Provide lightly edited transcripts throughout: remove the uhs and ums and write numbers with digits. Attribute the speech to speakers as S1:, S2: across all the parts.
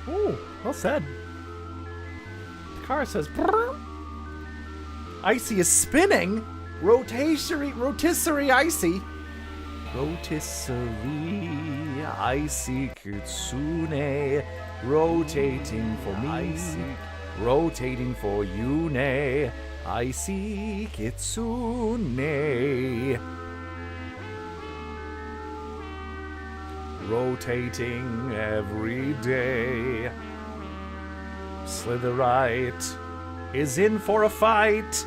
S1: Ooh, well said. The car says, brrr. Icy is spinning. Rotisserie icy. Rotisserie icy kitsune. Rotating for me. Icy. Rotating for you, nay. Icy kitsune. Rotating every day. Slitherite is in for a fight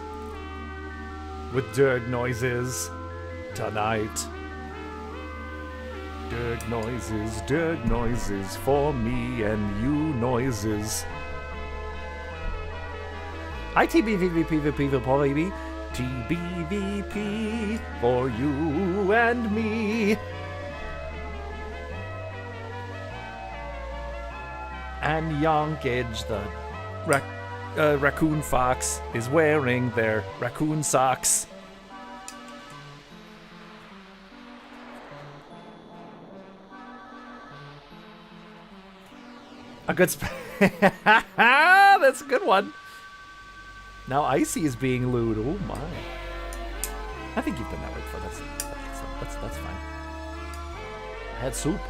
S1: with Dirg noises tonight. Dirg noises for me and you noises. ITBVVPVP TBVP for you and me. And Yonkage, the raccoon fox, is wearing their raccoon socks. A good That's a good one. Now Icy is being lewd. Oh my. I think you've done that right before. That's fine. I had soup.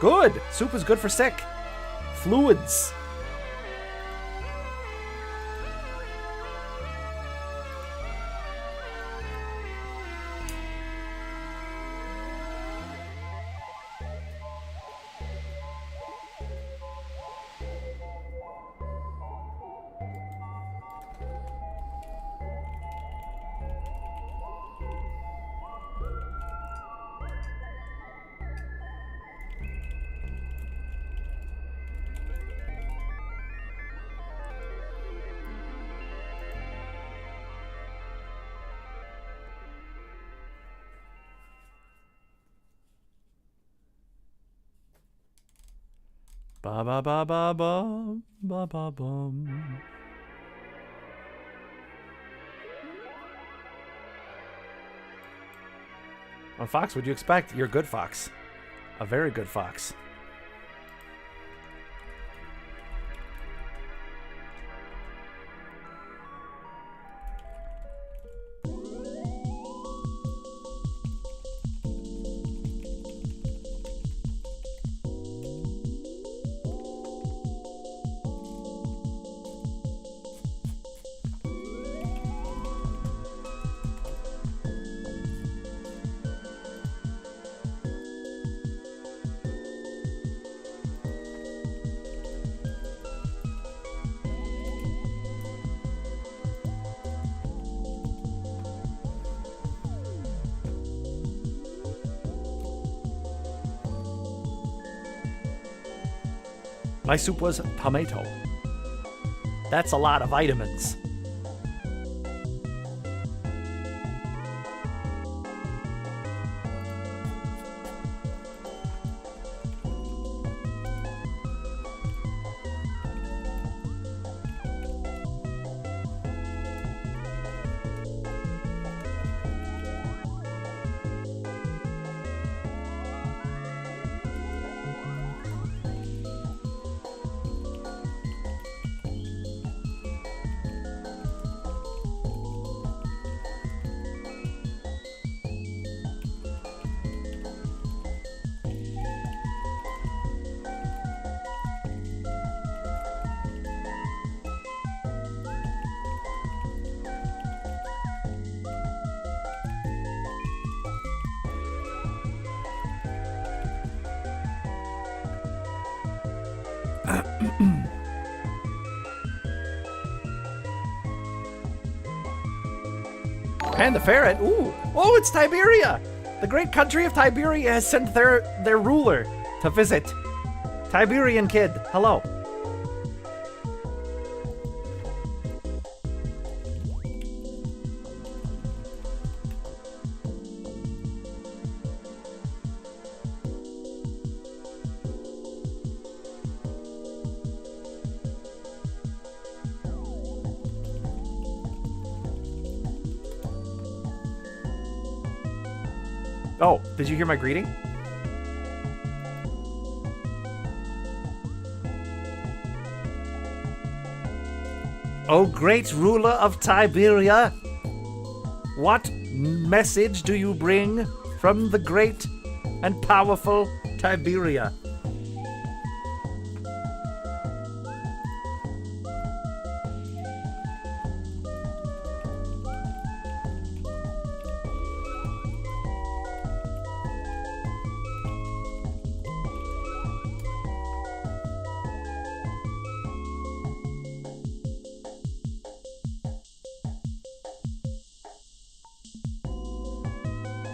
S1: Good! Soup is good for sick. Fluids. Ba ba ba ba ba ba ba bum. On Fox, what'd you expect? You're a good fox. A very good fox. My soup was tomato. That's a lot of vitamins. And the ferret. Ooh. Oh, it's Tiberia. The great country of Tiberia has sent their ruler to visit. Tiberian kid, hello. Oh, did you hear my greeting? O great ruler of Tiberia, what message do you bring from the great and powerful Tiberia?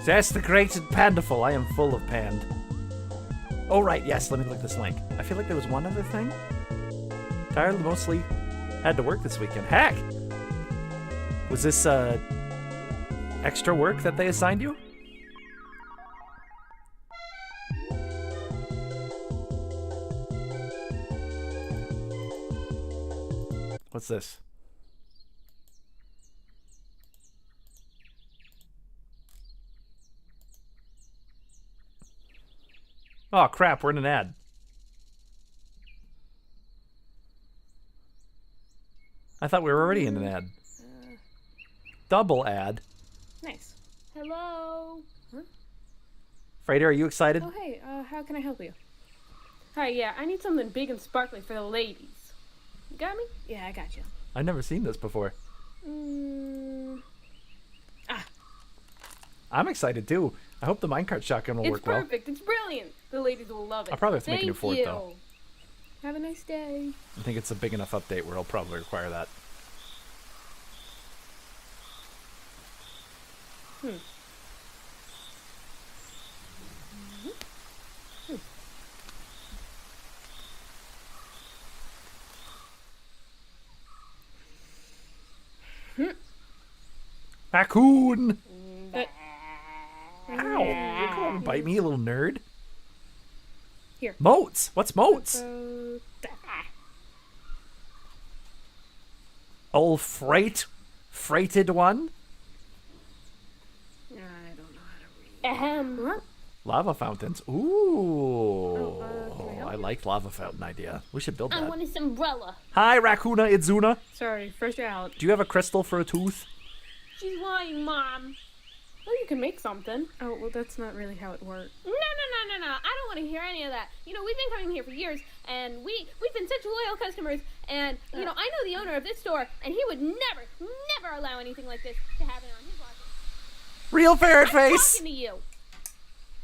S1: Zest the Great and Pandaful. I am full of pand. Oh, right, yes, let me look at this link. I feel like there was one other thing. Tired, mostly had to work this weekend. Heck! Was this, extra work that they assigned you? What's this? Oh, crap, we're in an ad. I thought we were already in an ad. Double ad.
S2: Nice. Hello. Huh?
S1: Freighter, are you excited?
S2: Oh, hey, how can I help you? Hi, yeah, I need something big and sparkly for the ladies. You got me? Yeah, I got you.
S1: I've never seen this before. I'm excited too. I hope the minecart shotgun will work well.
S2: It's perfect. It's brilliant. The ladies will love it.
S1: I'll probably have to make a new fort, though.
S2: Have a nice day.
S1: I think it's a big enough update where it'll probably require that. Raccoon! Ow! Come on, bite me, you little nerd.
S2: Here.
S1: Moats! What's moats? Old freighted one?
S2: I don't know how to read.
S1: Lava fountains. Ooh. I like lava fountain idea. We should build that.
S3: I want this umbrella.
S1: Hi, Raccoona Idzuna.
S2: Sorry, fresh out.
S1: Do you have a crystal for a tooth?
S3: She's lying, Mom.
S2: Well, you can make something. Oh, well, that's not really how it works.
S3: No. I don't want to hear any of that. You know, we've been coming here for years, and we've been such loyal customers, and, you know, I know the owner of this store, and he would never allow anything like this to happen on his watch.
S1: Real ferret
S3: I'm
S1: face!
S3: talking to you.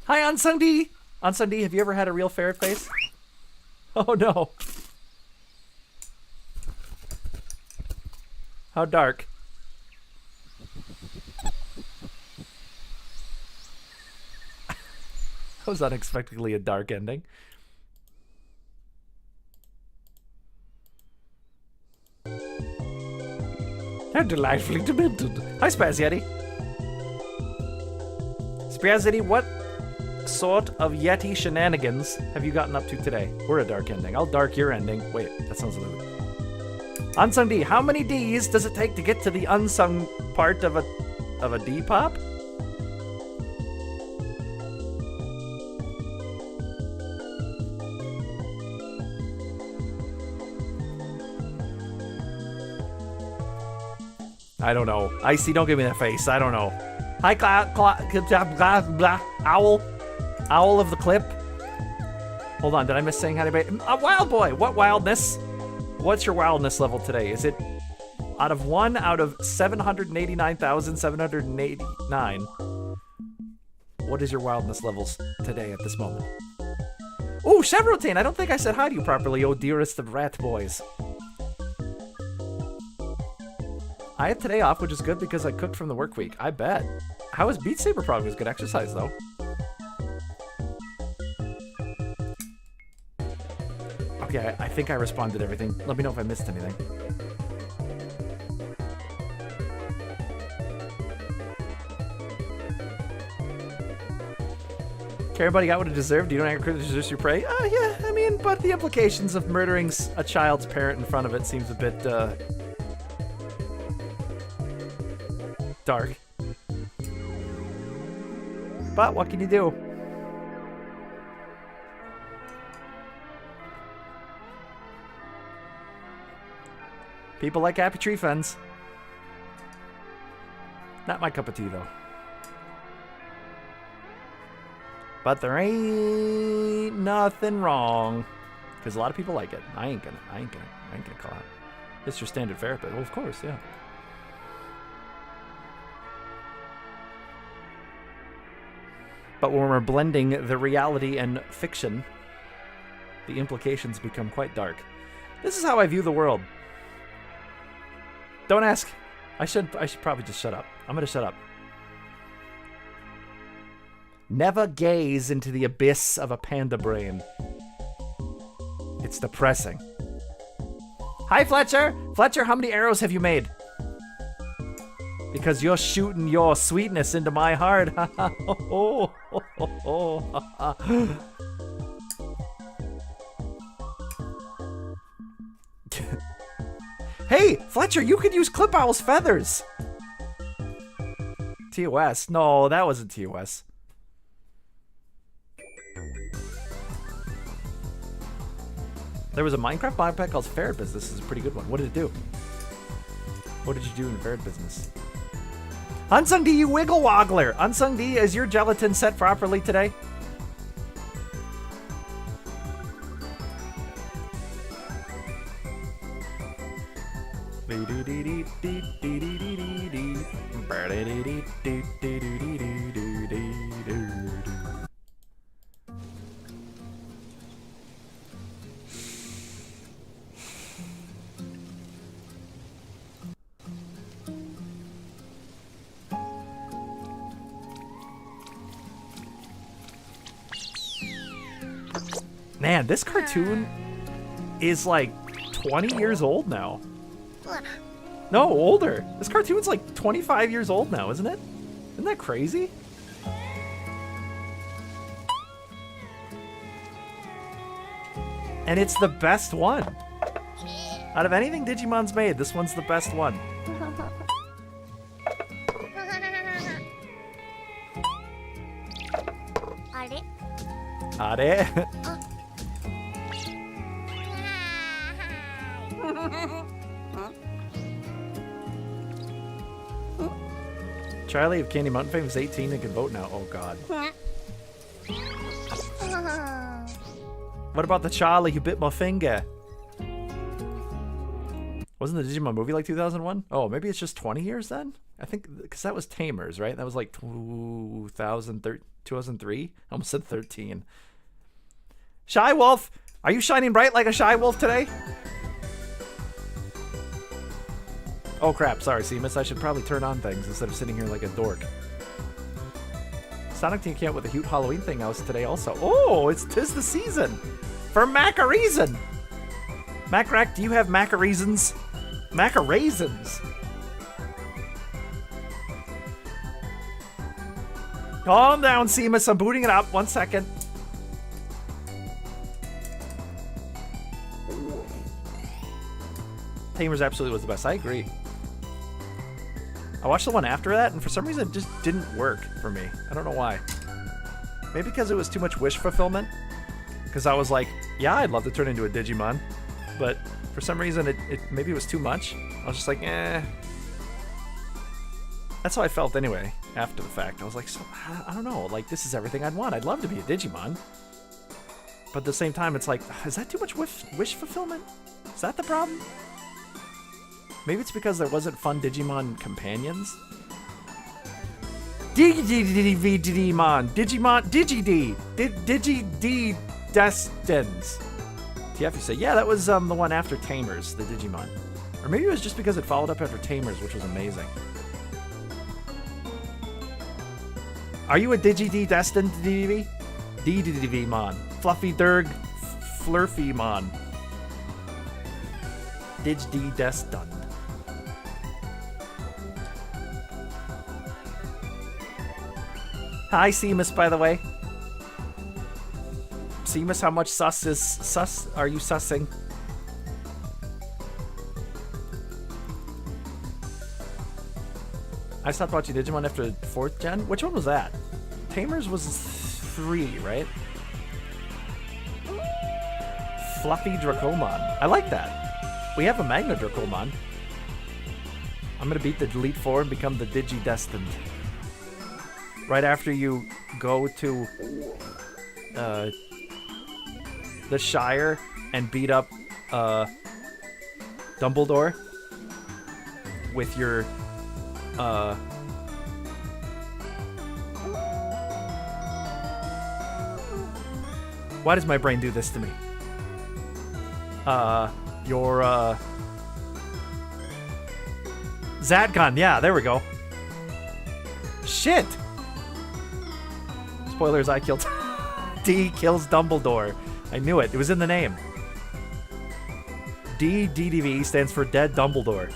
S1: Hi, Ansundi! Ansundi, have you ever had a real ferret face? Oh, no. How dark. That was unexpectedly a dark ending. How delightfully demented. Hi, Spaz Yeti. Spaz Yeti, what sort of Yeti shenanigans have you gotten up to today? We're a dark ending. I'll dark your ending. Wait, that sounds a little... Unsung D. How many Ds does it take to get to the unsung part of a D-pop? I don't know. Icy, don't give me that face. I don't know. Hi, Owl. Owl of the clip. Hold on, did I miss saying hi to Wild Boy? What wildness? What's your wildness level today? Is it out of 1 out of 789,789? What is your wildness levels today at this moment? Oh, Chevrotain, I don't think I said hi to you properly, oh dearest of rat boys. I had today off, which is good because I cooked from the work week. I bet. How was Beat Saber probably was good exercise, though. Okay, I think I responded to everything. Let me know if I missed anything. Care everybody got what it deserved? You don't have to deserve your prey? Yeah, I mean, but the implications of murdering a child's parent in front of it seems a bit, dark. But what can you do? People like happy tree friends. Not my cup of tea, though. But there ain't nothing wrong. Because a lot of people like it. I ain't gonna call out. It's your standard fare, but well, of course, yeah. But when we're blending the reality and fiction, the implications become quite dark. This is how I view the world. Don't ask. I should probably just shut up. I'm gonna shut up. Never gaze into the abyss of a panda brain. It's depressing. Hi, Fletcher! Fletcher, how many arrows have you made? Because you're shooting your sweetness into my heart. Hey, Fletcher, you could use Clip Owl's feathers. TOS. No, that wasn't TOS. There was a Minecraft mod pack called Ferret Business. This is a pretty good one. What did it do? What did you do in Ferret Business? Unsung D, you wiggle woggler! Unsung D, is your gelatin set properly today? Man, this cartoon is like 20 years old now. No, older. This cartoon's like 25 years old now, isn't it? Isn't that crazy? And it's the best one. Out of anything Digimon's made, this one's the best one. Are? Charlie of Candy Mountain fame is 18 and can vote now. Oh god. What about the Charlie who bit my finger? Wasn't the Digimon movie like 2001? Oh, maybe it's just 20 years then? I think, because that was Tamers, right? That was like 2003? I almost said 13. Shy Wolf! Are you shining bright like a Shy Wolf today? Oh crap, sorry Seamus, I should probably turn on things instead of sitting here like a dork. Sonic Team came out with a huge Halloween thing out today also. Oh, tis the season for Macareason! Macrack, do you have Macareasons? Macaraisins! Calm down, Seamus, I'm booting it up, 1 second. Tamers absolutely was the best, I agree. I watched the one after that, and for some reason it just didn't work for me. I don't know why. Maybe because it was too much wish fulfillment. Because I was like, yeah, I'd love to turn into a Digimon. But for some reason, maybe it was too much. I was just like, eh. That's how I felt anyway, after the fact. I was like, so, I don't know, like, this is everything I'd want. I'd love to be a Digimon. But at the same time, it's like, is that too much wish fulfillment? Is that the problem? Maybe it's because there wasn't fun Digimon companions. Digimon, Digi-D, Digi-D Destins. TF, you say, yeah, that was the one after Tamers, the Digimon. Or maybe it was just because it followed up after Tamers, which was amazing. Are you a Digi-D Destined DDV? DDV-mon. Fluffy Durg Flurfy-mon. Dig-D Destined. Hi, Seamus, by the way. Seamus, how much sus are you sussing? I stopped watching Digimon after 4th gen? Which one was that? Tamers was 3, right? Fluffy Dracomon. I like that. We have a Magna Dracomon. I'm gonna beat the Delete Four and become the Digi-Destined. Right after you go to the Shire and beat up Dumbledore with your why does my brain do this to me? Your Zadgon, yeah, there we go. Shit! Spoilers, I killed D kills Dumbledore. I knew it. It was in the name. DDV stands for Dead Dumbledore.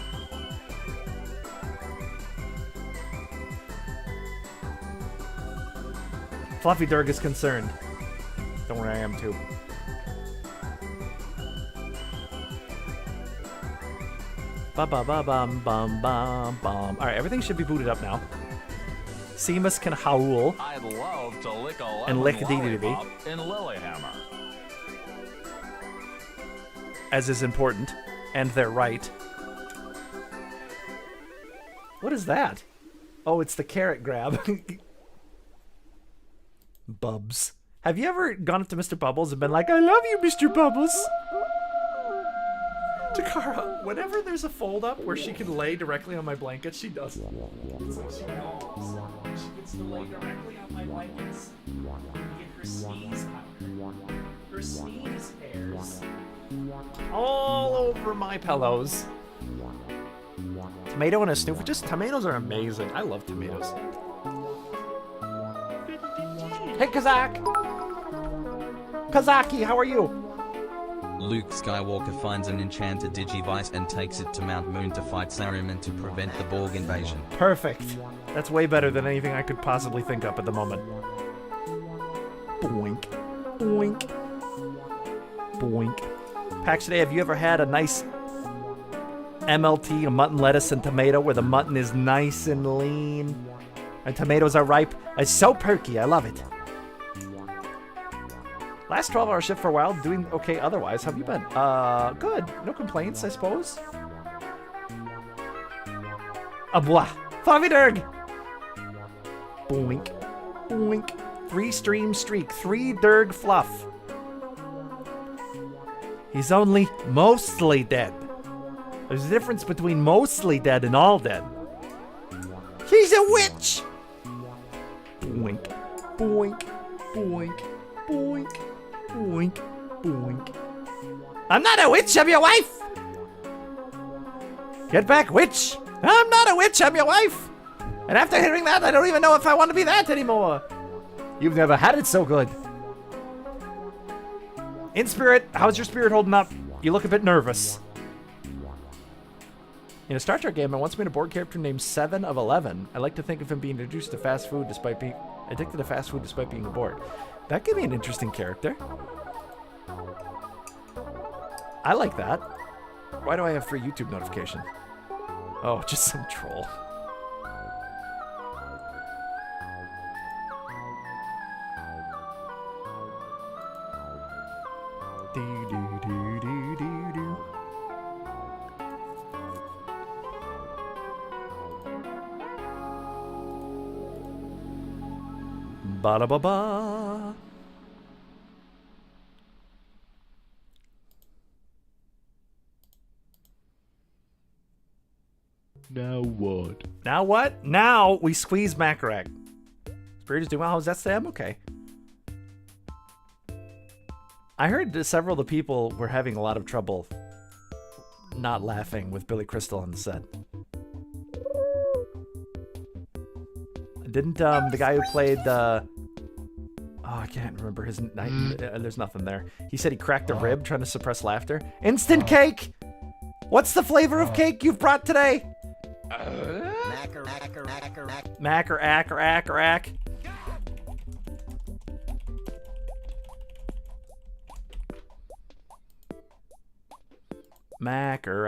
S1: Fluffy Durg is concerned. Don't worry, I am too. Ba ba ba bum bum bum bum. All right, everything should be booted up now. Seamus can howl.
S4: I'd love to lick a lemon
S1: And lick a
S4: lollipop in Lilyhammer.
S1: As is important, and they're right. What is that? Oh, it's the carrot grab. Bubs. Have you ever gone up to Mr. Bubbles and been like, I love you, Mr. Bubbles? Takara, whenever there's a fold up where she can lay directly on my blanket, she does it. It's like she knows. She gets to lay directly on my blankets and get her sneeze out. Her sneeze hairs all over my pillows. Tomato and a snoof. Just tomatoes are amazing. I love tomatoes. Hey, Kazak! Kazaki, how are you?
S5: Luke Skywalker finds an enchanted Digivice and takes it to Mount Moon to fight Saruman to prevent the Borg invasion.
S1: Perfect. That's way better than anything I could possibly think up at the moment. Boink. Boink. Boink. Pax today, have you ever had a nice MLT, a mutton, lettuce, and tomato, where the mutton is nice and lean and tomatoes are ripe? It's so perky. I love it. Last 12-hour shift for a while, doing okay otherwise. How have you been? Good. No complaints, I suppose. Abwa. Faviderg! Boink. Boink. 3-stream streak. 3 Derg fluff. He's only mostly dead. There's a difference between mostly dead and all dead. She's a witch! Boink. Boink. Boink. Boink. Boink, boink. I'm not a witch, I'm your wife! Get back, witch! I'm not a witch, I'm your wife! And after hearing that, I don't even know if I want to be that anymore. You've never had it so good. In spirit, how's your spirit holding up? You look a bit nervous. In a Star Trek game, I once made a board character named 7 of 11. I like to think of him being introduced to fast food despite being addicted to fast food despite being bored. That could be an interesting character. I like that. Why do I have free YouTube notification? Oh, just some troll. Do do do do do do. Ba da ba ba. Now what? Now what? Now we squeeze Macarac. Spirit is doing well. How's that Sam? Okay. I heard that several of the people were having a lot of trouble not laughing with Billy Crystal on the set. Didn't the guy who played oh, I can't remember his name. There's nothing there. He said he cracked a rib trying to suppress laughter. Instant cake! What's the flavor of cake you've brought today? Macker, acker. Macker.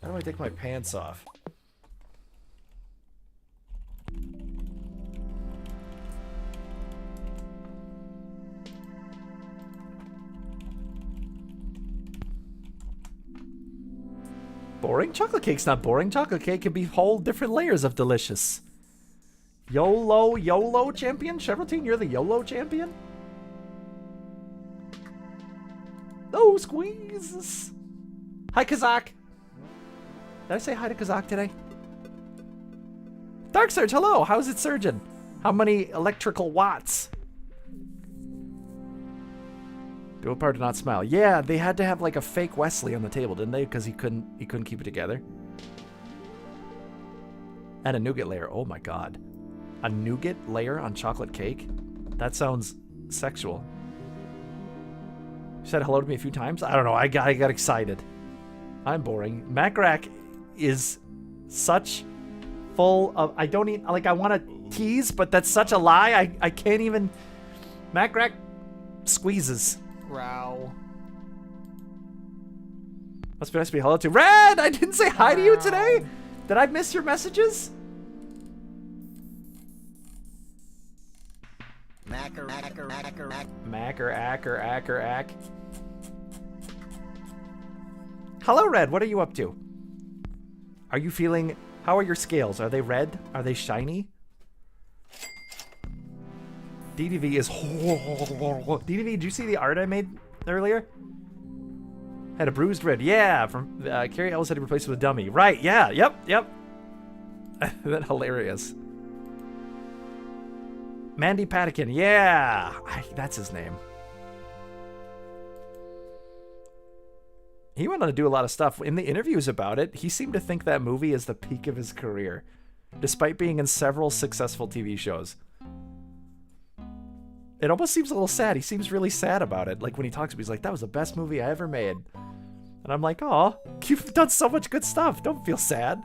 S1: How do I take my pants off? Boring? Chocolate cake's not boring. Chocolate cake can be whole different layers of delicious. YOLO champion? Chevrotine, you're the YOLO champion? Oh, squeeze. Hi, Kazak. Did I say hi to Kazak today? Dark Surge, hello. How's it surging? How many electrical watts? Do a part to not smile. Yeah, they had to have like a fake Wesley on the table, didn't they? Because he couldn't keep it together. And a nougat layer. Oh my god. A nougat layer on chocolate cake? That sounds sexual. You said hello to me a few times? I don't know. I got excited. I'm boring. Macrack is such full of... I don't even... Like, I want to tease, but that's such a lie. I can't even... Macrack squeezes.
S6: Row.
S1: Must be nice to be hello to. Red! I didn't say hi to you today? Did I miss your messages?
S6: Macker.
S1: Macker. Hello, Red. What are you up to? Are you feeling... How are your scales? Are they red? Are they shiny? DDV is... DDV, did you see the art I made earlier? Had a bruised red. Yeah, from Carrie Ellis had to replace it with a dummy. Right, yeah, yep. That hilarious. Mandy Patikin, yeah. That's his name. He went on to do a lot of stuff. In the interviews about it, he seemed to think that movie is the peak of his career, despite being in several successful TV shows. It almost seems a little sad. He seems really sad about it. Like when he talks to me, he's like, that was the best movie I ever made. And I'm like, oh, you've done so much good stuff. Don't feel sad.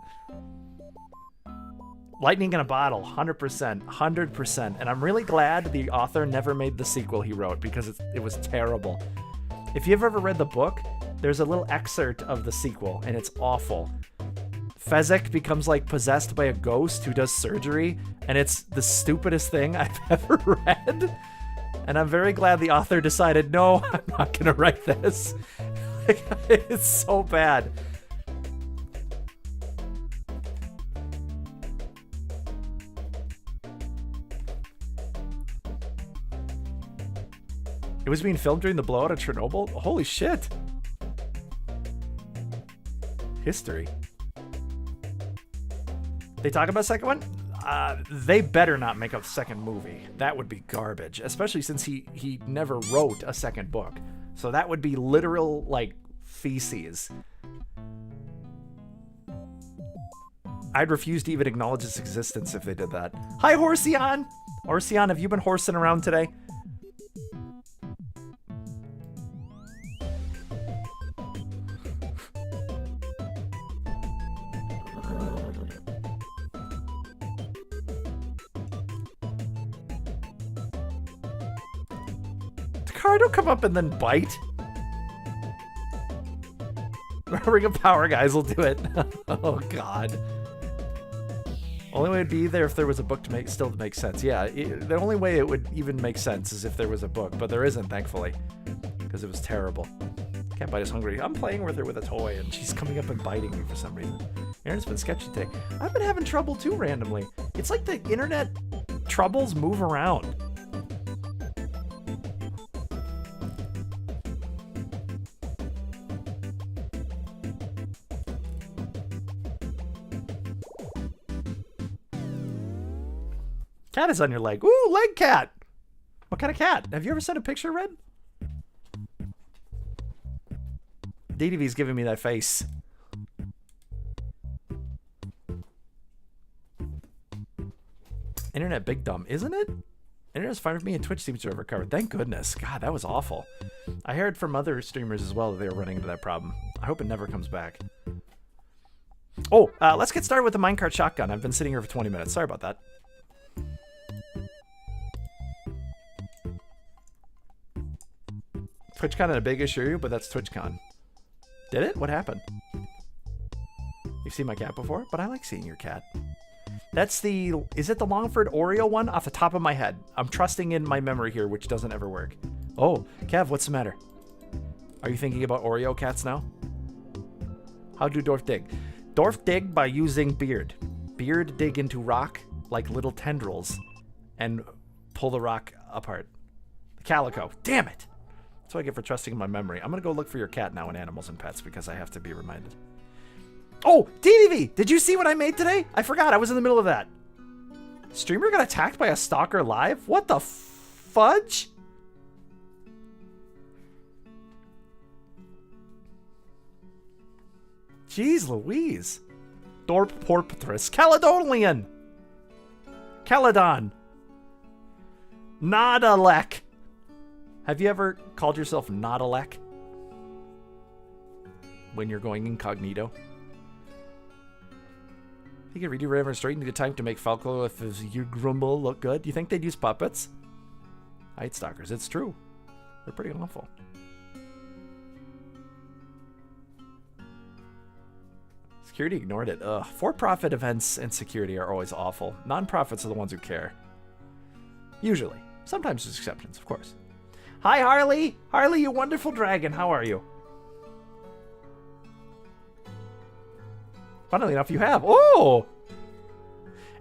S1: Lightning in a Bottle, 100%. And I'm really glad the author never made the sequel he wrote because it was terrible. If you've ever read the book, there's a little excerpt of the sequel, and it's awful. Fezzik becomes like possessed by a ghost who does surgery, and it's the stupidest thing I've ever read. And I'm very glad the author decided, no, I'm not gonna write this. It's so bad. It was being filmed during the blowout of Chernobyl? Holy shit. History. They talk about a second one? They better not make a second movie. That would be garbage, especially since he never wrote a second book. So that would be literal, like, feces. I'd refuse to even acknowledge its existence if they did that. Hi, Horseon! Horseon, have you been horsing around today? Don't come up and then bite. Ring of Power guys will do it. Oh god. Only way it'd be there if there was a book to make sense. Yeah, the only way it would even make sense is if there was a book, but there isn't, thankfully, because it was terrible. Can't bite us hungry. I'm playing with her with a toy, and she's coming up and biting me for some reason. Aaron's been sketchy today. I've been having trouble too randomly. It's like the internet troubles move around. Cat is on your leg. Ooh, leg cat. What kind of cat? Have you ever sent a picture, Red? DDV's giving me that face. Internet big dumb, isn't it? Internet's fine for me and Twitch seems to have recovered. Thank goodness. God, that was awful. I heard from other streamers as well that they were running into that problem. I hope it never comes back. Oh, let's get started with the minecart shotgun. I've been sitting here for 20 minutes. Sorry about that. TwitchCon had a big issue, but that's TwitchCon. Did it? What happened? You've seen my cat before? But I like seeing your cat. That's the... Is it the Longford Oreo one? Off the top of my head. I'm trusting in my memory here, which doesn't ever work. Oh, Kev, what's the matter? Are you thinking about Oreo cats now? How do dwarf dig? Dwarf dig by using beard. Beard dig into rock like little tendrils and pull the rock apart. Calico. Damn it! That's what I get for trusting in my memory. I'm gonna go look for your cat now in Animals and Pets because I have to be reminded. Oh, DDV! Did you see what I made today? I forgot. I was in the middle of that. Streamer got attacked by a stalker live? What the fudge? Jeez Louise. Dorporpthrus. Caledonian. Caledon. Nodalek. Have you ever called yourself Nodalek? When you're going incognito? You can redo River Straight. Need time to make Falco with his grumble look good. You think they'd use puppets? I hate stalkers. It's true. They're pretty awful. Security ignored it. Ugh. For-profit events and security are always awful. Non-profits are the ones who care. Usually. Sometimes there's exceptions, of course. Hi, Harley! Harley, you wonderful dragon. How are you? Funnily enough, you have. Oh!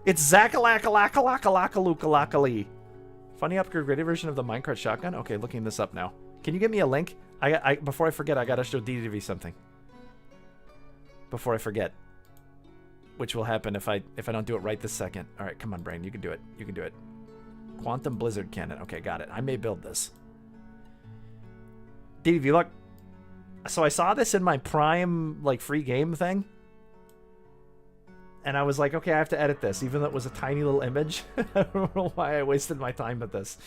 S1: It's Zakalakalakalakalakalakali. Funny upgraded version of the Minecart shotgun? Okay, looking this up now. Can you give me a link? Before I forget, I gotta show DDV something. Before I forget. Which will happen if I don't do it right this second. Alright, come on, brain. You can do it. You can do it. Quantum Blizzard Cannon. Okay, got it. I may build this. DDV, look. So I saw this in my Prime, like, free game thing. And I was like, okay, I have to edit this, even though it was a tiny little image. I don't know why I wasted my time with this.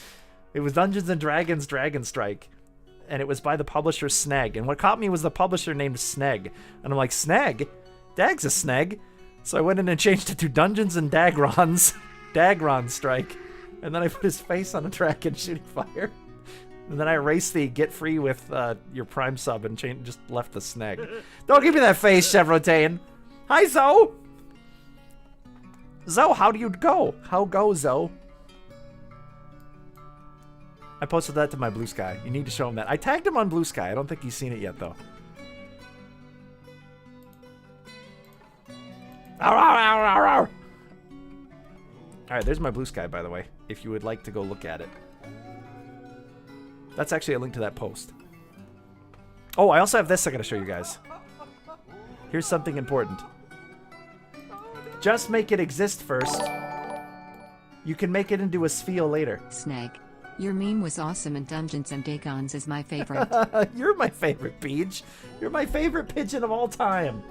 S1: It was Dungeons & Dragons Dragon Strike. And it was by the publisher Sneg. And what caught me was the publisher named Sneg. And I'm like, Sneg? Dag's a Sneg. So I went in and changed it to Dungeons & Dagrons. Dagron Strike. And then I put his face on a dragon shooting fire. And then I erased the get free with your Prime sub and just left the Sneg. Don't give me that face, Chevrotain. Hi, Zoe. Zoe, how do you go? How go, Zoe? I posted that to my Blue Sky. You need to show him that. I tagged him on Blue Sky. I don't think he's seen it yet, though. Alright, there's my Blue Sky, by the way, if you would like to go look at it. That's actually a link to that post. Oh, I also have this I gotta show you guys. Here's something important. Just make it exist first. You can make it into a sphere later.
S6: Snag. Your meme was awesome and Dungeons and Dragons is my favorite.
S1: You're my favorite, Peach. You're my favorite pigeon of all time.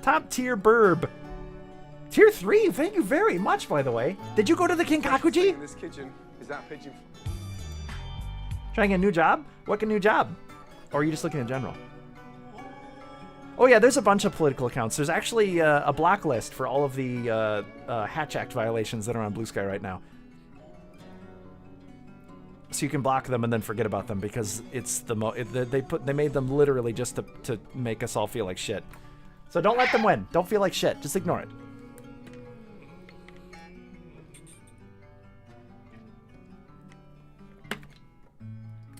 S1: Top tier burb. Tier 3, thank you very much, by the way. Did you go to the Kinkakuji?
S7: In this kitchen, is that pigeon?
S1: Trying a new job? What a new job? Or are you just looking in general? Oh yeah, there's a bunch of political accounts. There's actually a block list for all of the Hatch Act violations that are on Blue Sky right now. So you can block them and then forget about them because it's they made them literally just to make us all feel like shit. So don't let them win. Don't feel like shit. Just ignore it.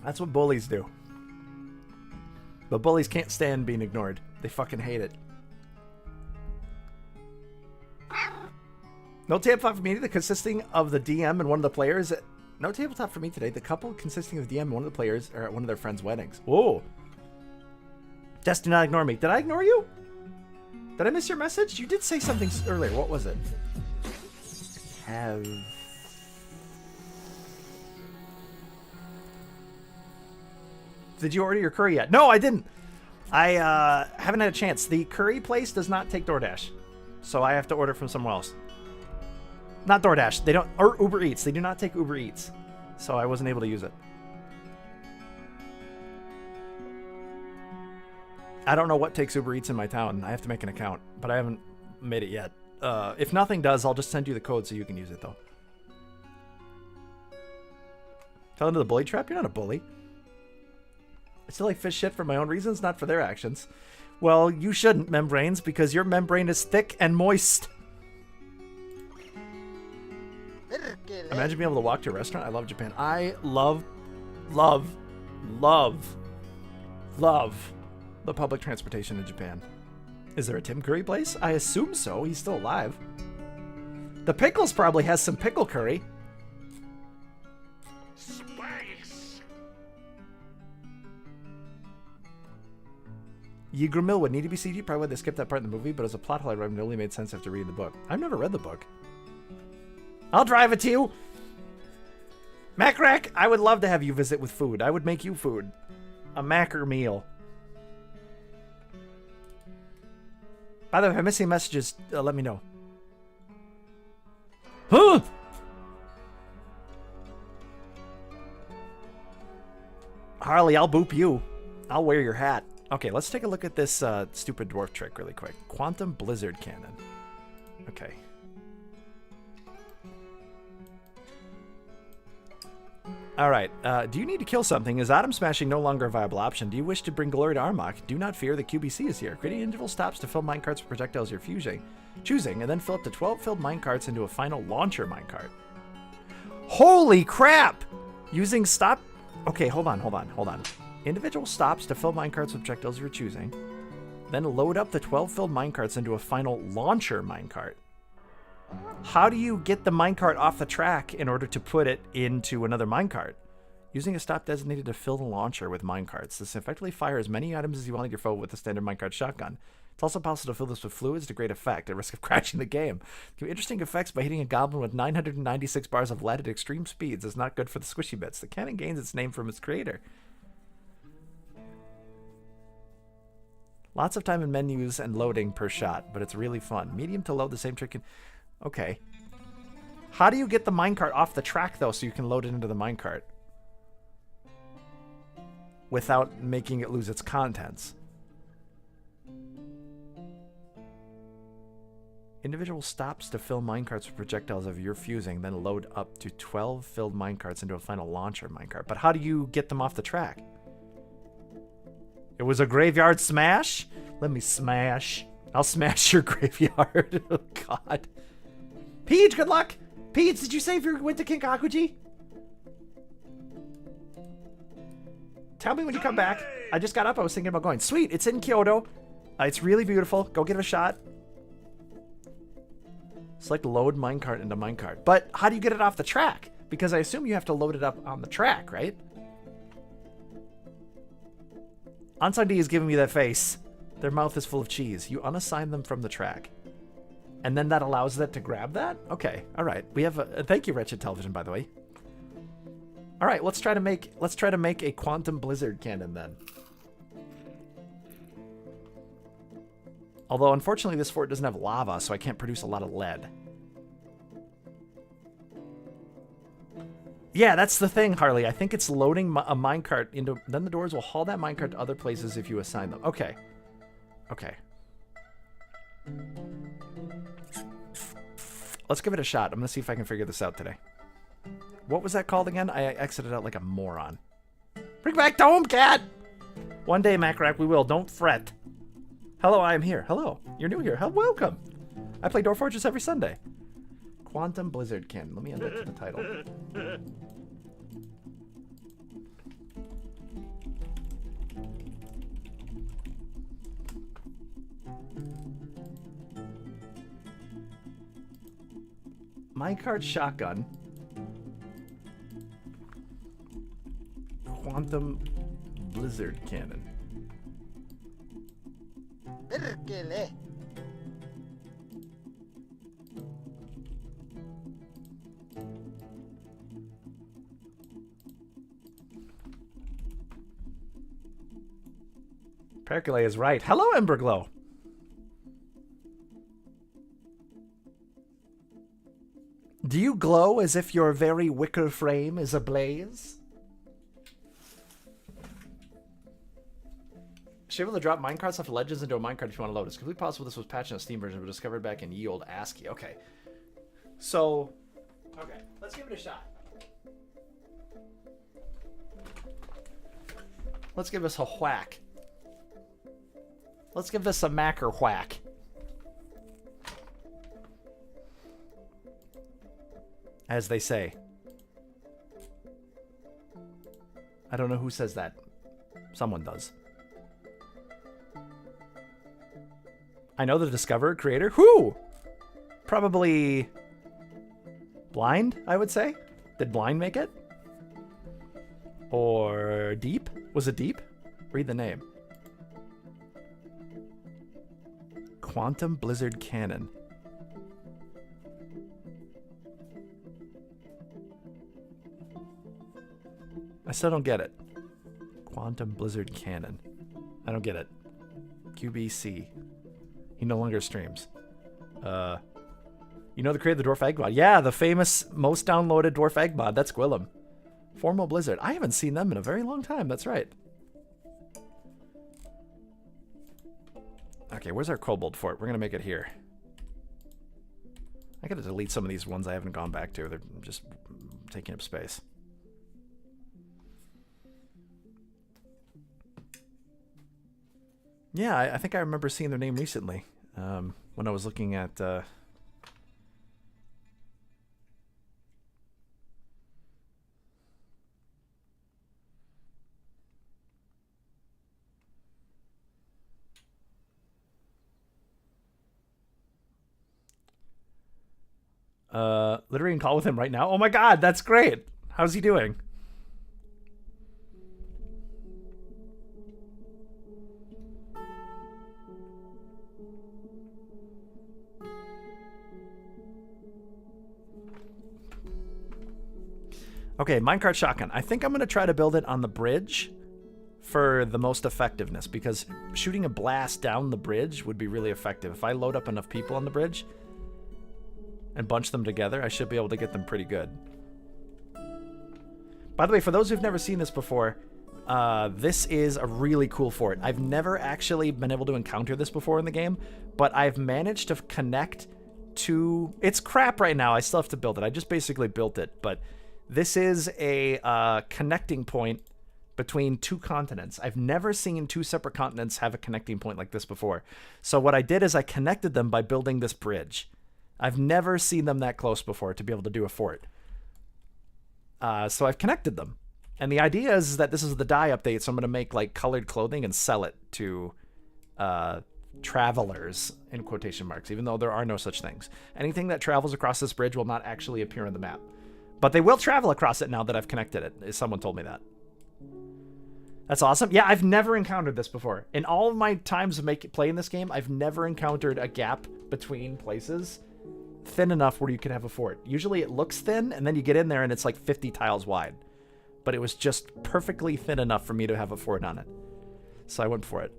S1: That's what bullies do. But bullies can't stand being ignored. They fucking hate it. No tabletop for me today, consisting of the DM and one of the players. No tabletop for me today. The couple consisting of the DM and one of the players are at one of their friends' weddings. Whoa. Just do not ignore me. Did I ignore you? Did I miss your message? You did say something earlier. What was it? Did you order your curry yet? No, I didn't. I haven't had a chance. The curry place does not take DoorDash. So I have to order from somewhere else. Not DoorDash. They don't, or Uber Eats. They do not take Uber Eats. So I wasn't able to use it. I don't know what takes Uber Eats in my town. I have to make an account, but I haven't made it yet. If nothing does, I'll just send you the code so you can use it, though. Tell them to the bully trap? You're not a bully. I still like fish shit for my own reasons, not for their actions. Well, you shouldn't, Membranes, because your membrane is thick and moist. Imagine being able to walk to a restaurant. I love Japan. I love the public transportation in Japan. Is there a Tim Curry place? I assume so. He's still alive. The Pickles probably has some pickle curry.
S7: Space.
S1: Ygrimmil would need to be CG. Probably why they skipped that part in the movie, but as a plot hole, it only made sense after reading the book. I've never read the book. I'll drive it to you. Macrack, I would love to have you visit with food. I would make you food. A Macker meal. By the way, if I'm missing messages, let me know. Huh? Harley, I'll boop you. I'll wear your hat. Okay, let's take a look at this stupid dwarf trick really quick. Quantum Blizzard Cannon. Okay. Alright, do you need to kill something? Is atom smashing no longer a viable option? Do you wish to bring glory to Armok? Do not fear, the QBC is here. Creating interval stops to fill minecarts with projectiles you're choosing, and then fill up to 12 filled minecarts into a final launcher minecart. Holy crap! Using stop... Okay, hold on. Individual stops to fill minecarts with projectiles you're choosing, then load up the 12 filled minecarts into a final launcher minecart. How do you get the minecart off the track in order to put it into another minecart? Using a stop designated to fill the launcher with minecarts. This effectively fires as many items as you want at your foe with a standard minecart shotgun. It's also possible to fill this with fluids to great effect, at risk of crashing the game. Give interesting effects by hitting a goblin with 996 bars of lead at extreme speeds. It's not good for the squishy bits. The cannon gains its name from its creator. Lots of time in menus and loading per shot, but it's really fun. Medium to load the same trick. Okay. How do you get the minecart off the track, though, so you can load it into the minecart? Without making it lose its contents. Individual stops to fill minecarts with projectiles of your fusing, then load up to 12 filled minecarts into a final launcher minecart. But how do you get them off the track? It was a graveyard smash? Let me smash. I'll smash your graveyard. Oh, God. Peach, good luck! Peach, did you save your went to Kinkakuji? Tell me when you come back. I just got up. I was thinking about going. Sweet, it's in Kyoto. It's really beautiful. Go give it a shot. Select load minecart into minecart. But how do you get it off the track? Because I assume you have to load it up on the track, right? Ansang D is giving me that face. Their mouth is full of cheese. You unassign them from the track. And then that allows that to grab that? Okay, all right. We have a thank you, Wretched Television, by the way. All right, let's try to make a quantum blizzard cannon then. Although unfortunately this fort doesn't have lava, so I can't produce a lot of lead. Yeah, that's the thing, Harley. I think it's loading a minecart into... Then the doors will haul that minecart to other places if you assign them. Okay. Okay. Let's give it a shot. I'm going to see if I can figure this out today. What was that called again? I exited out like a moron. Bring back Dome Cat! One day, Macrack, we will. Don't fret. Hello, I am here. Hello. You're new here. Welcome. I play Dwarf Fortress every Sunday. Quantum Blizzard Cannon. Let me enter the title. Minecart shotgun. Quantum Blizzard Cannon.
S7: Perkele.
S1: Perkele is right. Hello, Emberglow. Do you glow as if your very wicker frame is ablaze? Should be able to drop minecarts off ledges into a minecart if you want to load. It's completely possible this was patched in a Steam version, but discovered back in ye old ASCII. Okay. So, okay, let's give it a shot. Let's give this a whack. Let's give this a macker whack. As they say. I don't know who says that. Someone does. I know the discoverer, creator. Who? Probably Blind, I would say. Did Blind make it? Or Deep? Was it Deep? Read the name. Quantum Blizzard Cannon. I still don't get it. Quantum Blizzard Cannon. I don't get it. QBC. He no longer streams. You know the creator of the Dwarf Egg mod? Yeah, the famous most downloaded Dwarf Egg mod. That's Gwillem. Formal Blizzard. I haven't seen them in a very long time. That's right. Okay, where's our Kobold fort? We're going to make it here. I got to delete some of these ones I haven't gone back to. They're just taking up space. Yeah, I think I remember seeing their name recently when I was looking at... literally in call with him right now. Oh my god, that's great. How's he doing? Okay, minecart shotgun. I think I'm going to try to build it on the bridge for the most effectiveness, because shooting a blast down the bridge would be really effective. If I load up enough people on the bridge and bunch them together, I should be able to get them pretty good. By the way, for those who've never seen this before, this is a really cool fort. I've never actually been able to encounter this before in the game, but I've managed to connect to... It's crap right now. I still have to build it. I just basically built it, but this is a connecting point between two continents. I've never seen two separate continents have a connecting point like this before. So what I did is I connected them by building this bridge. I've never seen them that close before to be able to do a fort. So I've connected them. And the idea is that this is the dye update, so I'm going to make like colored clothing and sell it to travelers, in quotation marks, even though there are no such things. Anything that travels across this bridge will not actually appear on the map. But they will travel across it now that I've connected it. Someone told me that. That's awesome. Yeah, I've never encountered this before. In all of my times of playing this game, I've never encountered a gap between places thin enough where you could have a fort. Usually it looks thin, and then you get in there and it's like 50 tiles wide. But it was just perfectly thin enough for me to have a fort on it. So I went for it.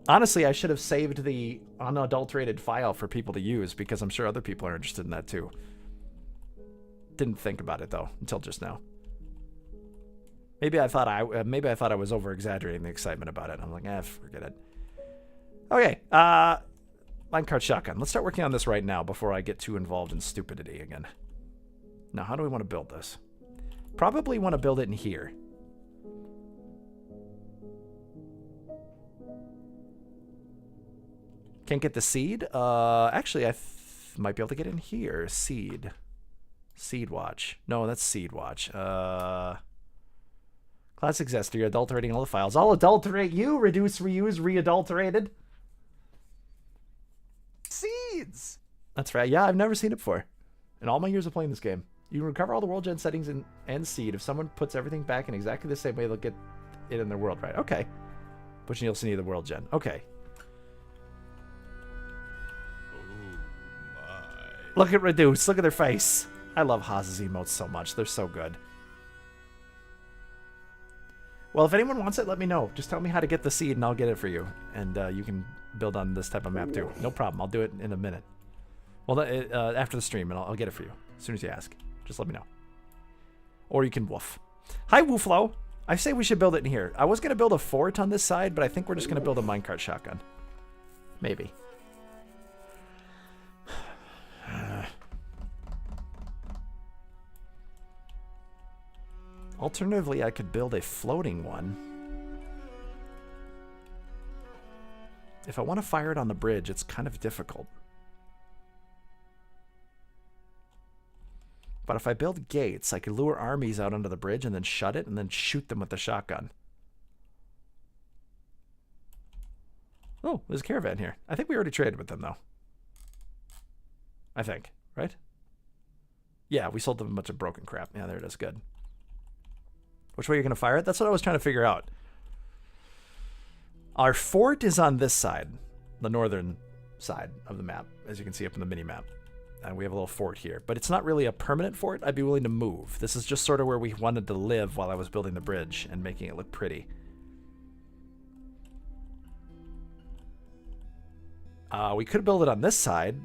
S1: Honestly, I should have saved the unadulterated file for people to use, because I'm sure other people are interested in that too. Didn't think about it though until just now. Maybe I thought I was over exaggerating the excitement about it. I'm like, forget it. Okay, minecart shotgun. Let's start working on this right now before I get too involved in stupidity again. Now, how do we want to build this? Probably want to build it in here. Can't get the seed? Actually, I might be able to get in here. Seed. Seed watch. No, that's seed watch. Classic Zest, you're adulterating all the files. I'll adulterate you! Reduce, reuse, readulterated. Seeds! That's right. Yeah, I've never seen it before. In all my years of playing this game. You can recover all the world gen settings and seed. If someone puts everything back in exactly the same way, they'll get it in their world, right? Okay. But you'll see the world gen. Okay. Look at Reduce. Look at their face. I love Haz's emotes so much. They're so good. Well, if anyone wants it, let me know. Just tell me how to get the seed and I'll get it for you. And you can build on this type of map too. No problem. I'll do it in a minute. Well, after the stream, and I'll get it for you. As soon as you ask. Just let me know. Or you can woof. Hi, Wooflo. I say we should build it in here. I was going to build a fort on this side, but I think we're just going to build a minecart shotgun. Maybe. Alternatively, I could build a floating one. If I want to fire it on the bridge, it's kind of difficult. But if I build gates, I could lure armies out onto the bridge and then shut it and then shoot them with the shotgun. Oh, there's a caravan here. I think we already traded with them, though. I think, right? Yeah, we sold them a bunch of broken crap. Yeah, there it is. Good. Which way are you going to fire it? That's what I was trying to figure out. Our fort is on this side, the northern side of the map, as you can see up in the mini-map. And we have a little fort here. But it's not really a permanent fort. I'd be willing to move. This is just sort of where we wanted to live while I was building the bridge and making it look pretty. We could build it on this side.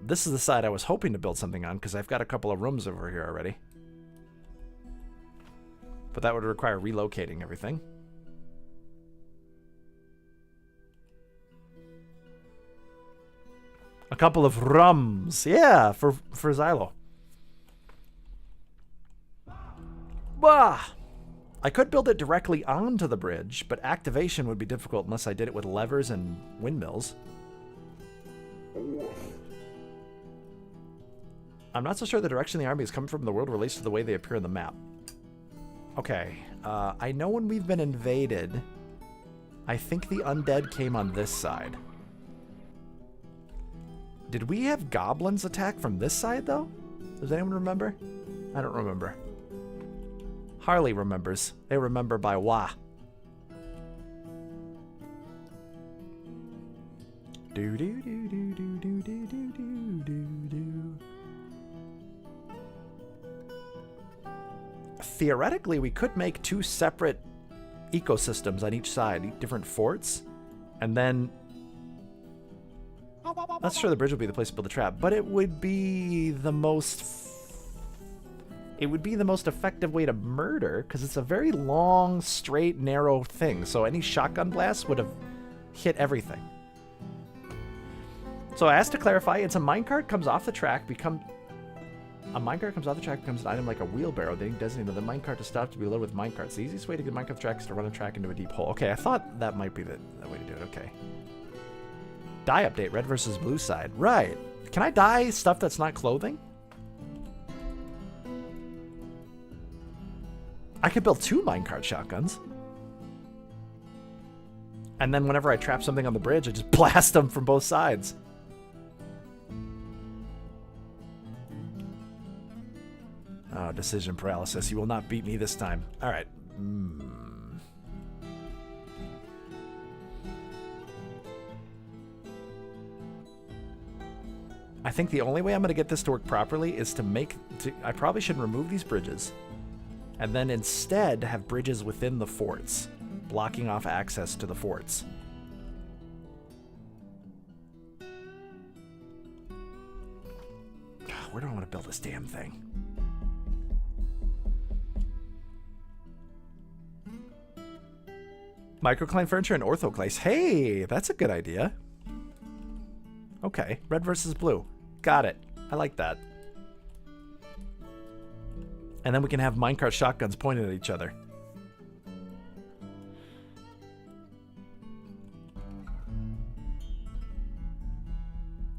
S1: This is the side I was hoping to build something on because I've got a couple of rooms over here already. But that would require relocating everything. A couple of rums. Yeah, for Xylo. Bah! I could build it directly onto the bridge, but activation would be difficult unless I did it with levers and windmills. I'm not so sure the direction the army is coming from in the world relates to the way they appear on the map. Okay, I know when we've been invaded, I think the undead came on this side. Did we have goblins attack from this side, though? Does anyone remember? I don't remember. Harley remembers. They remember by wah. Do do do do do do do do do do do. Theoretically, we could make 2 separate ecosystems on each side, different forts, and then not sure the bridge would be the place to build a trap, but it would be the most effective way to murder because it's a very long, straight, narrow thing. So any shotgun blast would have hit everything. So as to clarify, it's a minecart comes off the track, becomes an item like a wheelbarrow. They designate the minecart to stop to be loaded with minecarts. The easiest way to get minecart tracks is to run a track into a deep hole. Okay, I thought that might be the way to do it. Okay. Dye update, red versus blue side. Right. Can I dye stuff that's not clothing? I could build 2 minecart shotguns. And then whenever I trap something on the bridge, I just blast them from both sides. Oh, decision paralysis. You will not beat me this time. All right. I think the only way I'm going to get this to work properly is I probably should remove these bridges and then instead have bridges within the forts, blocking off access to the forts. Where do I want to build this damn thing? Microcline furniture and orthoclase. Hey, that's a good idea. Okay, red versus blue. Got it. I like that. And then we can have minecart shotguns pointed at each other.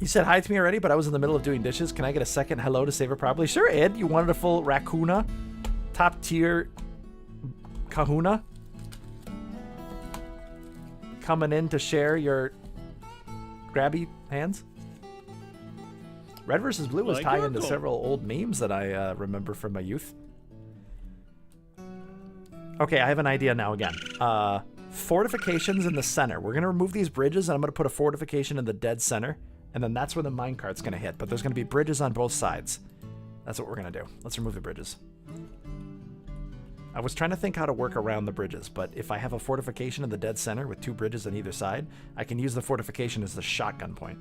S1: You said hi to me already, but I was in the middle of doing dishes. Can I get a second hello to save it properly? Sure, Ed. You wanted a full raccoona? Top tier kahuna? Coming in to share your grabby hands? Red versus blue was tied into several old memes that I remember from my youth. Okay, I have an idea now again. Fortifications in the center. We're going to remove these bridges, and I'm going to put a fortification in the dead center, and then that's where the minecart's going to hit. But there's going to be bridges on both sides. That's what we're going to do. Let's remove the bridges. I was trying to think how to work around the bridges, but if I have a fortification in the dead center with 2 bridges on either side, I can use the fortification as the shotgun point.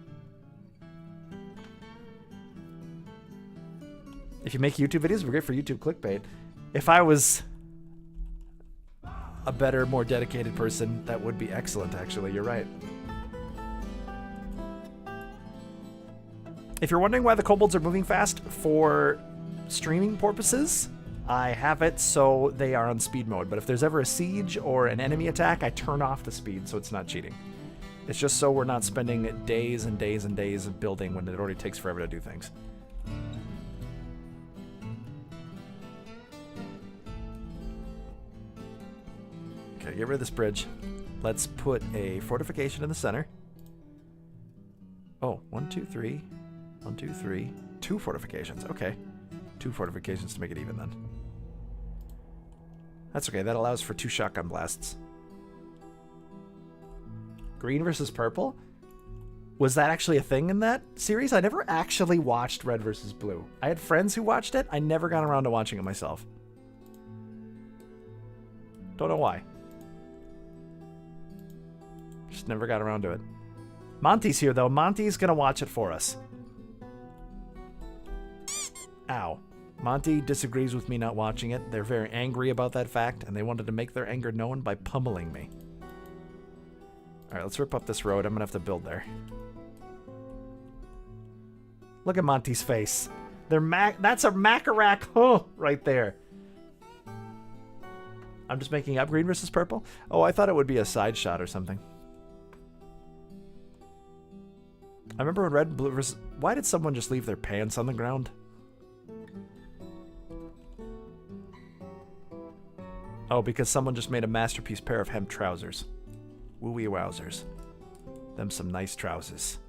S1: If you make YouTube videos, we're great for YouTube clickbait. If I was a better, more dedicated person, that would be excellent, actually. You're right. If you're wondering why the kobolds are moving fast for streaming purposes, I have it so they are on speed mode. But if there's ever a siege or an enemy attack, I turn off the speed so it's not cheating. It's just so we're not spending days and days and days of building when it already takes forever to do things. Okay, get rid of this bridge. Let's put a fortification in the center. Oh, 1, 2, 3. 1, 2, 3. 2 fortifications. Okay. 2 fortifications to make it even then. That's okay. That allows for 2 shotgun blasts. Green versus purple? Was that actually a thing in that series? I never actually watched Red versus Blue. I had friends who watched it. I never got around to watching it myself. Don't know why. Just never got around to it. Monty's here, though. Monty's gonna watch it for us. Ow. Monty disagrees with me not watching it. They're very angry about that fact, and they wanted to make their anger known by pummeling me. Alright, let's rip up this road. I'm gonna have to build there. Look at Monty's face. That's a Macarac, huh, right there. I'm just making up green versus purple? Oh, I thought it would be a side shot or something. I remember when red, blue versus... Why did someone just leave their pants on the ground? Oh, because someone just made a masterpiece pair of hemp trousers. Wooey wowzers. Them some nice trousers.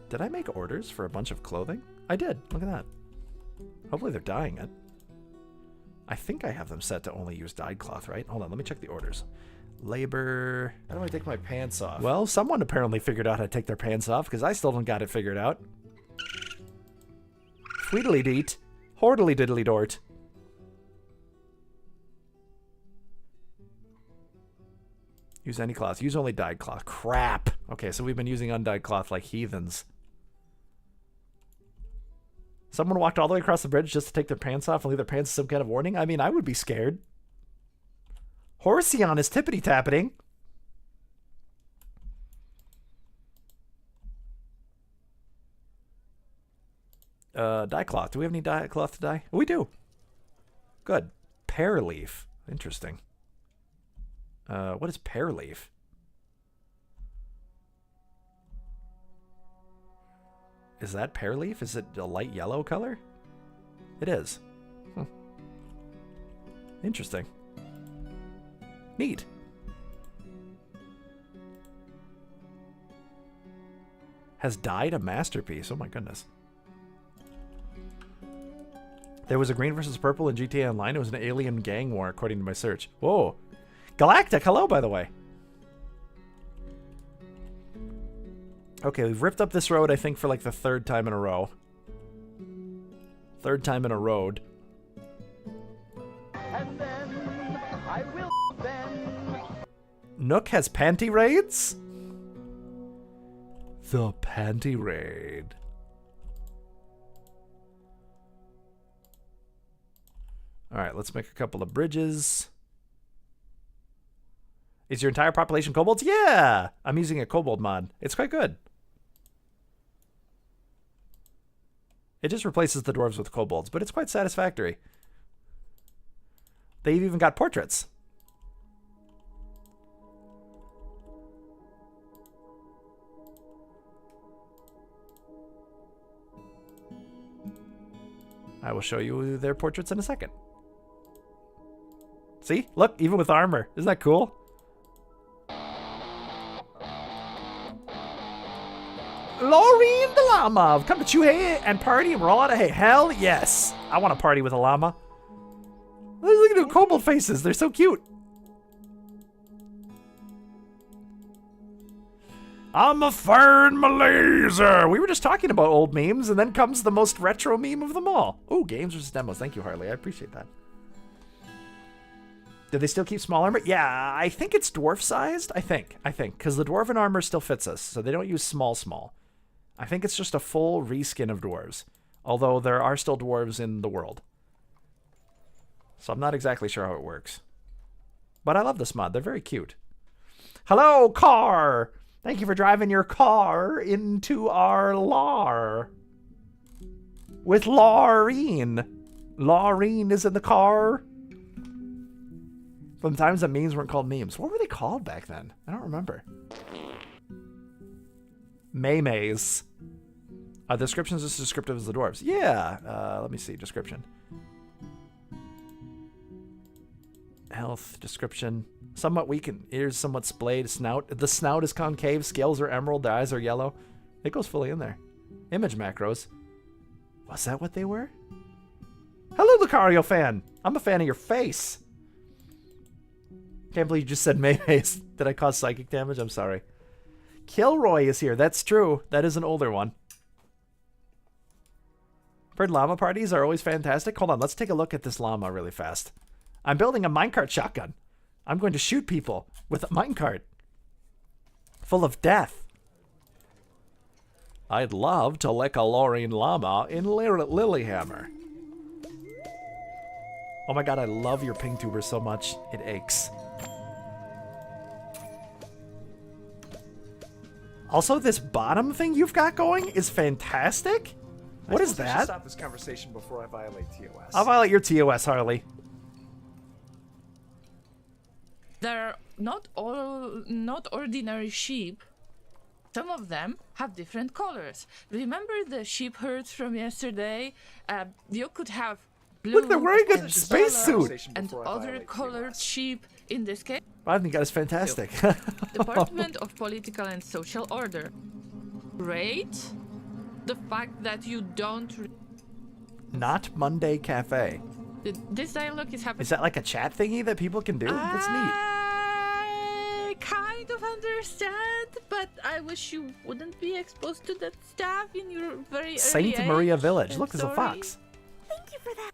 S1: Did I make orders for a bunch of clothing? I did. Look at that. Hopefully they're dyeing it. I think I have them set to only use dyed cloth, right? Hold on, let me check the orders. Labor... How do I take my pants off? Well, someone apparently figured out how to take their pants off, because I still don't got it figured out. Tweedly deet. Hordily diddly dort. Use any cloth. Use only dyed cloth. Crap! Okay, so we've been using undyed cloth like heathens. Someone walked all the way across the bridge just to take their pants off and leave their pants as some kind of warning? I mean, I would be scared. Horseon is tippity-tappeting. Dye cloth. Do we have any dye cloth to dye? Oh, we do. Good. Pear leaf. Interesting. What is pear leaf? Is that pear leaf? Is it a light yellow color? It is. Interesting. Neat. Has dyed a masterpiece. Oh my goodness. There was a green versus purple in GTA Online. It was an alien gang war, according to my search. Whoa. Galactic, hello, by the way. Okay, we've ripped up this road, I think, for like the 3rd time in a row. 3rd time in a road.
S7: And then I will then.
S1: Nook has panty raids? The panty raid. Alright, let's make a couple of bridges. Is your entire population kobolds? Yeah! I'm using a kobold mod. It's quite good. It just replaces the dwarves with kobolds, but it's quite satisfactory. They've even got portraits. I will show you their portraits in a second. See? Look, even with armor. Isn't that cool? Laureen the llama. I've come to chew hay and party and we're all out of hay. Hell yes. I want to party with a llama. Look at the kobold faces. They're so cute. I'm a firing my laser. We were just talking about old memes and then comes the most retro meme of them all. Oh, games versus demos. Thank you, Harley. I appreciate that. Do they still keep small armor? Yeah, I think it's dwarf sized. I think. Because the dwarven armor still fits us. So they don't use small. I think it's just a full reskin of dwarves. Although there are still dwarves in the world. So I'm not exactly sure how it works. But I love this mod. They're very cute. Hello, car! Thank you for driving your car into our lar. With Laureen. Laureen is in the car. From times that memes weren't called memes. What were they called back then? I don't remember. Maymays. Description is as descriptive as the dwarves. Yeah. Let me see. Description. Health. Description. Somewhat weak and ears somewhat splayed. Snout. The snout is concave. Scales are emerald. The eyes are yellow. It goes fully in there. Image macros. Was that what they were? Hello, Lucario fan. I'm a fan of your face. Can't believe you just said mayonnaise. Did I cause psychic damage? I'm sorry. Kilroy is here. That's true. That is an older one. Bird llama parties are always fantastic. Hold on. Let's take a look at this llama really fast. I'm building a minecart shotgun. I'm going to shoot people with a minecart full of death. I'd love to lick a Lorraine llama in Lilyhammer. Oh my god, I love your ping tuber so much. It aches. Also, this bottom thing you've got going is fantastic. What is
S8: I should
S1: that?
S8: stop this conversation before I violate TOS.
S1: I'll violate your TOS, Harley.
S9: They're not all not ordinary sheep. Some of them have different colors. Remember the sheep herds from yesterday? You could have blue
S1: Look, they're wearing a
S9: and
S1: spacesuit.
S9: and
S8: Before I
S9: other
S8: violate
S9: colored
S8: TOS.
S9: sheep. In this case,
S1: I think that is fantastic.
S9: Department of Political and Social Order. Great. The fact that you don't.
S1: Not Monday Cafe.
S9: This dialogue is happening.
S1: Is that like a chat thingy that people can do? That's neat.
S9: I kind of understand, but I wish you wouldn't be exposed to that stuff in your very early
S1: Saint
S9: age.
S1: Maria Village.
S9: I'm
S1: Look, there's a
S9: sorry.
S1: fox.
S3: Thank you for that.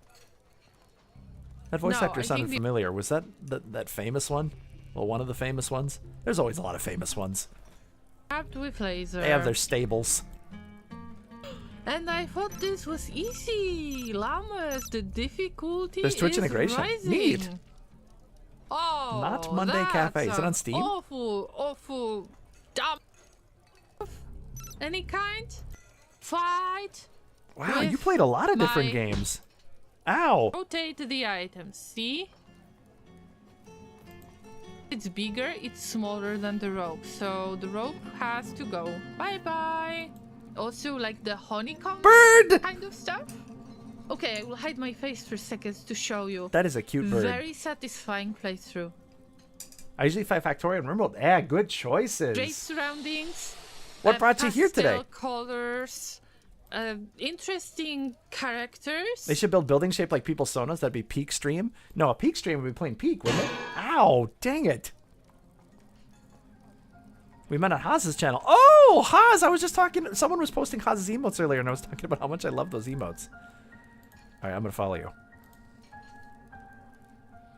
S1: That voice
S9: No,
S1: actor
S9: I
S1: sounded
S9: think the-
S1: familiar. Was that that famous one? Well, one of the famous ones. There's always a lot of famous ones.
S9: Trapped with laser.
S1: They have their stables.
S9: And I thought this was easy. Llamas, the difficulty
S1: There's Twitch
S9: is
S1: integration.
S9: rising.
S1: Neat.
S9: Oh,
S1: Not Monday
S9: that's
S1: Cafe. Is it on
S9: an
S1: Steam?
S9: Awful, dumb. Any kind? Fight.
S1: Wow, you
S9: with
S1: played a lot of different
S9: my-
S1: games. Ow.
S9: Rotate the items. See? It's bigger, it's smaller than the rope, so the rope has to go. Bye bye. Also, like the honeycomb
S1: Bird!
S9: kind of stuff. Okay, I will hide my face for seconds to show you.
S1: That is a cute bird.
S9: Very satisfying playthrough.
S1: I usually fight Factorio and Rimworld. Yeah, good choices.
S9: Great surroundings.
S1: What brought you here today?
S9: pastel colors. Interesting characters.
S1: They should build buildings shaped like people's sonas. That'd be Peak Stream. No, a Peak Stream would be playing Peak, wouldn't it? Ow, dang it. We met on Haz's channel. Oh, Haz! I was just talking. Someone was posting Haz's emotes earlier, and I was talking about how much I love those emotes. All right, I'm gonna follow you.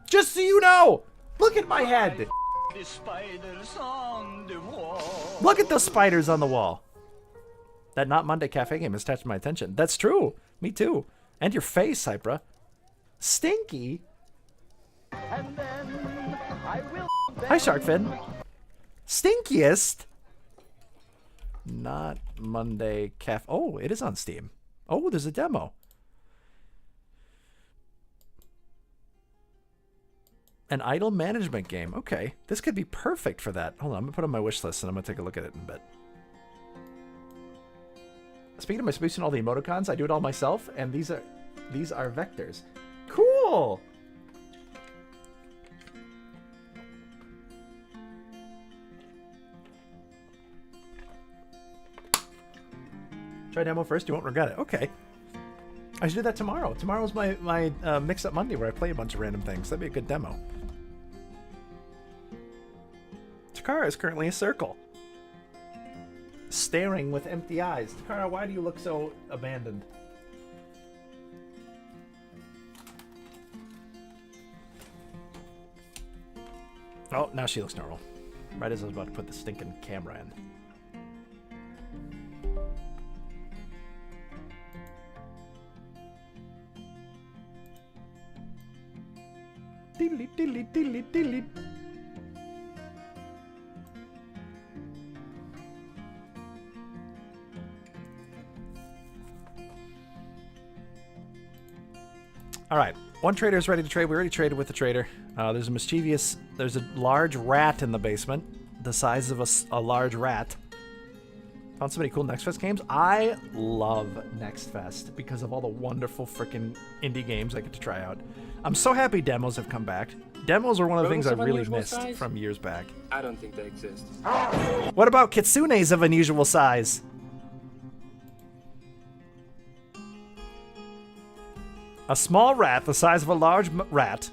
S1: Just so you know, look at my head.
S7: The spiders on the wall.
S1: Look at those spiders on the wall. That Not Monday Cafe game has attached my attention. That's true. Me too. And your face, Cypra. Stinky.
S7: And then I will
S1: Hi, Sharkfin. Stinkiest. Not Monday Cafe. Oh, it is on Steam. Oh, there's a demo. An idle management game. Okay. This could be perfect for that. Hold on. I'm going to put it on my wish list and I'm going to take a look at it in a bit. Speaking of my boosting all the emoticons, I do it all myself, and these are vectors. Cool! Try demo first, you won't regret it. Okay. I should do that tomorrow. Tomorrow's my Mix-Up Monday where I play a bunch of random things. That'd be a good demo. Takara is currently a circle. Staring with empty eyes. Takara, why do you look so abandoned? Oh, now she looks normal. Right as I was about to put the stinking camera in. Diddly diddly diddly diddly. All right, one trader is ready to trade. We already traded with the trader. There's a large rat in the basement, the size of a large rat. Found so many cool Next Fest games. I love Next Fest because of all the wonderful freaking indie games I get to try out. I'm so happy demos have come back. Demos are one of the things I
S10: Rogues of
S1: really
S10: unusual
S1: missed
S10: size?
S1: from years back.
S10: I don't think they exist.
S1: What about kitsunes of unusual size? A small rat the size of a large rat.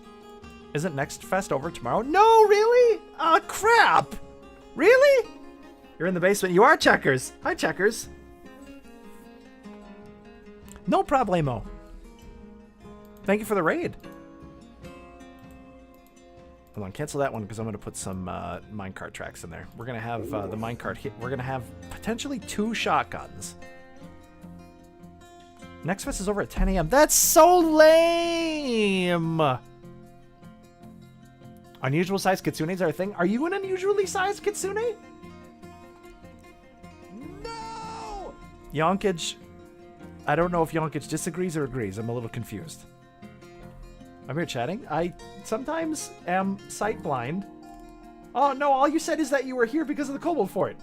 S1: Isn't Next Fest over tomorrow? No, really? Oh, crap. Really? You're in the basement. You are Checkers. Hi, Checkers. No problemo. Thank you for the raid. Hold on, cancel that one because I'm going to put some minecart tracks in there. We're going to have the minecart hit. We're going to have potentially 2 shotguns. Next Fest is over at 10 a.m. That's so lame! Unusual sized kitsunes are a thing. Are you an unusually sized kitsune? No! Yonkage. I don't know if Yonkage disagrees or agrees. I'm a little confused. I'm here chatting. I sometimes am sight blind. Oh, no, all you said is that you were here because of the Kobold Fort.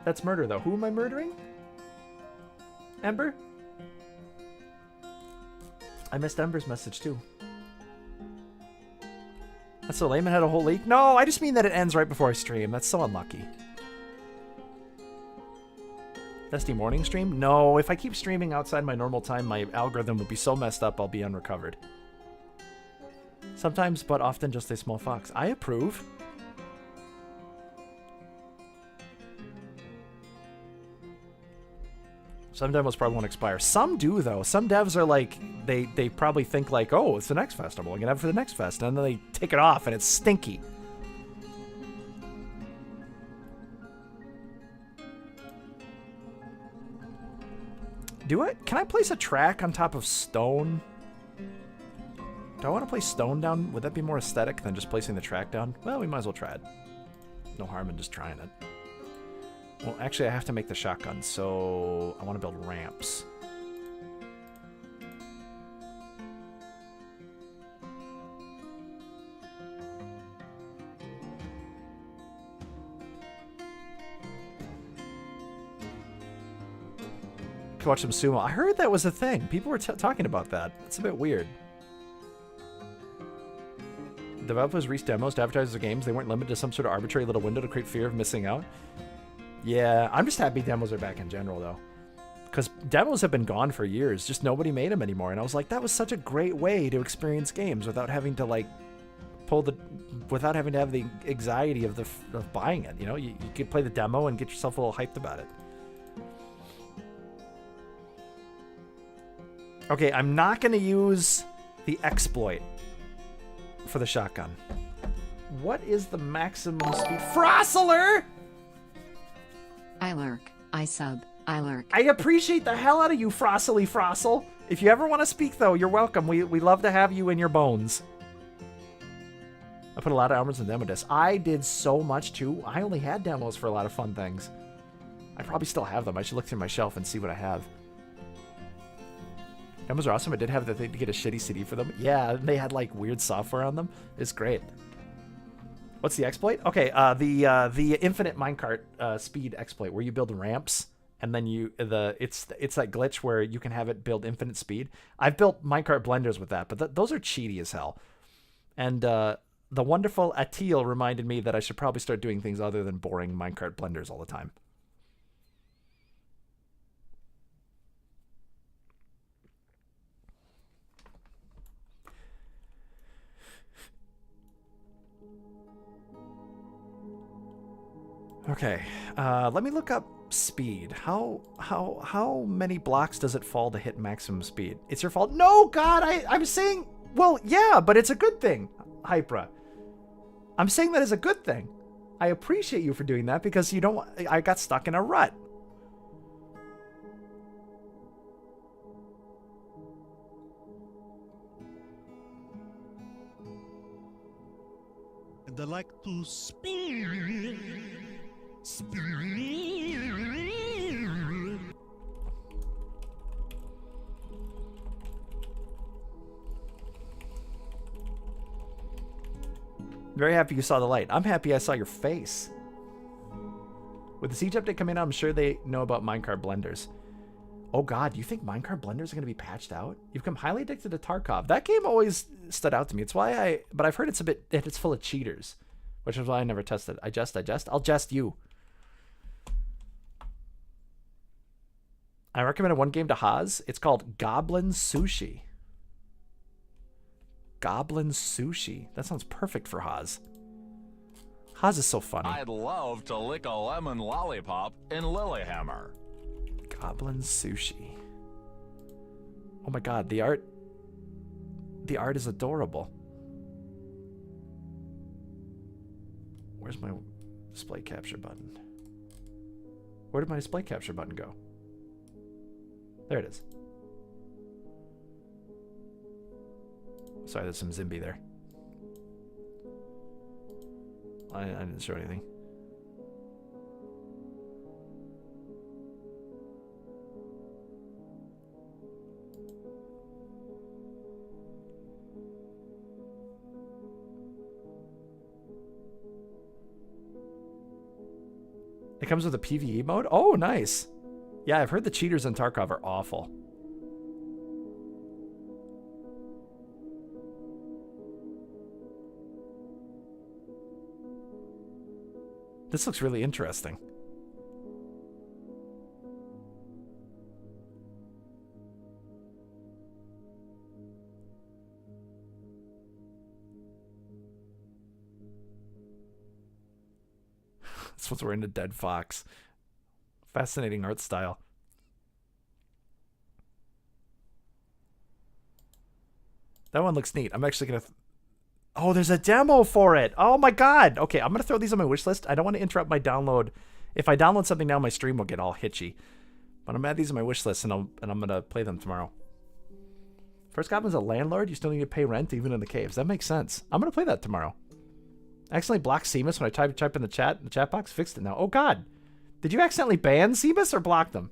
S1: That's murder, though. Who am I murdering? Ember? I missed Ember's message, too. That's so lame. It had a whole leak. No, I just mean that it ends right before I stream. That's so unlucky. Dusty morning stream? No, if I keep streaming outside my normal time, my algorithm will be so messed up I'll be unrecovered. Sometimes, but often just a small fox. I approve. Some demos probably won't expire. Some do, though. Some devs are like, they probably think like, oh, it's the next festival. I'm going to have it for the next fest. And then they take it off, and it's stinky. Can I place a track on top of stone? Do I want to place stone down? Would that be more aesthetic than just placing the track down? Well, we might as well try it. No harm in just trying it. Well, actually, I have to make the shotgun, so I want to build ramps. Could watch some sumo. I heard that was a thing. People were talking about that. It's a bit weird. Developers released demos to advertise their games. They weren't limited to some sort of arbitrary little window to create fear of missing out. Yeah, I'm just happy demos are back in general, though. Because demos have been gone for years. Just nobody made them anymore. And I was like, that was such a great way to experience games without having to, like, without having to have the anxiety of buying it. You know, you could play the demo and get yourself a little hyped about it. Okay, I'm not going to use the exploit for the shotgun. What is the maximum speed? Frostler!
S6: I lurk. I sub. I lurk.
S1: I appreciate the hell out of you, Frostly Frostle. If you ever want to speak, though, you're welcome. We love to have you in your bones. I put a lot of hours in demo discs. I did so much, too. I only had demos for a lot of fun things. I probably still have them. I should look through my shelf and see what I have. Demos are awesome. I did have the thing to get a shitty CD for them. Yeah, they had, like, weird software on them. It's great. What's the exploit? Okay, the infinite minecart speed exploit, where you build ramps and then it's that glitch where you can have it build infinite speed. I've built minecart blenders with that, but those are cheaty as hell. And the wonderful Atil reminded me that I should probably start doing things other than boring minecart blenders all the time. Okay, let me look up speed. How many blocks does it fall to hit maximum speed? It's your fault. No, God, I'm saying, well, yeah, but it's a good thing, Hypra. I'm saying that is a good thing. I appreciate you for doing that because I got stuck in a rut.
S11: And I like to spin.
S1: Very happy you saw the light. I'm happy I saw your face. With the siege update coming out, I'm sure they know about minecart blenders. Oh god, do you think Minecart blenders are going to be patched out? You've become highly addicted to Tarkov. That game always stood out to me. It's why but I've heard it's full of cheaters, which is why I never tested. I jest. I'll jest you. I recommended one game to Haas. It's called Goblin Sushi. Goblin Sushi. That sounds perfect for Haas. Haas is so funny.
S4: I'd love to lick a lemon lollipop in Lilyhammer.
S1: Goblin Sushi. Oh my god, the art is adorable. Where's my display capture button? Where did my display capture button go? There it is. Sorry, there's some Zimby there. I didn't show anything. It comes with a PvE mode? Oh, nice. Yeah, I've heard the cheaters in Tarkov are awful. This looks really interesting. This one's wearing a dead fox. Fascinating art style. That one looks neat. I'm actually going to... Oh, there's a demo for it. Oh my god. Okay, I'm going to throw these on my wish list. I don't want to interrupt my download. If I download something now, my stream will get all hitchy. But I'm going to add these on my wish list, and I'm going to play them tomorrow. First Goblin's a landlord. You still need to pay rent even in the caves. That makes sense. I'm going to play that tomorrow. I accidentally blocked Seamus when I type in the chat box. Fixed it now. Oh god. Did you accidentally ban Seamus or block them?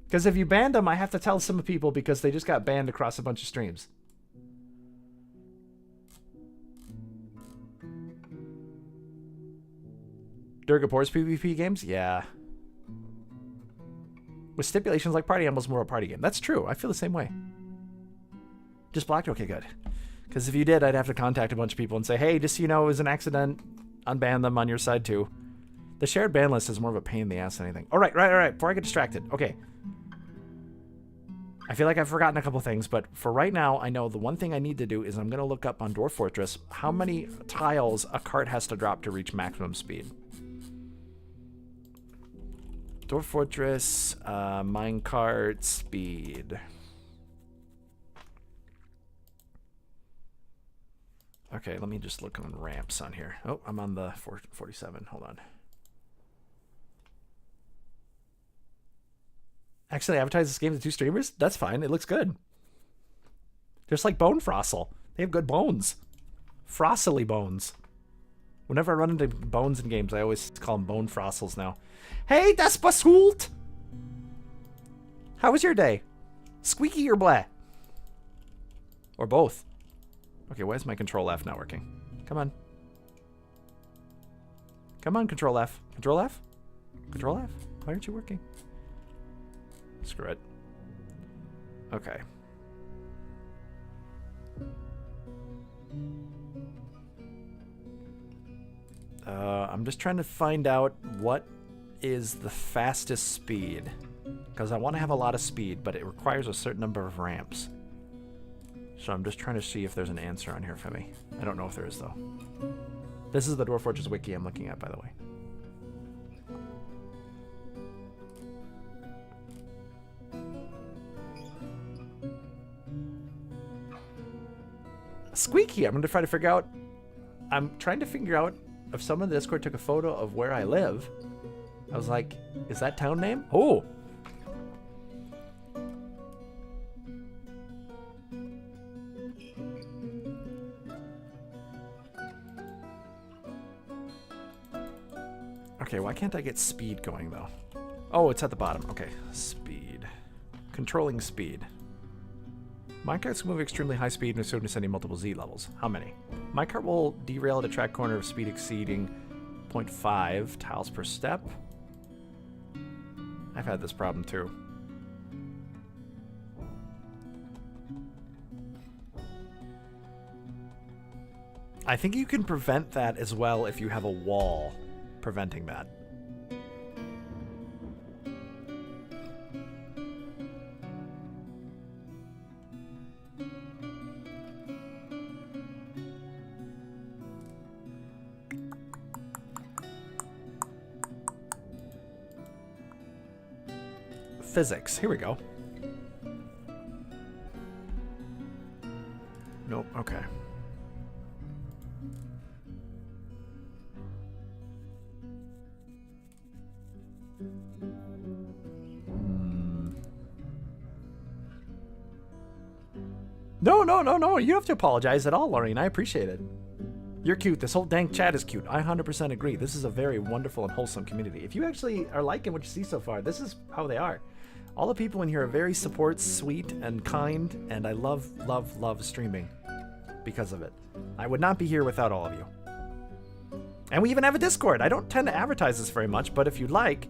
S1: Because if you banned them, I have to tell some people because they just got banned across a bunch of streams. Durgapor's PvP games? Yeah. With stipulations like party animals, more a party game. That's true. I feel the same way. Just blocked? Okay, good. Because if you did, I'd have to contact a bunch of people and say, hey, just so you know, it was an accident. Unban them on your side, too. The shared ban list is more of a pain in the ass than anything. All right. Before I get distracted. Okay. I feel like I've forgotten a couple things, but for right now, I know the one thing I need to do is I'm going to look up on Dwarf Fortress how many tiles a cart has to drop to reach maximum speed. Dwarf Fortress, minecart, speed. Okay, let me just look on ramps on here. Oh, I'm on the 47. Hold on. Actually, advertise this game to 2 streamers? That's fine. It looks good. Just like Bone Frostle. They have good bones. Frostily bones. Whenever I run into bones in games, I always call them Bone Frostles now. Hey, das Basult! How was your day? Squeaky or blah? Or both? Okay, why is my Control F not working? Come on. Come on, Control F. Control F? Control F? Why aren't you working? Screw it. Okay. I'm just trying to find out what is the fastest speed. Because I want to have a lot of speed, but it requires a certain number of ramps. So I'm just trying to see if there's an answer on here for me. I don't know if there is, though. This is the Dwarf Fortress wiki I'm looking at, by the way. Squeaky! I'm trying to figure out if someone in the Discord took a photo of where I live. I was like, is that town name? Oh! Okay, why can't I get speed going, though? Oh, it's at the bottom. Okay, speed. Controlling speed. Minecarts move extremely high speed and are soon descending multiple Z levels. How many? Minecart will derail at a track corner of speed exceeding 0.5 tiles per step. I've had this problem too. I think you can prevent that as well if you have a wall preventing that. Physics. Here we go. Nope. Okay. No, no, no, no. You don't have to apologize at all, Lorraine. I appreciate it. You're cute. This whole dang chat is cute. I 100% agree. This is a very wonderful and wholesome community. If you actually are liking what you see so far, this is how they are. All the people in here are very sweet, and kind, and I love, love, love streaming because of it. I would not be here without all of you. And we even have a Discord. I don't tend to advertise this very much, but if you'd like...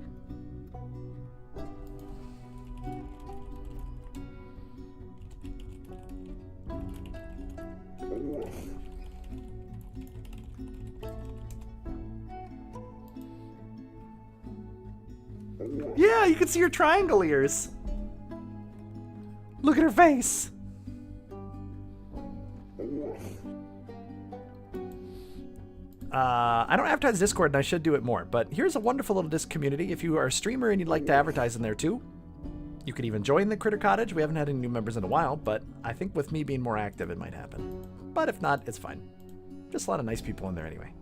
S1: Yeah, you can see her triangle ears. Look at her face. I don't advertise Discord, and I should do it more, but here's a wonderful little Disc community. If you are a streamer and you'd like to advertise in there too, you could even join the Critter Cottage. We haven't had any new members in a while, but I think with me being more active, it might happen. But if not, it's fine. Just a lot of nice people in there anyway.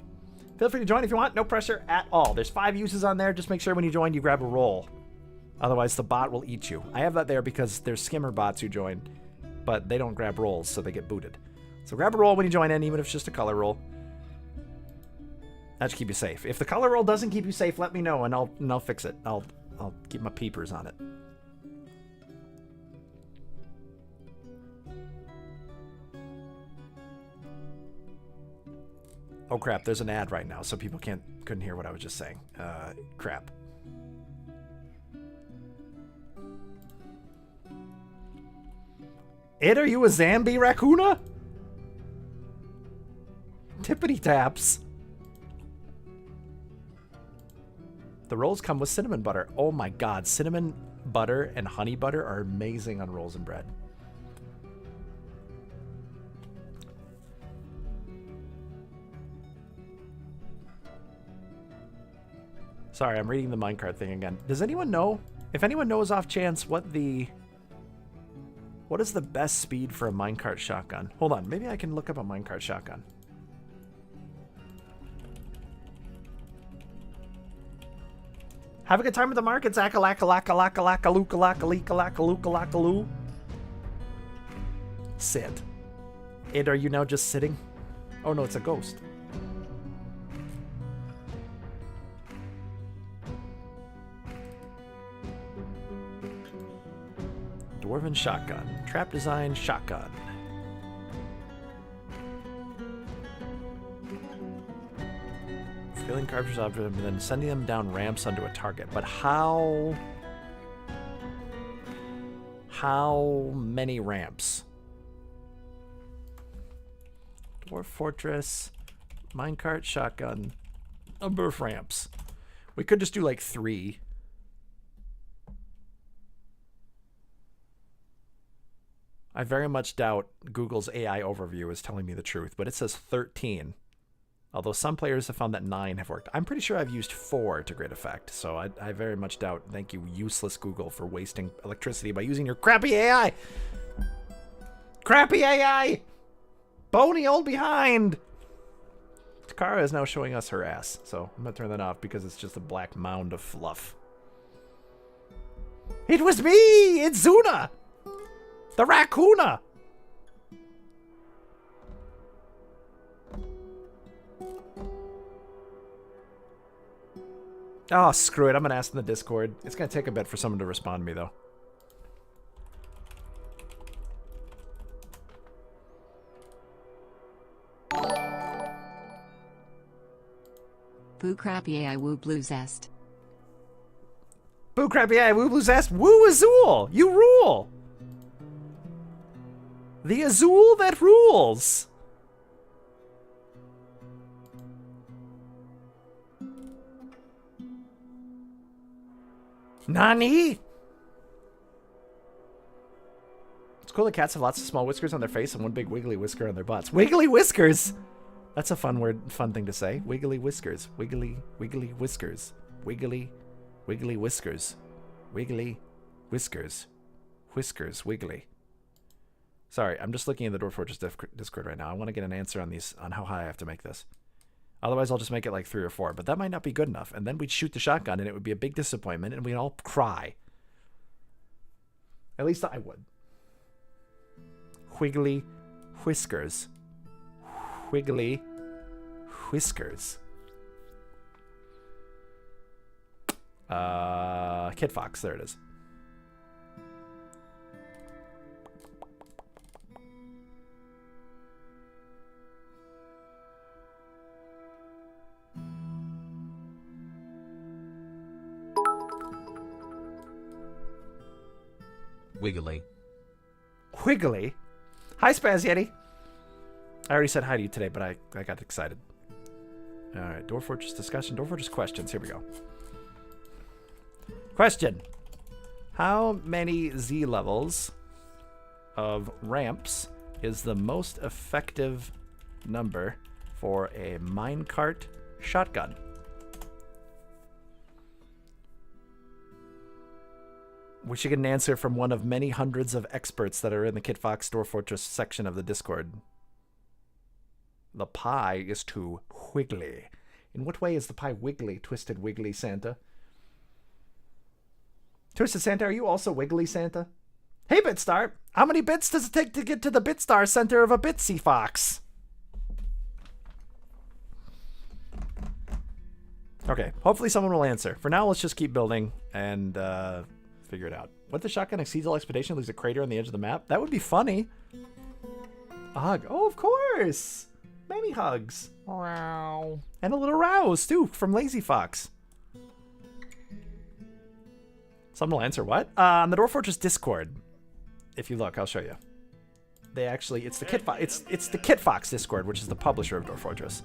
S1: Feel free to join if you want. No pressure at all. There's 5 uses on there. Just make sure when you join, you grab a roll. Otherwise, the bot will eat you. I have that there because there's skimmer bots who join, but they don't grab rolls, so they get booted. So grab a roll when you join in, even if it's just a color roll. That should keep you safe. If the color roll doesn't keep you safe, let me know, and I'll fix it. I'll keep my peepers on it. Oh crap, there's an ad right now, so people couldn't hear what I was just saying. Crap. Ed, are you a Zambi raccoona? Tippity taps. The rolls come with cinnamon butter. Oh my god, cinnamon butter and honey butter are amazing on rolls and bread. Sorry, I'm reading the minecart thing again. Does anyone know? If anyone knows off chance what is the best speed for a minecart shotgun? Hold on, maybe I can look up a minecart shotgun. Have a good time at the market, Zakalaka-laka-laka-laka-laka-loo-ka-laka-loo-ka-laka-loo. Sit. Ed, are you now just sitting? Oh no, it's a ghost. Dwarven shotgun. Trap design shotgun. Filling cartridges up and then sending them down ramps onto a target. But how many ramps? Dwarf fortress, minecart, shotgun, number of ramps. We could just do like 3. I very much doubt Google's AI overview is telling me the truth, but it says 13. Although some players have found that 9 have worked. I'm pretty sure I've used 4 to great effect, so I very much doubt. Thank you, useless Google, for wasting electricity by using your crappy AI! Crappy AI! Bony old behind! Takara is now showing us her ass, so I'm gonna turn that off because it's just a black mound of fluff. It was me! It's Zuna! The raccoona! Oh, screw it. I'm gonna ask in the Discord. It's gonna take a bit for someone to respond to me, though.
S6: Boo crappy AI woo blue zest.
S1: Boo crap, yeah, woo blue Zest. Woo Azul! You rule! The Azul that rules! Nani? It's cool that cats have lots of small whiskers on their face and one big wiggly whisker on their butts. Wiggly whiskers! That's a fun thing to say. Wiggly whiskers. Wiggly whiskers. Wiggly whiskers. Wiggly whiskers. Whiskers, wiggly. Sorry, I'm just looking at the Dwarf Fortress Discord right now. I want to get an answer on how high I have to make this. Otherwise, I'll just make it like 3 or 4. But that might not be good enough. And then we'd shoot the shotgun, and it would be a big disappointment, and we'd all cry. At least I would. Wiggly whiskers. Wiggly whiskers. Kid Fox. There it is.
S5: Wiggly.
S1: Wiggly? Hi, Spaz Yeti. I already said hi to you today, but I got excited. Alright, Dwarf Fortress discussion. Dwarf Fortress questions. Here we go. Question. How many Z levels of ramps is the most effective number for a minecart shotgun? We should get an answer from one of many hundreds of experts that are in the Kit Fox Dwarf Fortress section of the Discord. The pie is too wiggly. In what way is the pie wiggly, Twisted Wiggly Santa? Twisted Santa, are you also wiggly Santa? Hey, Bitstar! How many bits does it take to get to the Bitstar center of a Bitsy Fox? Okay, hopefully someone will answer. For now, let's just keep building and figure it out. What if the shotgun exceeds all expedition, leaves a crater on the edge of the map? That would be funny. A hug. Oh, of course! Many hugs. Wow. And a little rouse, too, from Lazy Fox. Someone will answer what? On the Dwarf Fortress Discord. If you look, I'll show you. They actually, it's the Kit Fox. It's the Kit Fox Discord, which is the publisher of Dwarf Fortress.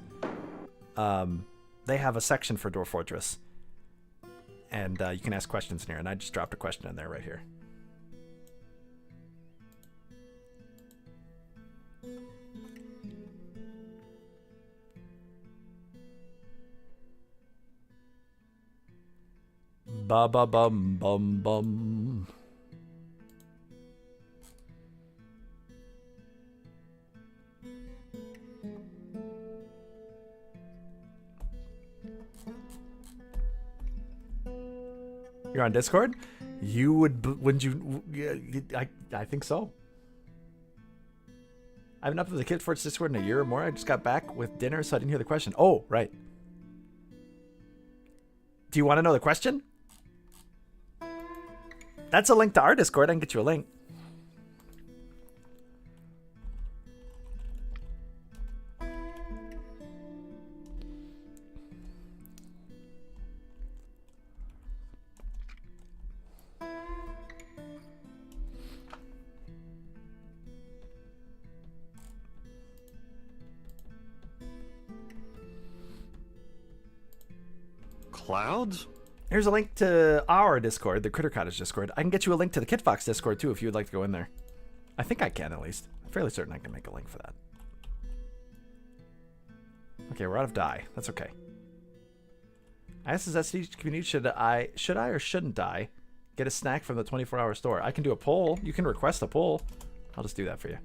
S1: They have a section for Dwarf Fortress, and you can ask questions in here. And I just dropped a question in there right here. Ba ba bum bum bum. You're on Discord? You wouldn't you? I think so. I haven't uploaded the Kit Fortress Discord in a year or more. I just got back with dinner, so I didn't hear the question. Oh, right. Do you want to know the question? That's a link to our Discord. I can get you a link.
S10: Clouds?
S1: Here's a link to our Discord, the Critter Cottage Discord. I can get you a link to the Kit Fox Discord, too, if you would like to go in there. I think I can, at least. I'm fairly certain I can make a link for that. Okay, we're out of dye. That's okay. I asked the Zest community, should I or shouldn't I get a snack from the 24-hour store? I can do a poll. You can request a poll. I'll just do that for you.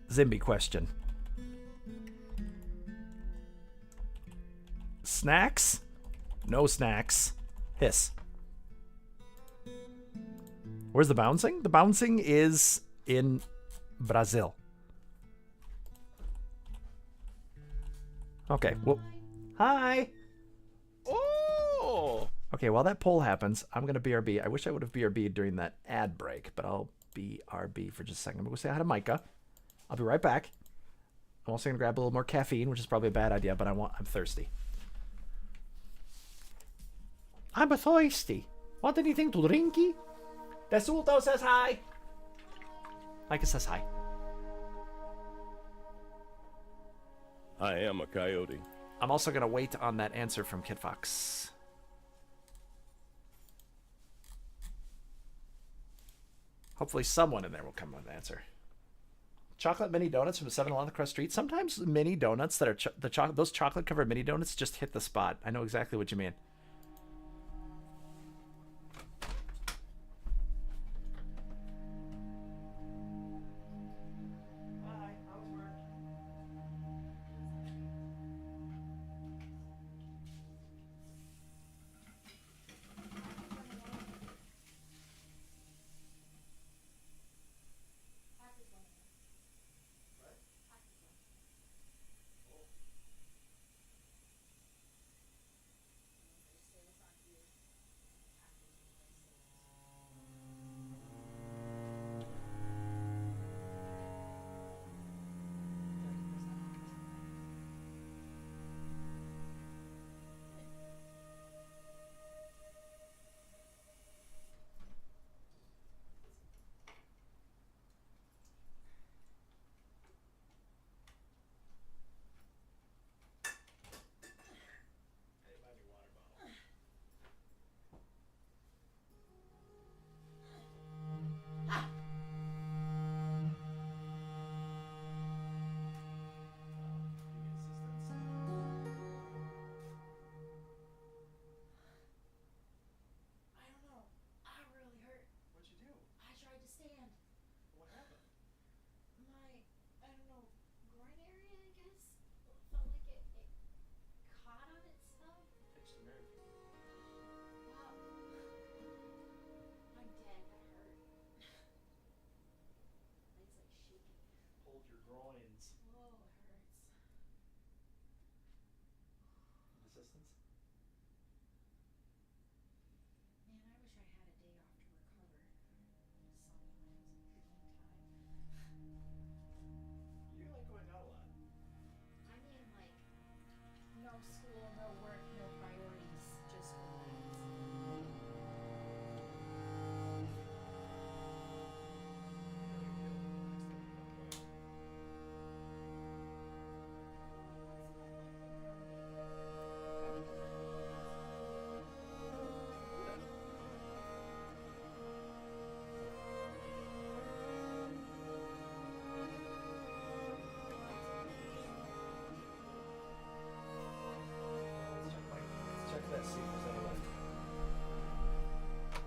S1: Zimby question. Snacks? No snacks. Hiss. Where's the bouncing? The bouncing is in Brazil. Okay, well, hi. Oh. Okay, while that poll happens, I'm gonna BRB. I wish I would have BRB'd during that ad break, but I'll BRB for just a second. I'm gonna go say hi to Micah. I'll be right back. I'm also gonna grab a little more caffeine, which is probably a bad idea, but I'm thirsty. I'm thirsty. Want anything to drinky? Desulto says hi. Micah says hi.
S11: I am a coyote.
S1: I'm also going to wait on that answer from Kid Fox. Hopefully someone in there will come with an answer. Chocolate mini donuts from 7 along the cross street. Sometimes mini donuts that are those chocolate covered mini donuts just hit the spot. I know exactly what you mean.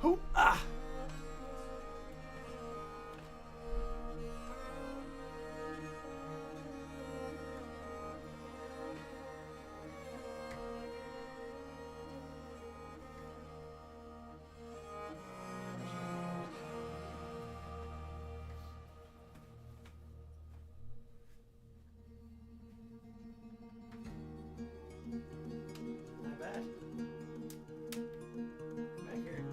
S1: Who? Ah! Not bad. Back here.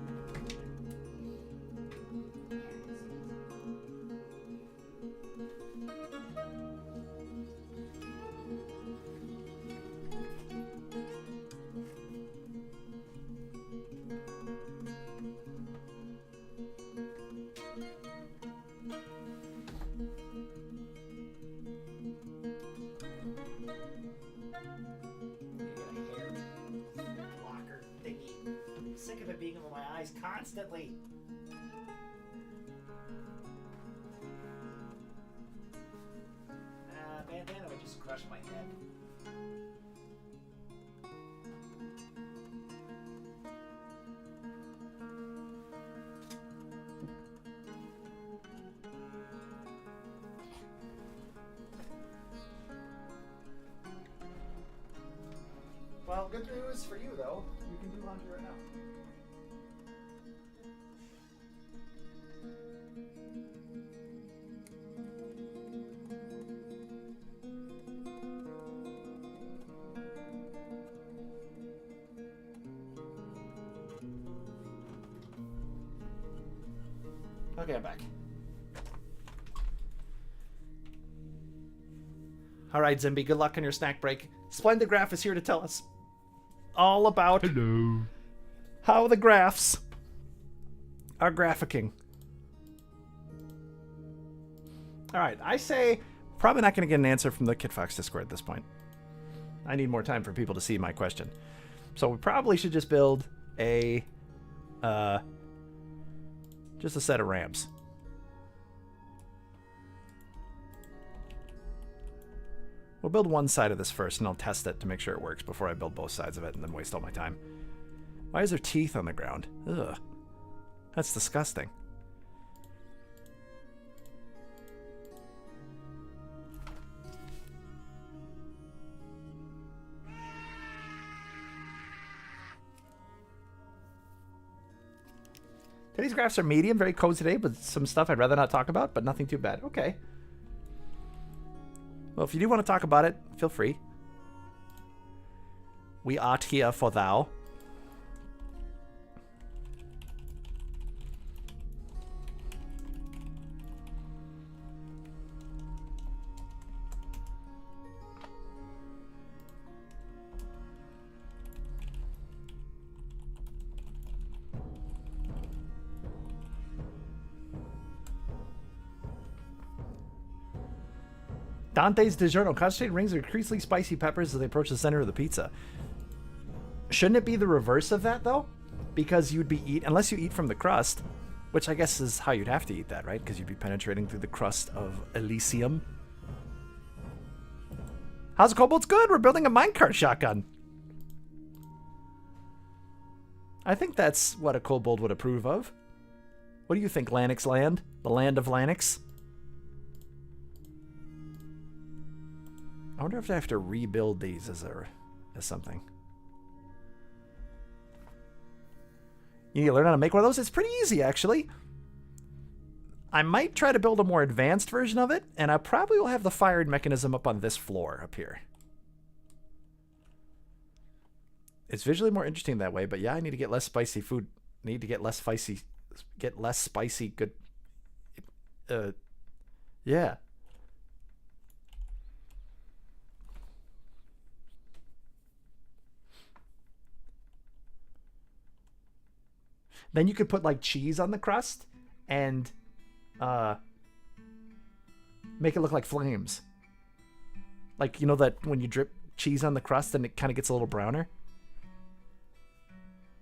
S1: Blocker thingy. I'm sick of it being over my eyes constantly. Bandana would just crush my head. Well, good news for you, though. You can do laundry right now. Okay, I'm back. All right, Zimby, good luck on your snack break. Splendid Graph is here to tell us all about How the graphs are graphicking. All right, I say probably not going to get an answer from the KitFox Discord at this point. I need more time for people to see my question. So we probably should just build a just a set of ramps. We'll build one side of this first, and I'll test it to make sure it works before I build both sides of it and then waste all my time. Why is there teeth on the ground? Ugh. That's disgusting. Today's graphs are medium, very cozy today, but some stuff I'd rather not talk about, but nothing too bad. Okay. Well, if you do want to talk about it, feel free. We are here for thou. Dante's DiGiorno. Concentrated rings are increasingly spicy peppers as they approach the center of the pizza. Shouldn't it be the reverse of that, though? Because you'd be unless you eat from the crust, which I guess is how you'd have to eat that, right? Because you'd be penetrating through the crust of Elysium. How's it, Kobold's good? We're building a minecart shotgun. I think that's what a Kobold would approve of. What do you think, Lanix Land? The land of Lanix? I wonder if I have to rebuild these as something. You need to learn how to make one of those? It's pretty easy, actually. I might try to build a more advanced version of it, and I probably will have the fired mechanism up on this floor up here. It's visually more interesting that way, but yeah, I need to get less spicy food. Need to get less spicy good. Yeah. Then you could put like cheese on the crust and make it look like flames. Like, you know that when you drip cheese on the crust and it kind of gets a little browner?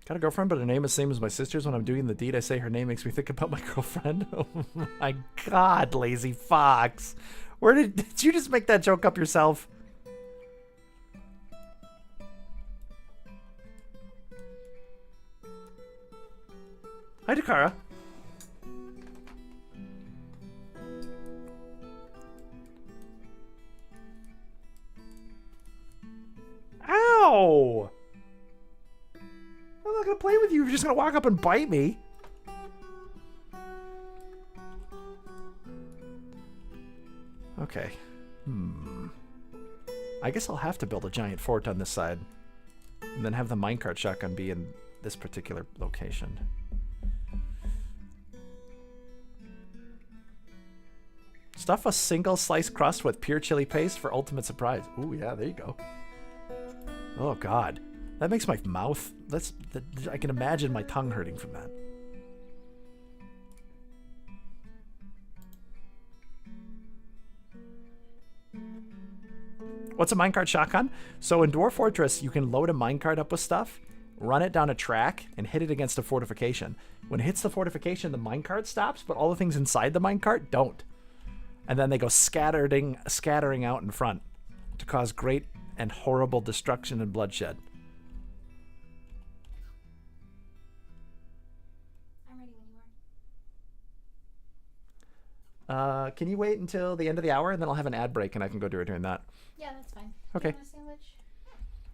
S1: Got a girlfriend, but her name is the same as my sister's. When I'm doing the deed, I say her name makes me think about my girlfriend. Oh my god, lazy fox. Where did you just make that joke up yourself? Hi, Dakara. Ow! I'm not gonna play with you. You're just gonna walk up and bite me. Okay. I guess I'll have to build a giant fort on this side. And then have the minecart shotgun be in this particular location. Stuff a single sliced crust with pure chili paste for ultimate surprise. Ooh, yeah, there you go. Oh, God. That makes my mouth... I can imagine my tongue hurting from that. What's a minecart shotgun? So in Dwarf Fortress, you can load a minecart up with stuff, run it down a track, and hit it against a fortification. When it hits the fortification, the minecart stops, but all the things inside the minecart don't. And then they go scattering out in front to cause great and horrible destruction and bloodshed.
S3: I'm ready when you are.
S1: Can you wait until the end of the hour, and then I'll have an ad break, and I can go do it during that.
S3: Yeah, that's fine.
S1: Okay.
S3: Do you want a sandwich?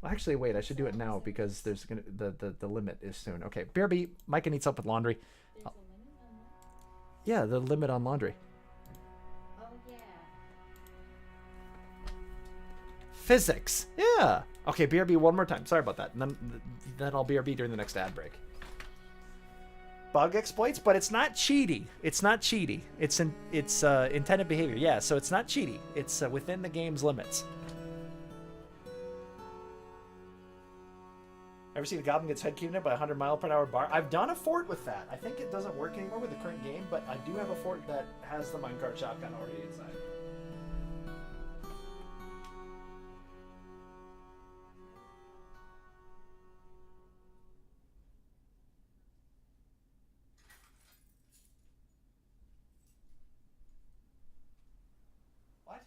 S1: Well, actually, wait. I should do it now because there's gonna the limit is soon. Okay, BRB. Micah needs help with laundry.
S3: There's a limit on that?
S1: Yeah, the limit on laundry.
S3: Oh, yeah.
S1: Physics. Yeah. Okay, BRB one more time. Sorry about that. And then I'll BRB during the next ad break. Bug exploits, but it's not cheaty. It's not cheaty. It's intended behavior. Yeah, so it's not cheaty. It's within the game's limits. Ever seen a goblin gets head caved in by a 100-mile-per-hour bar? I've done a fort with that. I think it doesn't work anymore with the current game, but I do have a fort that has the minecart shotgun already inside. What?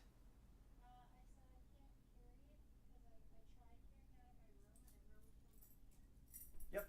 S1: Yep.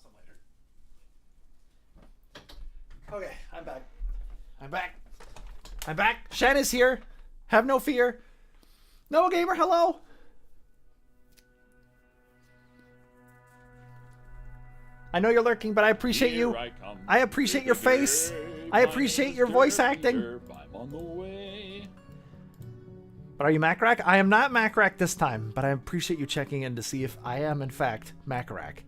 S1: some later. Okay, I'm back. I'm back. I'm back. Shen is here. Have no fear. Noah Gamer, hello. I know you're lurking, but I appreciate you. I appreciate your face. I appreciate your voice acting.
S4: I'm on the way.
S1: But are you Macrack? I am not Macrack this time, but I appreciate you checking in to see if I am, in fact, Macrack.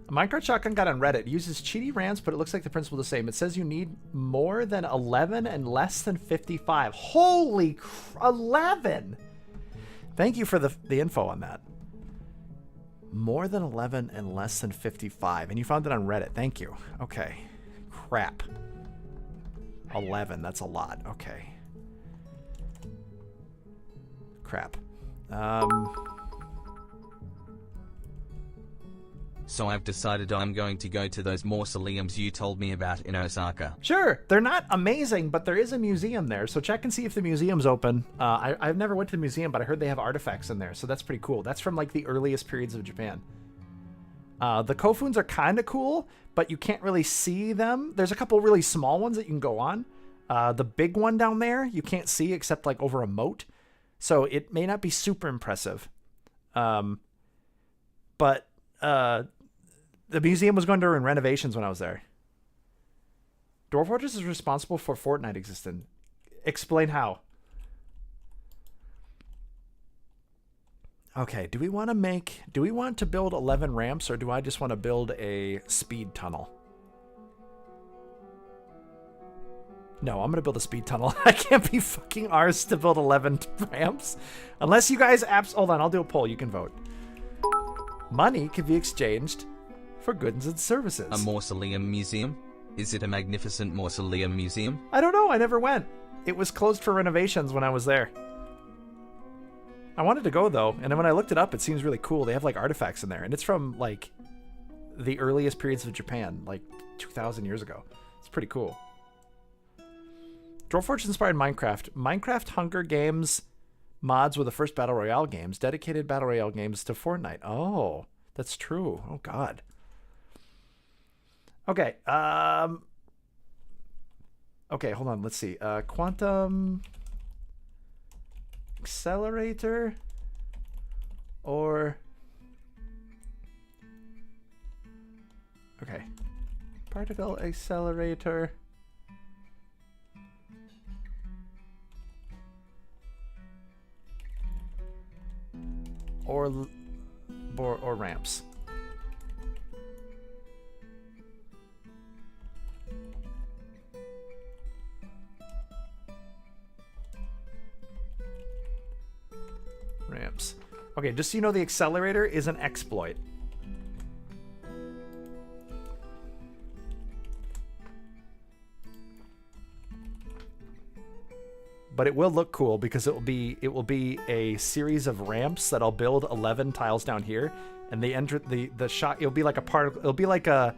S1: A Minecart shotgun got on Reddit. It uses cheaty rams, but it looks like the principle is the same. It says you need more than 11 and less than 55. Holy 11! Thank you for the info on that. More than 11 and less than 55. And you found it on Reddit. Thank you. Okay. Crap. 11. That's a lot. Okay. Crap.
S5: So I've decided I'm going to go to those mausoleums you told me about in Osaka.
S1: Sure. They're not amazing, but there is a museum there. So check and see if the museum's open. I've never went to the museum, but I heard they have artifacts in there. So that's pretty cool. That's from like the earliest periods of Japan. The Kofuns are kind of cool, but you can't really see them. There's a couple really small ones that you can go on. The big one down there, you can't see except like over a moat. So it may not be super impressive. But the museum was going during renovations when I was there. Dwarf Fortress is responsible for Fortnite existing. Explain how. Okay, do we want to build 11 ramps, or do I just want to build a speed tunnel? No, I'm going to build a speed tunnel. I can't be fucking ours to build 11 ramps. Unless you guys hold on, I'll do a poll. You can vote. Money can be exchanged for goods and services.
S5: A mausoleum museum? Is it a magnificent mausoleum museum?
S1: I don't know. I never went. It was closed for renovations when I was there. I wanted to go, though, and then when I looked it up, it seems really cool. They have, like, artifacts in there, and it's from, like, the earliest periods of Japan, like 2,000 years ago. It's pretty cool. Dwarf Fortress inspired Minecraft. Minecraft Hunger Games mods were the first Battle Royale games, dedicated Battle Royale games to Fortnite. Oh, that's true. Oh, God. Okay, okay, hold on, let's see. Quantum accelerator or... Okay. Particle accelerator. Or ramps. Ramps. Okay, just so you know, the accelerator is an exploit. But it will look cool because it will be a series of ramps that I'll build 11 tiles down here, and they enter the shot. It'll be like a particle. It'll be like what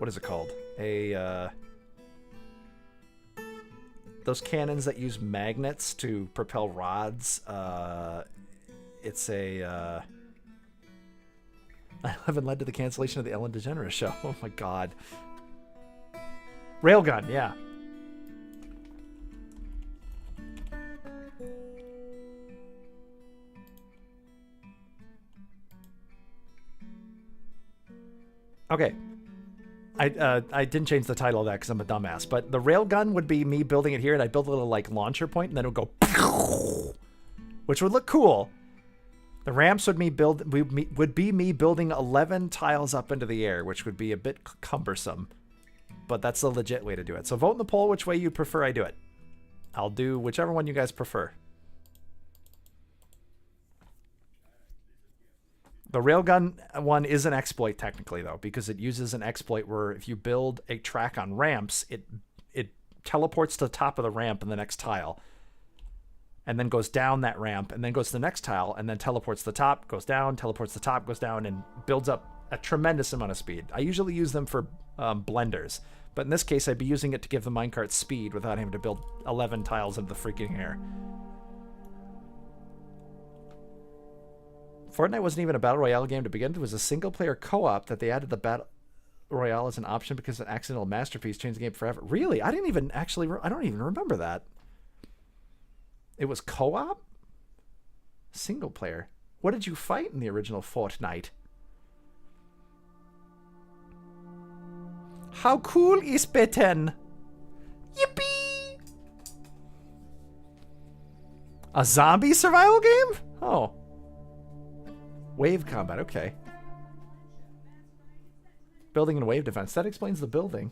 S1: is it called? Those cannons that use magnets to propel rods. It's a... I haven't led to the cancellation of the Ellen DeGeneres show. Oh my god. Railgun, yeah. Okay. I didn't change the title of that because I'm a dumbass, but the railgun would be me building it here, and I'd build a little like launcher point, and then it would go, which would look cool. The ramps would be me building 11 tiles up into the air, which would be a bit cumbersome, but that's the legit way to do it. So vote in the poll which way you prefer I do it. I'll do whichever one you guys prefer. The railgun one is an exploit technically, though, because it uses an exploit where if you build a track on ramps, it teleports to the top of the ramp in the next tile, and then goes down that ramp, and then goes to the next tile, and then teleports to the top, goes down, teleports to the top, goes down, and builds up a tremendous amount of speed. I usually use them for blenders, but in this case, I'd be using it to give the minecart speed without having to build 11 tiles into the freaking air. Fortnite wasn't even a Battle Royale game to begin with. It was a single-player co-op that they added the Battle Royale as an option because an accidental masterpiece changed the game forever. Really? I didn't even actually... I don't even remember that. It was co-op? Single player. What did you fight in the original Fortnite? How cool is bitten? Yippee! A zombie survival game? Oh. Wave combat, okay. Building and wave defense. That explains the building.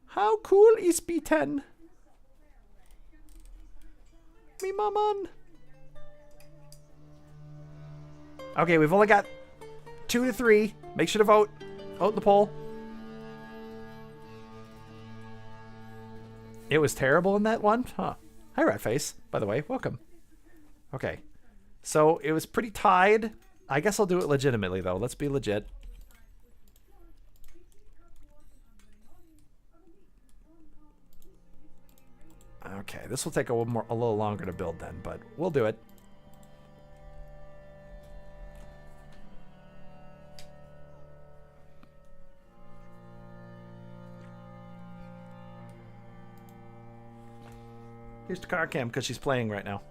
S1: How cool is B10? Me maman. Okay, we've only got 2 to 3. Make sure to vote. Vote in the poll. It was terrible in that one? Huh. Hi, Ratface. By the way, welcome. Okay. So, it was pretty tied. I guess I'll do it legitimately, though. Let's be legit. Okay, this will take a little longer to build then, but we'll do it. Here's the car cam because she's playing right now.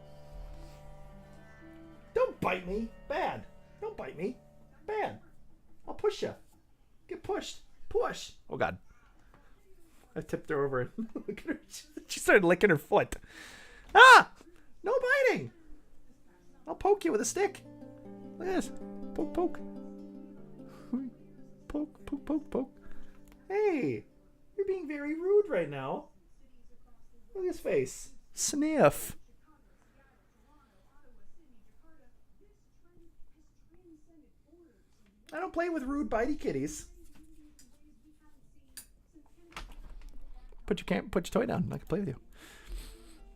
S1: Don't bite me. Bad. Don't bite me. Bad. I'll push you. Get pushed. Push. Oh, God. I tipped her over. Look at her. She started licking her foot. Ah! No biting. I'll poke you with a stick. Look at this. Poke, poke. Poke, poke, poke, poke. Hey, you're being very rude right now. Look at his face. Sniff. I don't play with rude bitey kitties. Put your toy down. I can play with you.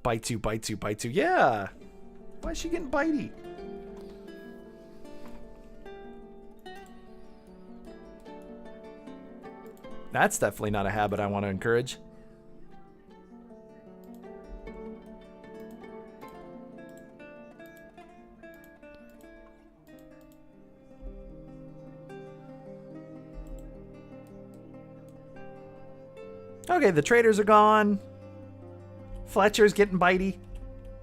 S1: Bites you, bites you, bites you. Yeah. Why is she getting bitey? That's definitely not a habit I want to encourage. Okay, the traders are gone. Fletcher's getting bitey.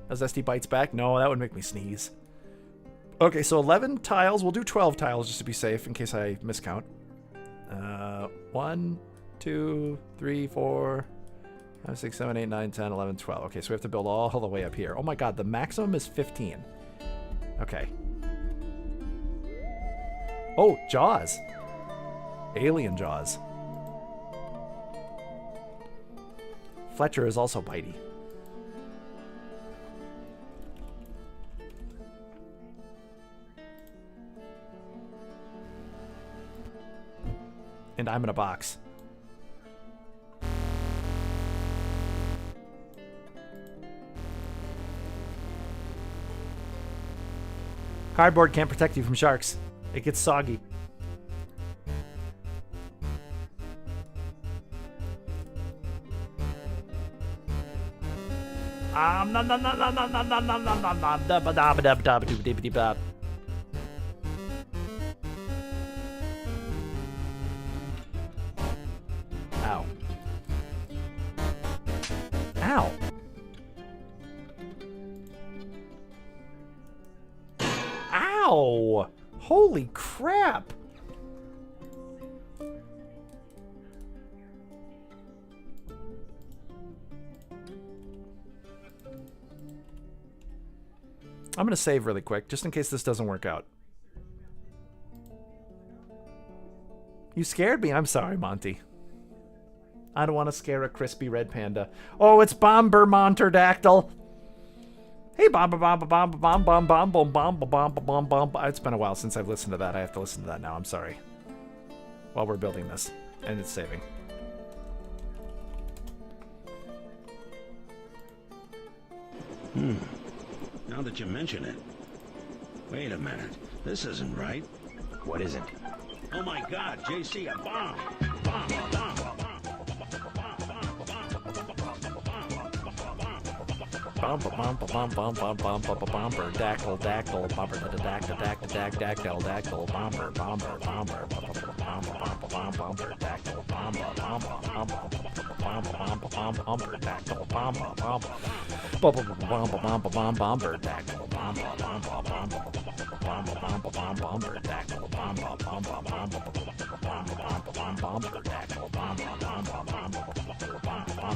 S1: As Zesty bites back. No, that would make me sneeze. Okay, so 11 tiles. We'll do 12 tiles just to be safe in case I miscount. 1, 2, 3, 4, 5, 6, 7, 8, 9, 10, 11, 12. Okay, so we have to build all the way up here. Oh my god, the maximum is 15. Okay. Oh, Jaws. Alien Jaws. Fletcher is also bitey. And I'm in a box. Cardboard can't protect you from sharks. It gets soggy. Ow. Ow. Ow! Holy crap! I'm going to save really quick, just in case this doesn't work out. You scared me? I'm sorry, Monty. I don't want to scare a crispy red panda. Oh, it's Bomber Monterdactyl. Hey, bomb, bomb, bomb, bomb, bomb, bomb, bomb, bomb, bomb, bomb, bomb. It's been a while since I've listened to that. I have to listen to that now. I'm sorry. While we're building this, and it's saving.
S10: Now that you mention it. Wait a minute. This isn't right. What isn't? Oh my god, JC, a bomb! Bomb, bomb, bomb.
S1: bomber dackle dackle bomber da dack dackle dackle bomber bomber bomber bomber dackle bomber bomber dackle bomber bomber dackle bomber dackle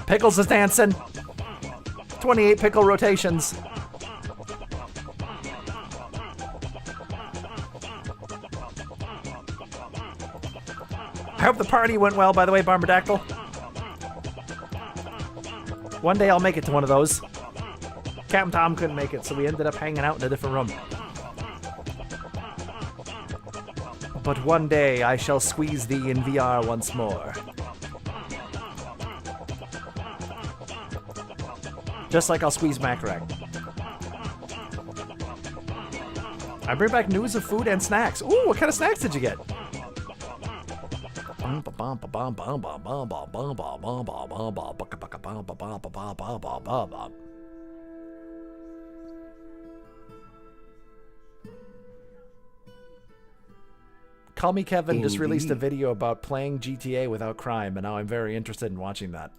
S1: Pickles is dancing. 28 pickle rotations. I hope the party went well, by the way, Bomberdactyl. One day I'll make it to one of those. Captain Tom couldn't make it, so we ended up hanging out in a different room. But one day I shall squeeze thee in VR once more. Just like I'll squeeze Macrack. I bring back news of food and snacks. Ooh, what kind of snacks did you get? Call Me Kevin just released a video about playing GTA without crime, and now I'm very interested in watching that.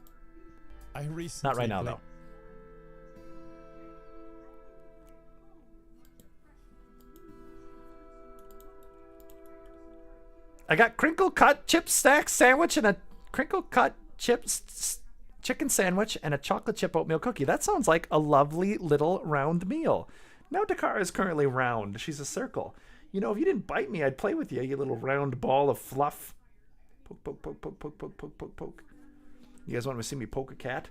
S1: Not right now, though. I got crinkle cut chip stack sandwich and a crinkle cut chips chicken sandwich and a chocolate chip oatmeal cookie. That sounds like a lovely little round meal. Now Dakar is currently round. She's a circle. You know, if you didn't bite me, I'd play with you, you little round ball of fluff. Poke, poke, poke, poke, poke, poke, poke, poke, poke. You guys want to see me poke a cat?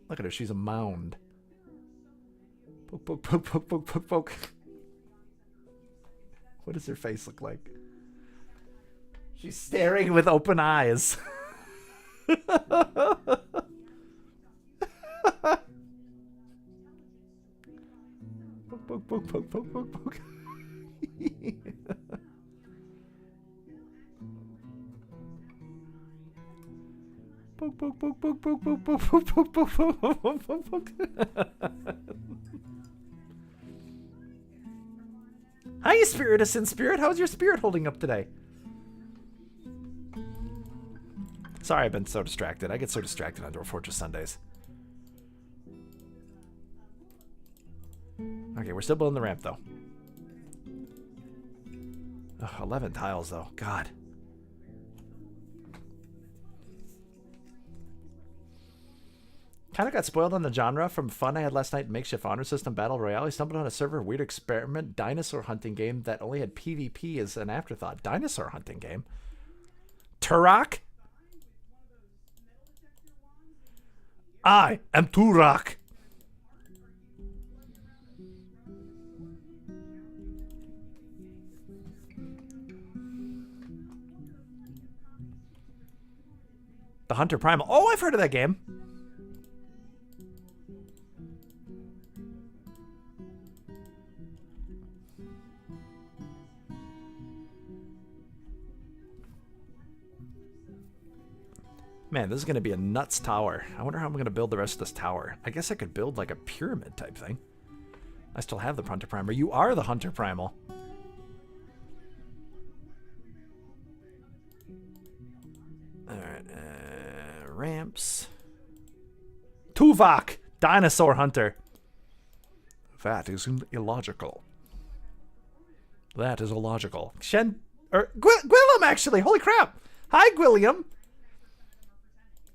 S1: Look at her. She's a mound. Poke, poke, poke, poke, poke, poke, poke. What does her face look like? She's staring with open eyes. Poke, poke, poke, poke, poke, poke. Poke, poke, poke, poke, poke, poke, poke, poke, poke, poke, poke, poke, poke. Hi, Spiritus in Spirit. How's your spirit holding up today? Sorry, I've been so distracted. I get so distracted on Dwarf Fortress Sundays. Okay, we're still building the ramp, though. Ugh, 11 tiles, though. God. Kind of got spoiled on the genre from fun I had last night in Makeshift Honor System Battle Royale. I stumbled on a server weird experiment dinosaur hunting game that only had PvP as an afterthought. Dinosaur hunting game? Turok? I am Turok. The Hunter Primal. Oh, I've heard of that game. Man, this is going to be a nuts tower. I wonder how I'm going to build the rest of this tower. I guess I could build like a pyramid type thing. I still have the Hunter Primal. You are the Hunter Primal. Alright, ramps. Tuvok! Dinosaur Hunter. That is illogical. That is illogical. Gwillem, actually! Holy crap! Hi, Gwilliam!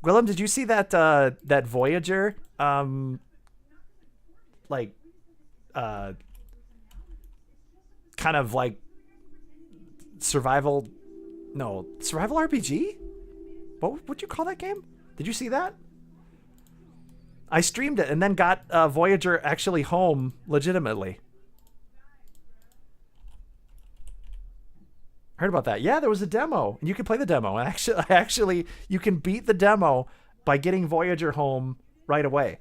S1: Gwillem, did you see that that Voyager kind of like survival RPG? What would you call that game? Did you see that? I streamed it and then got Voyager actually home legitimately. Heard about that? Yeah, there was a demo, and you can play the demo. Actually, you can beat the demo by getting Voyager home right away,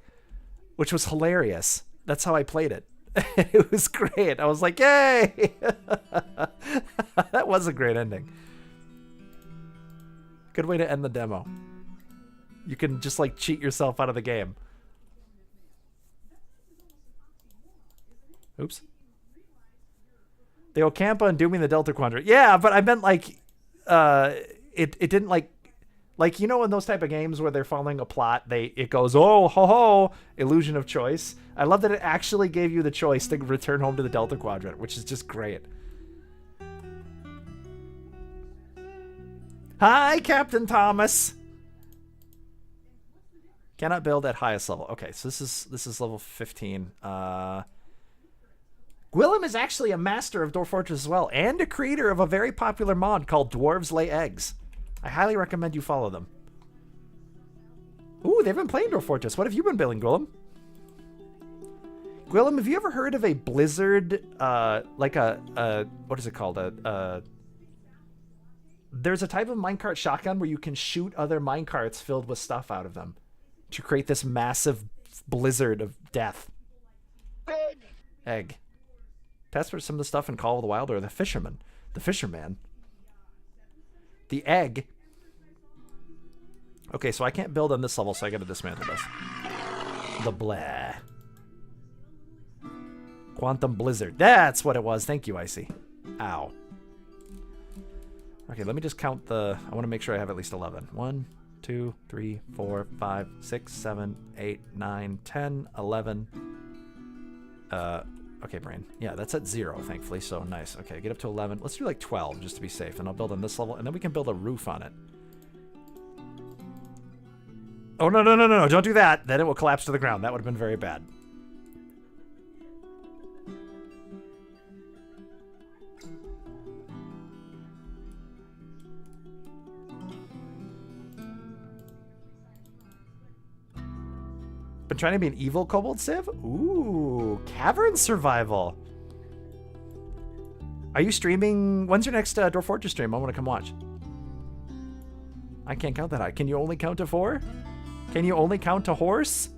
S1: which was hilarious. That's how I played it. It was great. I was like, yay! That was a great ending. Good way to end the demo. You can just like cheat yourself out of the game. Oops. The Ocampa and Dooming the Delta Quadrant. Yeah, but I meant like it didn't like you know in those type of games where they're following a plot, it goes, oh ho ho, illusion of choice. I love that it actually gave you the choice to return home to the Delta Quadrant, which is just great. Hi, Captain Thomas. Cannot build at highest level. Okay, so this is level 15. Gwillem is actually a master of Dwarf Fortress as well, and a creator of a very popular mod called Dwarves Lay Eggs. I highly recommend you follow them. Ooh, they've been playing Dwarf Fortress. What have you been building, Gwillem? Gwillem, have you ever heard of a blizzard, like what is it called? There's a type of minecart shotgun where you can shoot other minecarts filled with stuff out of them to create this massive blizzard of death. Egg. Test for some of the stuff in Call of the Wild or the fisherman. The fisherman. The egg. Okay, so I can't build on this level, so I gotta dismantle this. The blah. Quantum Blizzard. That's what it was. Thank you, Icy. Ow. Okay, let me just count the... I want to make sure I have at least 11. 1, 2, 3, 4, 5, 6, 7, 8, 9, 10, 11. Okay, brain. Yeah, that's at 0, thankfully, so nice. Okay, get up to 11. Let's do like 12, just to be safe, and I'll build on this level, and then we can build a roof on it. Oh, no, no, no, no, no, don't do that. Then it will collapse to the ground. That would have been very bad. Been trying to be an evil kobold civ? Ooh, cavern survival. Are you streaming? When's your next Dwarf Fortress stream? I want to come watch. I can't count that high. Can you only count to 4? Can you only count to horse?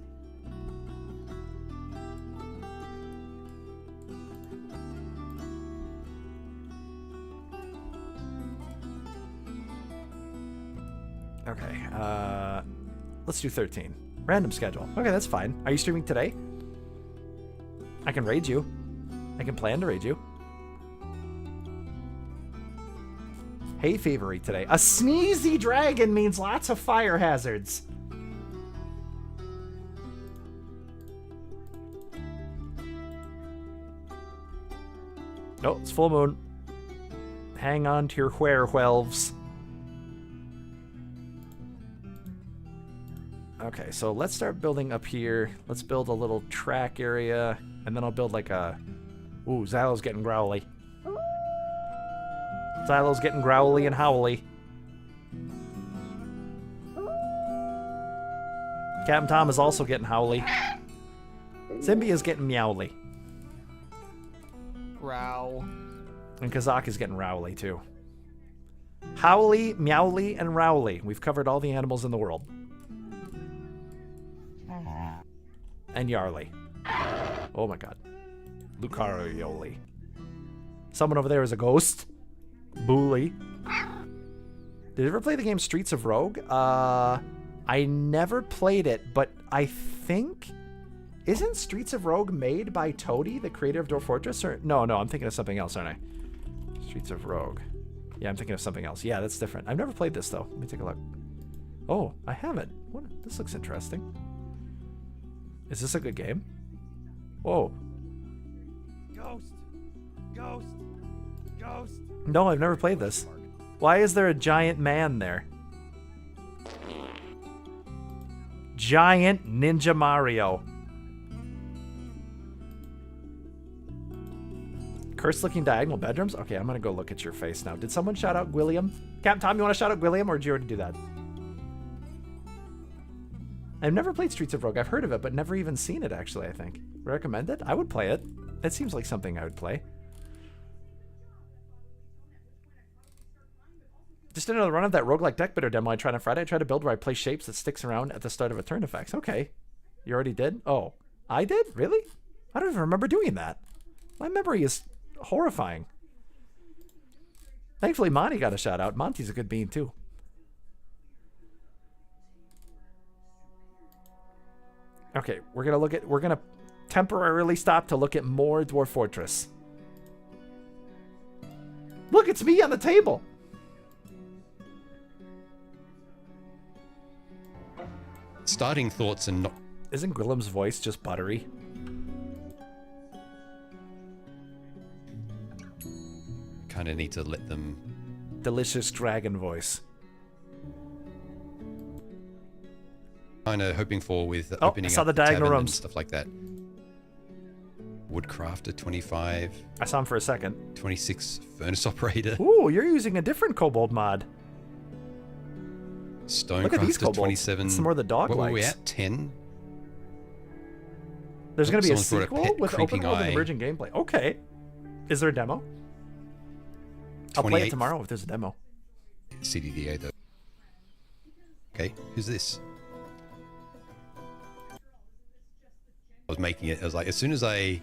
S1: Okay, let's do 13. Random schedule. Okay, that's fine. Are you streaming today? I can raid you. I can plan to raid you. Hay fevery today. A sneezy dragon means lots of fire hazards. Oh, it's full moon. Hang on to your werewolves. Okay, so let's start building up here. Let's build a little track area, and then I'll build like a... Ooh, Xylo's getting growly. Xylo's getting growly and howly. Captain Tom is also getting howly. Zimby is getting meowly.
S8: Growl.
S1: And Kazak is getting rowly, too. Howly, meowly, and rowly. We've covered all the animals in the world. And Yarly. Oh my god. Lucarioli. Someone over there is a ghost. Booley. Did you ever play the game Streets of Rogue? I never played it, but I think... Isn't Streets of Rogue made by Toady, the creator of Dwarf Fortress? Or no, I'm thinking of something else, aren't I? Streets of Rogue. Yeah, I'm thinking of something else. Yeah, that's different. I've never played this, though. Let me take a look. Oh, I haven't. What? This looks interesting. Is this a good game? Whoa.
S8: Ghost. Ghost. Ghost.
S1: No, I've never played this. Why is there a giant man there? Giant Ninja Mario. Cursed looking diagonal bedrooms? Okay, I'm gonna go look at your face now. Did someone shout out William? Captain Tom, you wanna shout out William, or did you already do that? I've never played Streets of Rogue. I've heard of it, but never even seen it, actually, I think. Recommend it? I would play it. It seems like something I would play. Just another run of that roguelike deck builder demo I tried on Friday. I tried to build where I place shapes that sticks around at the start of a turn effects. Okay. You already did? Oh. I did? Really? I don't even remember doing that. My memory is horrifying. Thankfully, Monty got a shout out. Monty's a good bean, too. Okay, we're gonna temporarily stop to look at more Dwarf Fortress. Look, it's me on the table.
S12: Starting thoughts and not.
S1: Isn't Gwillem's voice just buttery?
S12: Kind of need to let them.
S1: Delicious dragon voice.
S12: Kind of hoping for with
S1: Oh,
S12: opening
S1: I saw
S12: up
S1: the diagonal
S12: tavern and
S1: rooms.
S12: stuff like that. Woodcrafter 25.
S1: I saw him for a second.
S12: 26 furnace operator.
S1: Ooh, you're using a different Kobold mod. Look at these
S12: Stonecrafter
S1: kobolds.
S12: 27.
S1: It's more the dog
S12: What were we
S1: likes.
S12: at? 10?
S1: There's going to be a
S12: Someone's brought a
S1: sequel
S12: pet
S1: with open
S12: creeping
S1: world and
S12: eye.
S1: emerging gameplay. Okay. Is there a demo? I'll play it
S12: 28.
S1: tomorrow if there's a demo.
S12: CDDA though. Okay, who's this? I was making it. I was like, as soon as I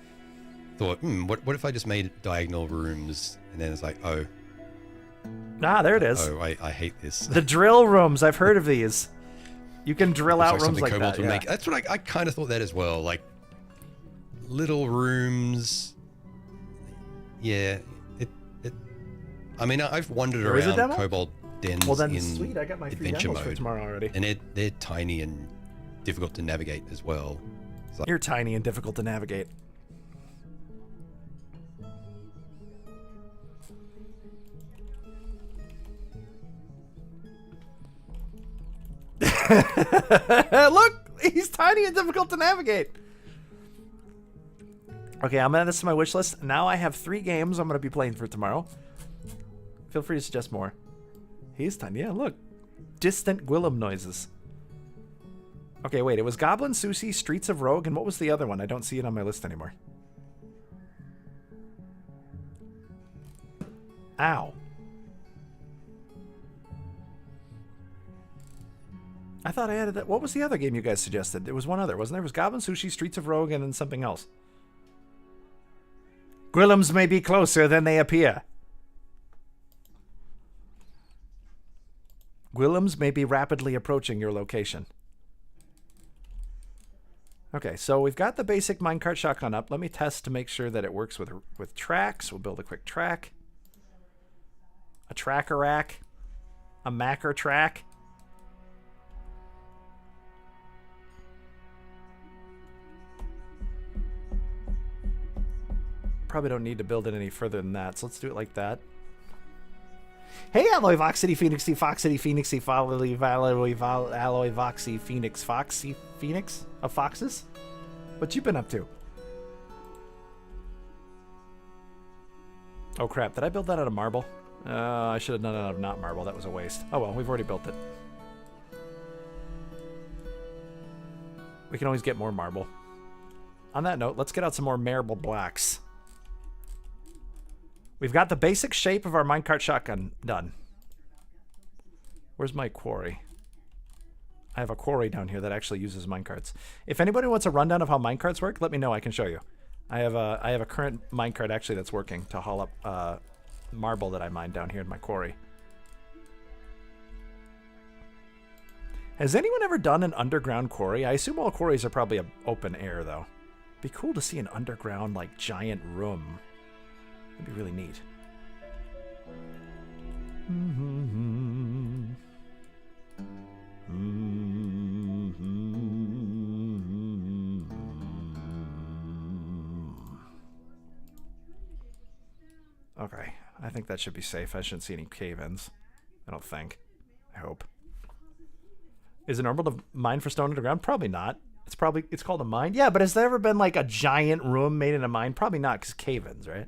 S12: thought, what if I just made diagonal rooms? And then it's like, oh.
S1: Ah, there it is.
S12: Oh, I hate this.
S1: The drill rooms. I've heard of these. You can drill out
S12: Looks
S1: rooms like
S12: Kobold
S1: that.
S12: would
S1: Yeah.
S12: make. That's what I kind of thought that as well. Like little rooms. Yeah. I mean, I've wandered
S1: There is a
S12: around
S1: demo?
S12: Kobold dens
S1: Well then,
S12: in
S1: sweet. I got my 3
S12: adventure
S1: demos for
S12: mode,
S1: tomorrow already.
S12: and they're tiny and difficult to navigate as well. It's like,
S1: You're tiny and difficult to navigate. Look, he's tiny and difficult to navigate. Okay, I'm gonna add this to my wish list. Now I have 3 games I'm gonna be playing for tomorrow. Feel free to suggest more. He's tiny. Yeah, look. Distant Gwillem noises. Okay, wait. It was Goblin, Sushi, Streets of Rogue, and what was the other one? I don't see it on my list anymore. Ow. I thought I added that. What was the other game you guys suggested? There was one other, wasn't there? It was Goblin, Sushi, Streets of Rogue, and then something else. Gwillems may be closer than they appear. Gwillems may be rapidly approaching your location. Okay, so we've got the basic minecart shotgun up. Let me test to make sure that it works with tracks. We'll build a quick track. A tracker rack. A macker track. Probably don't need to build it any further than that, so let's do it like that. Hey, Alloy Voxity Phoenixy Foxity Phoenixy Folly Alloy Voxy Phoenix Foxy Phoenix of Foxes? What you been up to? Oh crap, did I build that out of marble? I should have done it out of not marble, that was a waste. Oh well, we've already built it. We can always get more marble. On that note, let's get out some more marble blocks. We've got the basic shape of our minecart shotgun done. Where's my quarry? I have a quarry down here that actually uses minecarts. If anybody wants a rundown of how minecarts work, let me know. I can show you. I have a current minecart actually that's working to haul up marble that I mined down here in my quarry. Has anyone ever done an underground quarry? I assume all quarries are probably open air though. Be cool to see an underground like giant room. That'd be really neat. Okay, I think that should be safe. I shouldn't see any cave-ins. I don't think. I hope. Is it normal to mine for stone underground? Probably not. It's called a mine. Yeah, but has there ever been like a giant room made in a mine? Probably not, because cave-ins, right?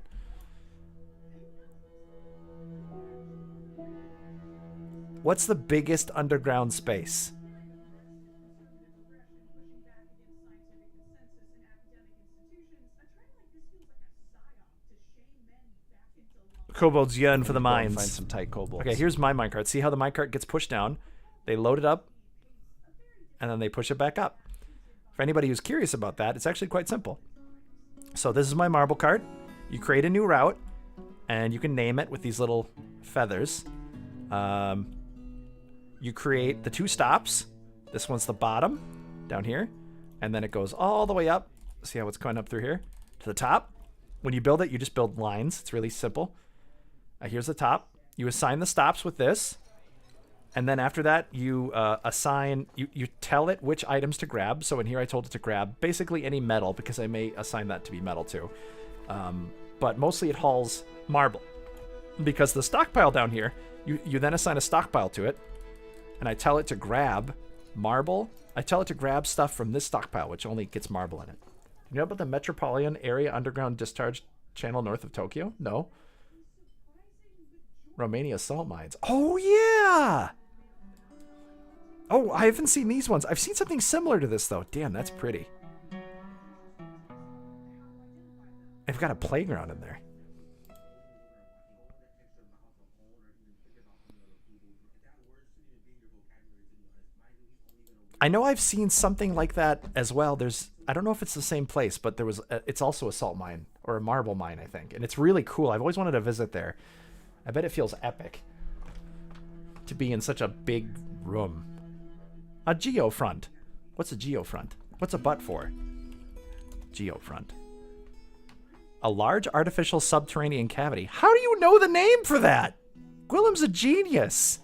S1: What's the biggest underground space? Kobolds yearn for the mines.
S8: Find some tight kobolds.
S1: Okay, here's my minecart. See how the minecart gets pushed down? They load it up, and then they push it back up. For anybody who's curious about that, it's actually quite simple. So this is my marble cart. You create a new route, and you can name it with these little feathers. You create the 2 stops. This one's the bottom, down here. And then it goes all the way up. See how it's going up through here? To the top. When you build it, you just build lines. It's really simple. Here's the top. You assign the stops with this. And then after that, you you tell it which items to grab. So in here, I told it to grab basically any metal, because I may assign that to be metal too. But mostly it hauls marble. Because the stockpile down here, you then assign a stockpile to it. And I tell it to grab marble. I tell it to grab stuff from this stockpile, which only gets marble in it. You know about the Metropolitan Area Underground Discharge Channel north of Tokyo? No. Romania salt mines. Oh, yeah! Oh, I haven't seen these ones. I've seen something similar to this, though. Damn, that's pretty. I've got a playground in there. I know I've seen something like that as well. I don't know if it's the same place, but it's also a salt mine or a marble mine, I think. And it's really cool. I've always wanted to visit there. I bet it feels epic to be in such a big room. A geofront. What's a geofront? What's a butt for? Geofront. A large artificial subterranean cavity. How do you know the name for that? Gwillem's a genius.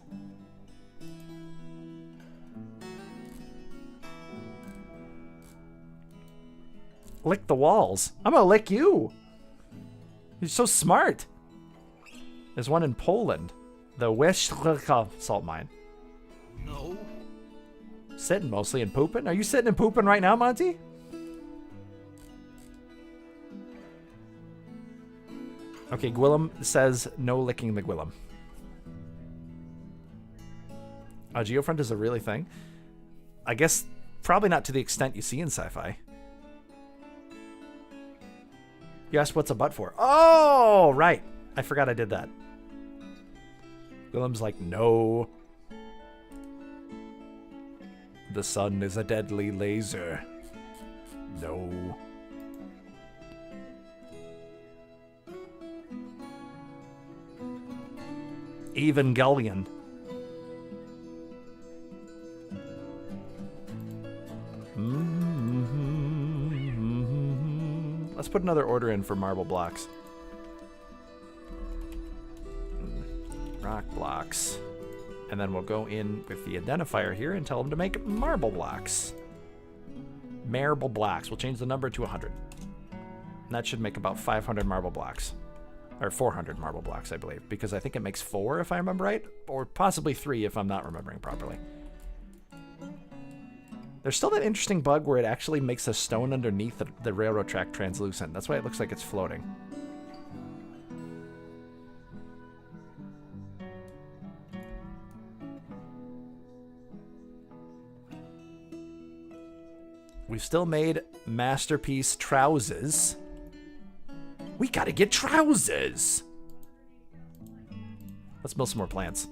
S1: Lick the walls. I'm gonna lick you. You're so smart. There's one in Poland. The Westlaka salt mine.
S10: No.
S1: Sitting mostly and pooping. Are you sitting and pooping right now, Monty? Okay, Gwillem says no licking the Gwillem. A geofront is a really thing. I guess probably not to the extent you see in sci-fi. You asked what's a butt for. Oh, right. I forgot I did that. Willem's like, no. The sun is a deadly laser. No. Evangelion. Let's put another order in for marble blocks. Rock blocks. And then we'll go in with the identifier here and tell them to make marble blocks. Marble blocks. We'll change the number to 100. And that should make about 500 marble blocks. Or 400 marble blocks, I believe. Because I think it makes 4, if I remember right. Or possibly 3, if I'm not remembering properly. There's still that interesting bug where it actually makes the stone underneath the railroad track translucent. That's why it looks like it's floating. We've still made masterpiece trousers. We gotta get trousers! Let's build some more plants.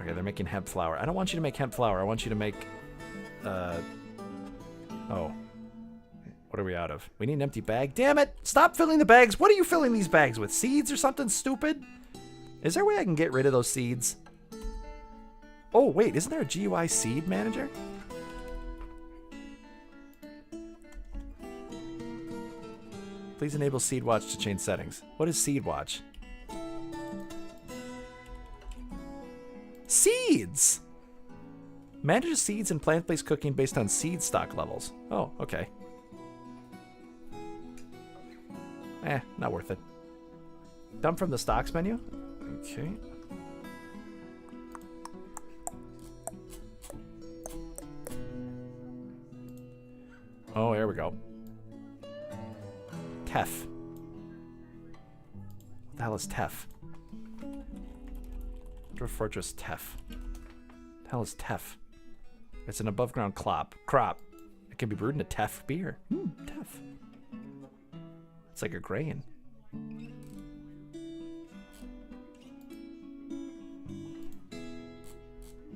S1: Okay, they're making hemp flour. I don't want you to make hemp flour. I want you to make... Oh. What are we out of? We need an empty bag. Damn it! Stop filling the bags! What are you filling these bags with? Seeds or something stupid? Is there a way I can get rid of those seeds? Oh, wait. Isn't there a GUI seed manager? Please enable Seed Watch to change settings. What is Seed Watch? Seeds! Manages seeds and plant-based cooking based on seed stock levels. Oh, okay. Not worth it. Dump from the stocks menu? Okay. Oh, here we go. Tef. What the hell is Tef? Dwarf Fortress Tef. What the hell is Tef? It's an above ground crop. It can be brewed in a Tef beer. Tef. It's like a grain.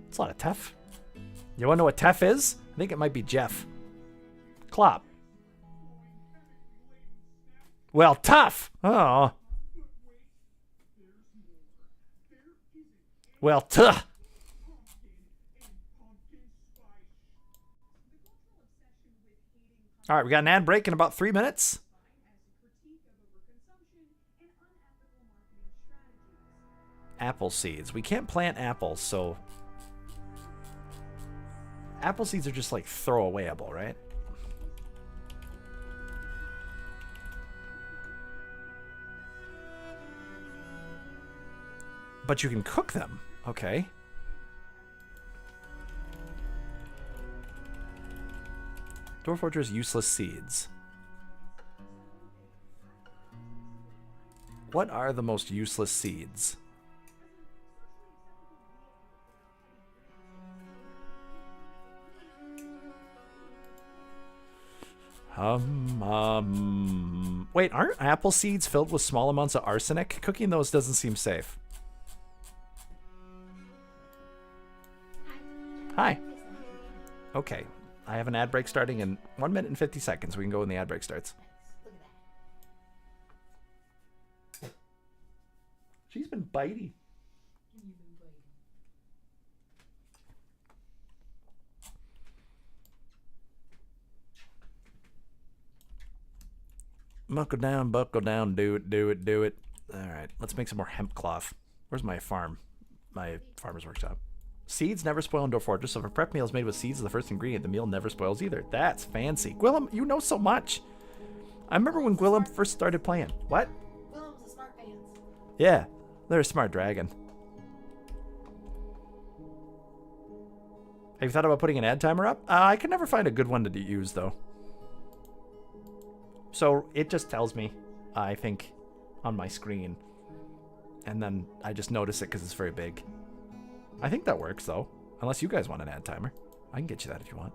S1: It's a lot of Tef. You wanna know what Tef is? I think it might be Jeff. Clop. Well, tough. Oh. Well, tuh. All right, we got an ad break in about 3 minutes. Apple seeds. We can't plant apples, so apple seeds are just like throwawayable, right? But you can cook them. Okay. Dwarf Fortress useless seeds. What are the most useless seeds? Wait, aren't apple seeds filled with small amounts of arsenic? Cooking those doesn't seem safe. Hi. Okay. I have an ad break starting in 1 minute and 50 seconds. We can go when the ad break starts. She's been bitey. Buckle down, do it, do it, do it. All right, let's make some more hemp cloth. Where's my farm? My farmer's workshop. Seeds never spoil in Dwarf Fortress, so if a prep meal is made with seeds as the first ingredient, the meal never spoils either. That's fancy. Gwillem, you know so much. I remember when Gwillem first started playing. What?
S13: Willem's a smart pants.
S1: Yeah, they're a smart dragon. Have you thought about putting an ad timer up? I can never find a good one to use, though. So it just tells me, I think, on my screen. And then I just notice it because it's very big. I think that works, though. Unless you guys want an ad timer. I can get you that if you want.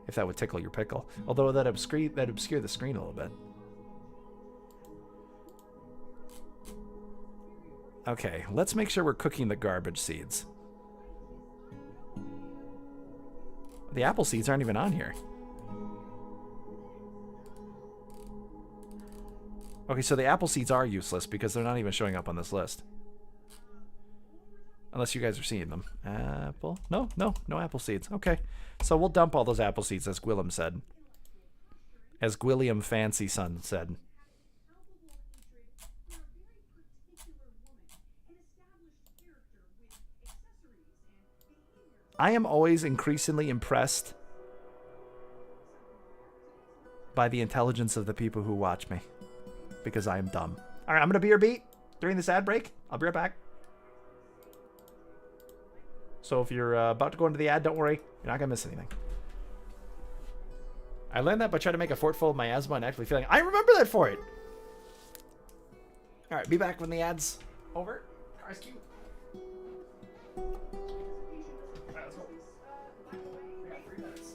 S1: If that would tickle your pickle. Although that'd obscure the screen a little bit. Okay, let's make sure we're cooking the garbage seeds. The apple seeds aren't even on here. Okay, so the apple seeds are useless because they're not even showing up on this list. Unless you guys are seeing them. Apple? No apple seeds. Okay, so we'll dump all those apple seeds, as Gwillem said. As Gwilliam Fancy Son said. I am always increasingly impressed by the intelligence of the people who watch me. Because I am dumb. Alright, I'm going to be your beat during this ad break. I'll be right back. So if you're about to go into the ad, don't worry. You're not going to miss anything. I learned that by trying to make a fort full of miasma and actually feeling... I remember that for it! Alright, be back when the ad's over. Car's cute. Alright, let's go. We got 3 minutes.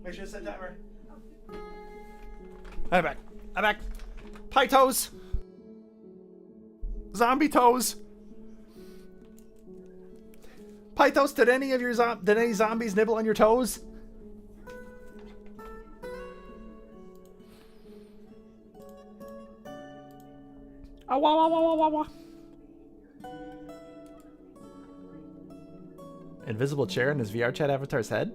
S1: Make sure to set timer. I'm back. I'm back. Pie toes. Zombie toes. Pie toes. Did any of your did any zombies nibble on your toes? Ah, wah, wah, wah, wah, wah, wah. Invisible chair in his VR chat avatar's head?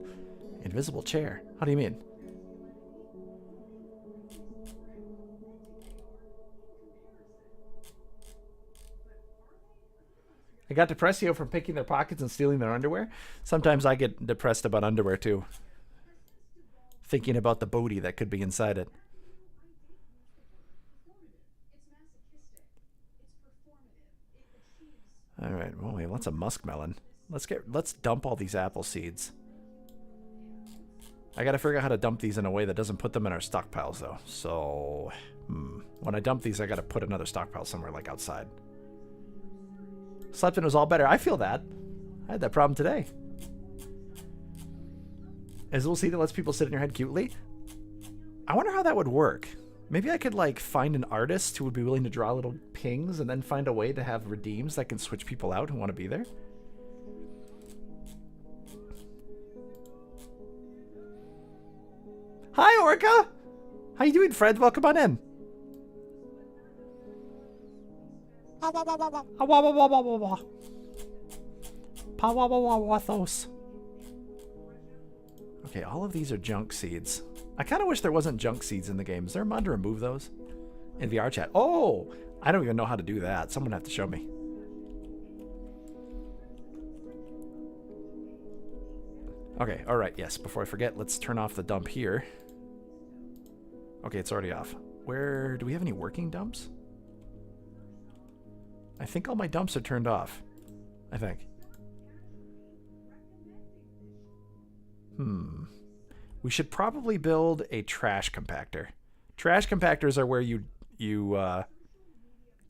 S1: Invisible chair? How do you mean? I got Depressio from picking their pockets and stealing their underwear. Sometimes I get depressed about underwear too. Thinking about the booty that could be inside it. Alright, well we have lots of muskmelon. Let's dump all these apple seeds. I gotta figure out how to dump these in a way that doesn't put them in our stockpiles though. So when I dump these I gotta put another stockpile somewhere like outside. Slept in was all better. I feel that. I had that problem today. Is a little seed that lets people sit in your head cutely? I wonder how that would work. Maybe I could like find an artist who would be willing to draw little pings and then find a way to have redeems that can switch people out who want to be there. Hi, Orca! How you doing, Fred? Welcome on in. Okay, all of these are junk seeds. I kind of wish there wasn't junk seeds in the game. Is there a mod to remove those? In VR chat. Oh! I don't even know how to do that. Someone have to show me. Okay, alright, yes. Before I forget, let's turn off the dump here. Okay, it's already off. Where... do we have any working dumps? I think all my dumps are turned off. I think. We should probably build a trash compactor. Trash compactors are where you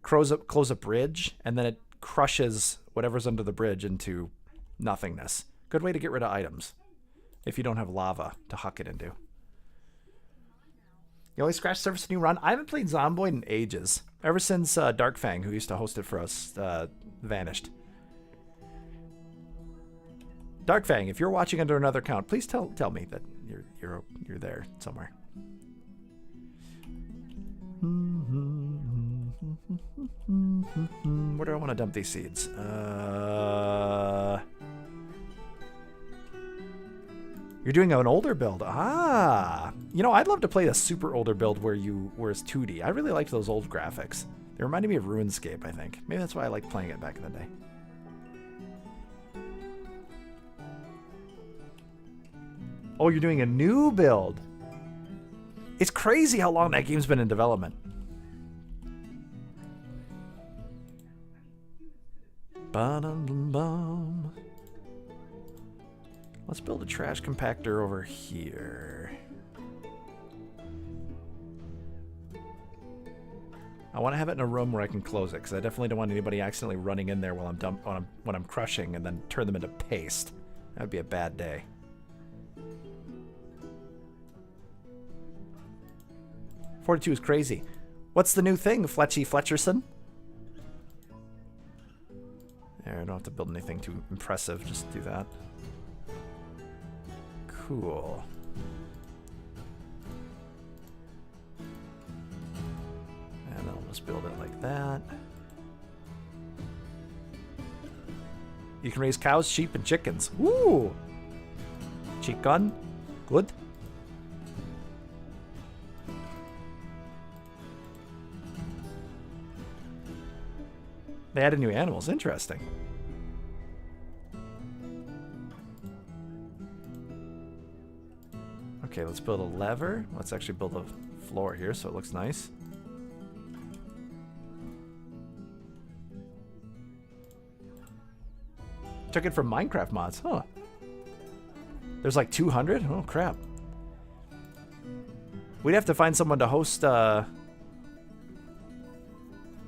S1: close a bridge and then it crushes whatever's under the bridge into nothingness. Good way to get rid of items if you don't have lava to huck it into. You only scratch surface new run? I haven't played Zomboid in ages. Ever since Darkfang, who used to host it for us, vanished. Darkfang, if you're watching under another account, please tell me that you're there somewhere. Where do I want to dump these seeds? You're doing an older build. Ah, you know, I'd love to play a super older build where it's 2D. I really liked those old graphics. They reminded me of RuneScape, I think. Maybe that's why I liked playing it back in the day. Oh, you're doing a new build. It's crazy how long that game's been in development. Ba-dum-bum-bum. Let's build a trash compactor over here. I want to have it in a room where I can close it because I definitely don't want anybody accidentally running in there while when I'm crushing and then turn them into paste. That would be a bad day. .42 is crazy. What's the new thing, Fletchy Fletcherson? There, I don't have to build anything too impressive. Just do that. Cool. And I'll just build it like that. You can raise cows, sheep, and chickens. Woo! Chicken. Good. They added new animals. Interesting. Okay, let's build a lever. Let's actually build a floor here so it looks nice. Took it from Minecraft mods, huh? There's like 200? Oh crap. We'd have to find someone to host a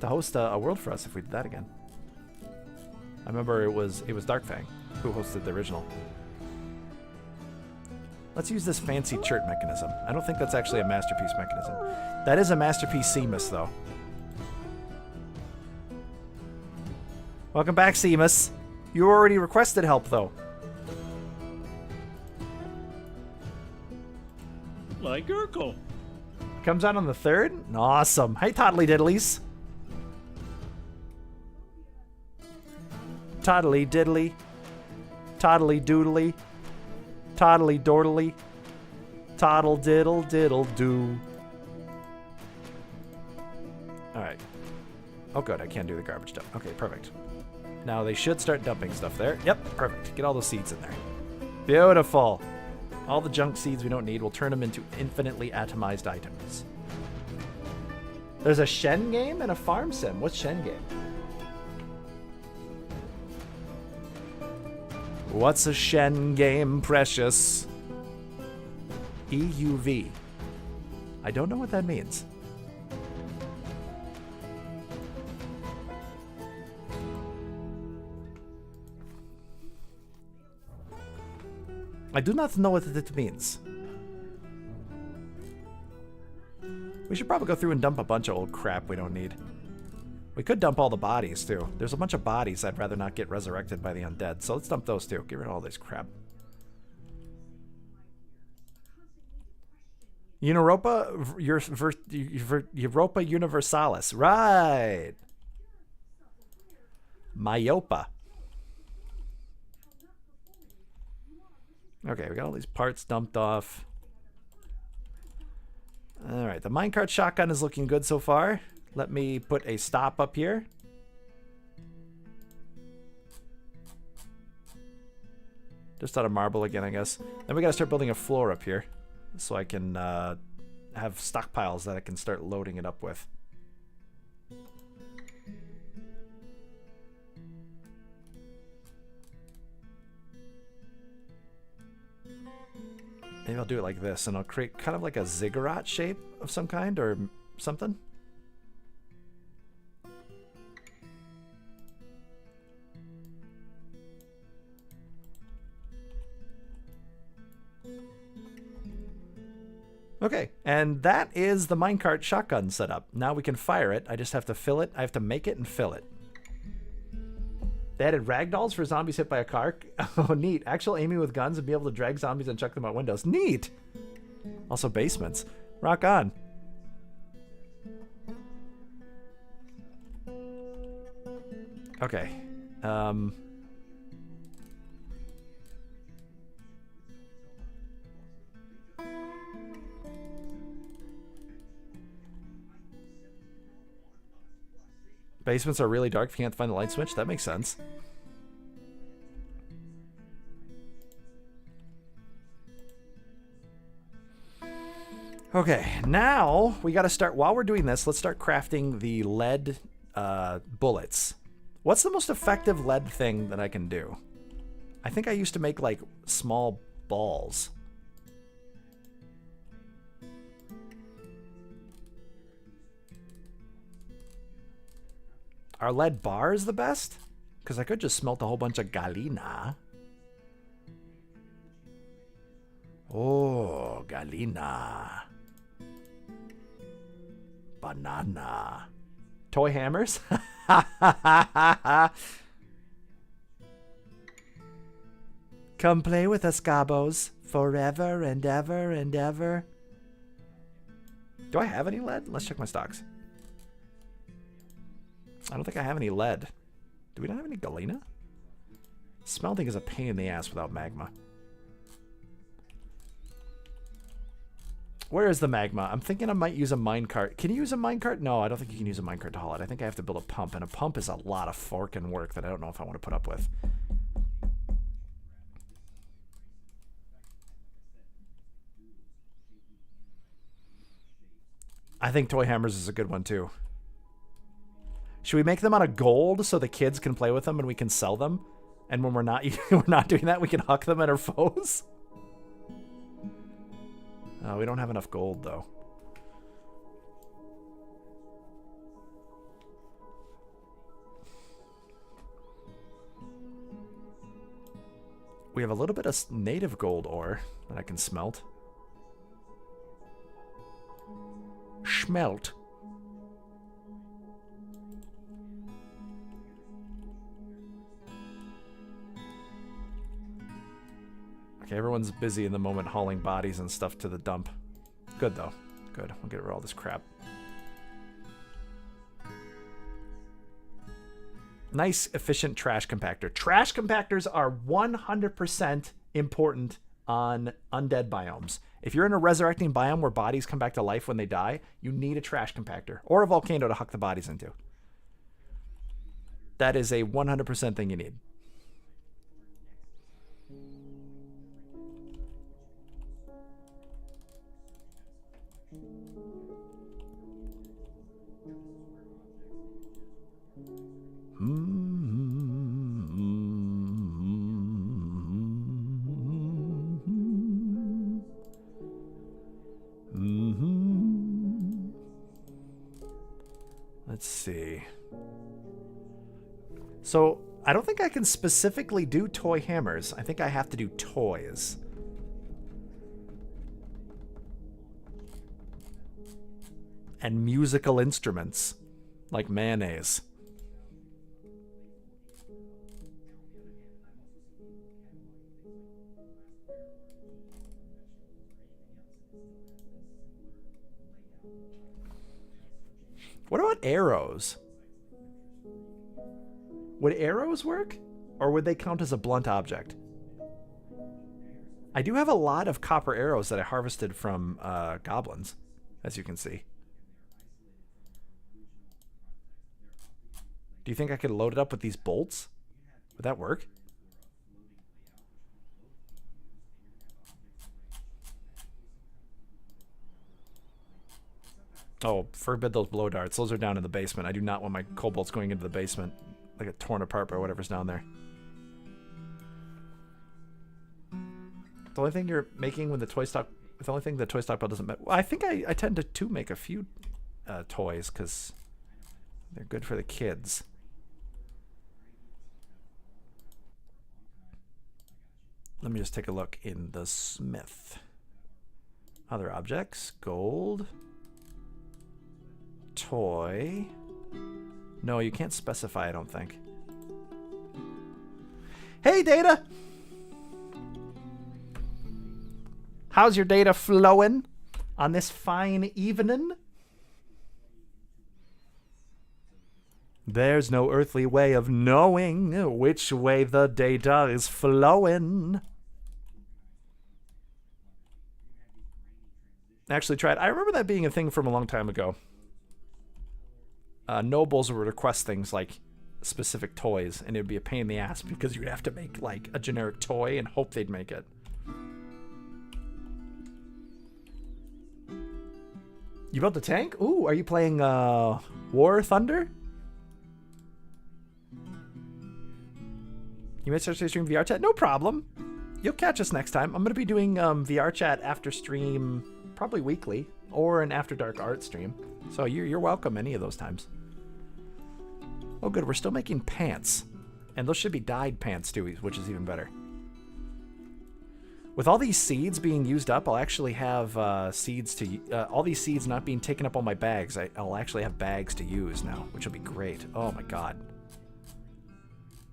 S1: world for us if we did that again. I remember it was Darkfang who hosted the original. Let's use this fancy chert mechanism. I don't think that's actually a masterpiece mechanism. That is a masterpiece Seamus, though. Welcome back, Seamus. You already requested help, though.
S10: Like Urkel.
S1: Comes out on the 3rd? Awesome. Hey, Toddly Diddlies. Toddly Diddly. Toddly Doodly. Toddly Dordly. Toddle Diddle Diddle Doo. Alright. Oh good, I can't do the garbage dump. Okay, perfect. Now they should start dumping stuff there. Yep, perfect. Get all those seeds in there. Beautiful. All the junk seeds we don't need, we'll turn them into infinitely atomized items. There's a Shen game and a farm sim. What's Shen game? What's a Shen game, precious? EUV. I don't know what that means. I do not know what it means. We should probably go through and dump a bunch of old crap we don't need. We could dump all the bodies, too. There's a bunch of bodies I'd rather not get resurrected by the undead, so let's dump those, too. Get rid of all this crap. Europa Universalis. Right! Myopa. Okay, we got all these parts dumped off. Alright, the minecart shotgun is looking good so far. Let me put a stop up here. Just out of marble again, I guess. Then we gotta start building a floor up here so I can have stockpiles that I can start loading it up with. Maybe I'll do it like this, and I'll create kind of like a ziggurat shape of some kind or something. Okay, and that is the minecart shotgun setup. Now we can fire it. I just have to fill it. I have to make it and fill it. They added ragdolls for zombies hit by a car. Oh, neat. Actual aiming with guns and be able to drag zombies and chuck them out windows. Neat! Also basements. Rock on. Okay. Basements are really dark if you can't find the light switch. That makes sense. Okay, now we got to start, while we're doing this, let's start crafting the lead bullets. What's the most effective lead thing that I can do? I think I used to make like small balls. Are lead bars the best? Because I could just smelt a whole bunch of galena. Oh, galena. Banana. Toy hammers? Come play with us, Gabos. Forever and ever and ever. Do I have any lead? Let's check my stocks. I don't think I have any lead. Do we not have any galena? Smelting is a pain in the ass without magma. Where is the magma? I'm thinking I might use a minecart. Can you use a minecart? No, I don't think you can use a minecart to haul it. I think I have to build a pump, and a pump is a lot of forking work that I don't know if I want to put up with. I think toy hammers is a good one too. Should we make them out of gold so the kids can play with them and we can sell them? And when we're not we're not doing that, we can huck them at our foes? We don't have enough gold though. We have a little bit of native gold ore that I can smelt. Schmelt. Okay, everyone's busy in the moment hauling bodies and stuff to the dump. Good though. Good. We'll get rid of all this crap. Nice, efficient trash compactor. Trash compactors are 100% important on undead biomes. If you're in a resurrecting biome where bodies come back to life when they die, you need a trash compactor or a volcano to huck the bodies into. That is a 100% thing you need. Let's see. So, I don't think I can specifically do toy hammers. I think I have to do toys. And musical instruments, like mayonnaise. What about arrows? Would arrows work? Or would they count as a blunt object? I do have a lot of copper arrows that I harvested from goblins, as you can see. Do you think I could load it up with these bolts? Would that work? Oh, forbid those blow darts. Those are down in the basement. I do not want my kobolds going into the basement. They get torn apart by whatever's down there. The only thing you're making when the toy stock... The only thing the toy stockpile doesn't... Well, I think I tend to make a few toys because they're good for the kids. Let me just take a look in the smith. Other objects. Gold. Toy. No, you can't specify, I don't think. Hey, Data! How's your data flowing on this fine evening? There's no earthly way of knowing which way the data is flowing. Actually tried. I remember that being a thing from a long time ago. Nobles would request things like specific toys, and it would be a pain in the ass because you'd have to make like a generic toy and hope they'd make it. You built a tank? Ooh, are you playing War Thunder? You might start to stream VR chat? No problem. You'll catch us next time. I'm going to be doing VR chat after stream probably weekly or an After Dark art stream. So you're welcome any of those times. Oh good, we're still making pants. And those should be dyed pants too, which is even better. With all these seeds being used up, I'll actually have seeds to... all these seeds not being taken up on my bags, I'll actually have bags to use now, which will be great. Oh my god.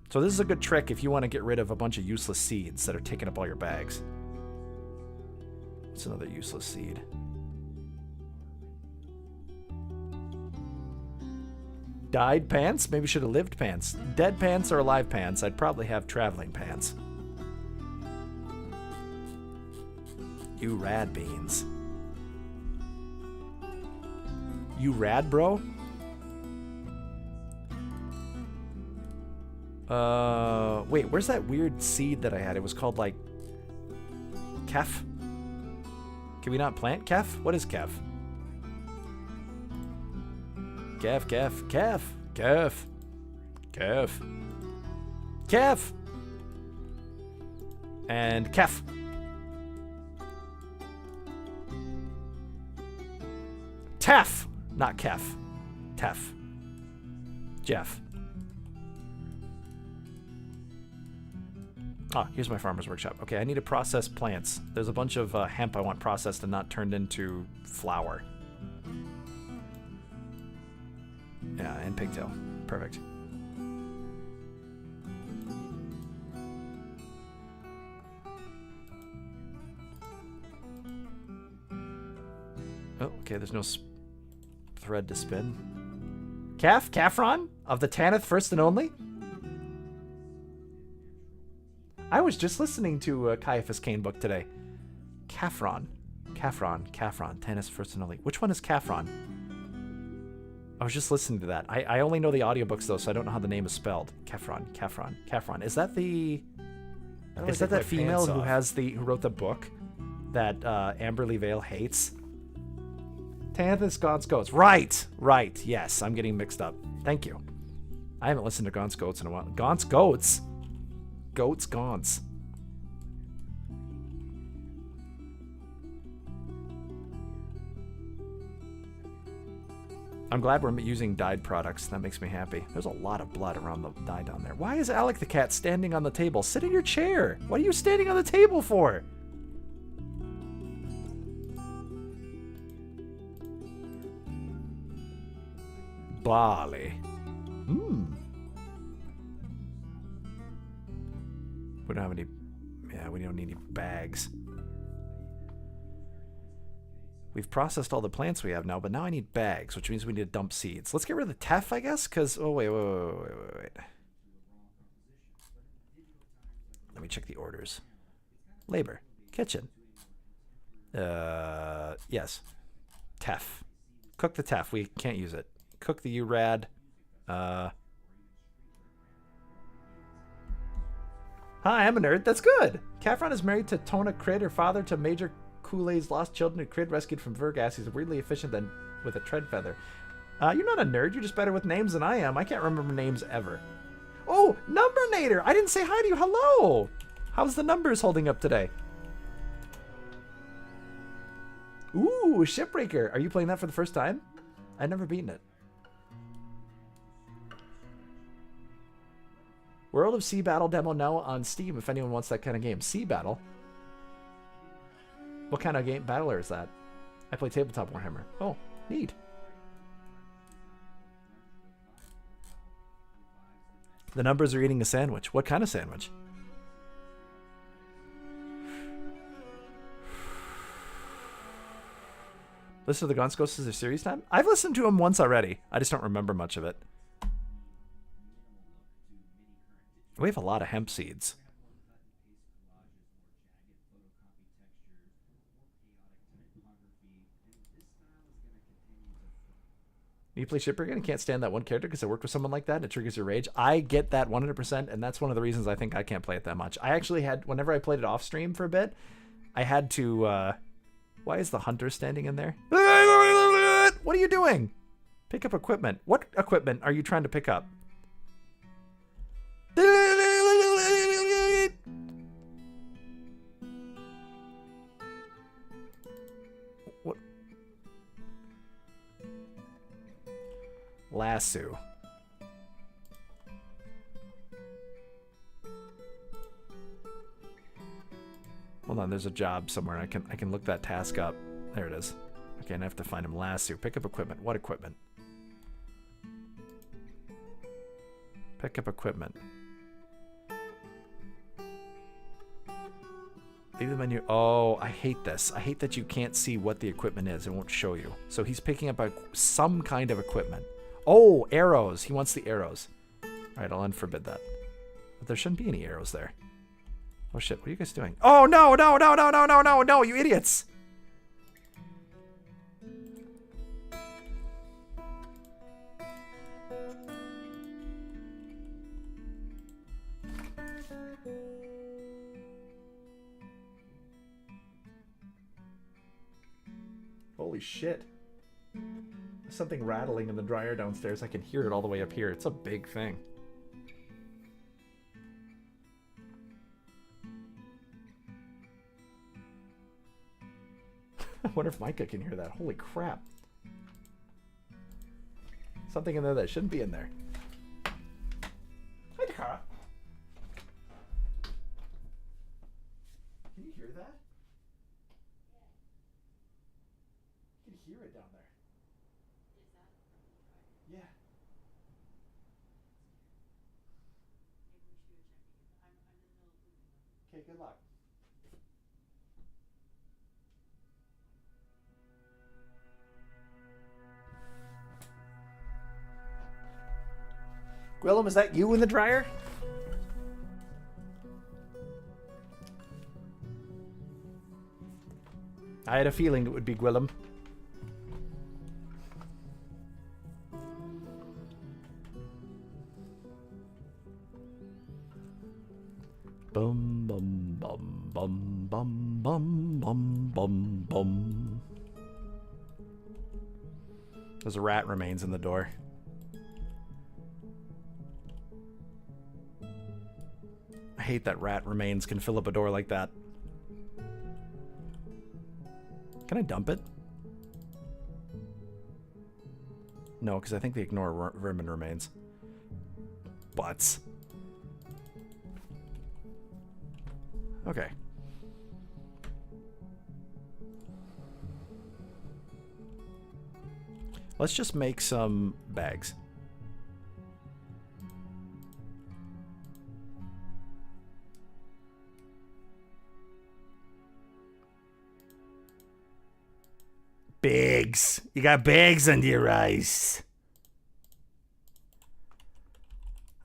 S1: So this is a good trick if you want to get rid of a bunch of useless seeds that are taking up all your bags. It's another useless seed. Dyed pants? Maybe should have lived pants. Dead pants or alive pants? I'd probably have traveling pants. You rad beans. You rad, bro? Wait, where's that weird seed that I had? It was called, like, Kef? Can we not plant Kef? What is Kef? Calf, calf, calf, calf, calf, calf, and calf. Taff, not calf. Taff. Jeff. Ah, here's my farmer's workshop. Okay, I need to process plants. There's a bunch of hemp I want processed and not turned into flour. Yeah, and pigtail. Perfect. Oh, okay, there's no thread to spin. Calf? Caffron? Of the Tanith First and Only? I was just listening to Caiaphas Cain book today. Caffron. Caffron. Caffron. Tanith's First and Only. Which one is Caffron? I was just listening to that. I only know the audiobooks, though, so I don't know how the name is spelled. Caffron. Caffron. Caffron. Is that the... Is that female who wrote the book that Amberly Vale hates? Tanith's Gaunt's Goats. Right! Right. Yes, I'm getting mixed up. Thank you. I haven't listened to Gaunt's Goats in a while. Gaunt's Goats? Goats Gaunts. I'm glad we're using dyed products. That makes me happy. There's a lot of blood around the dye down there. Why is Alec the cat standing on the table? Sit in your chair. What are you standing on the table for? Barley. We don't have any... Yeah, we don't need any bags. We've processed all the plants we have now, but now I need bags, which means we need to dump seeds. Let's get rid of the teff, I guess, because... Oh, wait. Let me check the orders. Labor. Kitchen. Yes. Teff. Cook the teff. We can't use it. Cook the urad. Hi, I'm a nerd. That's good. Caffron is married to Tona Crid, her father to Major Kool-Aid's lost children who Crid rescued from Vergas. He's weirdly efficient than with a tread feather. You're not a nerd. You're just better with names than I am. I can't remember names ever. Oh, Numbernator. I didn't say hi to you. Hello. How's the numbers holding up today? Ooh, Shipbreaker. Are you playing that for the first time? I've never beaten it. World of Sea Battle demo now on Steam if anyone wants that kind of game. Sea Battle? What kind of game battler is that? I play Tabletop Warhammer. Oh, neat. The numbers are eating a sandwich. What kind of sandwich? Listen to the Gaunt's Ghosts as a series time? I've listened to them once already. I just don't remember much of it. We have a lot of hemp seeds. You play Shipbreaker and can't stand that one character because I worked with someone like that and it triggers your rage. I get that 100%, and that's one of the reasons I think I can't play it that much. I actually had, whenever I played it off stream for a bit, I had to, why is the hunter standing in there? What are you doing? Pick up equipment. What equipment are you trying to pick up? What? Lasso. Hold on, there's a job somewhere. I can look that task up. There it is. Okay, and I have to find him. Lasso. Pick up equipment. What equipment? Pick up equipment. Leave the menu. Oh, I hate this. I hate that you can't see what the equipment is. It won't show you. So he's picking up some kind of equipment. Oh, arrows. He wants the arrows. All right, I'll unforbid that. But there shouldn't be any arrows there. Oh shit, what are you guys doing? Oh no, no, no, no, no, no, no, no, you idiots! Holy shit. A something rattling in the dryer downstairs. I can hear it all the way up here. It's a big thing. I wonder if Micah can hear that. Holy crap. Something in there that shouldn't be in there. Hi, Dakara. Can you hear that? You can hear it down there. Yeah. Okay, good luck. Gwillem, is that you in the dryer? I had a feeling it would be Gwillem. Bum bum bum bum bum bum bum bum bum. There's a rat remains in the door. I hate that rat remains can fill up a door like that. Can I dump it? No, because I think they ignore vermin remains. Butts. Okay. Let's just make some bags. Bags. You got bags under your eyes.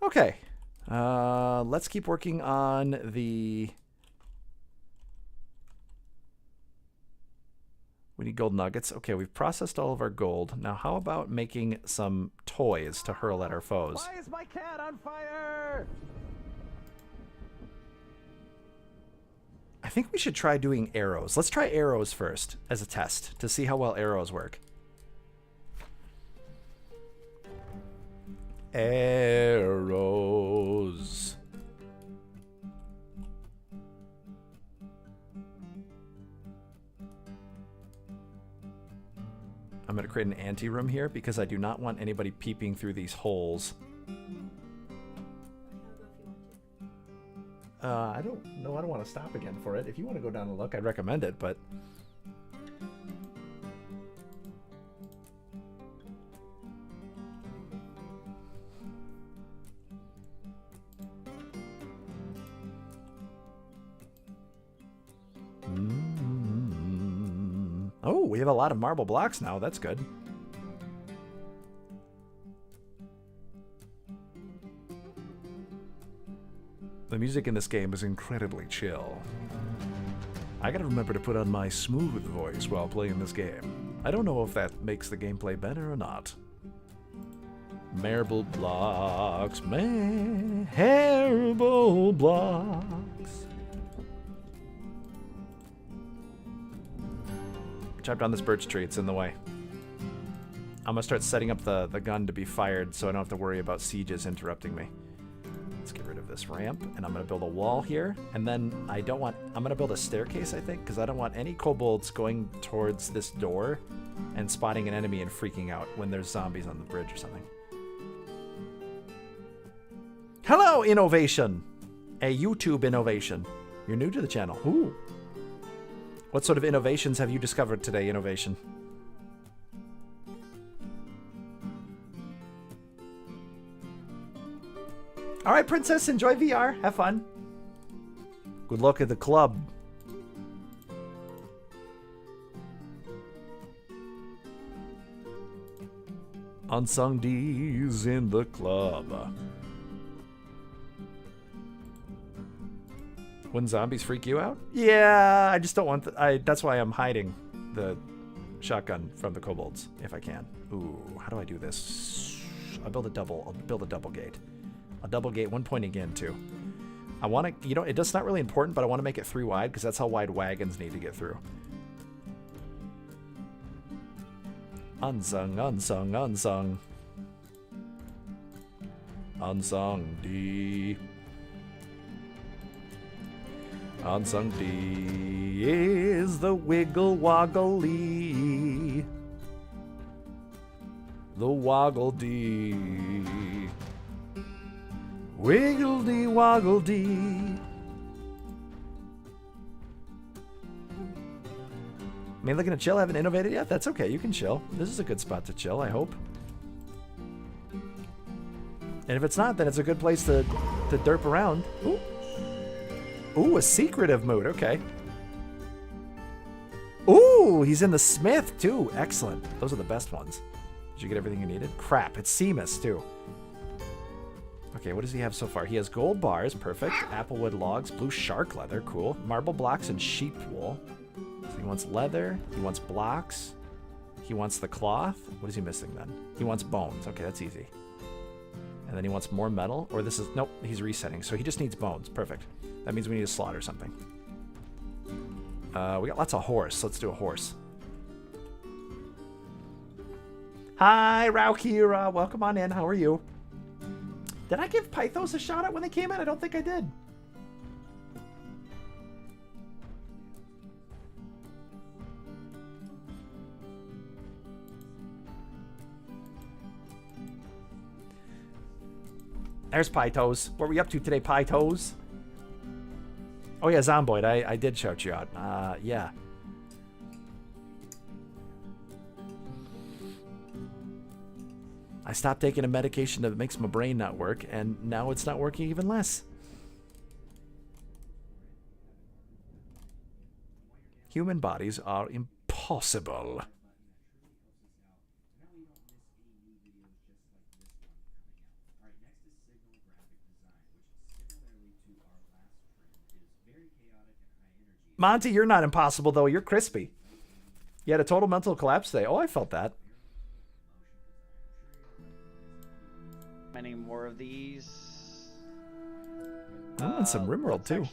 S1: Okay. Let's keep working on the... We need gold nuggets. Okay, we've processed all of our gold. Now, how about making some toys to hurl at our foes?
S8: Why is my cat on fire?
S1: I think we should try doing arrows. Let's try arrows first as a test to see how well arrows work. Arrows. I'm going to create an anteroom here because I do not want anybody peeping through these holes. I don't know. I don't want to stop again for it. If you want to go down and look, I'd recommend it, but... Oh, we have a lot of marble blocks now. That's good. The music in this game is incredibly chill. I gotta remember to put on my smooth voice while playing this game. I don't know if that makes the gameplay better or not. Marble blocks, marble blocks. Chop down this birch tree, it's in the way. I'm gonna start setting up the gun to be fired so I don't have to worry about sieges interrupting me. Let's get rid of this ramp, and I'm going to build a wall here, and then I'm going to build a staircase, I think, because I don't want any kobolds going towards this door and spotting an enemy and freaking out when there's zombies on the bridge or something. Hello, Innovation! A YouTube innovation. You're new to the channel. Ooh. What sort of innovations have you discovered today, Innovation? All right, Princess, enjoy VR. Have fun. Good luck at the club. Unsung D's in the club. When zombies freak you out? Yeah, I just don't want... that's why I'm hiding the shotgun from the kobolds, if I can. Ooh, how do I do this? I'll build a double gate. A double gate, one pointing in, too. I want to... You know, it's not really important, but I want to make it 3 wide, because that's how wide wagons need to get through. Unsung, unsung, unsung. Unsung D. Unsung D is the wiggle woggly. The woggle D. Wiggle dee woggle dee. I mean, looking to chill, haven't innovated yet? That's okay, you can chill. This is a good spot to chill, I hope. And if it's not, then it's a good place to derp around. Ooh. Ooh, a secretive mood, okay. Ooh, he's in the smith, too. Excellent. Those are the best ones. Did you get everything you needed? Crap, it's Seamus, too. Okay, what does he have so far? He has gold bars, perfect. Applewood logs, blue shark leather, cool. Marble blocks and sheep wool. So he wants leather, he wants blocks, he wants the cloth. What is he missing then? He wants bones. Okay, that's easy. And then he wants more metal, or this is, nope, he's resetting. So he just needs bones, perfect. That means we need to slaughter something. We got lots of horse, let's do a horse. Hi, Raukira, welcome on in, how are you? Did I give Pythos a shout out when they came in? I don't think I did. There's Pythos. What were you up to today, Pythos? Oh yeah, Zomboid, I did shout you out. Yeah. I stopped taking a medication that makes my brain not work, and now it's not working even less. Human bodies are impossible. Monty, you're not impossible, though. You're crispy. You had a total mental collapse today. Oh, I felt that.
S14: Many more of these.
S1: Oh, and some Rimworld, too.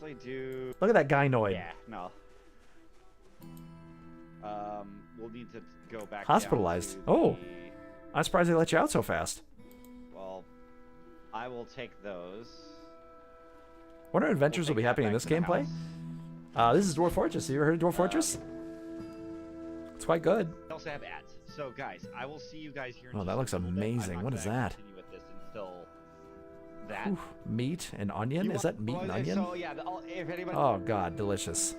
S1: Look at that gynoid.
S14: Yeah, no. We'll need to go back.
S1: Hospitalized. Oh, I'm surprised they let you out so fast.
S14: Well, I will take those.
S1: What adventures will be happening in this gameplay? This is Dwarf Fortress. Have you ever heard of Dwarf Fortress? It's quite good.
S14: I also have ads. So, guys, I will see you guys here.
S1: Oh, that looks amazing. What is that?
S14: That.
S1: Ooh, meat and onion? Is that meat and onion?
S14: So, yeah, if anybody...
S1: Oh, God, delicious.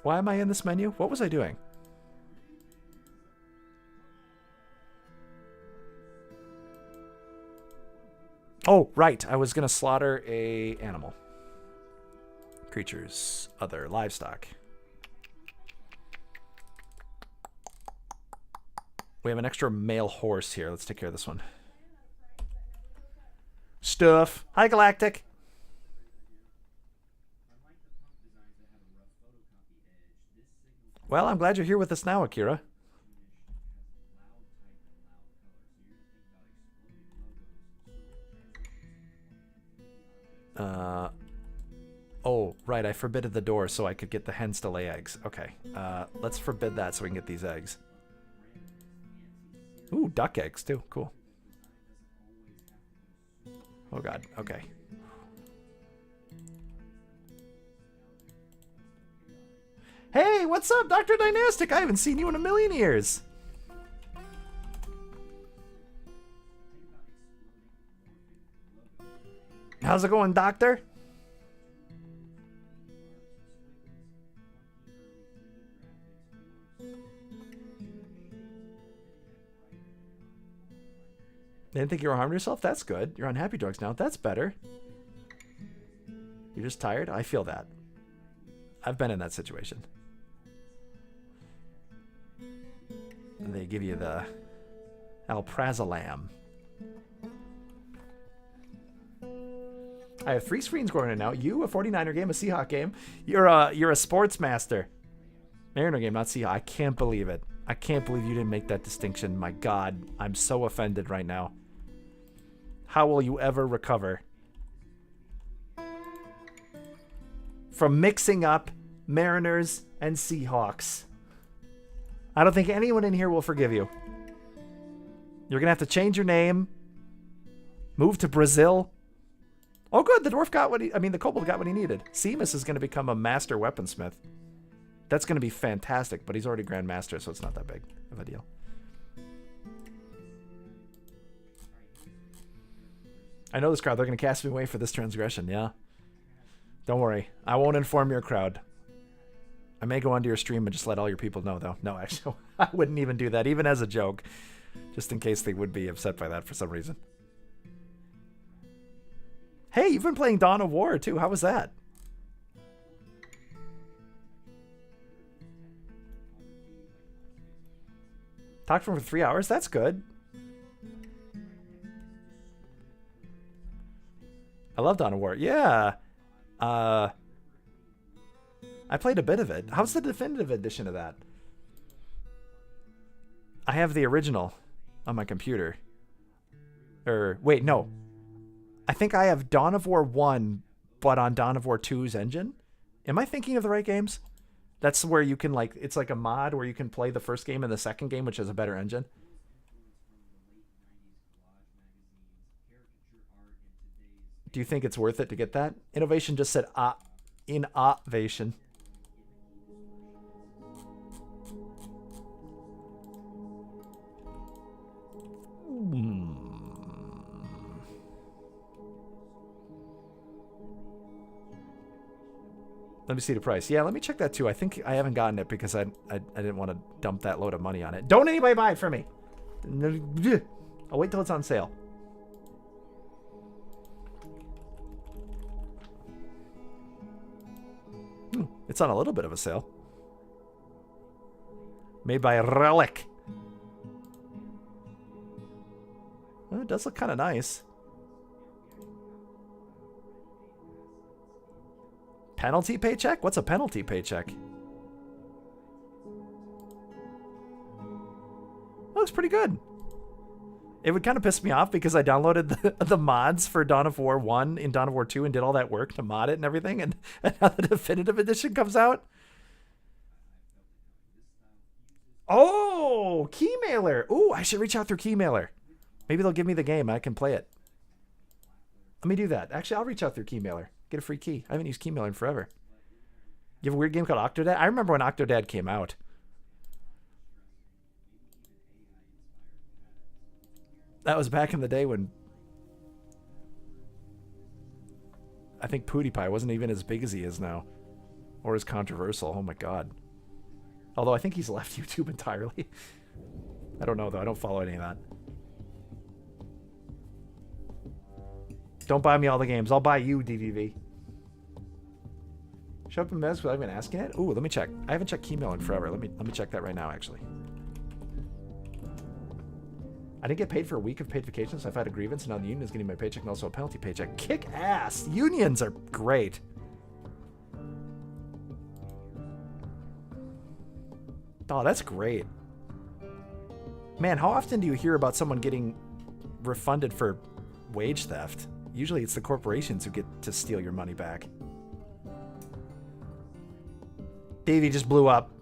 S1: Why am I in this menu? What was I doing? Oh, right. I was going to slaughter a animal. Creatures, other livestock. We have an extra male horse here. Let's take care of this one. Stuff. Hi, Galactic. Well, I'm glad you're here with us now, Akira. Oh, right, I forbidded the door so I could get the hens to lay eggs. Okay, let's forbid that so we can get these eggs. Ooh, duck eggs too, cool. Oh God, okay. Hey, what's up, Dr. Dynastic? I haven't seen you in a million years. How's it going, Doctor? Didn't think you were harming yourself? That's good. You're on happy drugs now. That's better. You're just tired? I feel that. I've been in that situation. And they give you the alprazolam. I have 3 screens going in now. You, a 49er game, a Seahawk game. You're a sports master. Mariner game, not Seahawk. I can't believe it. I can't believe you didn't make that distinction. My God, I'm so offended right now. How will you ever recover? from mixing up Mariners and Seahawks. I don't think anyone in here will forgive you. You're going to have to change your name, move to Brazil. Oh, good. The dwarf got the kobold got what he needed. Seamus is going to become a master weaponsmith. That's going to be fantastic, but he's already Grand Master, so it's not that big of a deal. I know this crowd. They're going to cast me away for this transgression, yeah? Don't worry. I won't inform your crowd. I may go onto your stream and just let all your people know, though. No, actually, I wouldn't even do that, even as a joke. Just in case they would be upset by that for some reason. Hey, you've been playing Dawn of War, too. How was that? Talked for 3 hours? That's good. I love Dawn of War. Yeah. I played a bit of it. How's the definitive edition of that? I have the original on my computer. Wait, no. I think I have Dawn of War 1, but on Dawn of War 2's engine. Am I thinking of the right games? That's where you can, like, it's like a mod where you can play the first game and the second game, which has a better engine. Do you think it's worth it to get that? Innovation just said innovation. Let me see the price. Yeah, let me check that too. I think I haven't gotten it because I didn't want to dump that load of money on it. Don't anybody buy it for me. I'll wait till it's on sale. It's on a little bit of a sale. Made by Relic. Well, it does look kind of nice. Penalty paycheck? What's a penalty paycheck? Looks pretty good. It would kind of piss me off because I downloaded the mods for Dawn of War 1 and Dawn of War 2 and did all that work to mod it and everything, and now the definitive edition comes out. Oh, Keymailer. Ooh, I should reach out through Keymailer. Maybe they'll give me the game. I can play it. Let me do that. Actually, I'll reach out through Keymailer. Get a free key. I haven't used Keymailer in forever. You have a weird game called Octodad? I remember when Octodad came out. That was back in the day when I think PewDiePie wasn't even as big as he is now. Or as controversial. Oh my god. Although I think he's left YouTube entirely. I don't know though. I don't follow any of that. Don't buy me all the games. I'll buy you, DVV. Show up in mess without even asking it? Ooh, let me check. I haven't checked Keymailer in forever. Let me check that right now, actually. I didn't get paid for a week of paid vacation, so I filed a grievance, and now the union is getting my paycheck and also a penalty paycheck. Kick ass! Unions are great. Oh, that's great. Man, how often do you hear about someone getting refunded for wage theft? Usually it's the corporations who get to steal your money back. Davey just blew up.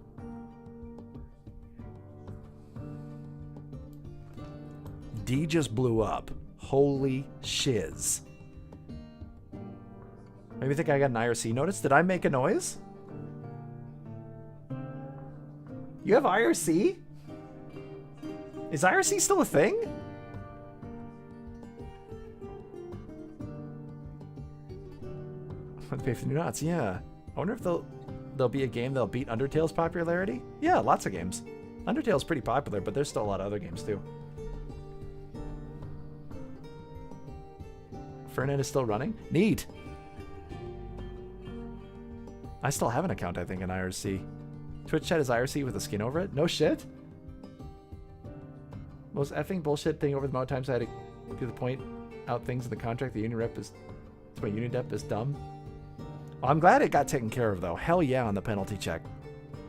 S1: D just blew up. Holy shiz. Maybe think I got an IRC notice. Did I make a noise? You have IRC? Is IRC still a thing? Let's pay for the new knots. Yeah. I wonder if there'll be a game that'll beat Undertale's popularity. Yeah, lots of games. Undertale's pretty popular, but there's still a lot of other games too. Fernet is still running? Neat. I still have an account, I think, in IRC. Twitch chat is IRC with a skin over it? No shit? Most effing bullshit thing over the amount of times I had to do the point out things in the contract. The union rep is... my union rep is dumb. Well, I'm glad it got taken care of, though. Hell yeah on the penalty check.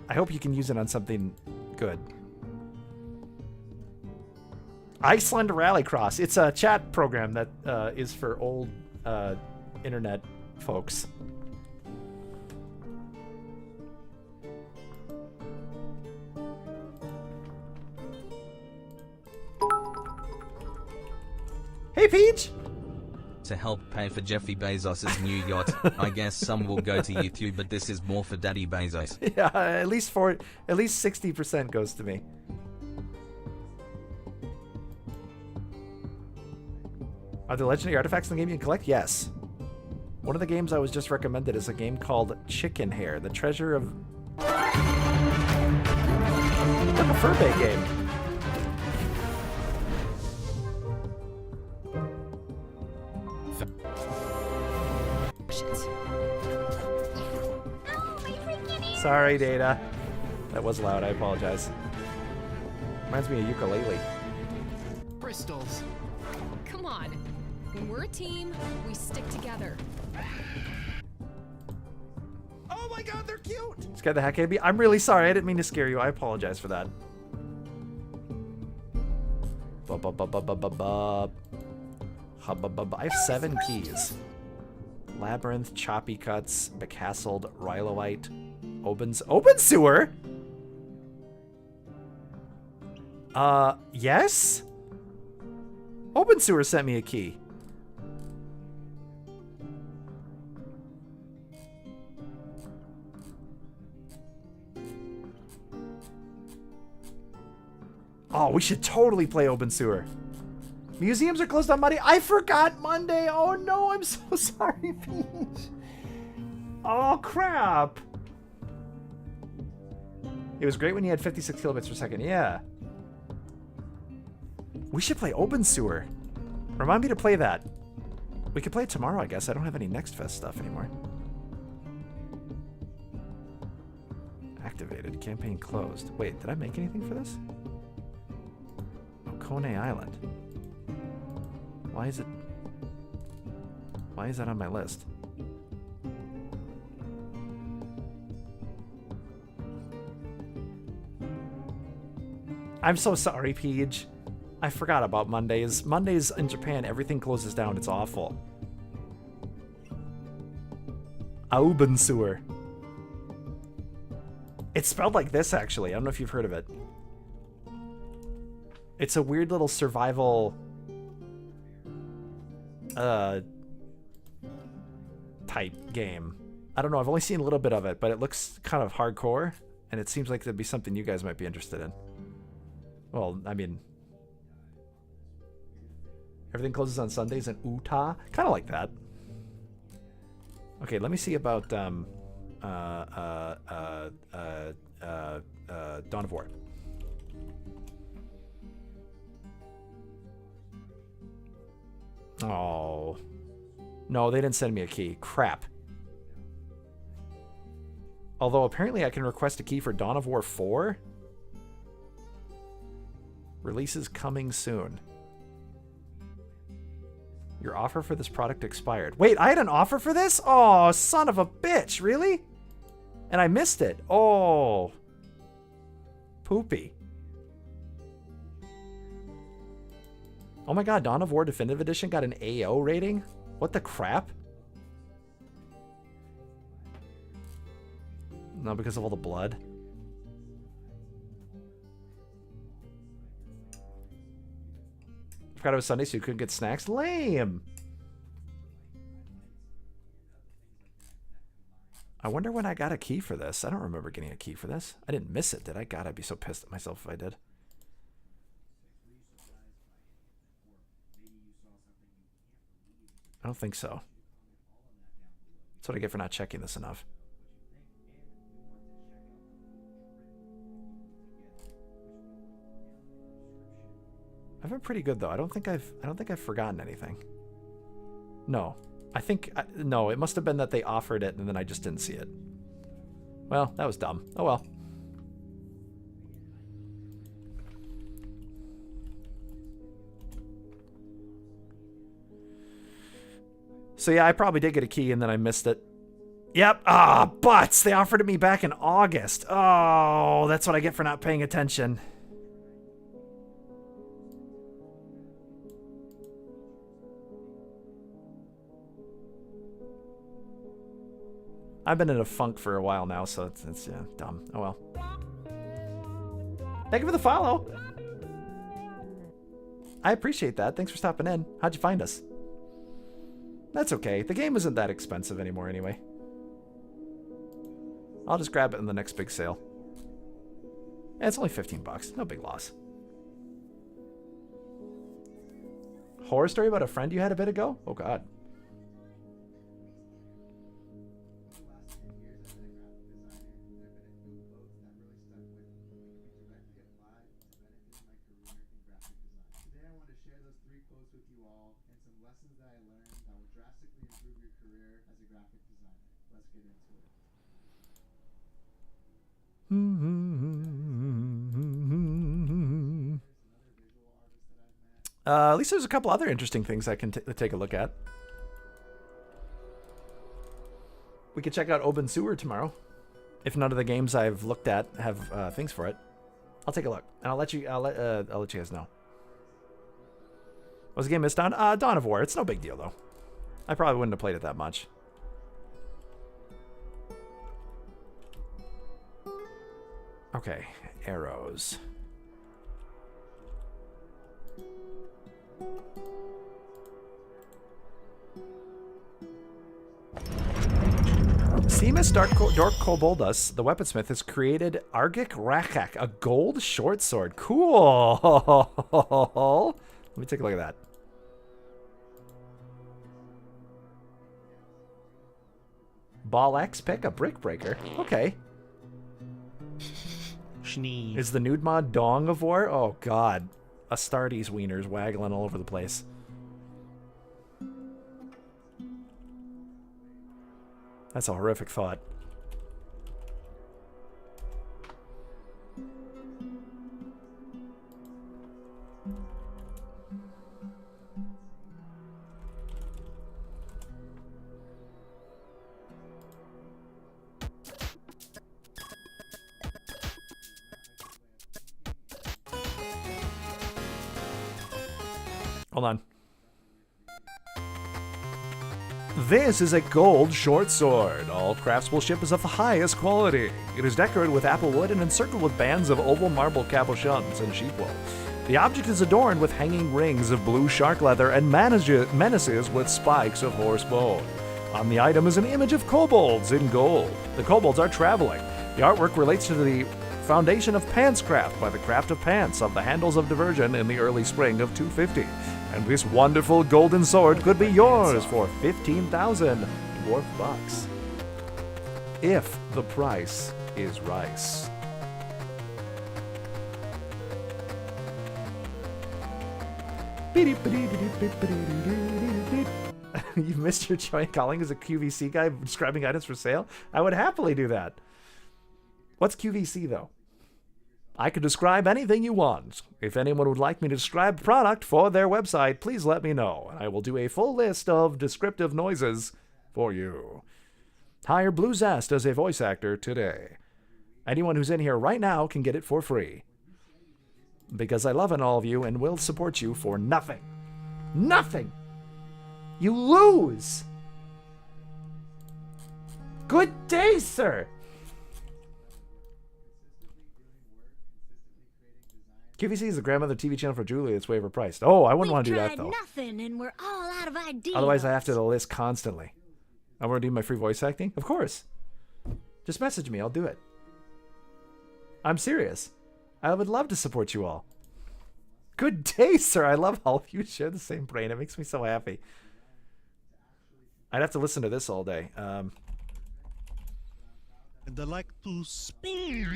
S1: I hope you can use it on something good. Iceland Rallycross. It's a chat program that is for old internet folks. Peach?
S5: To help pay for Jeffy Bezos' new yacht. I guess some will go to you too, but this is more for Daddy Bezos.
S1: Yeah, at least 60% goes to me. Are there legendary artifacts in the game you can collect? Yes. One of the games I was just recommended is a game called Chicken Hair, the treasure of... Like a fur-bait game. Sorry, Data. That was loud, I apologize. Reminds me of ukulele.
S15: Bristles. Come on. When we're a team, we stick together.
S1: Oh my god, they're cute! Scared the heck out of me. I'm really sorry, I didn't mean to scare you. I apologize for that. I have 7 keys. Labyrinth, Choppy Cuts, Becastled, Rhyloite, Open Sewer? Yes? Open Sewer sent me a key. Oh, we should totally play Open Sewer. Museums are closed on Monday. I forgot Monday. Oh no, I'm so sorry, Peach. Oh crap. It was great when you had 56 kilobits per second. Yeah. We should play Open Sewer. Remind me to play that. We could play it tomorrow, I guess. I don't have any Next Fest stuff anymore. Activated. Campaign closed. Wait, did I make anything for this? Oh, Kone Island. Why is that on my list? I'm so sorry, Peach. I forgot about Mondays. Mondays in Japan, everything closes down. It's awful. Open Sewer. It's spelled like this, actually. I don't know if you've heard of it. It's a weird little survival... type game. I don't know, I've only seen a little bit of it, but it looks kind of hardcore, and it seems like that'd be something you guys might be interested in. Well, I mean... Everything closes on Sundays in Utah? Kind of like that. Okay, let me see about, Dawn of War. Oh. No, they didn't send me a key. Crap. Although apparently I can request a key for Dawn of War 4. Release is coming soon. Your offer for this product expired. Wait, I had an offer for this? Oh, son of a bitch. Really? And I missed it. Oh. Poopy. Oh my god, Dawn of War Definitive Edition got an AO rating? What the crap? No, because of all the blood. Forgot it was Sunday, so you couldn't get snacks? Lame! I wonder when I got a key for this. I don't remember getting a key for this. I didn't miss it, did I? God, I'd be so pissed at myself if I did. I don't think so. That's what I get for not checking this enough. I've been pretty good though. I don't think I've forgotten anything. No. No, it must have been that they offered it and then I just didn't see it. Well, that was dumb. Oh well. So yeah, I probably did get a key and then I missed it. Yep. Ah, butts! They offered it me back in August. Oh, that's what I get for not paying attention. I've been in a funk for a while now, so it's yeah, dumb. Oh well. Thank you for the follow. I appreciate that. Thanks for stopping in. How'd you find us? That's okay. The game isn't that expensive anymore anyway. I'll just grab it in the next big sale. Yeah, it's only 15 bucks. No big loss. Horror story about a friend you had a bit ago? Oh, God. At least there's a couple other interesting things I can take a look at. We could check out Open Sewer tomorrow. If none of the games I've looked at have things for it, I'll take a look and I'll let you guys know. Was the game missed on? Dawn of War. It's no big deal though. I probably wouldn't have played it that much. Okay, arrows. Seamus Dark Koboldus, the weaponsmith, has created Argic Rakak, a gold short sword. Cool! Let me take a look at that. Ball X pick, a brick breaker. Okay. Is the nude mod Dong of War? Oh, God. Astartes wieners waggling all over the place. That's a horrific thought. Hold on. This is a gold short sword. All craftsmanship is of the highest quality. It is decorated with apple wood and encircled with bands of oval marble cabochons and sheep wool. The object is adorned with hanging rings of blue shark leather and menaces with spikes of horse bone. On the item is an image of kobolds in gold. The kobolds are traveling. The artwork relates to the foundation of pantscraft by the craft of pants of the handles of diversion in the early spring of 250. And this wonderful golden sword could be yours for 15,000 dwarf bucks. If the price is rice. You missed your joy calling as a QVC guy describing items for sale? I would happily do that. What's QVC though? I could describe anything you want. If anyone would like me to describe a product for their website, please let me know. I will do a full list of descriptive noises for you. Hire Blue Zest as a voice actor today. Anyone who's in here right now can get it for free. Because I love all of you and will support you for nothing. Nothing! You lose! Good day, sir! QVC is the grandmother TV channel for Julie that's way overpriced. Oh, I wouldn't want to do that, though.
S16: Nothing and we're all out of ideas.
S1: Otherwise, I have to list constantly. I want to do my free voice acting? Of course. Just message me. I'll do it. I'm serious. I would love to support you all. Good day, sir. I love all of you share the same brain. It makes me so happy. I'd have to listen to this all day.
S17: And I like to speak.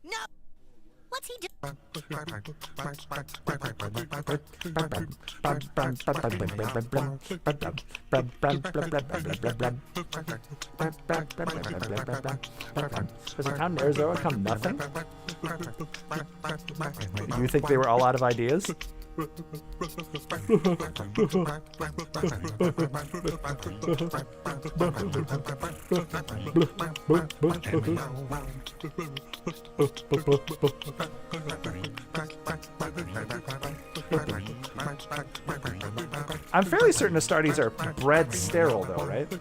S16: No! What's he doing?
S1: Does it count Arizona count nothing? You think they were all out of ideas? I'm fairly certain Astartes are bred sterile, though, right?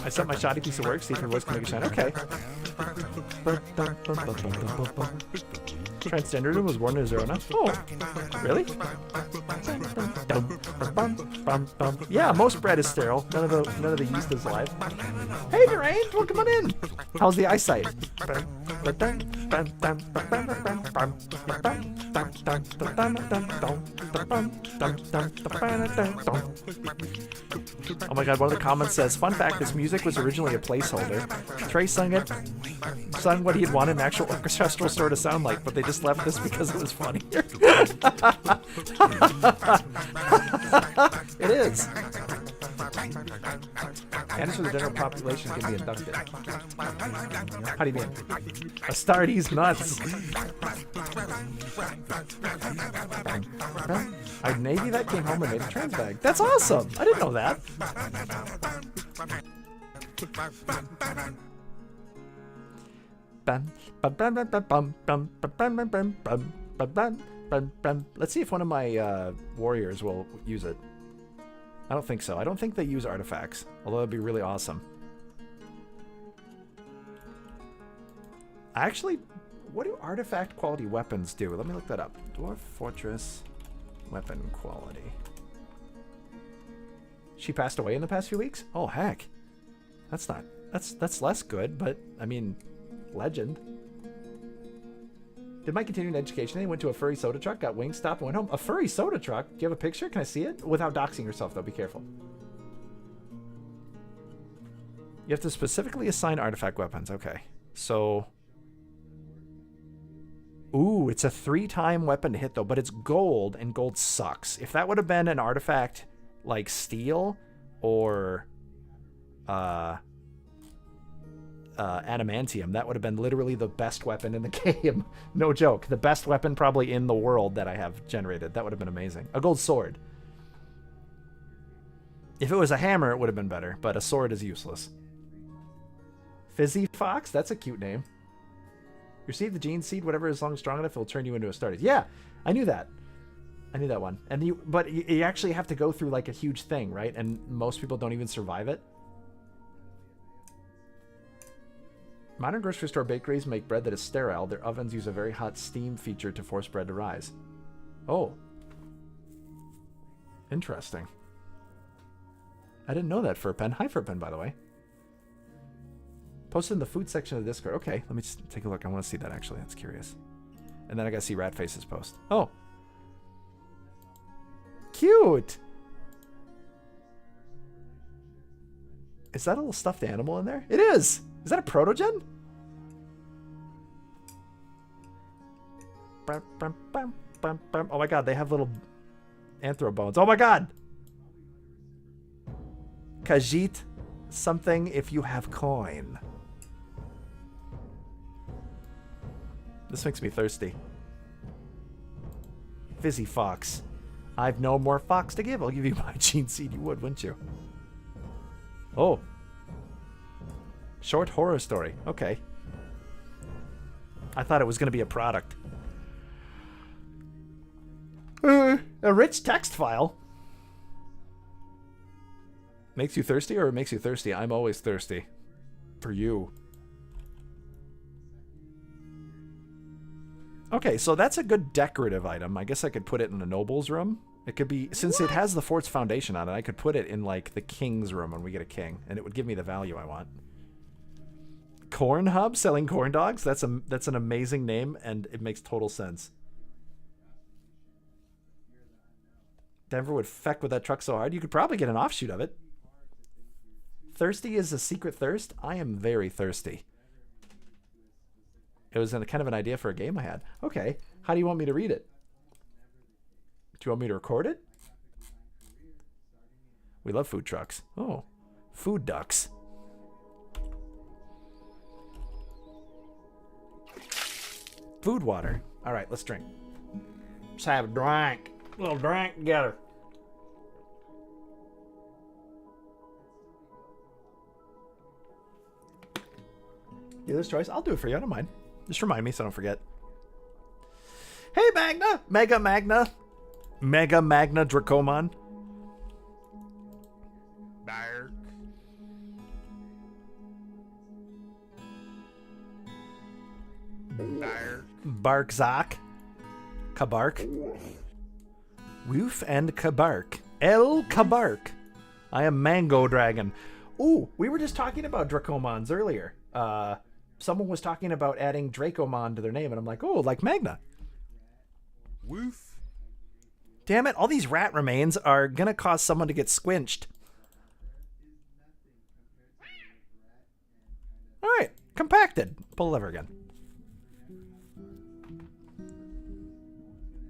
S1: I sent my shoddy piece of work, see if your voice can make a shine. Okay. Transgenderism was born in Arizona. Oh, really? Yeah, most bread is sterile. None of the yeast is alive. Hey, deranged, welcome on in. How's the eyesight? Oh my god, one of the comments says, fun fact, this music was originally a placeholder. Trey sung what he'd want an actual orchestral sort of sound like, but they just left this because it was funnier. It is. Candidates for the general population can be inducted. How do you mean? Astartes nuts. A Navy vet came home and made a trans bag. That's awesome! I didn't know that. Let's see if one of my warriors will use it. I don't think so. I don't think they use artifacts, although that'd be really awesome. Actually, what do artifact quality weapons do? Let me look that up. Dwarf Fortress weapon quality. She passed away in the past few weeks? Oh heck. That's less good, but I mean, legend. Did my continuing education, they went to a furry soda truck, got wings, stopped, and went home. A furry soda truck? Do you have a picture? Can I see it? Without doxing yourself, though. Be careful. You have to specifically assign artifact weapons. Okay. So... Ooh, it's a 3-time weapon to hit, though, but it's gold, and gold sucks. If that would have been an artifact like steel or... adamantium, that would have been literally the best weapon in the game. No joke. The best weapon probably in the world that I have generated. That would have been amazing. A gold sword. If it was a hammer, it would have been better, but a sword is useless. Fizzy Fox? That's a cute name. Receive the gene seed, whatever is long strong enough, it will turn you into a Astartes. Yeah, I knew that. I knew that one. But you actually have to go through like a huge thing, right? And most people don't even survive it. Modern grocery store bakeries make bread that is sterile. Their ovens use a very hot steam feature to force bread to rise. Oh. Interesting. I didn't know that, Furpen. Hi, Furpen, by the way. Posted in the food section of the Discord. Okay, let me just take a look. I want to see that, actually. That's curious. And then I gotta see Ratface's post. Oh. Cute! Is that a little stuffed animal in there? It is! Is that a protogen? Oh my god, they have little anthro bones. Oh my god! Khajiit something if you have coin. This makes me thirsty. Fizzy Fox. I've no more fox to give. I'll give you my gene seed. You would, wouldn't you? Oh. Short horror story. Okay. I thought it was going to be a product. A rich text file. Makes you thirsty or it makes you thirsty? I'm always thirsty. For you. Okay, so that's a good decorative item. I guess I could put it in the noble's room. It could be, since it has the fort's foundation on it, I could put it in like the king's room when we get a king, and it would give me the value I want. Corn Hub selling corn dogs? That's an amazing name, and it makes total sense. Denver would feck with that truck so hard. You could probably get an offshoot of it. Thirsty is a secret thirst? I am very thirsty. It was kind of an idea for a game I had. Okay. How do you want me to read it? Do you want me to record it? We love food trucks. Oh. Food ducks. Food water. All right, let's drink. Let's have a drink. A little drink together. Dealer's choice. I'll do it for you. I don't mind. Just remind me so I don't forget. Hey, Magna! Mega Magna! Mega Magna Dracomon. Barkzak. Kabark. Woof and Kabark. El Kabark. I am Mango Dragon. Ooh, we were just talking about Dracomons earlier. Someone was talking about adding Dracomon to their name, and I'm like, oh, like Magna.
S11: Woof.
S1: Damn it, all these rat remains are gonna cause someone to get squinched. Alright, compacted. Pull the lever again.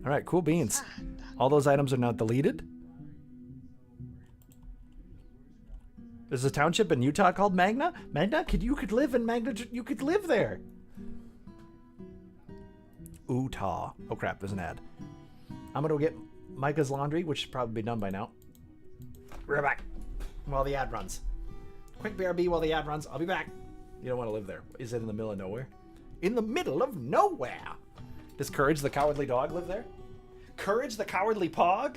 S1: Alright, cool beans. All those items are now deleted. There's a township in Utah called Magna? Magna? You could live in Magna. You could live there. Utah. Oh crap, there's an ad. I'm gonna go get Micah's laundry, which should probably be done by now. We're back. While the ad runs. Quick BRB while the ad runs. I'll be back. You don't want to live there. Is it in the middle of nowhere? In the middle of nowhere. Does Courage the Cowardly Dog live there? Courage the Cowardly Pog?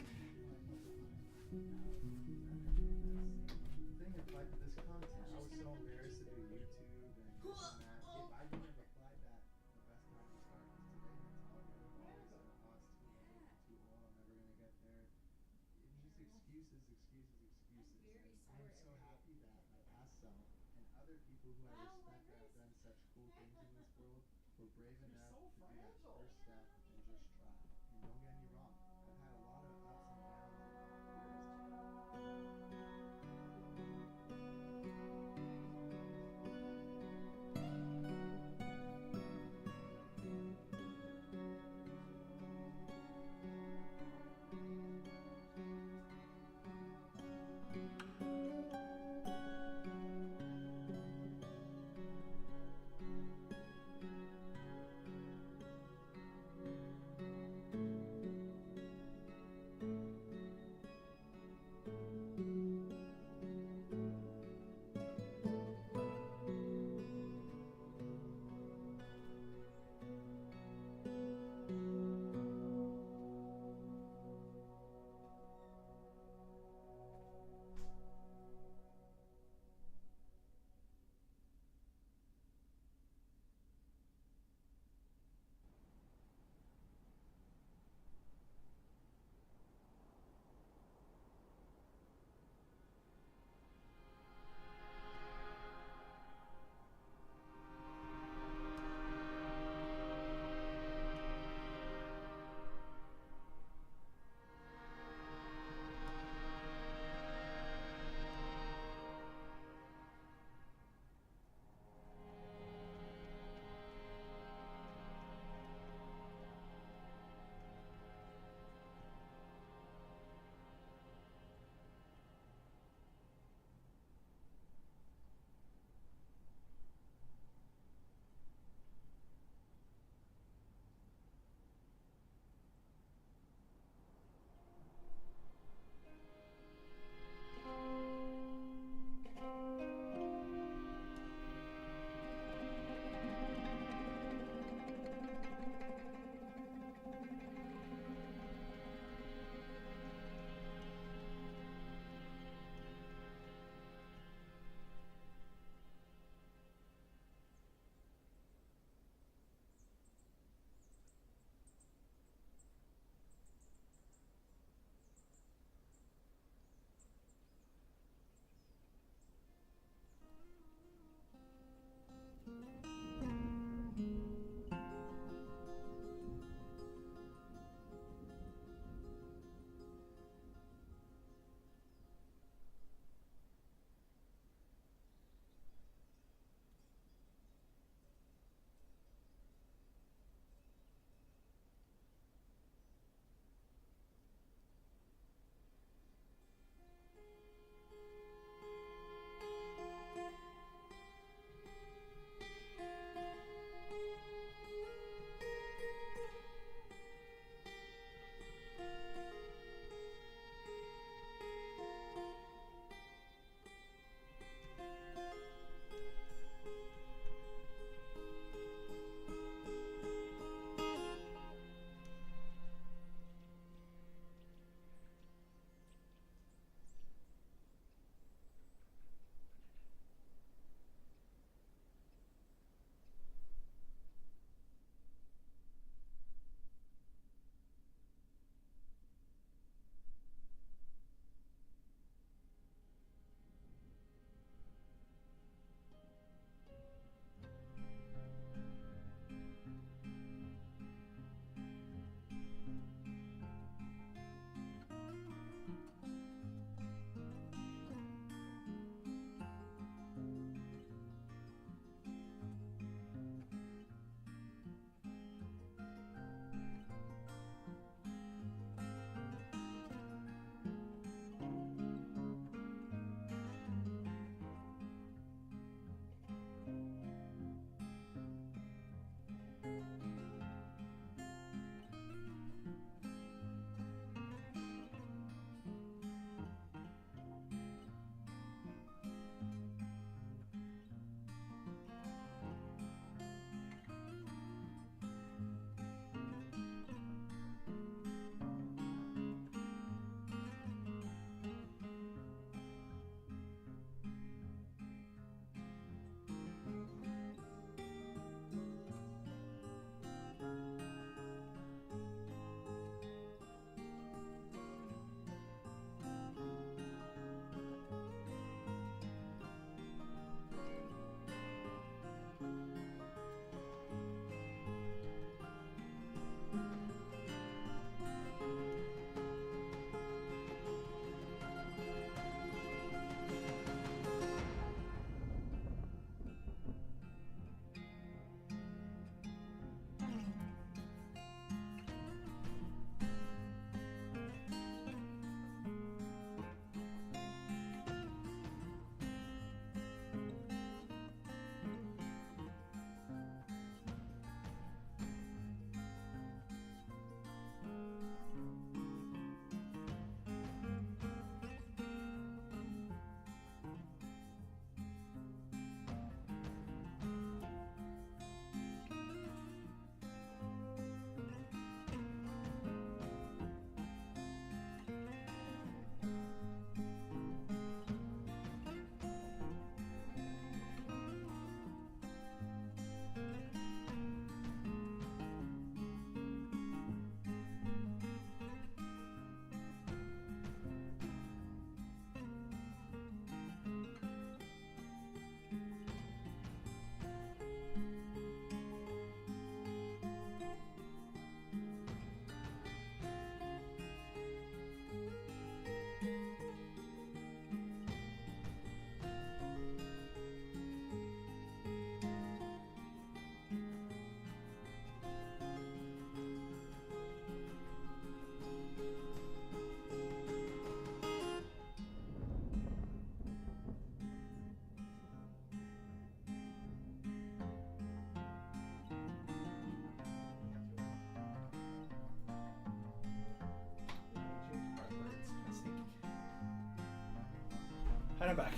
S1: And I'm back.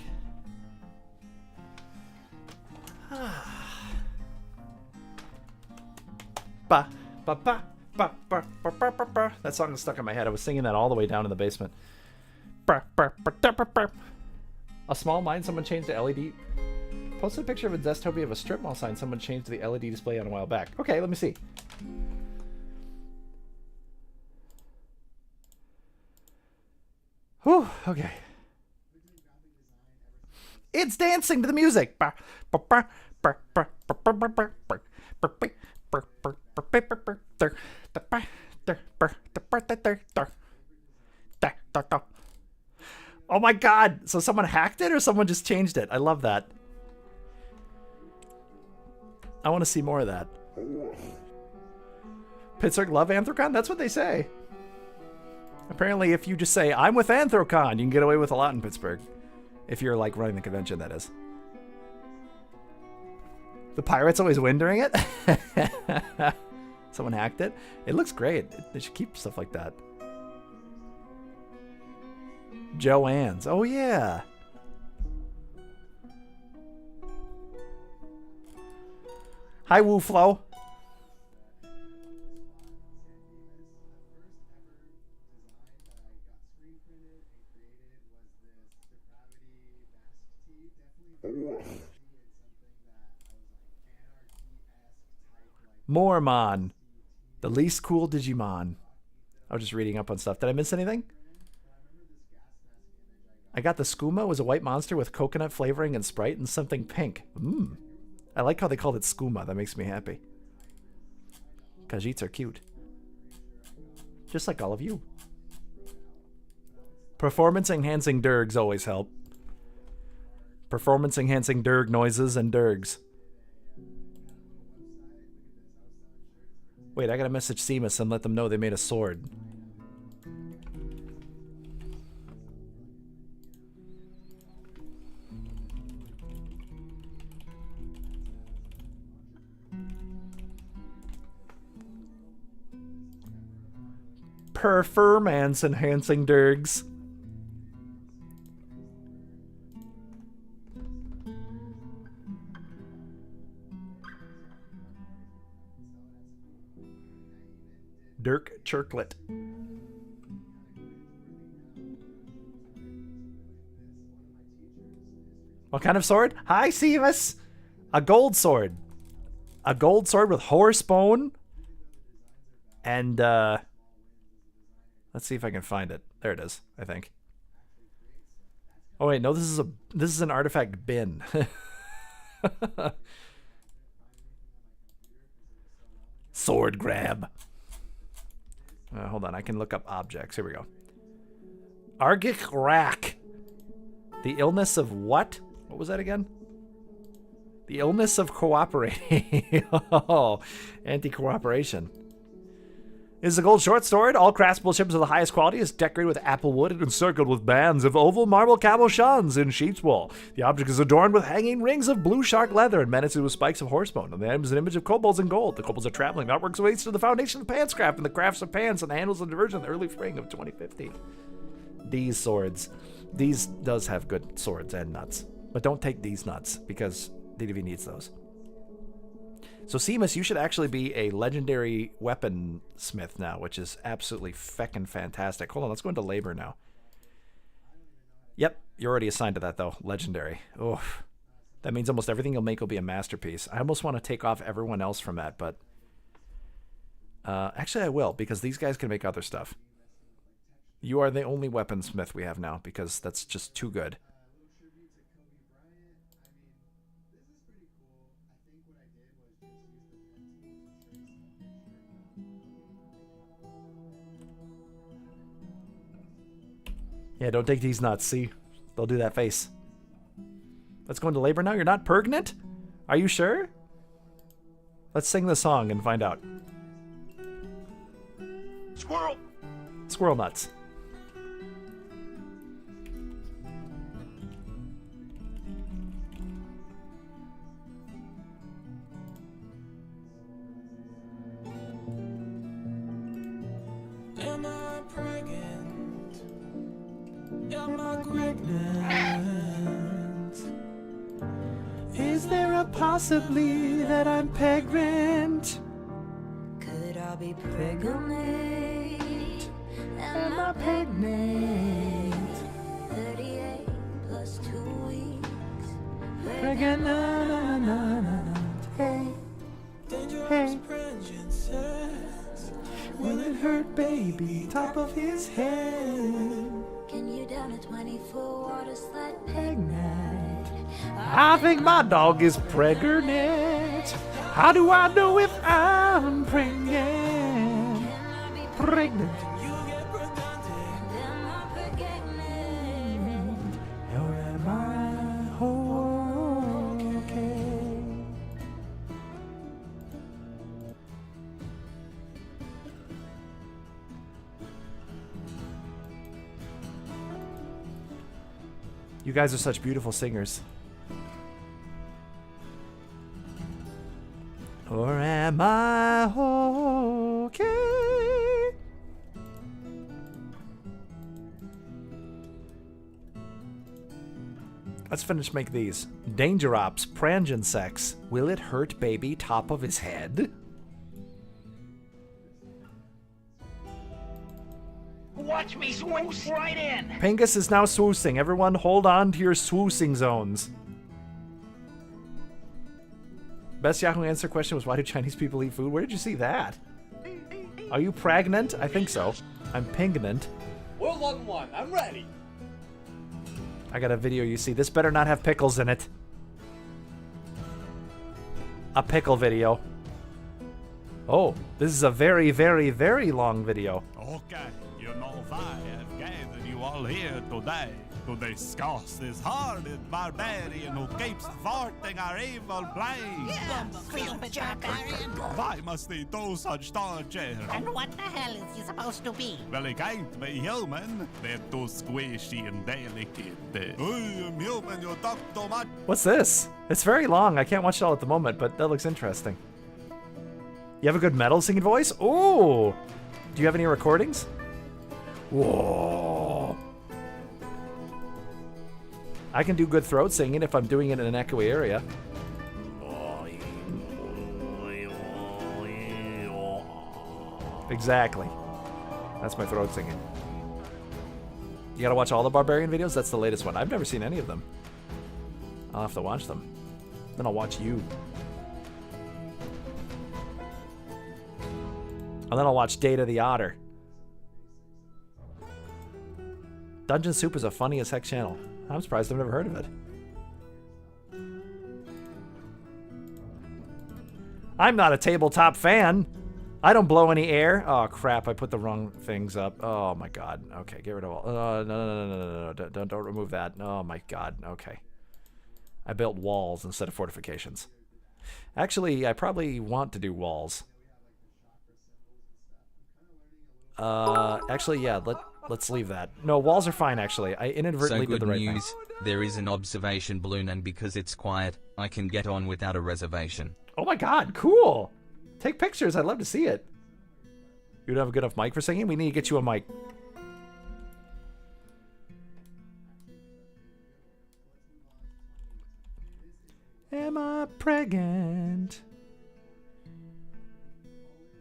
S1: Ba, ba, ba, ba, ba, ba, ba, ba, ba. That song is stuck in my head. I was singing that all the way down in the basement. Ba, ba, ba, da, ba, ba. A small mine, someone changed the LED. Posted a picture of a Zestopia of a strip mall sign someone changed the LED display on a while back. Okay, let me see. Whew, okay. It's dancing to the music. Oh my god! So someone hacked it or someone just changed it? I love that. I want to see more of that. Pittsburgh love Anthrocon? That's what they say. Apparently, if you just say, I'm with Anthrocon, you can get away with a lot in Pittsburgh. If you're, like, running the convention, that is. The pirates always win during it? Someone hacked it? It looks great. They should keep stuff like that. Joanne's. Oh, yeah. Hi, WooFlow. Mormon. The least cool Digimon. I was just reading up on stuff. Did I miss anything? I got the skooma. It was a white monster with coconut flavoring and Sprite and something pink. Mmm. I like how they called it skooma. That makes me happy. Khajiits are cute. Just like all of you. Performance-enhancing dergs always help. Performance-enhancing derg noises and dergs. Wait, I gotta message Seamus and let them know they made a sword. Performance-enhancing dergs. Dirk Chirklet. What kind of sword? Hi, Seamus! A gold sword. A gold sword with horse bone. And, let's see if I can find it. There it is, I think. Oh wait, no, this is an artifact bin. Sword grab. Hold on, I can look up objects. Here we go. Argic Rack. The illness of what? What was that again? The illness of cooperating. Oh, anti-cooperation. This is a gold short sword. All craftable ships of the highest quality is decorated with apple wood and encircled with bands of oval marble cabochons in sheep's wool. The object is adorned with hanging rings of blue shark leather and menaced with spikes of horsebone. And the item is an image of kobolds in gold. The kobolds are traveling. The artworks relates to the foundation of Panscraft and the crafts of Pans and the handles of diversion in the early spring of 2050. These swords. These does have good swords and nuts. But don't take these nuts because DDV needs those. So Seamus, you should actually be a legendary weaponsmith now, which is absolutely feckin' fantastic. Hold on, let's go into labor now. Yep, you're already assigned to that though. Legendary. Oof. That means almost everything you'll make will be a masterpiece. I almost want to take off everyone else from that, but actually I will, because these guys can make other stuff. You are the only weaponsmith we have now, because that's just too good. Yeah, don't take these nuts, see? They'll do that face. Let's go into labor now. You're not pregnant? Are you sure? Let's sing the song and find out.
S10: Squirrel!
S1: Squirrel nuts.
S18: Am I pregnant? Am I pregnant?
S1: possibly that I'm pregnant?
S19: Could I be pregnant?
S1: Am I pregnant?
S19: 38 plus 2 weeks.
S1: Pregnant. Hey. Hey. Will it hurt, baby? Top of his head.
S19: Can you down a 24 water slide?
S1: Pregnant. I think my dog is pregnant. How do I know if I'm pregnant? Pregnant. Or am I okay? You guys are such beautiful singers. Or am I okay? Let's make these. Danger Ops, Prangen Sex. Will it hurt baby top of his head?
S7: Watch me swoosh right in.
S1: Pingus is now swoosing. Everyone hold on to your swoosing zones. Best Yahoo answer question was, why do Chinese people eat food? Where did you see that? Are you pregnant? I think so. I'm pingnant.
S8: World War One. I'm ready.
S1: I got a video you see. This better not have pickles in it. A pickle video. Oh, this is a very, very, very long video.
S17: Okay, you know why I've gathered you all here today to discuss this hardened barbarian who keeps thwarting our evil plans.
S16: Yeah, stupid barbarian.
S17: Why must he do such torture?
S16: And what the hell is he supposed to be?
S17: Well, he can't be human. They're too squishy and delicate. I am human, you talk too much.
S1: What's this? It's very long. I can't watch it all at the moment, but that looks interesting. You have a good metal singing voice? Ooh! Do you have any recordings? Whoa! I can do good throat singing if I'm doing it in an echoey area. Exactly. That's my throat singing. You gotta watch all the Barbarian videos? That's the latest one. I've never seen any of them. I'll have to watch them. Then I'll watch you. And then I'll watch Data the Otter. Dungeon Soup is a funny as heck channel. I'm surprised I've never heard of it. I'm not a tabletop fan. I don't blow any air. Oh crap, I put the wrong things up. Oh my god. Okay, get rid of all. No. Don't remove that. Oh my god. Okay. I built walls instead of fortifications. Actually, I probably want to do walls. Actually, yeah, let's leave that. No, walls are fine, actually. I inadvertently did the right thing.
S5: There is an observation balloon, and because it's quiet, I can get on without a reservation.
S1: Oh my god, cool! Take pictures, I'd love to see it. You don't have a good enough mic for singing? We need to get you a mic. Am I pregnant?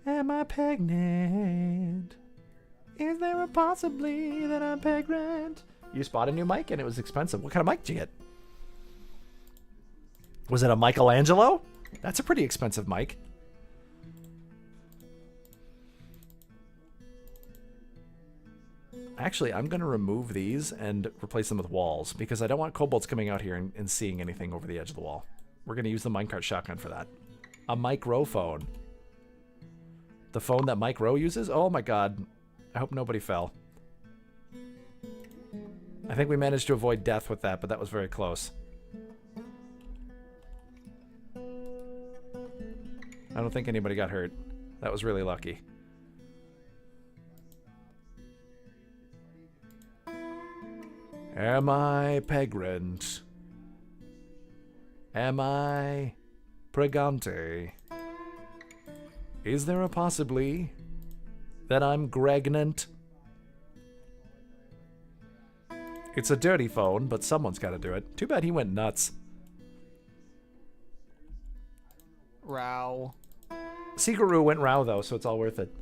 S1: Am I pregnant? Is there a possibly that I'm pregnant? You bought a new mic and it was expensive. What kind of mic did you get? Was it a Michelangelo? That's a pretty expensive mic. Actually, I'm going to remove these and replace them with walls because I don't want kobolds coming out here and seeing anything over the edge of the wall. We're going to use the minecart shotgun for that. A microphone. The phone that Mike Rowe uses? Oh my god. I hope nobody fell. I think we managed to avoid death with that, but that was very close. I don't think anybody got hurt. That was really lucky. Am I pregnant? Am I pregante? Is there a possibly that I'm gregnant? It's a dirty phone, but someone's got to do it. Too bad he went nuts.
S20: Row.
S1: Secret Roo went Row, though, so it's all worth it.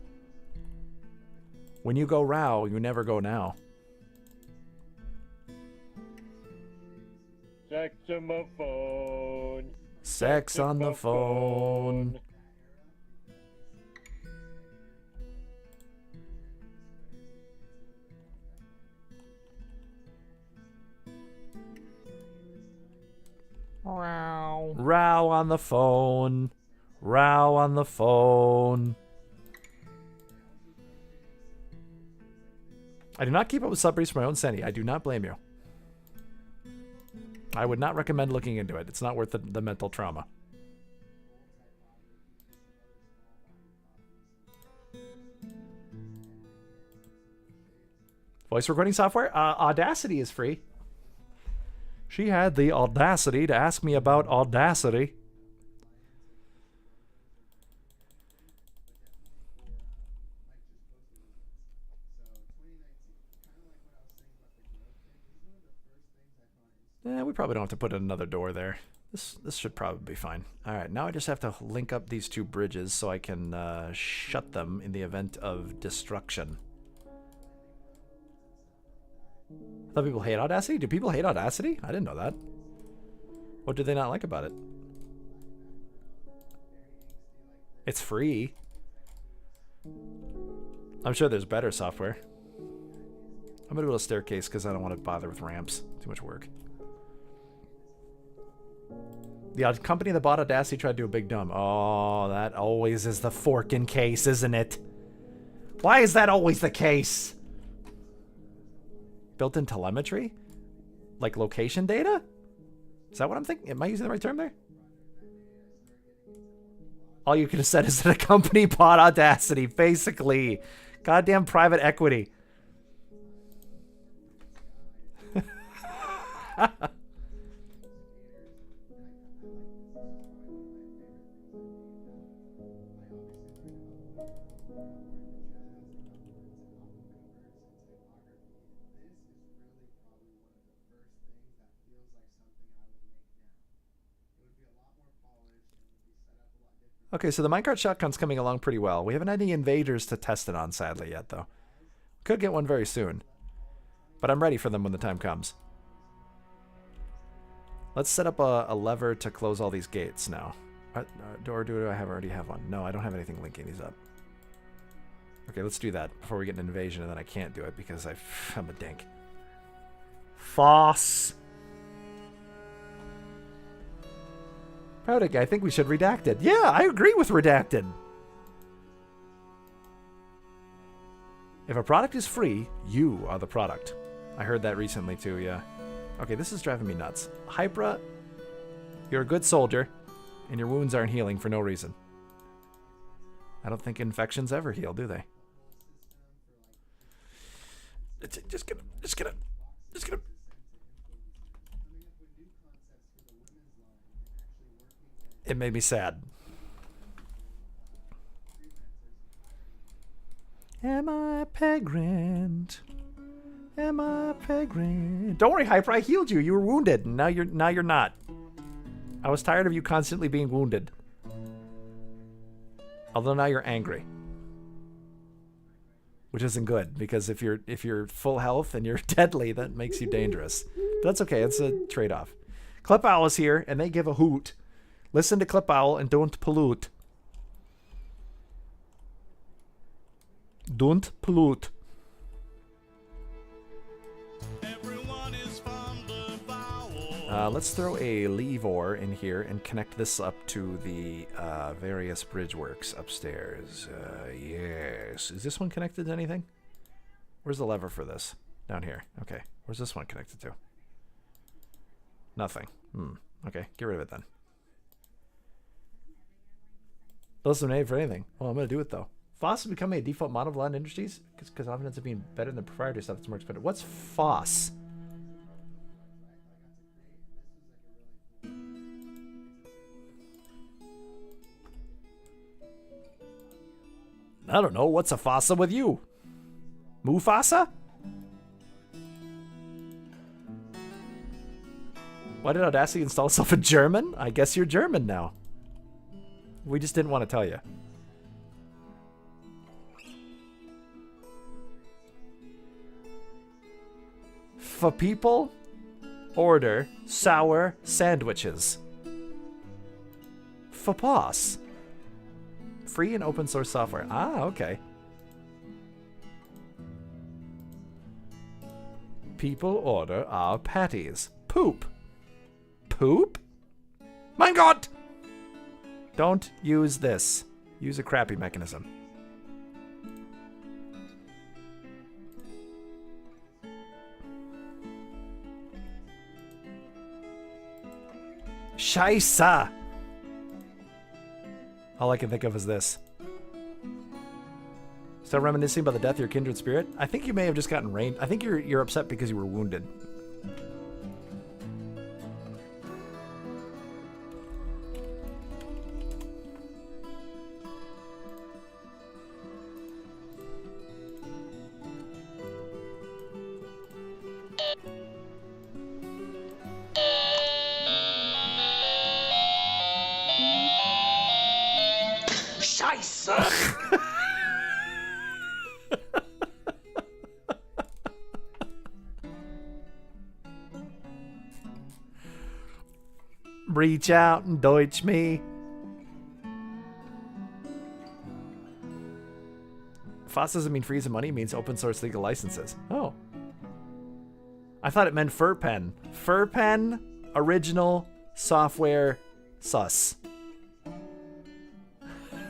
S1: When you go Row, you never go now.
S21: Sex on the phone.
S1: Sex on the phone.
S20: Row.
S1: Row on the phone. Row on the phone. I do not keep up with sub for my own sanity. I do not blame you. I would not recommend looking into it. It's not worth the mental trauma. Voice recording software? Audacity is free. She had the audacity to ask me about Audacity. We probably don't have to put another door there. This should probably be fine. All right, now I just have to link up these two bridges so I can shut them in the event of destruction. I thought people hate Audacity? Do people hate Audacity? I didn't know that. What do they not like about it? It's free. I'm sure there's better software. I'm gonna build a staircase because I don't want to bother with ramps. Too much work. The company that bought Audacity tried to do a big dumb. Oh, that always is the forking case, isn't it? Why is that always the case? Built-in telemetry? Like location data? Is that what I'm thinking? Am I using the right term there? All you could have said is that a company bought Audacity, basically. Goddamn private equity. Okay, so the minecart shotgun's coming along pretty well. We haven't had any invaders to test it on, sadly, yet, though. Could get one very soon. But I'm ready for them when the time comes. Let's set up a lever to close all these gates now. Or do I already have one? No, I don't have anything linking these up. Okay, let's do that before we get an invasion, and then I can't do it because I'm a dink. Foss! Proudic, I think we should redact it. Yeah, I agree with redacted. If a product is free, you are the product. I heard that recently too, yeah. Okay, this is driving me nuts. Hypra, you're a good soldier, and your wounds aren't healing for no reason. I don't think infections ever heal, do they? Just gonna. It made me sad. Am I pregnant? Am I pregnant? Don't worry, Hyper. I healed you. You were wounded. Now you're not. I was tired of you constantly being wounded. Although now you're angry, which isn't good because if you're full health and you're deadly, that makes you dangerous. But that's okay. It's a trade-off. Clip Owl is here, and they give a hoot. Listen to Clip Owl and don't pollute. Don't pollute. Let's throw a lever in here and connect this up to the various bridge works upstairs. Yes. Is this one connected to anything? Where's the lever for this? Down here. Okay. Where's this one connected to? Nothing. Okay. Get rid of it then. Doesn't name for anything. Well, I'm going to do it though. FOSS is becoming a default model of a lot of industries because often ends up being better than proprietary stuff that's more expensive. What's FOSS? I don't know. What's a fossa with you? Mufasa? Why did Audacity install itself in German? I guess you're German now. We just didn't want to tell you. For people, order sour sandwiches. For boss. Free and open source software. Ah, okay. People order our patties. Poop. Poop? Minecart! Don't use this. Use a crappy mechanism. Scheisse! All I can think of is this. Still reminiscing about the death of your kindred spirit? I think you may have just gotten rained. I think you're upset because you were wounded. Reach out and Deutsch me. FOSS doesn't mean freeze of money, it means open source legal licenses. Oh. I thought it meant fur pen. Fur pen, original, software, sus.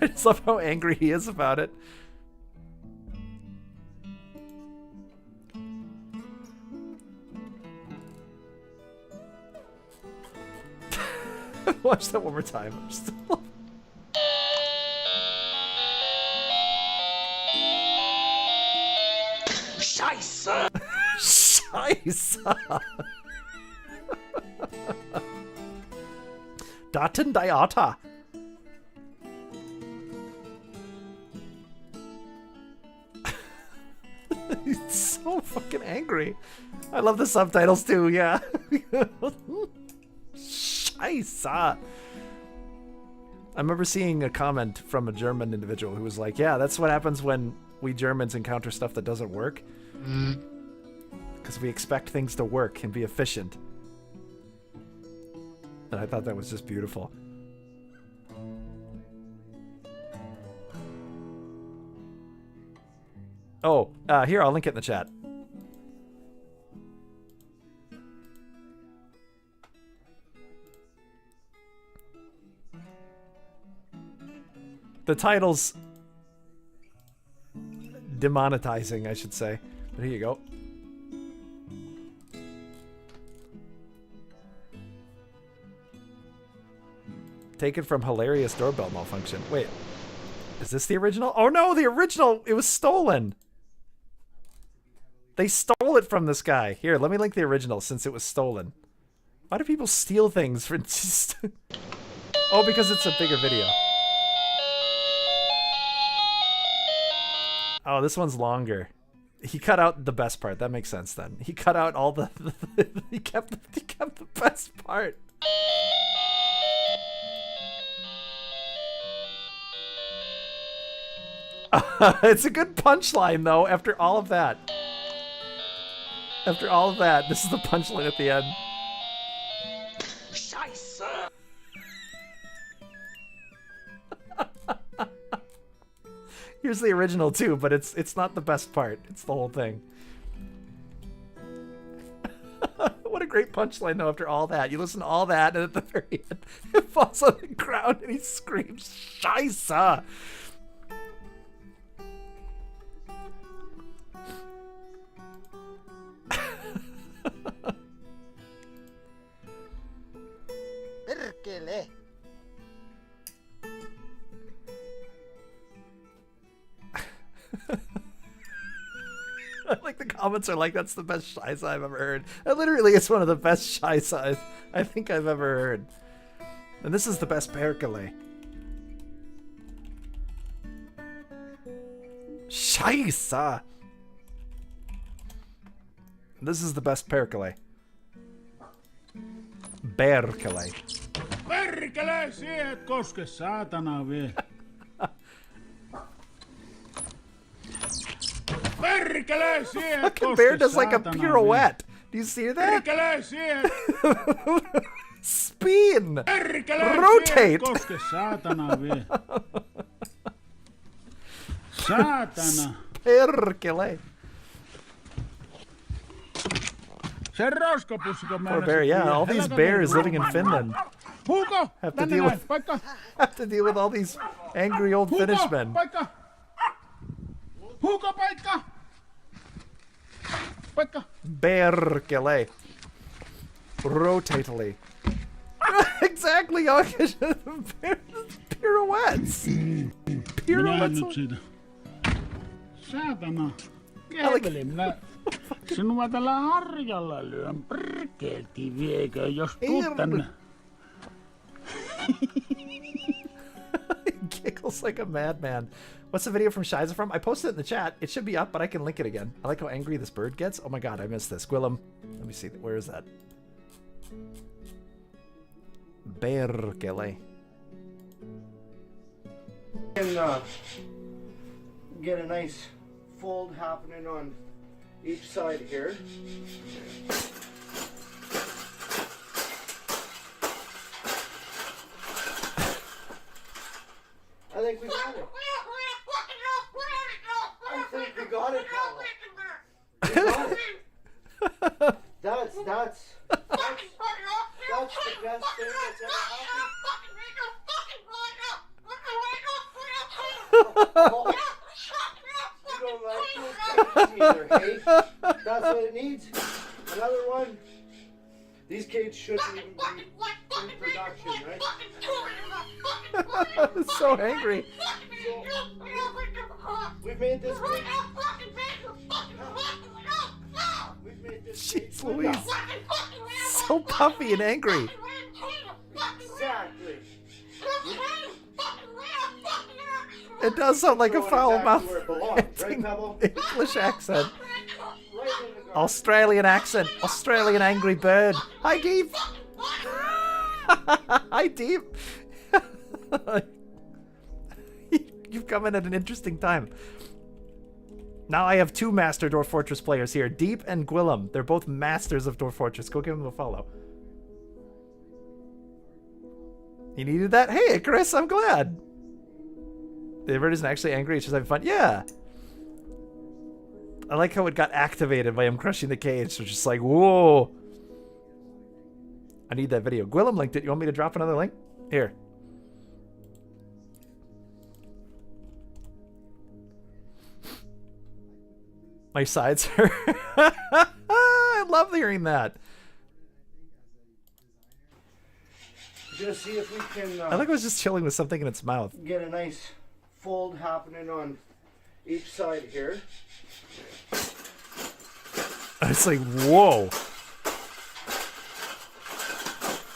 S1: I just love how angry he is about it. Watch that one more time. I'm still... Scheisse! Scheisse! Datendiata! He's so fucking angry. I love the subtitles too, yeah. Scheiße. I remember seeing a comment from a German individual who was like, yeah, that's what happens when we Germans encounter stuff that doesn't work. Because we expect things to work and be efficient. And I thought that was just beautiful. Oh, here, I'll link it in the chat. The title's demonetizing, I should say. But here you go. Taken from hilarious doorbell malfunction. Wait, is this the original? Oh no, the original! It was stolen! They stole it from this guy. Here, let me link the original since it was stolen. Why do people steal things for just... Oh, because it's a bigger video. Oh, this one's longer. He cut out the best part. That makes sense then. He cut out all the... he kept the best part. It's a good punchline, though, after all of that. After all of that, this is the punchline at the end. Scheisse! Here's the original, too, but it's not the best part. It's the whole thing. What a great punchline, though, after all that. You listen to all that, and at the very end, it falls on the ground, and he screams, Scheisse! Like the comments are like, that's the best Scheisse I've ever heard. And literally, it's one of the best Scheisse I think I've ever heard. And this is the best perkele. Scheisse! This is the best perkele. Berkele.
S17: Perkele, siihen et koske, saatana vie. Perkele, siihen et
S1: Fucking bear
S17: koske,
S1: does like a
S17: saatana
S1: pirouette. Do you see that?
S17: Perkele, siihen.
S1: Spin!
S17: Perkele,
S1: Rotate!
S17: siihen et koske, saatana vie. Saatana.
S1: Perkele.
S17: Se roskapussiko
S1: Poor bear, yeah. All these bears living in Finland
S17: Hugo,
S1: have to
S17: tänne
S1: deal
S17: näin,
S1: with
S17: paikka.
S1: have to deal with all these angry old Finnish
S17: Hugo,
S1: men.
S17: paikka. Hugo, paikka. Paikka.
S1: Perkele. Rotately. Exactly, August. Pirouettes.
S17: Minähän nyt siitä. Saatana. Keveli, minä sinua tällä harjalla lyön. Perkelti viekö, jos tuut tänne.
S1: Giggles like a madman. What's the video from Shiza from? I posted it in the chat. It should be up, but I can link it again. I like how angry this bird gets. Oh my god, I missed this. Gwillem. Let me see. Where is that? Perkele.
S20: Can get a nice fold happening on each side here. I think we got it. I think we got it, Paolo. We got it. That's the best thing that's ever happened. Oh, you don't like those cages either, hey? That's what it needs. Another one. These cages shouldn't even be in production, right?
S1: So angry.
S20: We've made this cage. We've made this cage.
S1: Jeez Louise. So puffy and angry.
S20: Exactly.
S1: It does sound like a foul mouth
S20: Where it belongs, right, Pebble?
S1: English accent. Australian accent. Australian angry bird. Hi, Deep. Hi, Deep. You've come in at an interesting time. Now I have two master Dwarf Fortress players here. Deep and Gwillem. They're both masters of Dwarf Fortress. Go give them a follow. You needed that? Hey, Chris, I'm glad. The bird isn't actually angry, it's just having fun. Yeah. I like how it got activated by him crushing the cage. So just like, whoa. I need that video. Gwillem linked it. You want me to drop another link? Here. My sides hurt. I love hearing that.
S20: Just see if we can
S1: I like I was just chilling with something in its mouth.
S20: get a nice fold happening on each side here.
S1: It's like, whoa.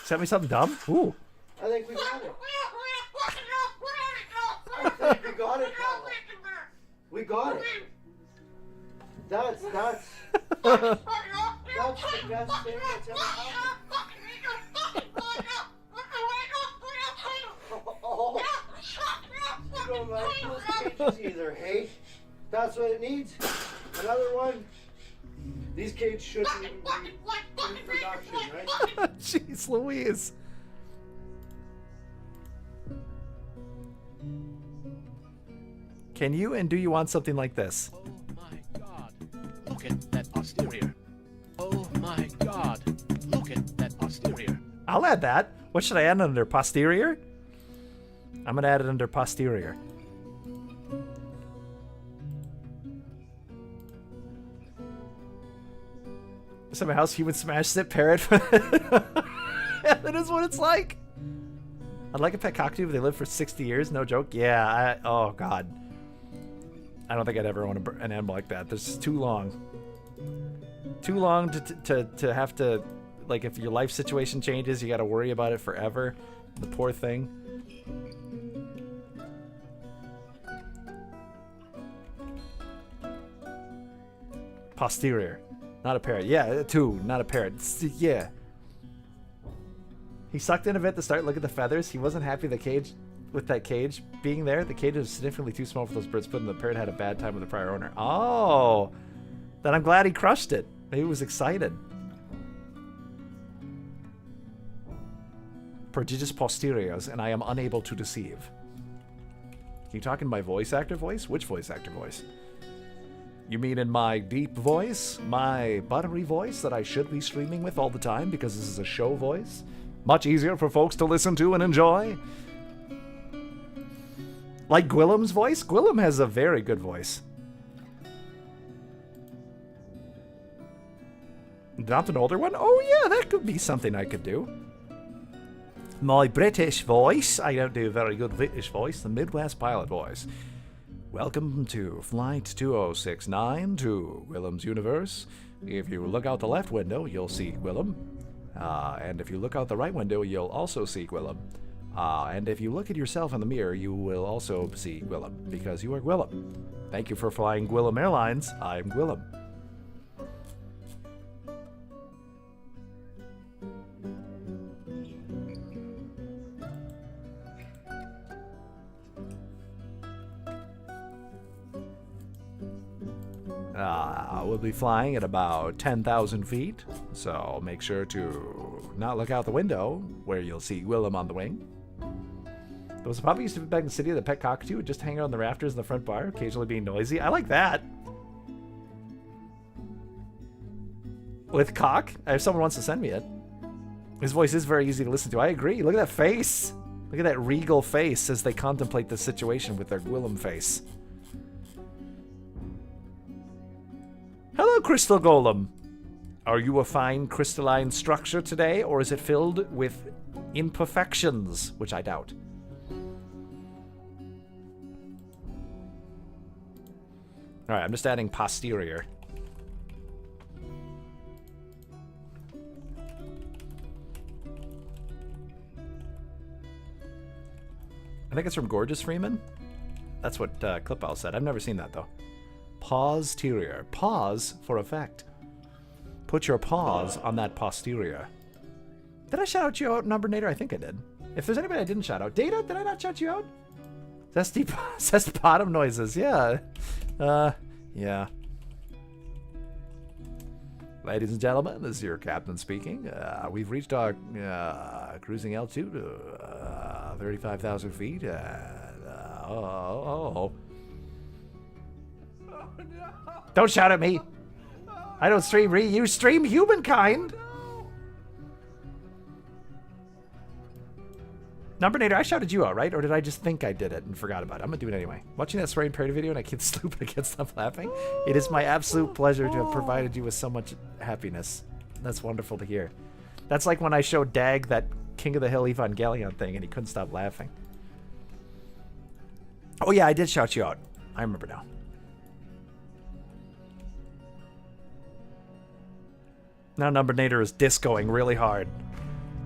S1: Sent me something dumb? Ooh.
S20: I think we got it. I think we got it, Paolo. We got it. That's the best thing that's ever happened. Oh, you don't like those cages either, hey? That's what it needs. Another one. These cages shouldn't even be in production, right?
S1: Jeez Louise. Can you and do you want something like this?
S22: Oh my god, look at that posterior. Oh my god, look at that posterior.
S1: I'll add that. What should I add under posterior? I'm gonna add it under posterior. So my house human smash sit parrot. That is what it's like. I'd like a pet cockatoo, but they live for 60 years. No joke. Yeah. Oh god. I don't think I'd ever want an animal like that. This is too long. Too long to have to, like, if your life situation changes, you got to worry about it forever. The poor thing. Posterior. Not a parrot. Yeah, two, not a parrot. Yeah. He sucked in a bit to start. Look at the feathers. He wasn't happy with that cage being there. The cage was significantly too small for those birds put in. The parrot had a bad time with the prior owner. Oh, then I'm glad he crushed it. Maybe he was excited. Prodigious posteriors, and I am unable to deceive. Can you talk in my voice actor voice? Which voice actor voice? You mean in my deep voice? My buttery voice that I should be streaming with all the time because this is a show voice? Much easier for folks to listen to and enjoy. Like Gwillem's voice? Gwillem has a very good voice. Not an older one? Oh yeah, that could be something I could do. My British voice. I don't do a very good British voice. The Midwest pilot voice. Welcome to Flight 2069 to Willem's universe. If you look out the left window, you'll see Gwillem. And if you look out the right window, you'll also see Gwillem. And if you look at yourself in the mirror, you will also see Gwillem, because you are Gwillem. Thank you for flying Gwillem Airlines. I'm Gwillem. We'll be flying at about 10,000 feet, so make sure to not look out the window, where you'll see Gwillem on the wing. There was a puppy used to be back in the city, the pet cockatoo, would just hang out on the rafters in the front bar, occasionally being noisy. I like that. With cock? If someone wants to send me it. His voice is very easy to listen to. I agree. Look at that face. Look at that regal face as they contemplate the situation with their Gwillem face. Hello, Crystal Golem. Are you a fine crystalline structure today, or is it filled with imperfections, which I doubt? Alright, I'm just adding posterior. I think it's from Gorgeous Freeman. That's what Clipowl said. I've never seen that, though. Posterior. Pause for effect. Put your paws on that posterior. Did I shout out you out, Numbernator? I think I did. If there's anybody I didn't shout out. Data, did I not shout you out? Zest bottom noises. Yeah. Yeah. Ladies and gentlemen, this is your captain speaking. We've reached our cruising altitude, 35,000 feet. Don't shout at me. I don't stream you stream humankind. Numbernator, I shouted you out, right? Or did I just think I did it and forgot about it? I'm gonna do it anyway. Watching that Spraying Parody video and I can't sleep and I can't stop laughing. It is my absolute pleasure to have provided you with so much happiness. That's wonderful to hear. That's like when I showed Dag that King of the Hill Evangelion thing and he couldn't stop laughing. Oh yeah, I did shout you out. I remember now. Now Numbernator is discoing really hard.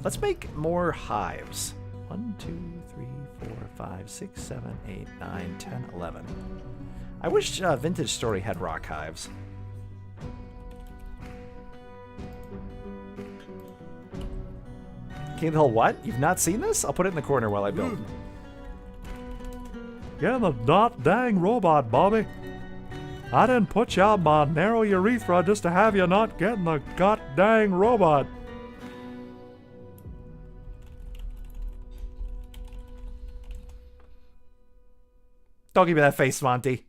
S1: Let's make more hives. 1, 2, 3, 4, 5, 6, 7, 8, 9, 10, 11. I wish Vintage Story had rock hives. King of the Hill what? You've not seen this? I'll put it in the corner while I build. Get in the not dang robot, Bobby. I didn't put you on my narrow urethra just to have you not get in the god dang robot. Don't give me that face, Monty.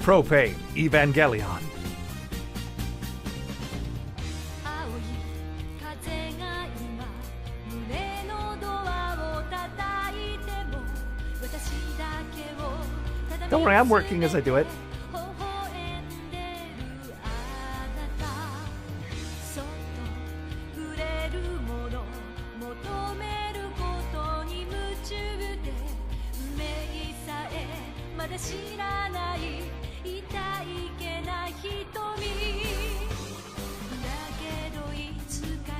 S1: Propane Evangelion. Don't worry, I'm working as I do it.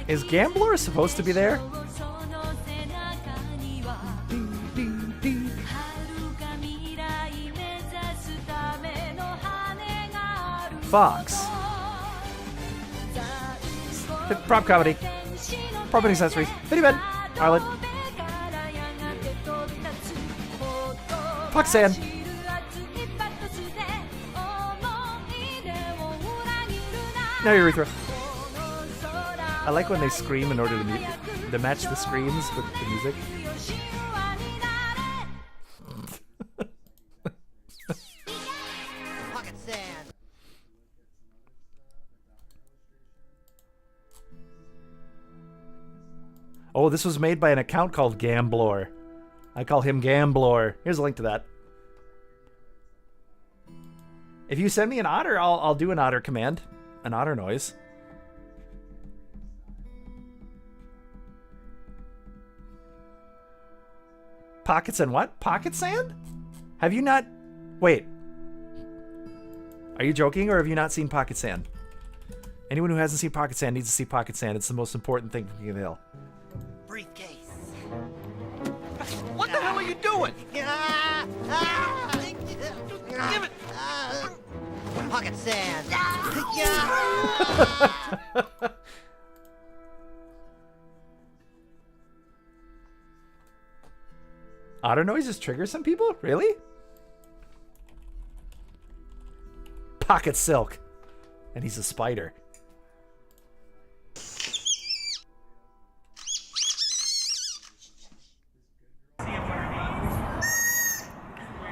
S1: Is Gambler supposed to be there? Fox. Prop comedy. Prop and accessories. Video bed. Island. Pucksand. Now urethra. I like when they scream in order to match the screams with the music.
S16: Pocket sand.
S1: Oh, this was made by an account called Gambler. I call him Gambler. Here's a link to that. If you send me an otter, I'll do an otter command. An otter noise. Pockets and what? Pocket sand? Have you not... Wait. Are you joking, or have you not seen Pocket Sand? Anyone who hasn't seen Pocket Sand needs to see Pocket Sand. It's the most important thing from King of the Hill.
S16: Briefcase.
S8: What the hell are you doing?
S16: Give it. Pocket sand.
S1: Otter noises trigger some people? Really? Pocket Silk. And he's a spider.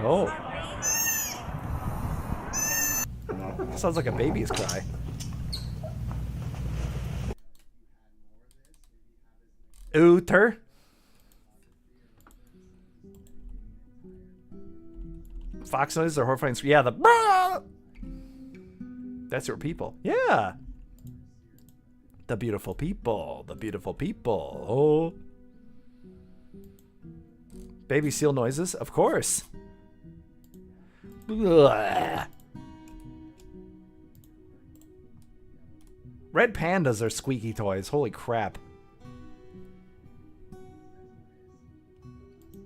S1: Oh. Sounds like a baby's cry. Ooter. Fox noises or horrifying screams. Yeah, the... That's your people. Yeah. The beautiful people. The beautiful people. Oh. Baby seal noises? Of course. Ugh. Red pandas are squeaky toys. Holy crap.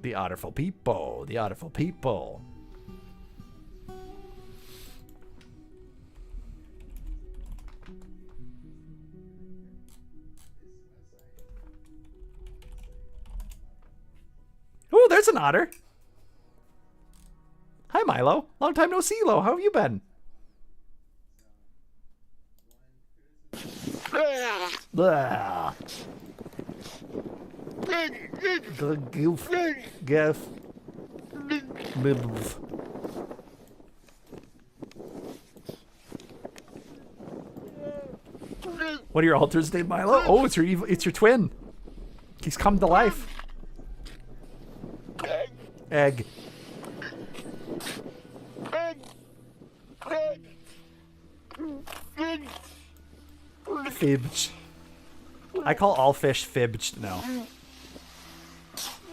S1: The otterful people. The otterful people. Oh, there's an otter. Hi, Milo. Long time no see, Lo. How have you been? Blah. Goof. Guff. What are your alters named Milo? Oh, it's your twin. He's come to life. Egg. Fibge. I call all fish fibged now.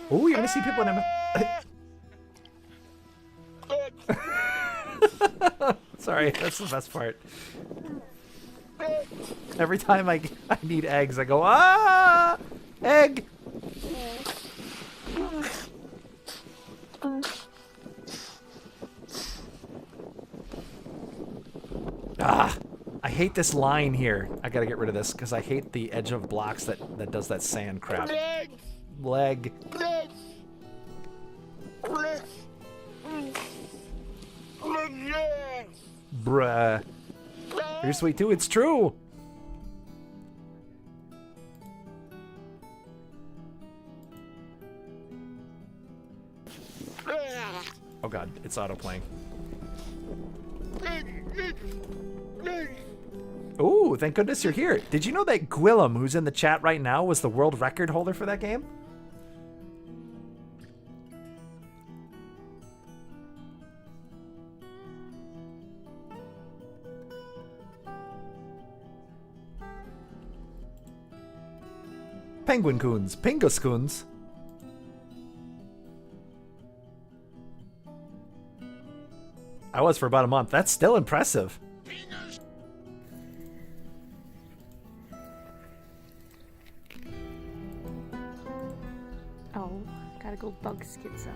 S1: Oh, you're gonna see people in a... Sorry, that's the best part. Every time I need eggs, I go, ah! Egg! Ah! I hate this line here. I gotta get rid of this because I hate the edge of blocks that does that sand crap. Leg. Bruh. You're sweet too. It's true. Oh god, it's auto-playing. Ooh, thank goodness you're here. Did you know that Gwillem, who's in the chat right now, was the world record holder for that game? Penguin coons. Pingus coons. I was for about a month. That's still impressive.
S2: Gotta go bug skits out.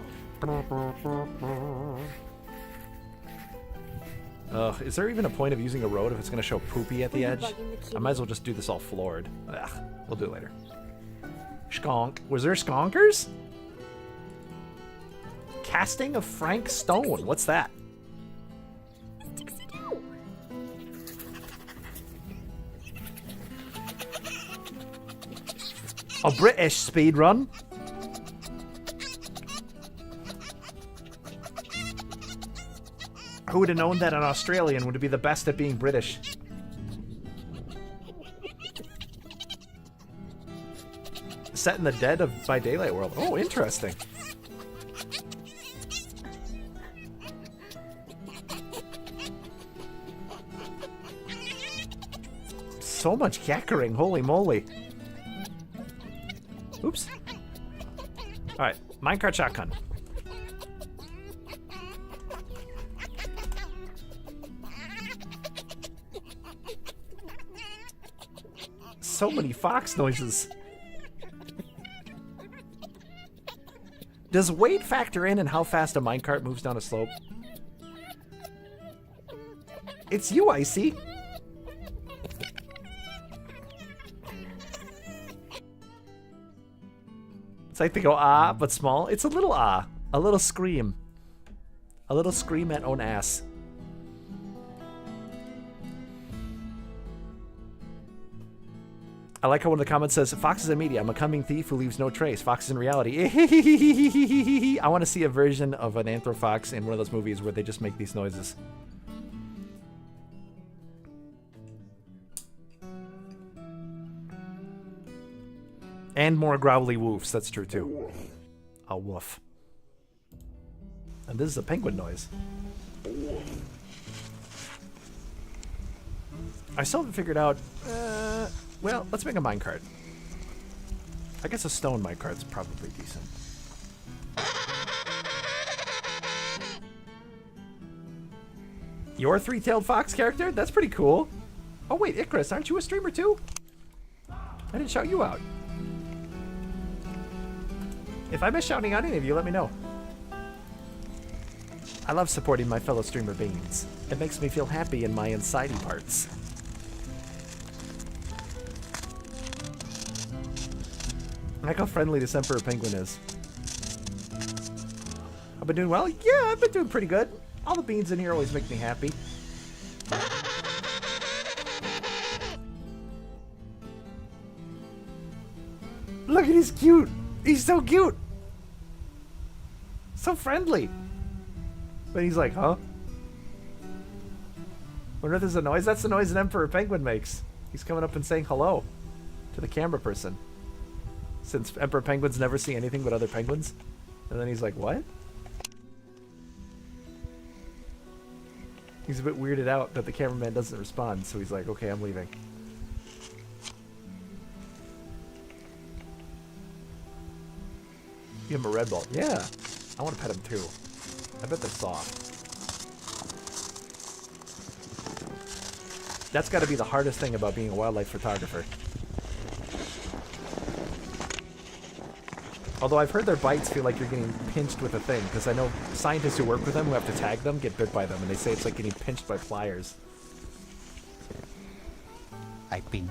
S1: Ugh, is there even a point of using a road if it's going to show poopy at the
S2: You're
S1: edge?
S2: bugging the
S1: I might as well just do this all floored. Ugh, we'll do it later. Skonk. Was there skonkers? Casting of Frank Stone. What's that? A British speed run. Who would have known that an Australian would be the best at being British? Set in the dead of by daylight world. Oh, interesting. So much yackering, holy moly. Oops. Alright, minecart shotgun. So many fox noises. Does weight factor in how fast a minecart moves down a slope? It's you, Icy. It's like they go ah, but small. It's a little ah. A little scream. A little scream at own ass. I like how one of the comments says, Fox is a media. I'm a coming thief who leaves no trace. Fox is in reality. I want to see a version of an Anthrofox in one of those movies where they just make these noises. And more growly woofs, that's true too. A woof. And this is a penguin noise. I still haven't figured out... well, let's make a minecart. I guess a stone minecart's probably decent. Your three-tailed fox character? That's pretty cool. Oh wait, Icarus, aren't you a streamer too? I didn't shout you out. If I miss shouting out any of you, let me know. I love supporting my fellow streamer beans. It makes me feel happy in my insidey parts. I like how friendly this Emperor Penguin is. I've been doing well? Yeah, I've been doing pretty good. All the beans in here always make me happy. Look at he's cute. He's so cute. So friendly. But he's like, huh? Wonder if there's a noise? That's the noise an Emperor Penguin makes. He's coming up and saying hello to the camera person. Since Emperor Penguins never see anything but other penguins. And then he's like, what? He's a bit weirded out that the cameraman doesn't respond, so he's like, okay, I'm leaving. Give him a red ball. Yeah. I want to pet him too. I bet they're soft. That's got to be the hardest thing about being a wildlife photographer. Although I've heard their bites feel like you're getting pinched with a thing, because I know scientists who work with them who have to tag them get bit by them, and they say it's like getting pinched by pliers.
S9: I pinch.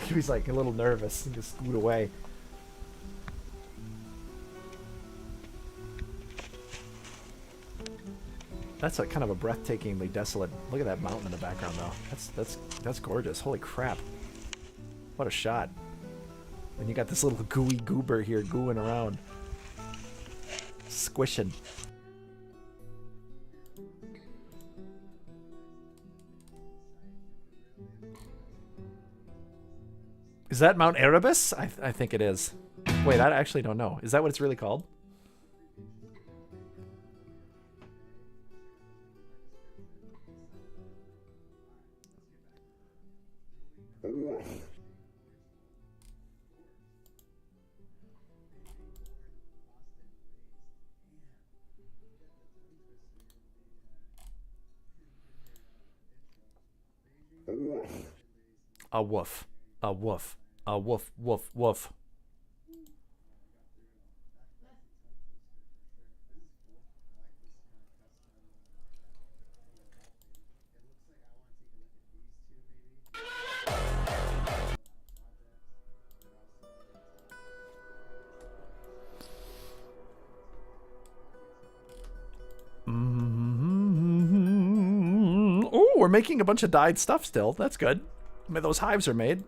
S1: He's like a little nervous and just scoot away. That's a kind of a breathtakingly desolate. Look at that mountain in the background, though. That's gorgeous. Holy crap! What a shot! And you got this little gooey goober here gooing around, squishing. Is that Mount Erebus? I think it is. Wait, I actually don't know. Is that what it's really called? A woof. A woof. A woof, woof, woof. we're making a bunch of dyed stuff still. That's good. I mean, those hives are made.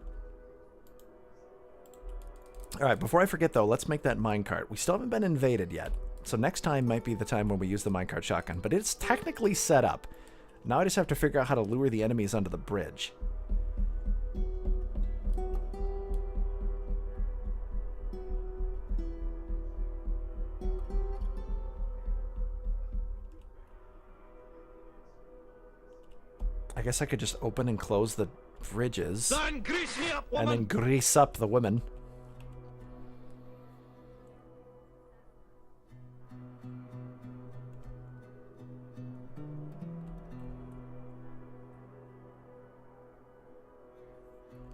S1: All right, before I forget, though, let's make that minecart. We still haven't been invaded yet. So next time might be the time when we use the minecart shotgun. But it's technically set up. Now I just have to figure out how to lure the enemies onto the bridge. I guess I could just open and close the bridges.
S10: Then grease me up,
S1: And
S10: woman.
S1: then grease up the women.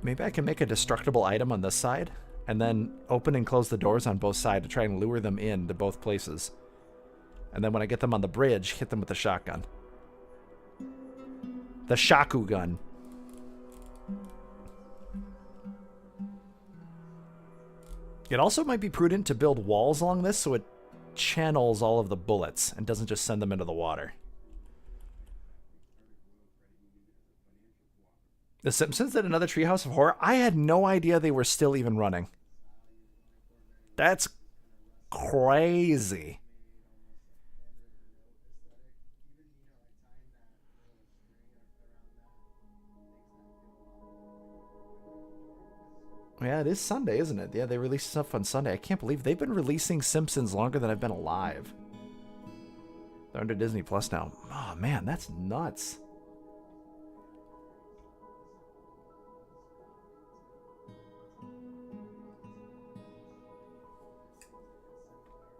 S1: Maybe I can make a destructible item on this side, and then open and close the doors on both sides to try and lure them in to both places. And then when I get them on the bridge, hit them with the shotgun. The shaku gun. It also might be prudent to build walls along this so it channels all of the bullets and doesn't just send them into the water. The Simpsons did another Treehouse of Horror. I had no idea they were still even running. That's crazy. Yeah, it is Sunday, isn't it? Yeah, they release stuff on Sunday. I can't believe they've been releasing Simpsons longer than I've been alive. They're under Disney Plus now. Oh, man, that's nuts.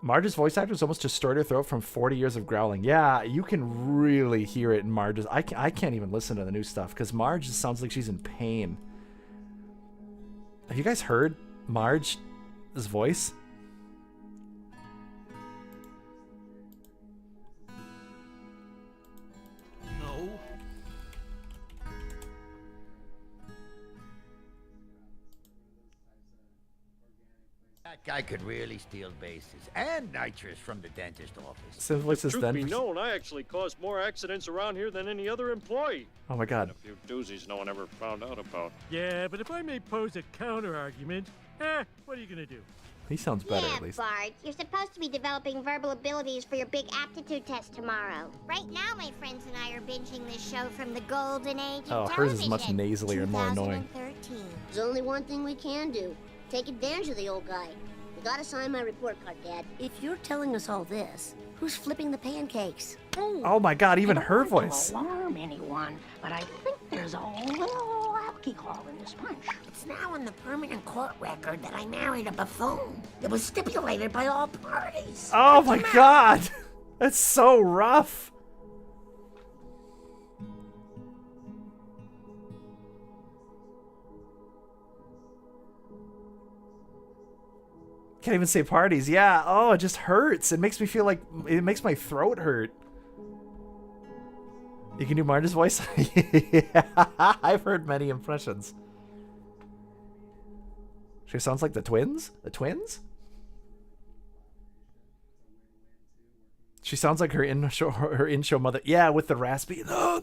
S1: Marge's voice actors almost destroyed her throat from 40 years of growling. Yeah, you can really hear it in Marge's. I can't even listen to the new stuff because Marge sounds like she's in pain. Have you guys heard Marge's voice?
S10: No.
S2: That guy could really steal bases and nitrous from the dentist office.
S1: Same voice as
S21: Truth
S1: then.
S21: be known, I actually caused more accidents around here than any other employee.
S1: Oh my god.
S21: A few doozies no one ever found out about.
S9: Yeah, but if I may pose a counter-argument, what are you gonna do?
S1: He sounds better
S23: yeah,
S1: at least.
S23: Bart, you're supposed to be developing verbal abilities for your big aptitude test tomorrow. Right now, my friends and I are binging this show from the golden age
S1: Oh,
S23: of
S1: hers
S23: television.
S1: is much nasalier and more annoying.
S23: 2013. There's only one thing we can do. Take advantage of the old guy. You gotta sign my report card, Dad. If you're telling us all this, who's flipping the pancakes?
S1: Oh my god, even her voice.
S23: Alarm anyone, but I think there's a little alcohol in this punch. It's now in the permanent court record that I married a buffoon. It was stipulated by all parties.
S1: Oh my god. That's so rough. Can't even say parties. Yeah. Oh, it just hurts. It makes me feel like it makes my throat hurt. You can do Marge's voice? Yeah, I've heard many impressions. She sounds like the twins? The twins? She sounds like her in-show mother. Yeah, with the raspy. Oh,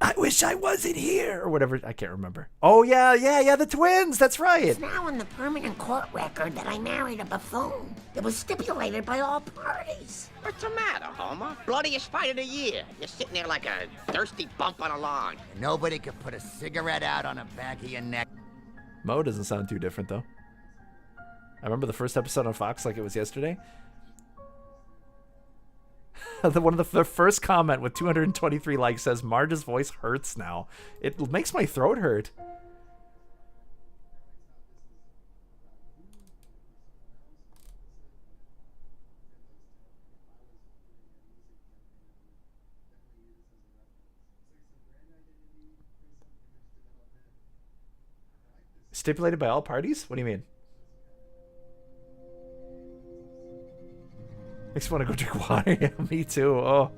S1: I wish I wasn't here, or whatever. I can't remember. Oh, yeah, the twins. That's right.
S23: It's now in the permanent court record that I married a buffoon. It was stipulated by all parties.
S16: What's the matter, Homer? Bloodiest fight of the year. You're sitting there like a thirsty bump on a lawn.
S2: Nobody could put a cigarette out on the back of your neck.
S1: Mo doesn't sound too different, though. I remember the first episode on Fox like it was yesterday. The first comment with 223 likes says, Marge's voice hurts now. It makes my throat hurt. Stipulated by all parties? What do you mean? Makes me want to go drink water. Yeah, me too. Oh.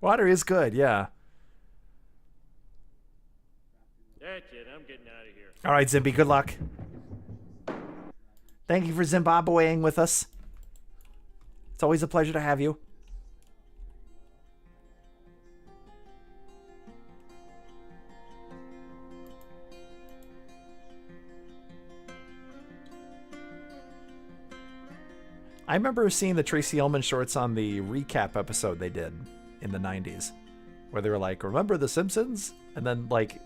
S1: Water is good, yeah.
S9: That's it. I'm getting out of here.
S1: All right, Zimby, good luck. Thank you for Zimbabweing with us. It's always a pleasure to have you. I remember seeing the Tracy Ullman shorts on the recap episode they did in the 90s, where they were like, remember The Simpsons? And then, like,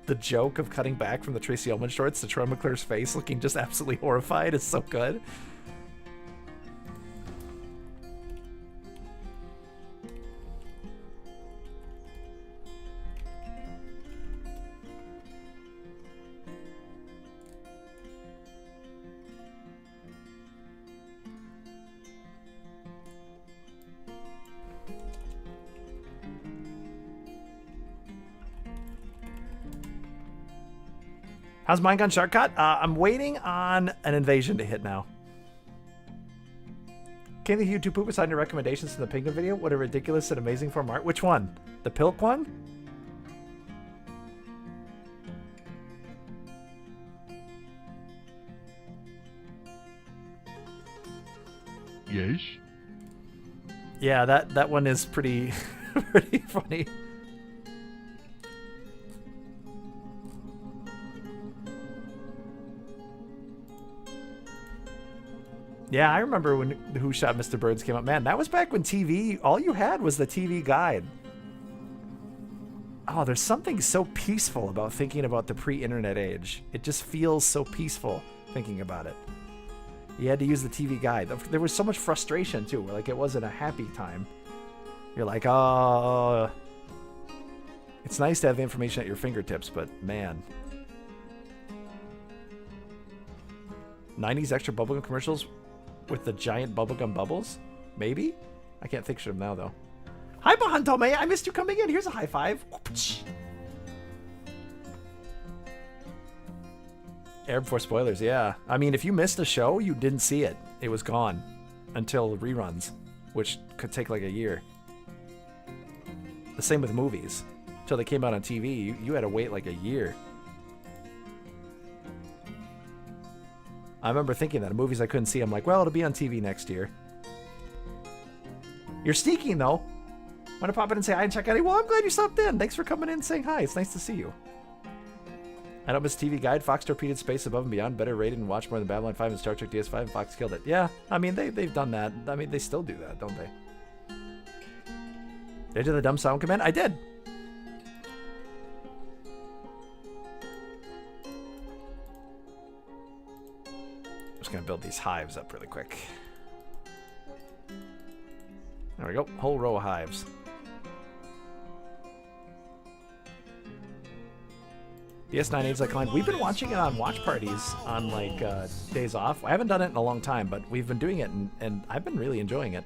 S1: the joke of cutting back from the Tracy Ullman shorts to Troy McClure's face looking just absolutely horrified is so good. How's mine gone, Sharkcut? I'm waiting on an invasion to hit now. Came the YouTube poop aside your recommendations to the Penguin video? What a ridiculous and amazing form art. Which one? The Pilk one?
S3: Yes.
S1: Yeah, that one is pretty pretty funny. Yeah, I remember when Who Shot Mr. Birds came out. Man, that was back when TV, all you had was the TV guide. Oh, there's something so peaceful about thinking about the pre-internet age. It just feels so peaceful thinking about it. You had to use the TV guide. There was so much frustration, too. Like, it wasn't a happy time. You're like, oh... It's nice to have the information at your fingertips, but man... 90s extra bubblegum commercials with the giant bubblegum bubbles? Maybe? I can't think of them now, though. Hi, Bahantome! I missed you coming in. Here's a high five. Air before spoilers, yeah. I mean, if you missed a show, you didn't see it. It was gone until reruns, which could take like a year. The same with movies. Until they came out on TV, you had to wait like a year. I remember thinking that. In movies I couldn't see, I'm like, well, it'll be on TV next year. You're sneaking, though. Want to pop in and say hi and check out? Well, I'm glad you stopped in. Thanks for coming in and saying hi. It's nice to see you. I don't miss TV Guide. Fox torpedoed Space Above and Beyond. Better rated and watched more than Babylon 5 and Star Trek DS5, and Fox killed it. Yeah, I mean, they've done that. I mean, they still do that, don't they? Did I do the dumb sound command? I did. Just gonna build these hives up really quick. There we go. Whole row of hives. DS9 AIDS I climbed. We've been watching it on watch parties on like days off. I haven't done it in a long time, but we've been doing it and I've been really enjoying it.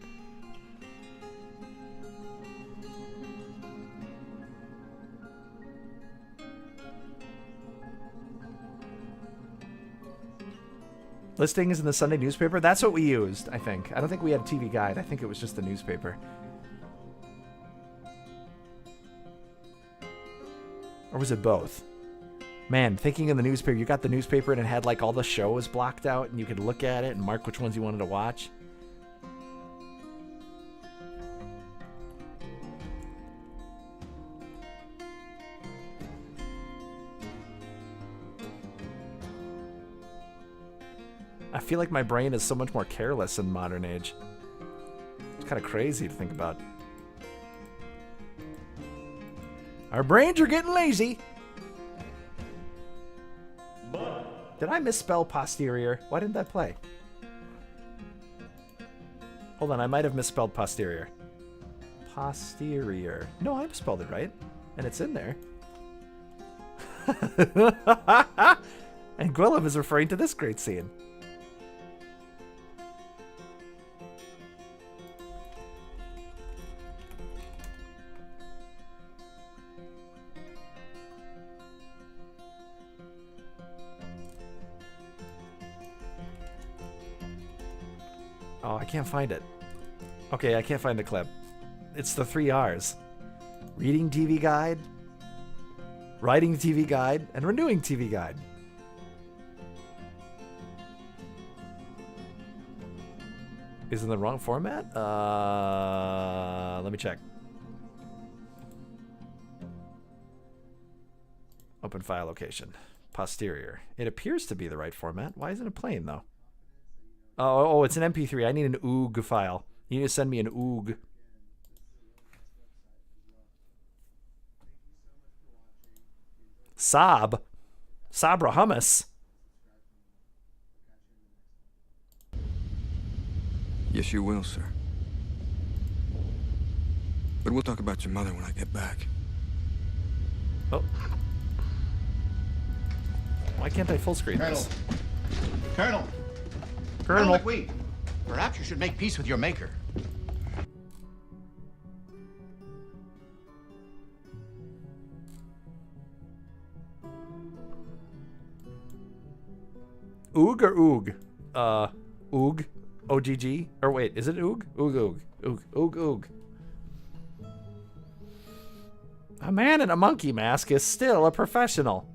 S1: Listings in the Sunday newspaper? That's what we used, I think. I don't think we had a TV guide. I think it was just the newspaper. Or was it both? Man, thinking in the newspaper, you got the newspaper and it had like all the shows blocked out and you could look at it and mark which ones you wanted to watch. I feel like my brain is so much more careless in modern age. It's kind of crazy to think about. Our brains are getting lazy. Did I misspell posterior? Why didn't that play? Hold on, I might have misspelled posterior. Posterior. No, I spelled it right. And it's in there. And Gwillem is referring to this great scene. Oh, I can't find it. Okay, I can't find the clip. It's the 3 R's. Reading TV guide, writing TV guide, and renewing TV guide. Is in the wrong format? Let me check. Open file location. Posterior. It appears to be the right format. Why isn't it playing though? Oh, it's an MP3. I need an OOG file. You need to send me an OOG. Sabra hummus.
S4: Yes, you will, sir. But we'll talk about your mother when I get back.
S1: Oh. Why can't I full screen this?
S22: Colonel.
S1: Colonel.
S22: McWee. Perhaps you should make peace with your maker.
S1: Oog or Oog? Oog? OGG? Or wait, is it Oog? Oog. A man in a monkey mask is still a professional.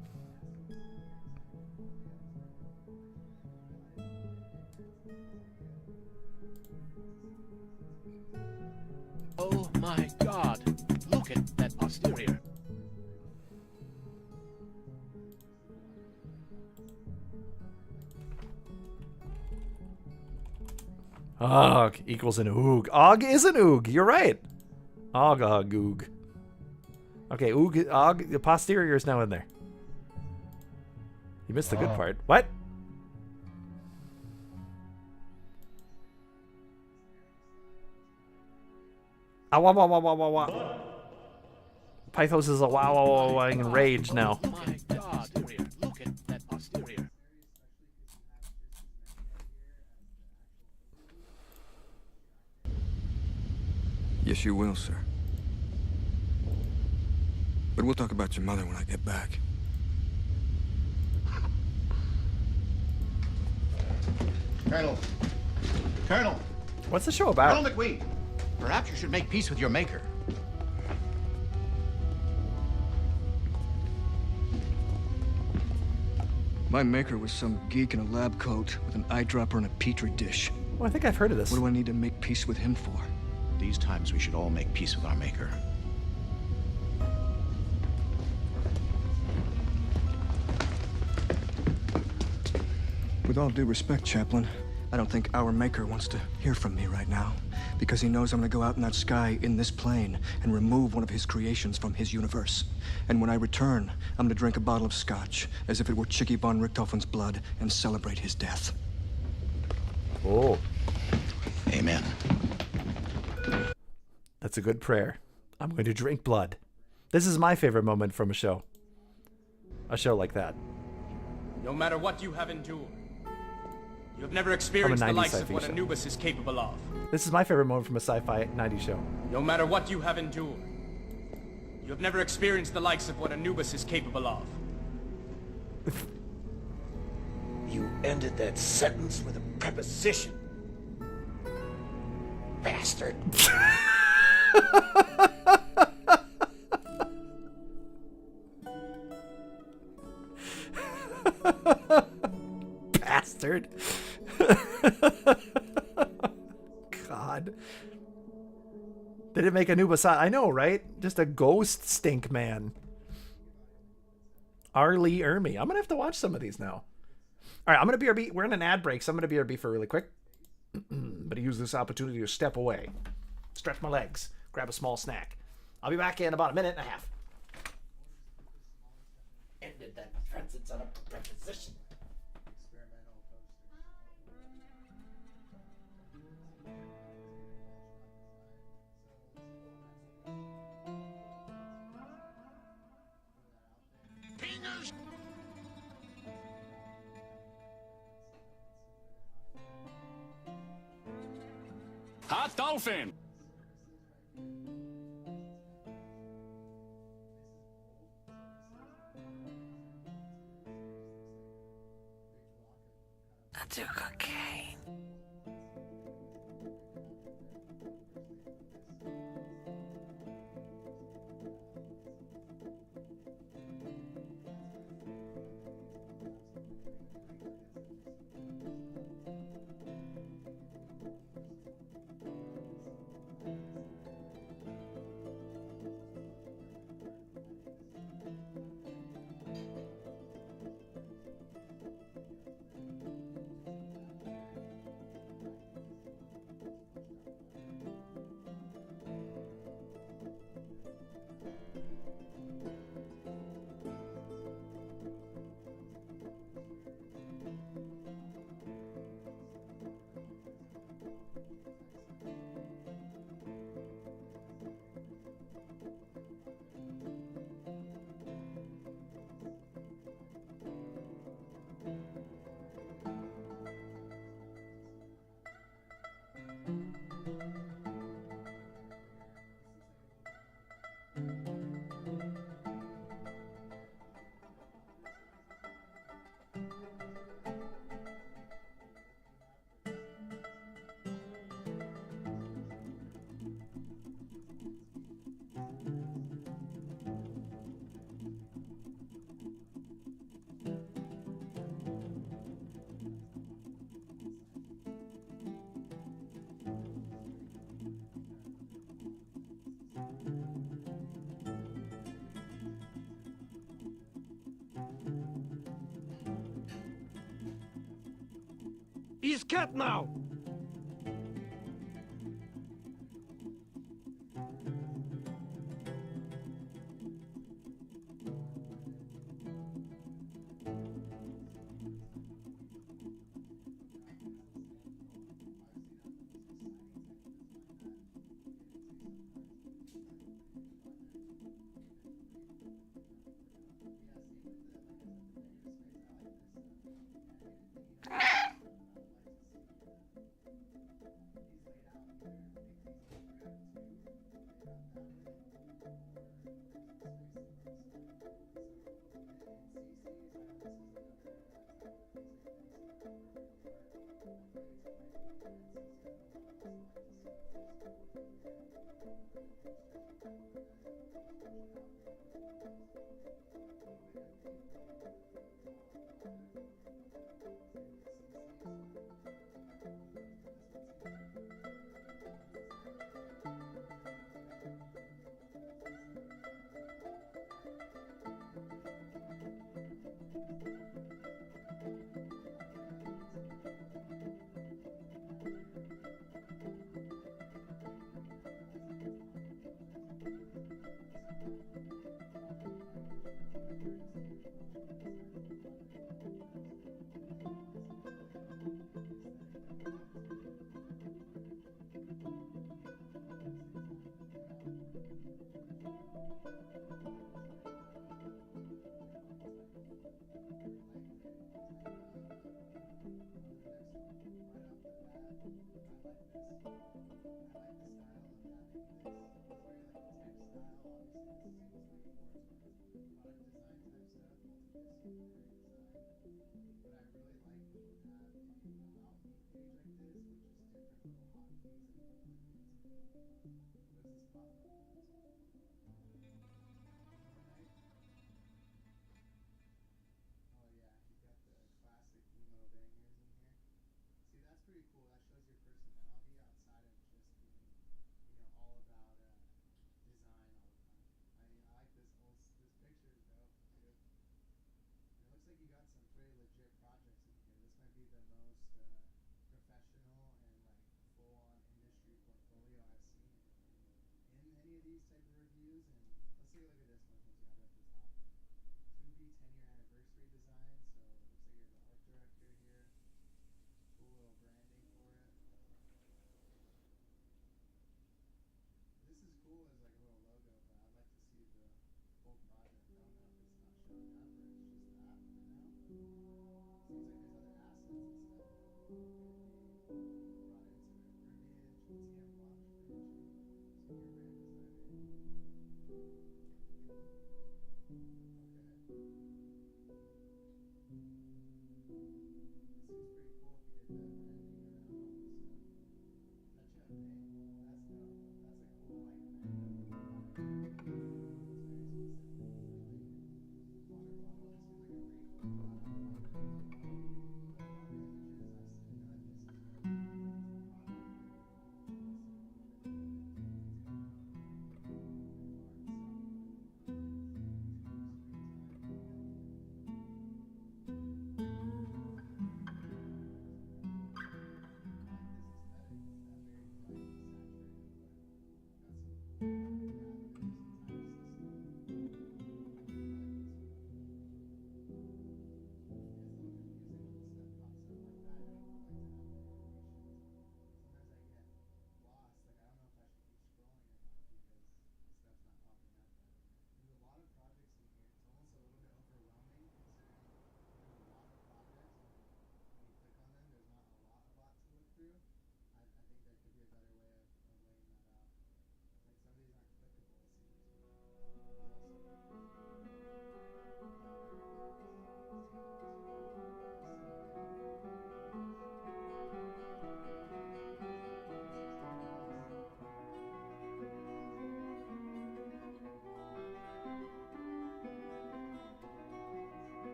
S22: Oh my God! Look at that posterior.
S1: Og equals an Oog. Og is an Oog. You're right. Oog. Okay, Oog, Og, the posterior is now in there. You missed the good part. What? Ah, wah. Pythos is a wow in rage now.
S22: Oh my God! Look at that posterior.
S4: Yes, you will, sir. But we'll talk about your mother when I get back.
S22: Colonel.
S1: What's the show about?
S22: Colonel McWee. Perhaps you should make peace with your maker.
S4: My maker was some geek in a lab coat with an eyedropper and a petri dish.
S1: Well, I think I've heard of this.
S4: What do I need to make peace with him for?
S22: These times we should all make peace with our maker.
S4: With all due respect, Chaplain, I don't think our maker wants to hear from me right now, because he knows I'm gonna go out in that sky in this plane and remove one of his creations from his universe. And when I return, I'm gonna drink a bottle of scotch, as if it were Chicky von Richthofen's blood, and celebrate his death.
S1: Oh.
S22: Amen.
S1: That's a good prayer. I'm going to drink blood. This is my favorite moment from a show. A show like that.
S6: No matter what you have endured, you have never experienced the likes of what
S1: show.
S6: Anubis is capable of.
S1: This is my favorite moment from a sci-fi 90s show.
S6: No matter what you have endured, you have never experienced the likes of what Anubis is capable of.
S12: You ended that sentence with a preposition. Bastard.
S1: Bastard. God. They didn't make Anubis. I know, right? Just a ghost stink man. R. Lee Ermey. I'm gonna have to watch some of these now. All right, I'm gonna BRB. We're in an ad break, so I'm gonna BRB for really quick. But I use this opportunity to step away, stretch my legs, grab a small snack. I'll be back in about a minute and a half. Ended that sentence on a preposition.
S21: Hot dolphin!
S23: I do cocaine.
S13: his cat now!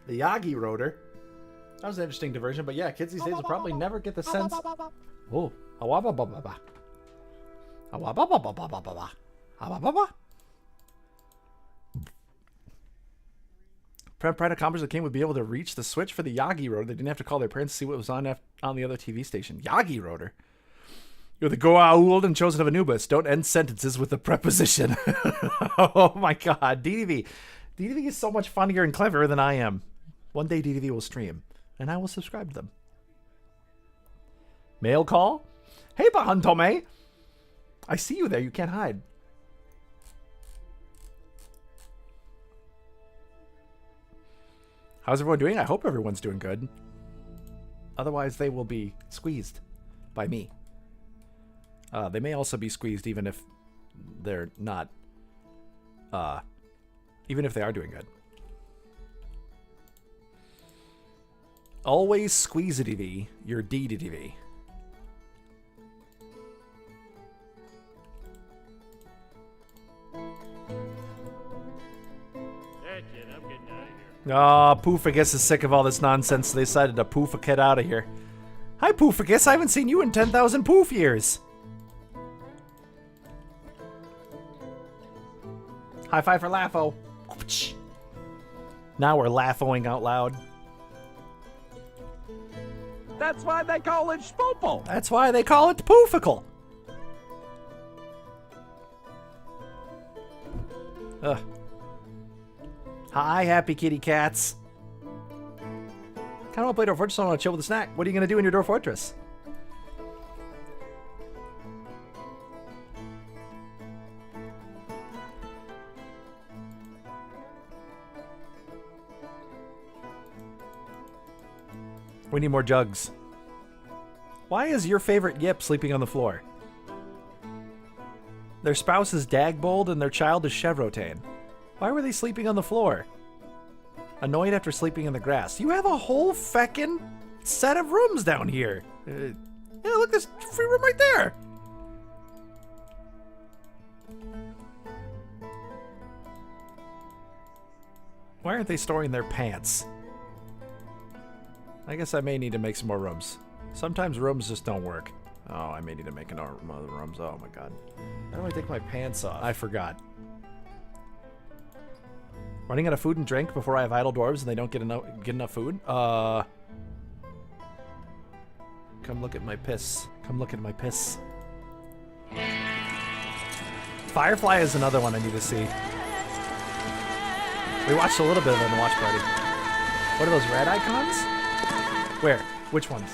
S1: The Yagi rotor. That was an interesting diversion, but yeah, kids these days will probably never get the sense. Oh, Pride accomplished the king would be able to reach the switch for the Yagi rotor. They didn't have to call their parents to see what was on the other TV station. Yagi rotor. You're the Goa'uld and chosen of Anubis. Don't end sentences with a preposition. Oh my god. DDV. DDV is so much funnier and cleverer than I am. One day DDV will stream, and I will subscribe to them. Mail call? Hey, Bahantome! I see you there. You can't hide. How's everyone doing? I hope everyone's doing good. Otherwise, they will be squeezed by me. They may also be squeezed even if they're not. Even if they are doing good. Always squeeze it, EV. Your D to DV. Oh, Poofagus is sick of all this nonsense, so they decided to Poofaket out of here. Hi, Poofagus. I haven't seen you in 10,000 poof years. High five for Laffo. Now we're Laffoing out loud.
S13: That's why they call it Spoopel.
S1: That's why they call it Pooficle. Ugh. Hi, happy kitty cats. Kind of want to play Dwarf Fortress. I want to chill with a snack. What are you going to do in your Dwarf Fortress? We need more jugs. Why is your favorite Yip sleeping on the floor? Their spouse is Dagbold and their child is Chevrotain. Why were they sleeping on the floor? Annoyed after sleeping in the grass. You have a whole feckin' set of rooms down here. Yeah, look, there's a free room right there. Why aren't they storing their pants? I guess I may need to make some more rooms. Sometimes rooms just don't work. Oh, I may need to make another rooms. Oh my god. How do I take my pants off? I forgot. Running out of food and drink before I have idle dwarves and they don't get enough food? Come look at my piss. Come look at my piss. Firefly is another one I need to see. We watched a little bit of it in the watch party. What are those red icons? Where? Which ones?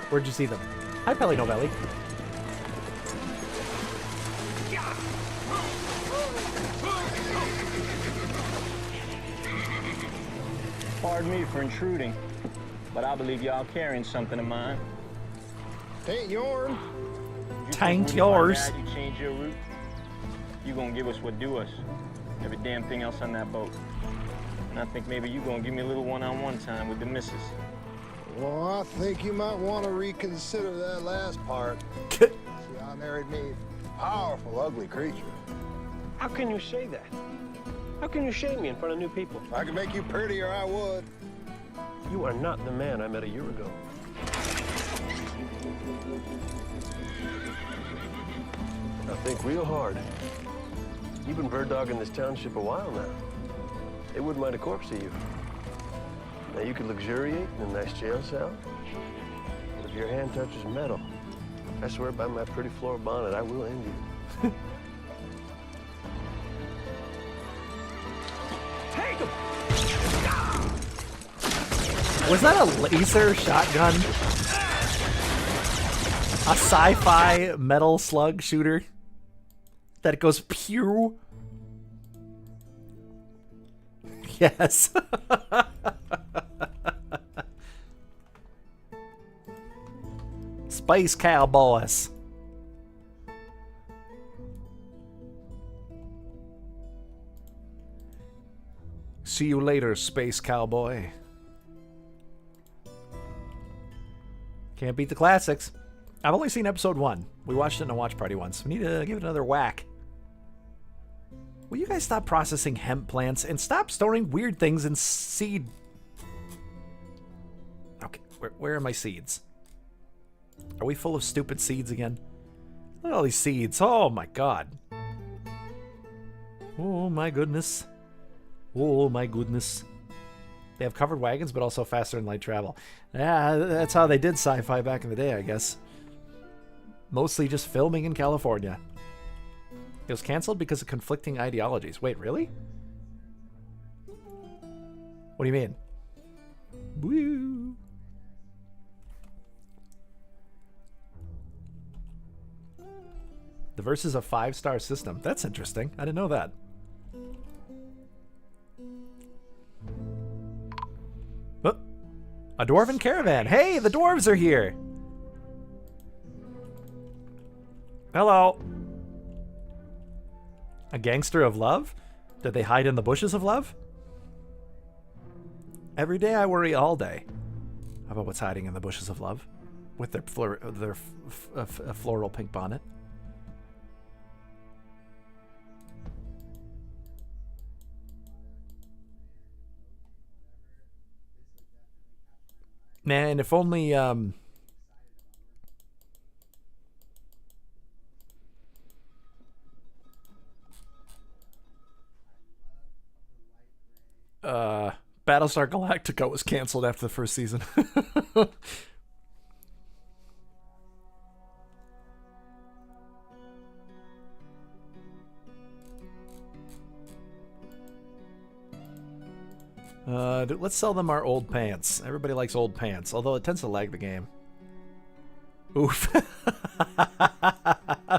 S1: Where'd you see them? Hi, Pelly No Belly.
S14: Pardon me for intruding, but I believe y'all carrying something of mine.
S15: Ain't yours.
S1: Tain't yours.
S14: You change your route, you gonna give us what due us. Every damn thing else on that boat. And I think maybe you gonna give me a little one-on-one time with the missus.
S15: Well, I think you might want to reconsider that last part. See, I married me a powerful, ugly creature.
S21: How can you say that? How can you shame me in front of new people?
S15: If I could make you prettier, I would.
S21: You are not the man I met a year ago. Now think real hard. You've been bird dogging this township a while now. They wouldn't mind a corpse of you. Now you could luxuriate in a nice jail cell. But if your hand touches metal, I swear by my pretty floor bonnet, I will end you. Take him!
S1: Was that a laser shotgun? A sci-fi metal slug shooter that goes pew? Yes. Space Cowboys. See you later, Space Cowboy. Can't beat the classics. I've only seen episode 1. We watched it in a watch party once. We need to give it another whack. Will you guys stop processing hemp plants and stop storing weird things in seed? Okay, where are my seeds? Are we full of stupid seeds again? Look at all these seeds. Oh my god. Oh my goodness. Oh my goodness. They have covered wagons, but also faster than light travel. Yeah, that's how they did sci-fi back in the day, I guess. Mostly just filming in California. It was canceled because of conflicting ideologies. Wait, really? What do you mean? Woo! The verse is a 5-star system. That's interesting. I didn't know that. Oh, a dwarven caravan. Hey, the dwarves are here. Hello. A gangster of love? Did they hide in the bushes of love? Every day I worry all day about what's hiding in the bushes of love with their floral pink bonnet. Man, if only Battlestar Galactica was canceled after the first season. Let's sell them our old pants. Everybody likes old pants, although it tends to lag the game. Oof.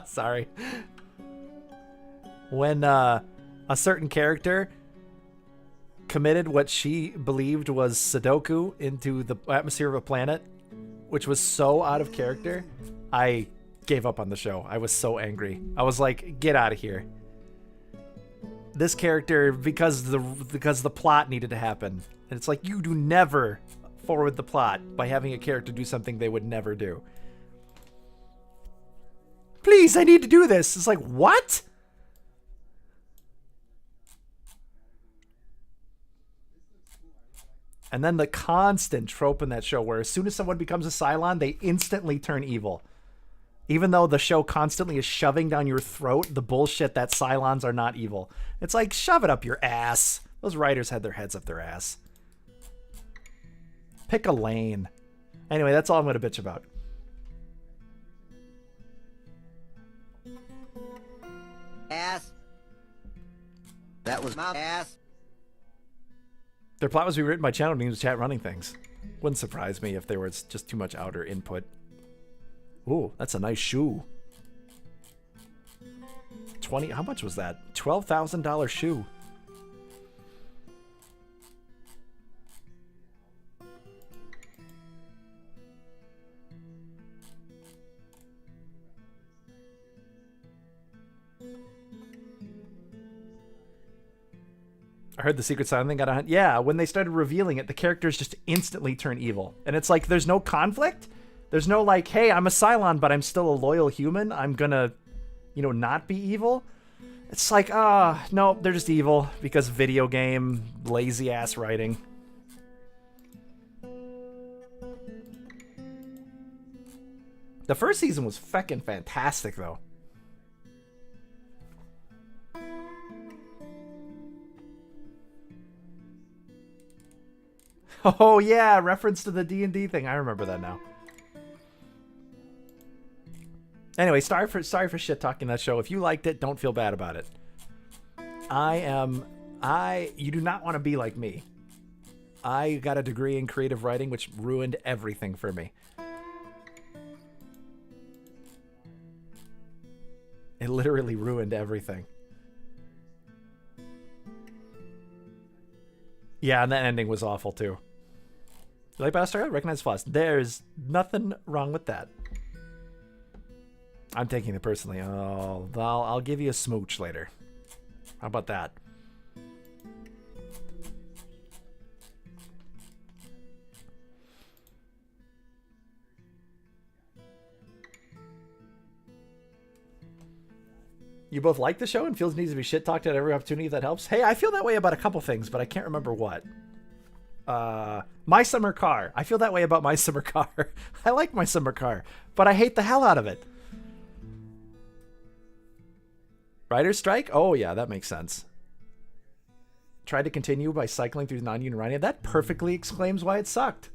S1: Sorry. When a certain character committed what she believed was Sudoku into the atmosphere of a planet, which was so out of character, I gave up on the show. I was so angry. I was like, get out of here. This character, because the plot needed to happen. And it's like, you do never forward the plot by having a character do something they would never do. Please, I need to do this. It's like, what? And then the constant trope in that show where as soon as someone becomes a Cylon, they instantly turn evil. Even though the show constantly is shoving down your throat the bullshit that Cylons are not evil. It's like, shove it up your ass. Those writers had their heads up their ass. Pick a lane. Anyway, that's all I'm going to bitch about.
S2: Ass. That was my ass.
S1: Their plot was rewritten by channel names, chat running things. Wouldn't surprise me if there was just too much outer input. Ooh, that's a nice shoe. 20, how much was that? $12,000 shoe. I heard the Secret Silent thing got a hunt. Yeah, when they started revealing it, the characters just instantly turn evil. And it's like, there's no conflict. There's no like, hey, I'm a Cylon, but I'm still a loyal human. I'm gonna, you know, not be evil. It's like, no, they're just evil because video game, lazy ass writing. The first season was feckin' fantastic, though. Oh yeah, reference to the D&D thing. I remember that now. Anyway, sorry for shit talking that show. If you liked it, don't feel bad about it. You do not want to be like me. I got a degree in creative writing, which ruined everything for me. It literally ruined everything. Yeah, and that ending was awful too. You like Battlestar? Recognize flaws. There's nothing wrong with that. I'm taking it personally. Oh, I'll give you a smooch later. How about that? You both like the show and feels needs to be shit talked at every opportunity that helps. Hey, I feel that way about a couple things, but I can't remember what. My Summer Car. I feel that way about My Summer Car. I like My Summer Car, but I hate the hell out of it. Writer's strike? Oh yeah, that makes sense. Tried to continue by cycling through the non-union writing. That perfectly exclaims why it sucked.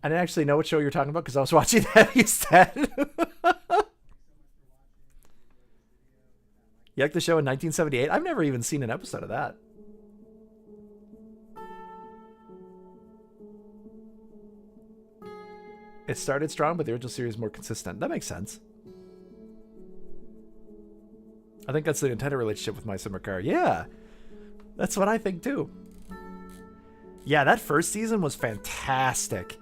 S1: I didn't actually know what show you were talking about because I was watching that instead. You like the show in 1978? I've never even seen an episode of that. It started strong, but the original series is more consistent. That makes sense. I think that's the Nintendo relationship with My Summer Car. Yeah, that's what I think too. Yeah, that first season was fantastic.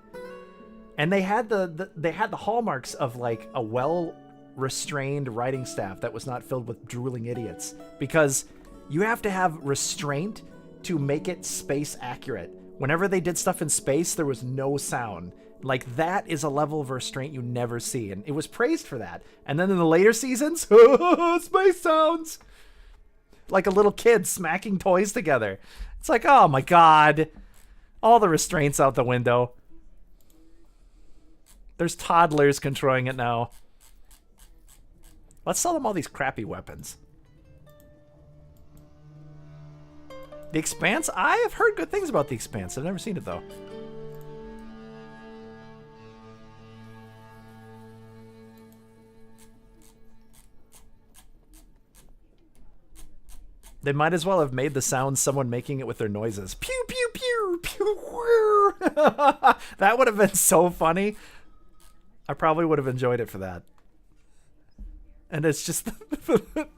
S1: And they had they had the hallmarks of like a well-restrained writing staff that was not filled with drooling idiots, because you have to have restraint to make it space accurate. Whenever they did stuff in space, there was no sound. Like, that is a level of restraint you never see, and it was praised for that. And then in the later seasons, space sounds like a little kid smacking toys together. It's like, oh my god, all the restraints out the window. There's toddlers controlling it now. Let's sell them all these crappy weapons. The Expanse? I have heard good things about The Expanse. I've never seen it, though. They might as well have made the sound someone making it with their noises. Pew, pew, pew, pew, whoo. That would have been so funny. I probably would have enjoyed it for that. And it's just...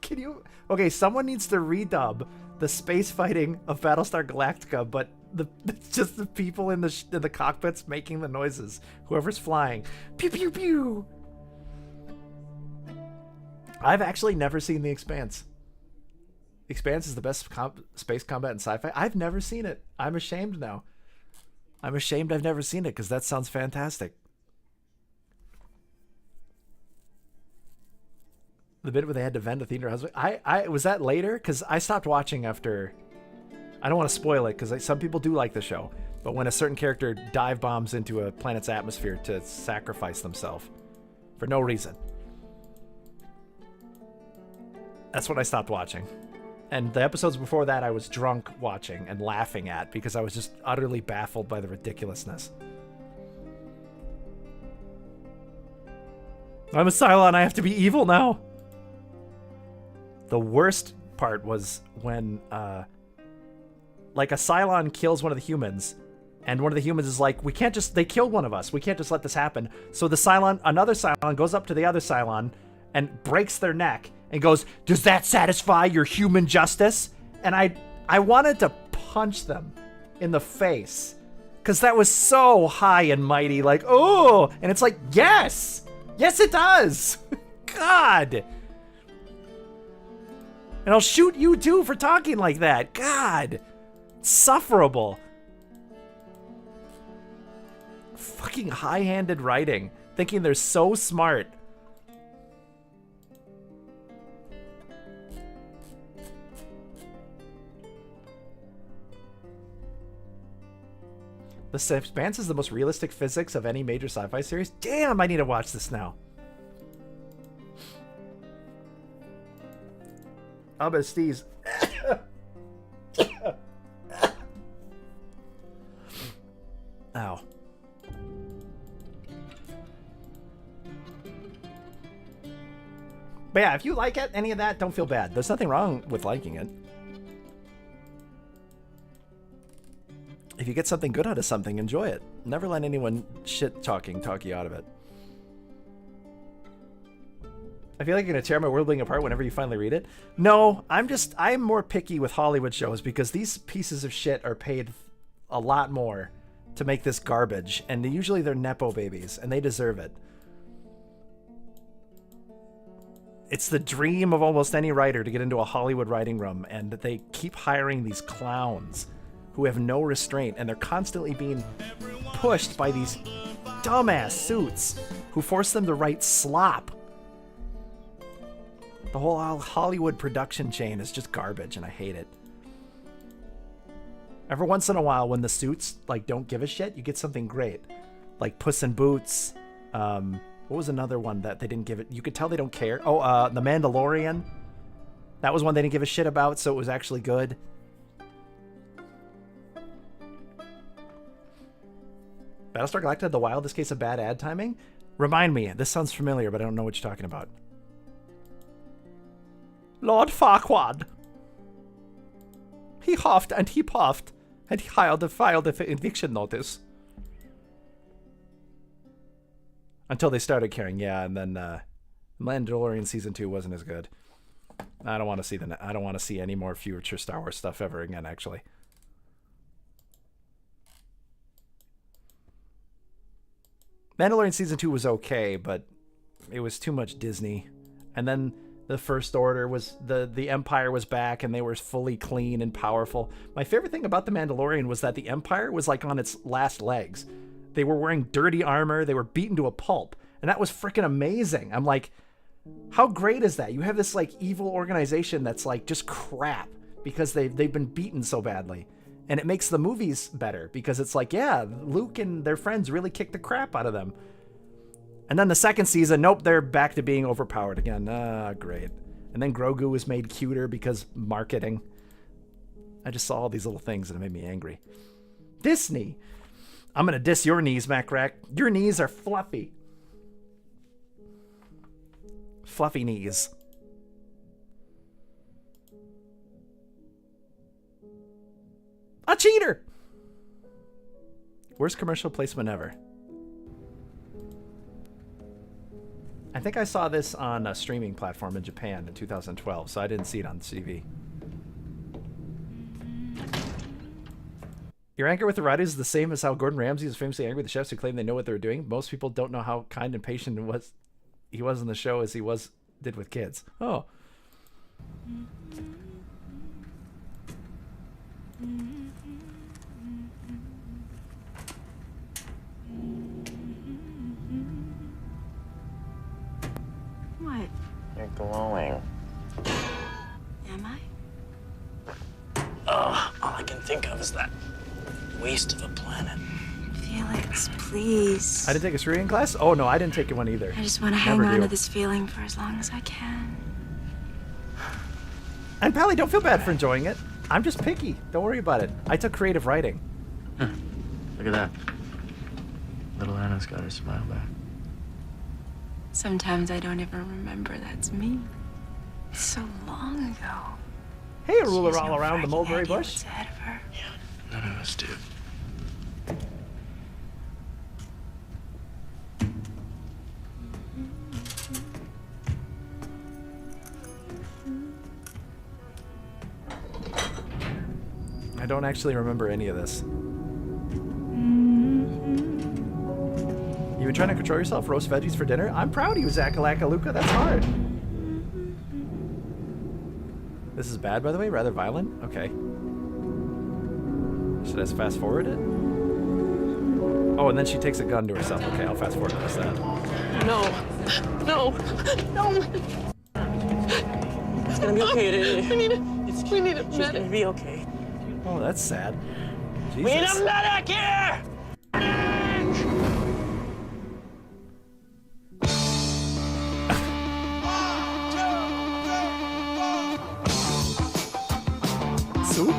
S1: Can you... Okay, someone needs to redub the space fighting of Battlestar Galactica, but it's just the people in the cockpits making the noises. Whoever's flying. Pew, pew, pew. I've actually never seen The Expanse. Expanse is the best space combat in sci-fi. I've never seen it. I'm ashamed now. I'm ashamed I've never seen it because that sounds fantastic. The bit where they had to vent a theater husband. Was that later? Because I stopped watching after. I don't want to spoil it because some people do like the show. But when a certain character dive bombs into a planet's atmosphere to sacrifice themselves for no reason. That's when I stopped watching. And the episodes before that, I was drunk watching and laughing at because I was just utterly baffled by the ridiculousness. I'm a Cylon. I have to be evil now. The worst part was when, like, a Cylon kills one of the humans, and one of the humans is like, we can't just, they killed one of us. We can't just let this happen. So the Cylon, another Cylon goes up to the other Cylon and breaks their neck and goes, does that satisfy your human justice? And I wanted to punch them in the face because that was so high and mighty, like, oh, and it's like, yes, it does. God. And I'll shoot you too for talking like that. God. Insufferable. Fucking high-handed writing. Thinking they're so smart. The Expanse is the most realistic physics of any major sci-fi series. Damn, I need to watch this now. Abba Steez. Ow. But yeah, if you like it, any of that, don't feel bad. There's nothing wrong with liking it. If you get something good out of something, enjoy it. Never let anyone talk you out of it. I feel like you're gonna tear my worldling apart whenever you finally read it. No, I'm more picky with Hollywood shows because these pieces of shit are paid a lot more to make this garbage, and usually they're Nepo babies, and they deserve it. It's the dream of almost any writer to get into a Hollywood writing room, and they keep hiring these clowns who have no restraint, and they're constantly being pushed by these dumbass suits who force them to write slop. The whole Hollywood production chain is just garbage, and I hate it. Every once in a while, when the suits like don't give a shit, you get something great, like Puss in Boots. What was another one that they didn't give it? You could tell they don't care. Oh, The Mandalorian. That was one they didn't give a shit about, so it was actually good. Battlestar Galactica: The Wildest Case of Bad Ad Timing? Remind me. This sounds familiar, but I don't know what you're talking about. Lord Farquaad. He huffed and he puffed, and he filed the eviction notice. Until they started caring, yeah, and then Mandalorian Season 2 wasn't as good. I don't want to see any more future Star Wars stuff ever again, actually. Mandalorian Season 2 was okay, but it was too much Disney. And then the First Order was, the Empire was back, and they were fully clean and powerful. My favorite thing about The Mandalorian was that the Empire was like on its last legs. They were wearing dirty armor, they were beaten to a pulp, and that was freaking amazing. I'm like, how great is that? You have this like evil organization that's like just crap because they've been beaten so badly. And it makes the movies better because it's like, yeah, Luke and their friends really kicked the crap out of them. And then the second season, nope, they're back to being overpowered again. Great. And then Grogu was made cuter because marketing. I just saw all these little things and it made me angry. Disney. I'm going to diss your knees, Macrack. Your knees are fluffy. Fluffy knees. A cheater! Worst commercial placement ever. I think I saw this on a streaming platform in Japan in 2012, so I didn't see it on TV. Your anger with the writers is the same as how Gordon Ramsay is famously angry with the chefs who claim they know what they're doing. Most people don't know how kind and patient he was in the show as he did with kids. Oh.
S23: What?
S14: You're glowing.
S23: Am I?
S12: All I can think of is that waste of a planet.
S23: Felix, please.
S1: I didn't take a reading class? Oh, no, I didn't take one either.
S23: I just want to hang on to this feeling for as long as I can.
S1: And Pally, don't feel bad for enjoying it. I'm just picky. Don't worry about it. I took creative writing.
S11: Huh. Look at that. Little Anna's got her smile back.
S23: Sometimes I don't even remember that's me. It's so long ago.
S1: Hey, a ruler all around the mulberry bush.
S23: What's ahead of her.
S11: Yeah, none of us do.
S1: I don't actually remember any of this. You been trying to control yourself? Roast veggies for dinner? I'm proud of you, Zakalaka Luca. That's hard. This is bad, by the way? Rather violent? Okay. Should I fast forward it? Oh, and then she takes a gun to herself. Okay, I'll fast forward past that.
S12: No. No. No. It's gonna be okay. We need a medic. It's gonna be okay.
S1: Oh, that's sad. Jesus.
S12: We need a medic here!
S1: Soup?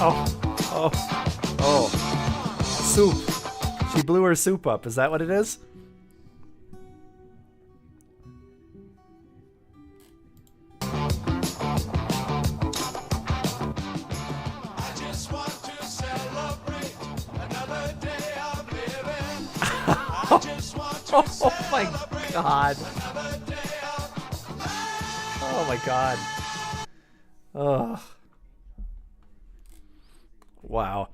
S1: Oh. Soup. She blew her soup up. Is that what it is? Oh my god. Oh my god. Ugh. Wow.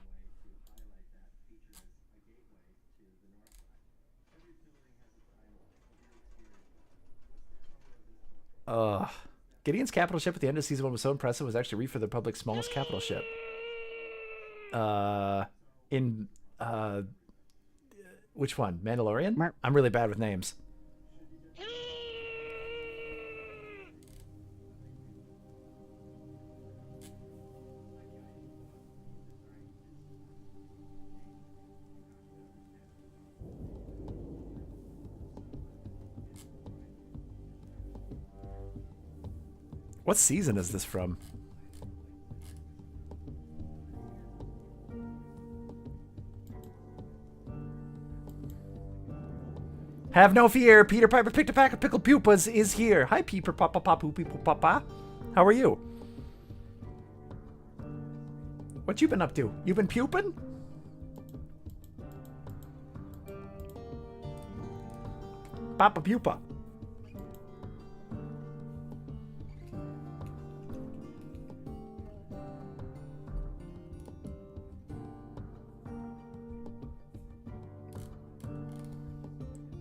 S1: Gideon's capital ship at the end of season 1 was so impressive, it was actually Reef for the Republic's smallest capital ship. in which one? Mandalorian? I'm really bad with names. What season is this from? Have no fear, Peter Piper picked a pack of pickled pupas is here. Hi, Peeper Papa Papu People Papa. How are you? What you been up to? You been puping? Papa Pupa.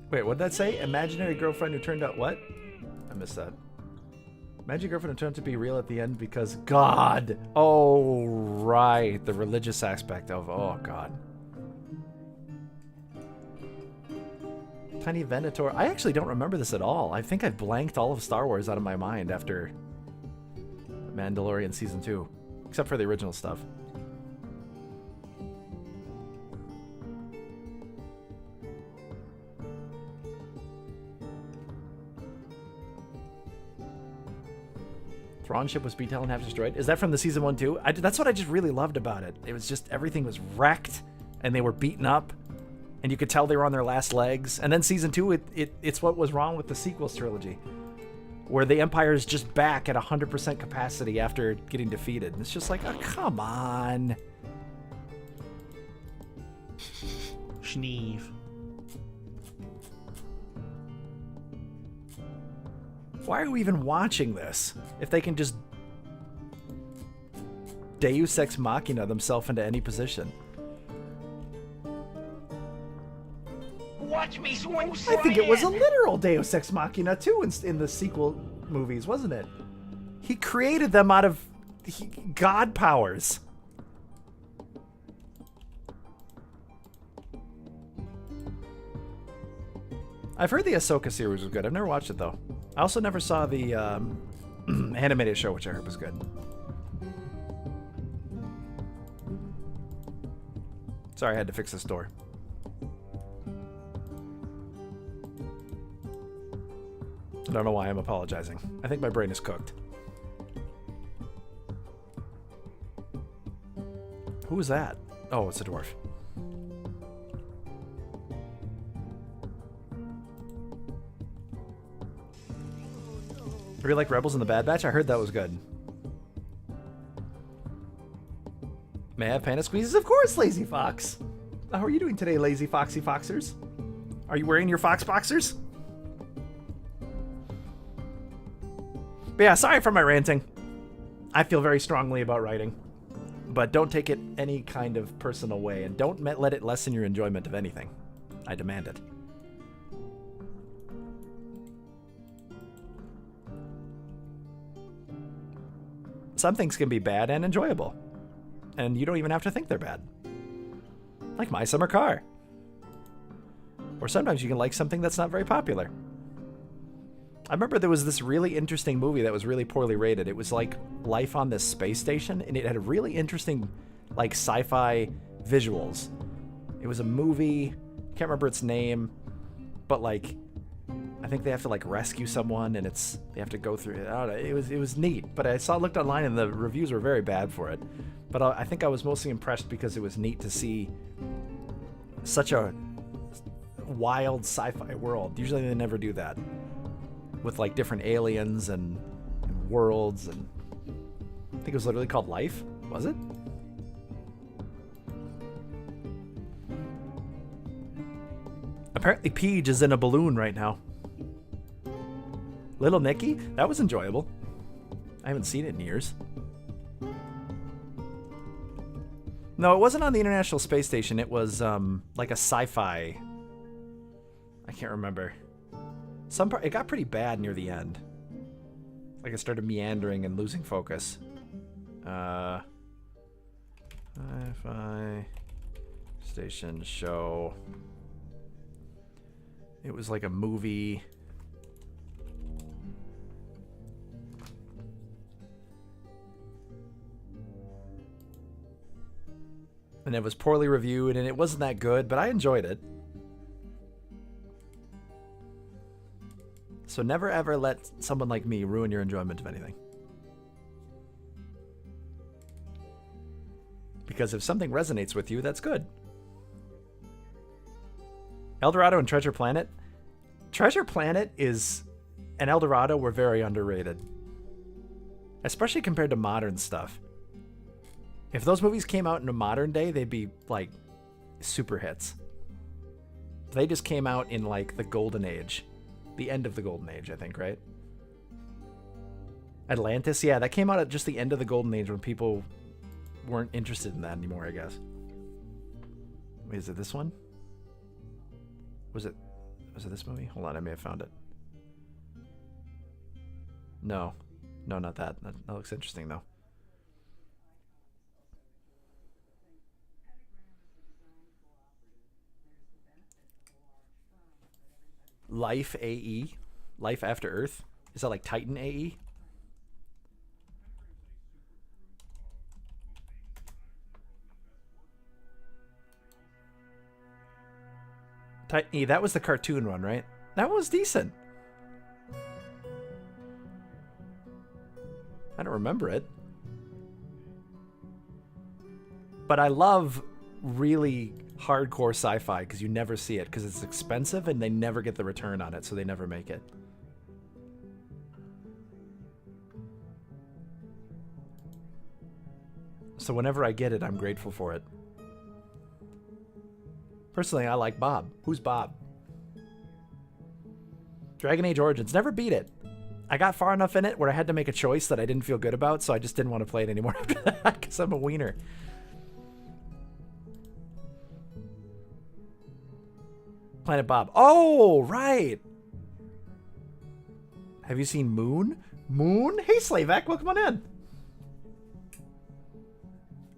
S1: Wait, what'd that say? Imaginary girlfriend who turned out what? I missed that. Imaginary girlfriend who turned out to be real at the end because God. Oh, right. The religious aspect of, oh, God. Tiny Venator. I actually don't remember this at all. I think I blanked all of Star Wars out of my mind after Mandalorian Season 2. Except for the original stuff. Thrawn ship was beat and half destroyed. Is that from the season 1 too? That's what I just really loved about it. It was just everything was wrecked and they were beaten up and you could tell they were on their last legs. And then season 2, it's what was wrong with the sequels trilogy, where the Empire is just back at 100% capacity after getting defeated. And it's just like, oh, come on.
S3: Schneeve.
S1: Why are we even watching this if they can just Deus Ex Machina themselves into any position?
S16: Watch me swing.
S1: I think it was a literal Deus Ex Machina too in the sequel movies, wasn't it? He created them out of god powers. I've heard the Ahsoka series was good. I've never watched it though. I also never saw the animated show, which I heard was good. Sorry, I had to fix this door. I don't know why I'm apologizing. I think my brain is cooked. Who was that? Oh, it's a dwarf. Do you like Rebels in the Bad Batch? I heard that was good. May I have panda squeezes? Of course, Lazy Fox. How are you doing today, Lazy Foxy Foxers? Are you wearing your Fox Boxers? But yeah, sorry for my ranting. I feel very strongly about writing. But don't take it any kind of personal way, and don't let it lessen your enjoyment of anything. I demand it. Some things can be bad and enjoyable, and you don't even have to think they're bad. Like My Summer Car. Or sometimes you can like something that's not very popular. I remember there was this really interesting movie that was really poorly rated. It was like life on this space station, and it had really interesting like sci-fi visuals. It was a movie, can't remember its name, but like I think they have to like rescue someone, and they have to go through it. I don't know, it was neat, but I looked online and the reviews were very bad for it. But I think I was mostly impressed because it was neat to see such a wild sci-fi world. Usually they never do that with like different aliens and worlds, and I think it was literally called Life. Was it? Apparently Peach is in a balloon right now. Little Nicky? That was enjoyable. I haven't seen it in years. No, it wasn't on the International Space Station. It was like a sci-fi. I can't remember. Some part, it got pretty bad near the end. Like it started meandering and losing focus. Sci-fi station show. It was like a movie. And it was poorly reviewed, and it wasn't that good, but I enjoyed it. So never ever let someone like me ruin your enjoyment of anything. Because if something resonates with you, that's good. El Dorado and Treasure Planet. Treasure Planet and El Dorado were very underrated. Especially compared to modern stuff. If those movies came out in a modern day, they'd be like super hits. They just came out in like the golden age. The end of the golden age, I think, right? Atlantis, yeah, that came out at just the end of the golden age when people weren't interested in that anymore, I guess. Wait, is it this one? Was it this movie? Hold on, I may have found it. No, not that. That looks interesting though. Life AE? Life After Earth? Is that like Titan AE? Titan E, that was the cartoon one, right? That was decent. I don't remember it. But I love really hardcore sci-fi because you never see it because it's expensive and they never get the return on it, so they never make it. So whenever I get it, I'm grateful for it. Personally, I like Bob. Who's Bob? Dragon Age Origins. Never beat it. I got far enough in it where I had to make a choice that I didn't feel good about, so I just didn't want to play it anymore after that because I'm a wiener. Planet Bob. Oh, right. Have you seen Moon? Moon? Hey, Slavak, welcome on in.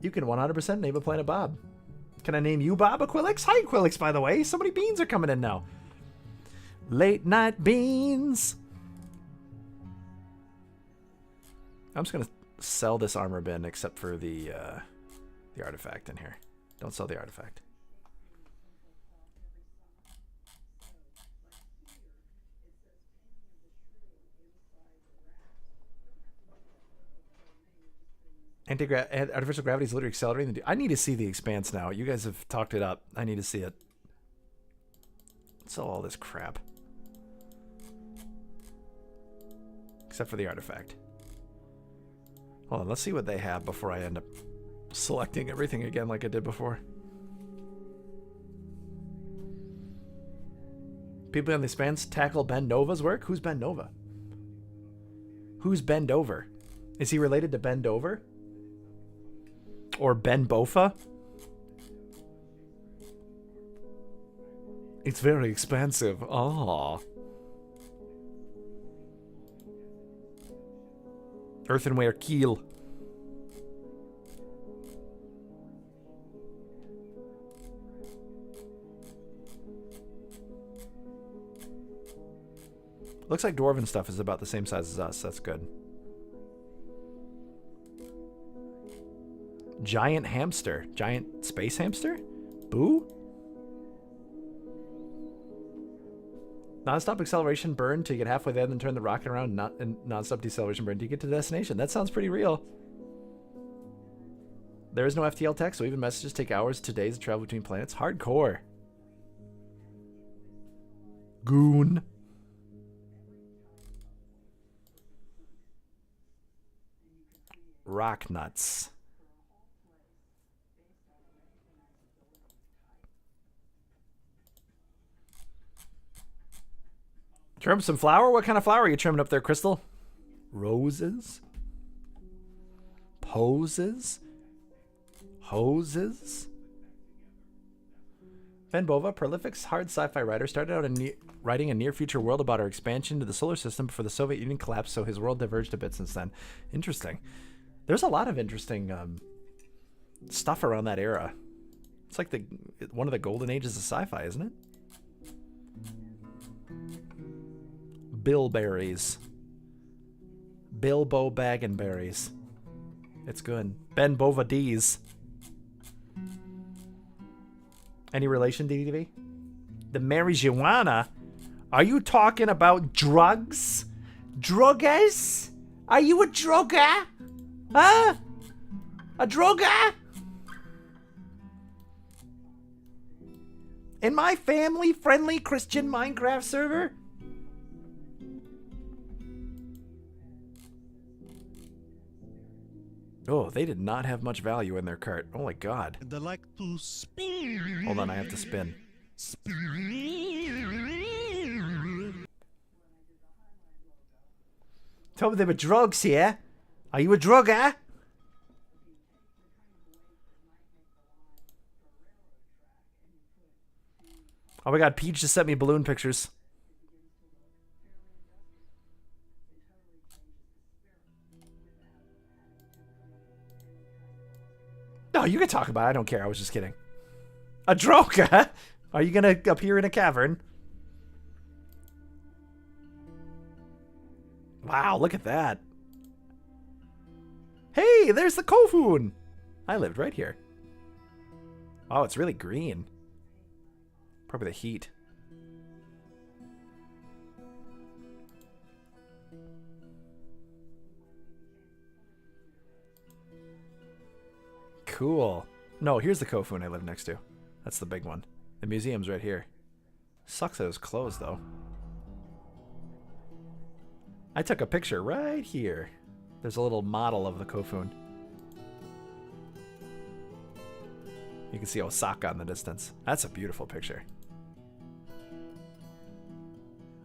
S1: You can 100% name a Planet Bob. Can I name you Bob Aquilix? Hi, Aquilix, by the way. So many beans are coming in now. Late night beans. I'm just going to sell this armor bin except for the artifact in here. Don't sell the artifact. Artificial gravity is literally accelerating. I need to see the Expanse now. You guys have talked it up. I need to see it. Sell all this crap. Except for the artifact. Hold on, let's see what they have before I end up selecting everything again like I did before. People on the Expanse tackle Ben Nova's work? Who's Ben Nova? Who's Ben Dover? Is he related to Ben Dover? Or Ben Bofa? It's very expensive. Ah. Earthenware keel. Looks like Dwarven stuff is about the same size as us. That's good. Giant hamster. Giant space hamster? Boo? Non-stop acceleration burn till you get halfway there, then turn the rocket around, and non-stop deceleration burn till you get to the destination. That sounds pretty real. There is no FTL text, so even messages take hours to days to travel between planets. Hardcore. Goon. Rock nuts. Trim some flour? What kind of flour are you trimming up there, Crystal? Roses? Poses? Hoses? Ben Bova, prolific hard sci-fi writer, started out writing a near-future world about our expansion to the solar system before the Soviet Union collapsed, so his world diverged a bit since then. Interesting. There's a lot of interesting stuff around that era. It's like one of the golden ages of sci-fi, isn't it? Bilberries. Bilbo Baggenberries. It's good. Ben Bovadis. Any relation, DDV? The marijuana? Are you talking about drugs? Druggers? Are you a drugger? Huh? A drugger? In my family-friendly Christian Minecraft server? Oh, they did not have much value in their cart. Oh my god.
S17: They like to spin.
S1: Hold on, I have to spin. Tell me there were drugs here. Are you a drugger? Oh my god, Peach just sent me balloon pictures. No, you can talk about it. I don't care. I was just kidding. A droga? Are you gonna appear in a cavern? Wow, look at that. Hey, there's the Kofun. I lived right here. Oh, it's really green. Probably the heat. Cool. No, here's the Kofun I live next to. That's the big one. The museum's right here. Sucks that it was closed, though. I took a picture right here. There's a little model of the Kofun. You can see Osaka in the distance. That's a beautiful picture.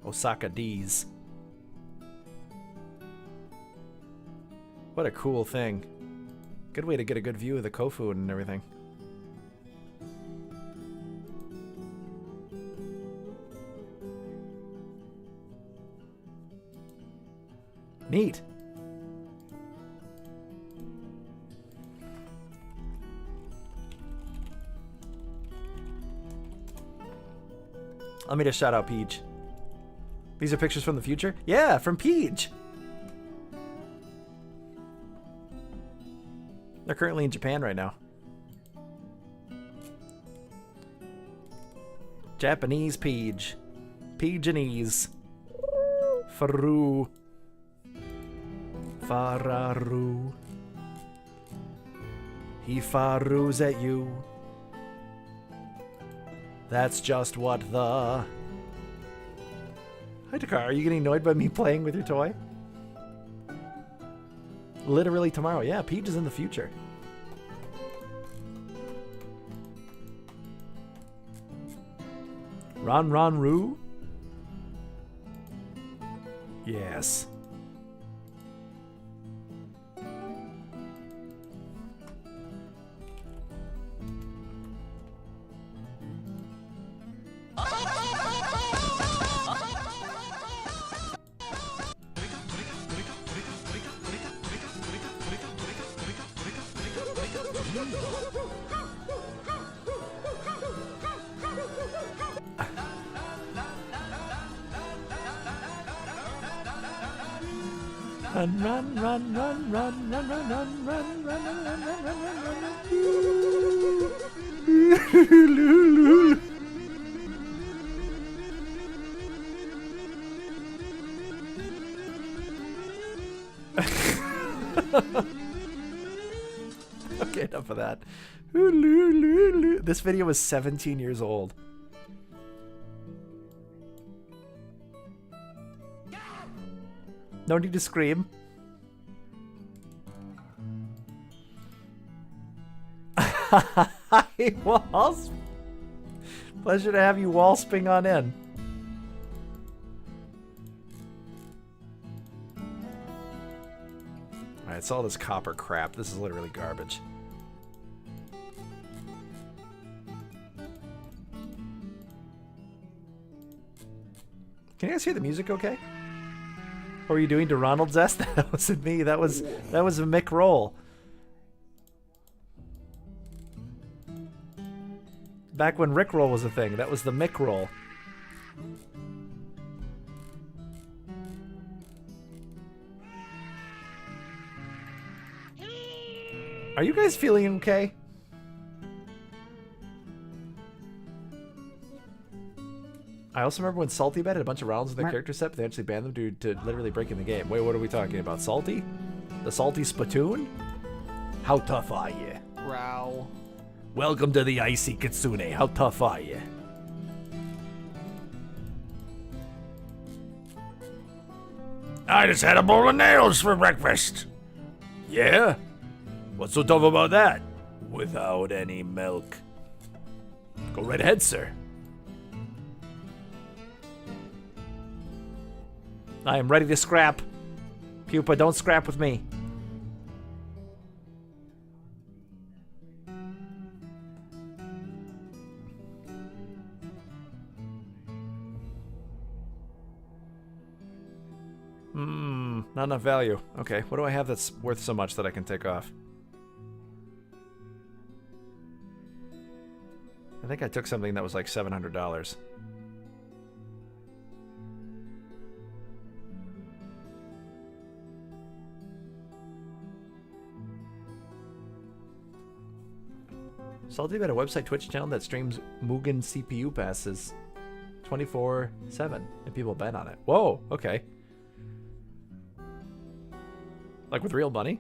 S1: Osaka D's. What a cool thing. Good way to get a good view of the Kofun and everything. Neat. Let me just shout out Peach. These are pictures from the future? Yeah, from Peach. They're currently in Japan right now. Japanese Peach. Peajanese. Faru. Fararu. He farus at you. That's just what the... Hi, Takar. Are you getting annoyed by me playing with your toy? Literally tomorrow. Yeah, Peach is in the future. Ron Ron Roo? Yes. Run, run, run, run, run, run, run, run, run, run, run, run, run, Okay, enough of that. This video was 17 years old. No need to scream. Hi, Walls. Pleasure to have you walsping on in. Alright, it's all this copper crap. This is literally garbage. Can you guys hear the music okay? What were you doing to Ronald Zest? That wasn't me. That was a Mick roll. Back when Rickroll was a thing. That was the Mickroll. Are you guys feeling okay? I also remember when Salty Bet had a bunch of rounds with their character set, but they actually banned them due to literally breaking the game. Wait, what are we talking about? Salty? The Salty Spittoon? How tough are you?
S3: Growl.
S1: Welcome to the Icy Kitsune. How tough are you? I just had a bowl of nails for breakfast. Yeah? What's so tough about that? Without any milk. Go right ahead, sir. I am ready to scrap. Pupa, don't scrap with me. Not enough value. Okay, what do I have that's worth so much that I can take off? I think I took something that was like $700. Salty had a website Twitch channel that streams Mugen CPU passes 24/7 and people bet on it. Whoa, okay. Like with real money?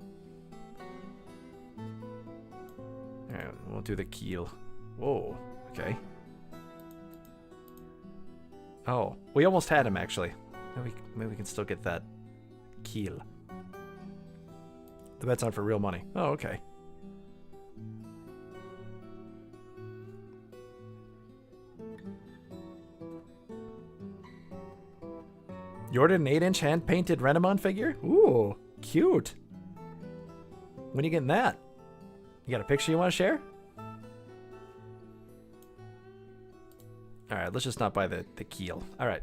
S1: Alright, we'll do the keel. Whoa, okay. Oh, we almost had him actually. Maybe we can still get that keel. The bet's on for real money. Oh, okay. You ordered an 8-inch hand-painted Renamon figure? Ooh, cute. When are you getting that? You got a picture you want to share? Alright, let's just not buy the keel. Alright.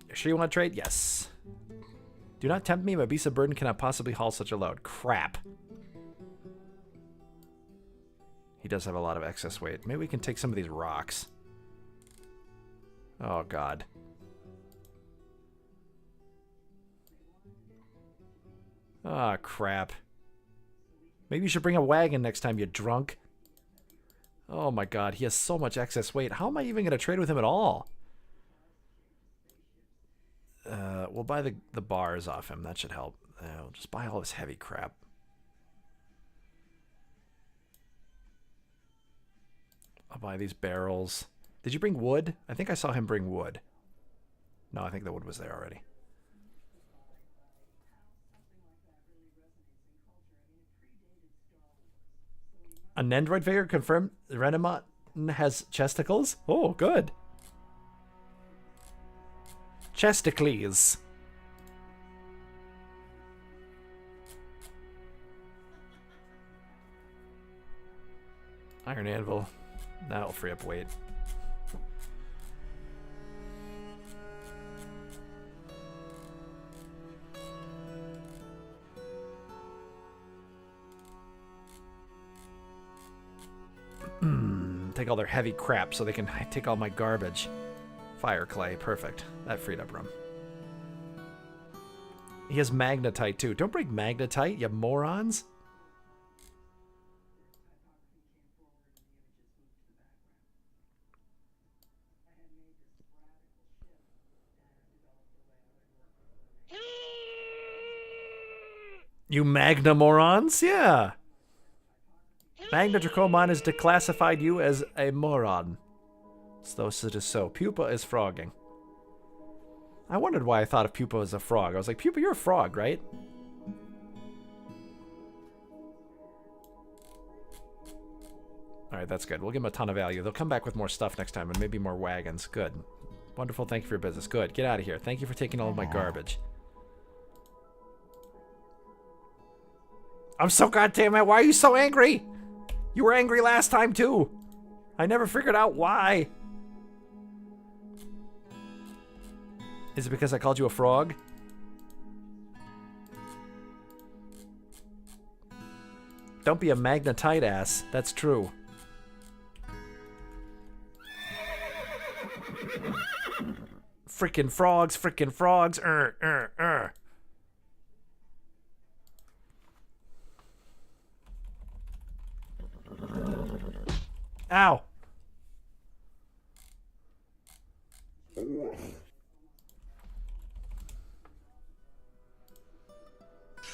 S1: You sure you want to trade? Yes. Do not tempt me, my beast of burden cannot possibly haul such a load. Crap. He does have a lot of excess weight. Maybe we can take some of these rocks. Oh, God. Ah, crap. Maybe you should bring a wagon next time, you drunk. Oh my god, he has so much excess weight. How am I even going to trade with him at all? We'll buy the bars off him. That should help. We'll just buy all this heavy crap. I'll buy these barrels. Did you bring wood? I think I saw him bring wood. No, I think the wood was there already. A Nendroid figure confirmed Renamon has chesticles? Oh, good. Chesticles. Iron anvil. That'll free up weight. Take all their heavy crap so they can take all my garbage. Fire clay, perfect. That freed up room. He has magnetite too. Don't break magnetite, you morons. You magna morons? Yeah. Magna Dracomon has declassified you as a moron. So it is so. Pupa is frogging. I wondered why I thought of Pupa as a frog. I was like, Pupa, you're a frog, right? Alright, that's good. We'll give him a ton of value. They'll come back with more stuff next time and maybe more wagons. Good. Wonderful. Thank you for your business. Good. Get out of here. Thank you for taking all of my garbage. I'm so goddamn mad. Why are you so angry? You were angry last time too. I never figured out why. Is it because I called you a frog? Don't be a magnetite ass. That's true. Frickin' frogs, frickin' frogs. Ow.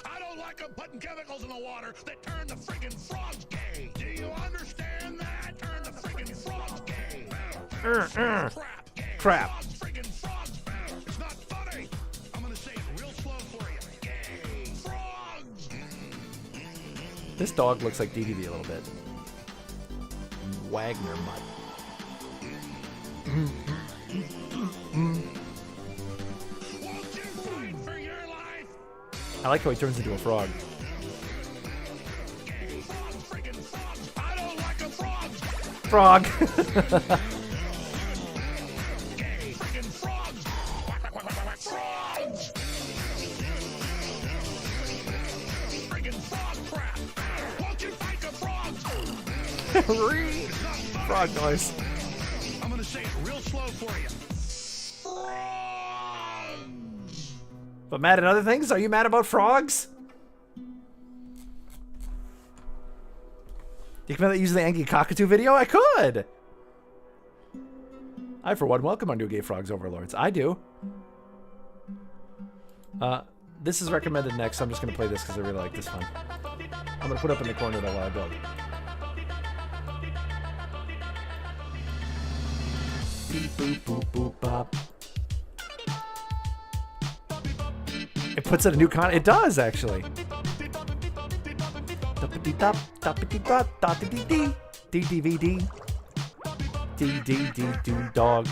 S17: I don't like them putting chemicals in the water that turn the friggin' frogs gay. Do you understand that? Turn the friggin' frogs gay. Crap. Gay.
S1: Crap.
S17: Frogs, friggin' frogs. It's not funny. I'm gonna say it real slow for you. Gay. Frogs.
S1: This dog looks like DDV a little bit. Wagner mutt.
S17: Won't you fight for your life?
S1: I like how he turns into a frog.
S17: Gay. Frogs, friggin' frogs. I don't like them frogs.
S1: Frog.
S17: Gay. Friggin' frogs. Frogs. Friggin' frog crap. Won't you fight the frogs?
S1: Frog noise.
S17: I'm gonna say it real slow for you.
S1: But mad at other things? Are you mad about frogs? You can use the Angie Cockatoo video? I could! I, for one, welcome our new Gay Frogs Overlords. I do. This is recommended next, so I'm just going to play this because I really like this one. I'm going to put up in the corner though while I build. Beep, boop, boop, boop, bop. It puts in a new It does, actually. DDVD. DDD dog.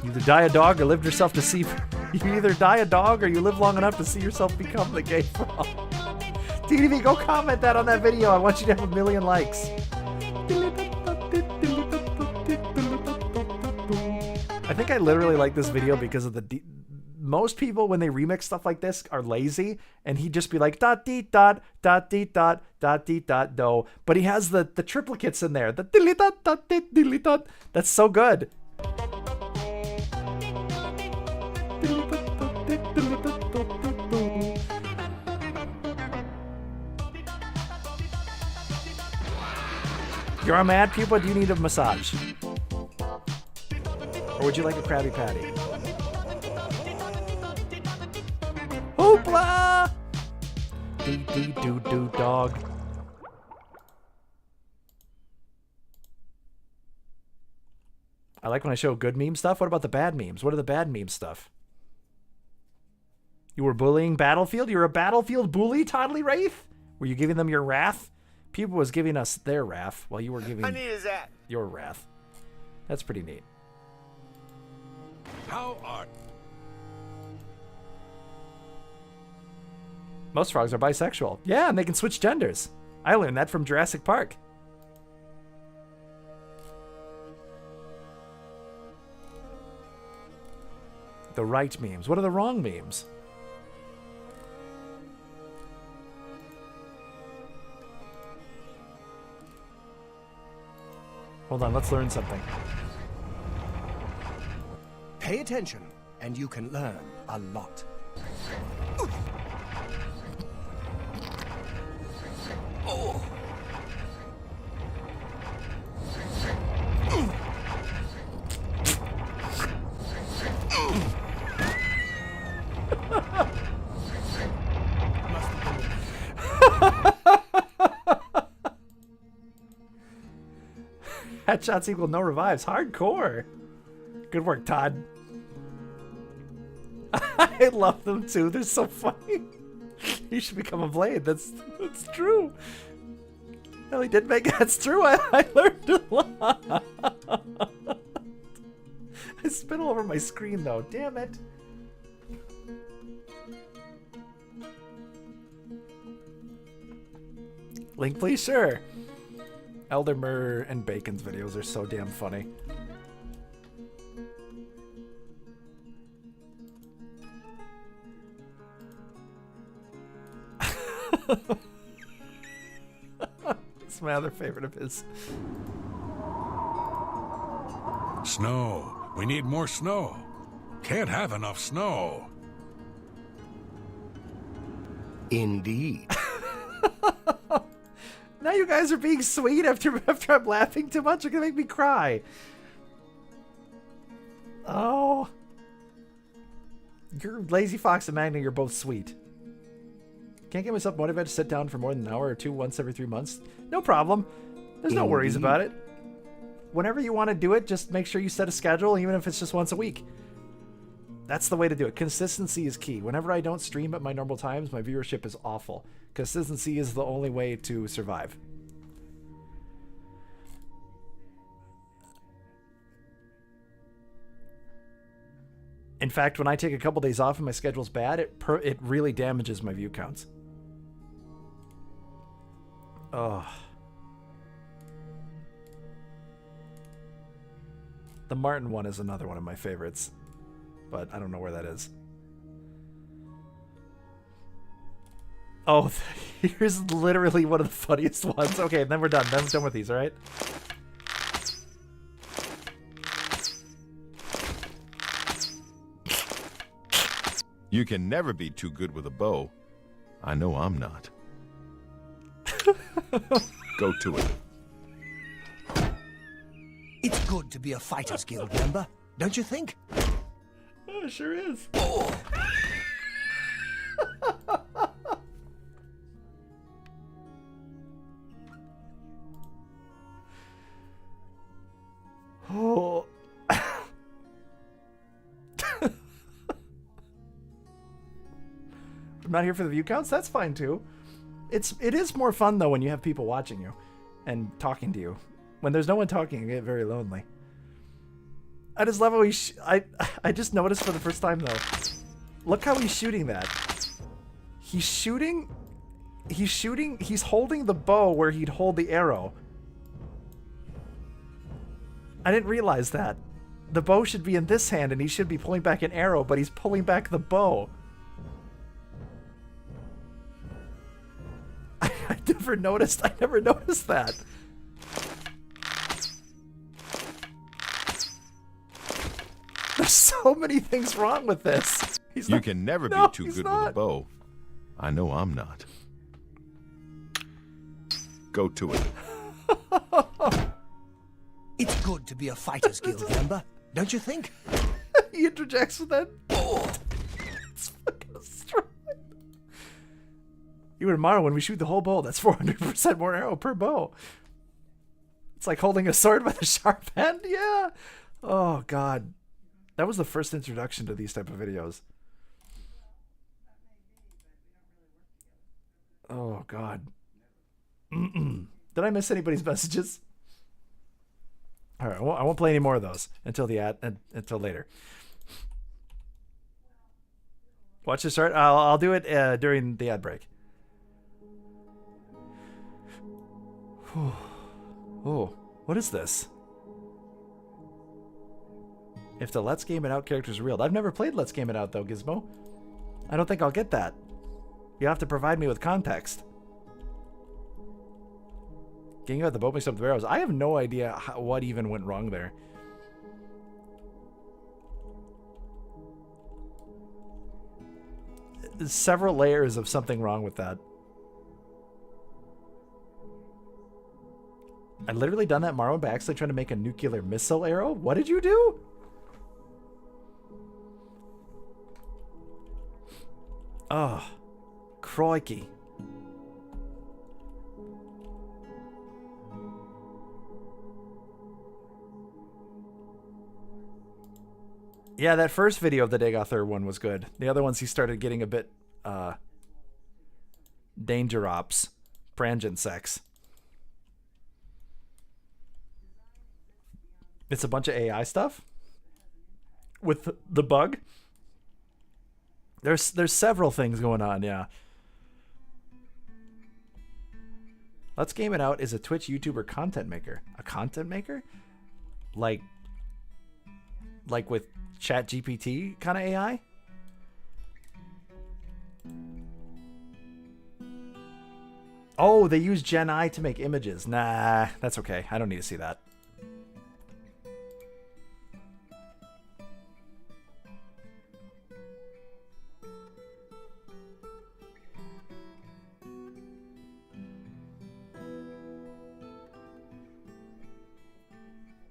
S1: You either die a dog or live yourself to see. You either die a dog or you live long enough to see yourself become the gay frog. DDV, go comment that on that video. I want you to have 1 million likes. I think I literally like this video because of the most people when they remix stuff like this are lazy, and he'd just be like dot dee dot dot dee dot dot dee dot do, but he has the triplicates in there, the dilly dot dot dilly dot. That's so good. You're a mad pupa. Do you need a massage? Or would you like a Krabby Patty? Hoopla! Dee-dee-doo-doo dog. I like when I show good meme stuff. What about the bad memes? What are the bad meme stuff? You were bullying Battlefield? You're a Battlefield bully, Toddly Wraith? Were you giving them your wrath? People was giving us their wrath while you were giving your wrath. That's pretty neat.
S17: How are...
S1: Most frogs are bisexual. Yeah, and they can switch genders. I learned that from Jurassic Park. The right memes. What are the wrong memes? Hold on, let's learn something.
S7: Pay attention, and you can learn a lot. Oh.
S1: Headshots equal no revives. Hardcore. Good work, Todd. I love them too. They're so funny. You should become a blade. That's true. Well, he did make that's true. I learned a lot. I spit all over my screen though. Damn it. Link, please, sure. Elder Murr and Bacon's videos are so damn funny. It's my other favorite of his.
S17: Snow, We need more snow. Can't have enough snow.
S7: Indeed.
S1: Now you guys are being sweet after I'm laughing too much. You're gonna make me cry. Oh. You're Lazy Fox and Magna, you're both sweet. Can't get myself motivated to sit down for more than an hour or two once every 3 months. No problem. There's no worries about it. Whenever you want to do it, just make sure you set a schedule, even if it's just once a week. That's the way to do it. Consistency is key. Whenever I don't stream at my normal times, my viewership is awful. Consistency is the only way to survive. In fact, when I take a couple days off and my schedule's bad, it really damages my view counts. Oh. The Martin one is another one of my favorites, but I don't know where that is. Oh, here's literally one of the funniest ones. Okay, then we're done. Then we're done with these, all right?
S5: You can never be too good with a bow. I know I'm not. Go to it.
S7: It's good to be a Fighters Guild member, don't you think?
S1: Oh, it sure is. Oh. I'm not here for the view counts. That's fine too. It is more fun though when you have people watching you and talking to you. When there's no one talking, you get very lonely. I just love how I just noticed for the first time though. Look how he's shooting that. He's holding the bow where he'd hold the arrow. I didn't realize that. The bow should be in this hand and he should be pulling back an arrow, but he's pulling back the bow. I never noticed that. There's so many things wrong with this.
S5: You can never be too good with a bow. I know I'm not. Go to it.
S7: It's good to be a Fighters Guild member, don't you think?
S1: He interjects with that. It's fucking destroyed. You and Mara, when we shoot the whole bow, that's 400% more arrow per bow. It's like holding a sword with a sharp end. Yeah. Oh, God. That was the first introduction to these type of videos. Oh, God. Did I miss anybody's messages? All right, I won't play any more of those until until later. Watch this start. I'll do it during the ad break. Oh, what is this? If the Let's Game It Out characters are real. I've never played Let's Game It Out though, Gizmo. I don't think I'll get that. You have to provide me with context. Getting out the boat mixed up with arrows. I have no idea what even went wrong there. There's several layers of something wrong with that. I literally done that Marwan by accident trying to make a nuclear missile arrow. What did you do? Oh, crikey. Yeah, that first video of the Dagothur one was good. The other ones he started getting a bit danger ops, prangent sex. It's a bunch of AI stuff with the bug. There's several things going on, yeah. Let's Game It Out is a Twitch YouTuber content maker. A content maker? Like with ChatGPT kind of AI? Oh, they use Gen I to make images. Nah, that's okay. I don't need to see that.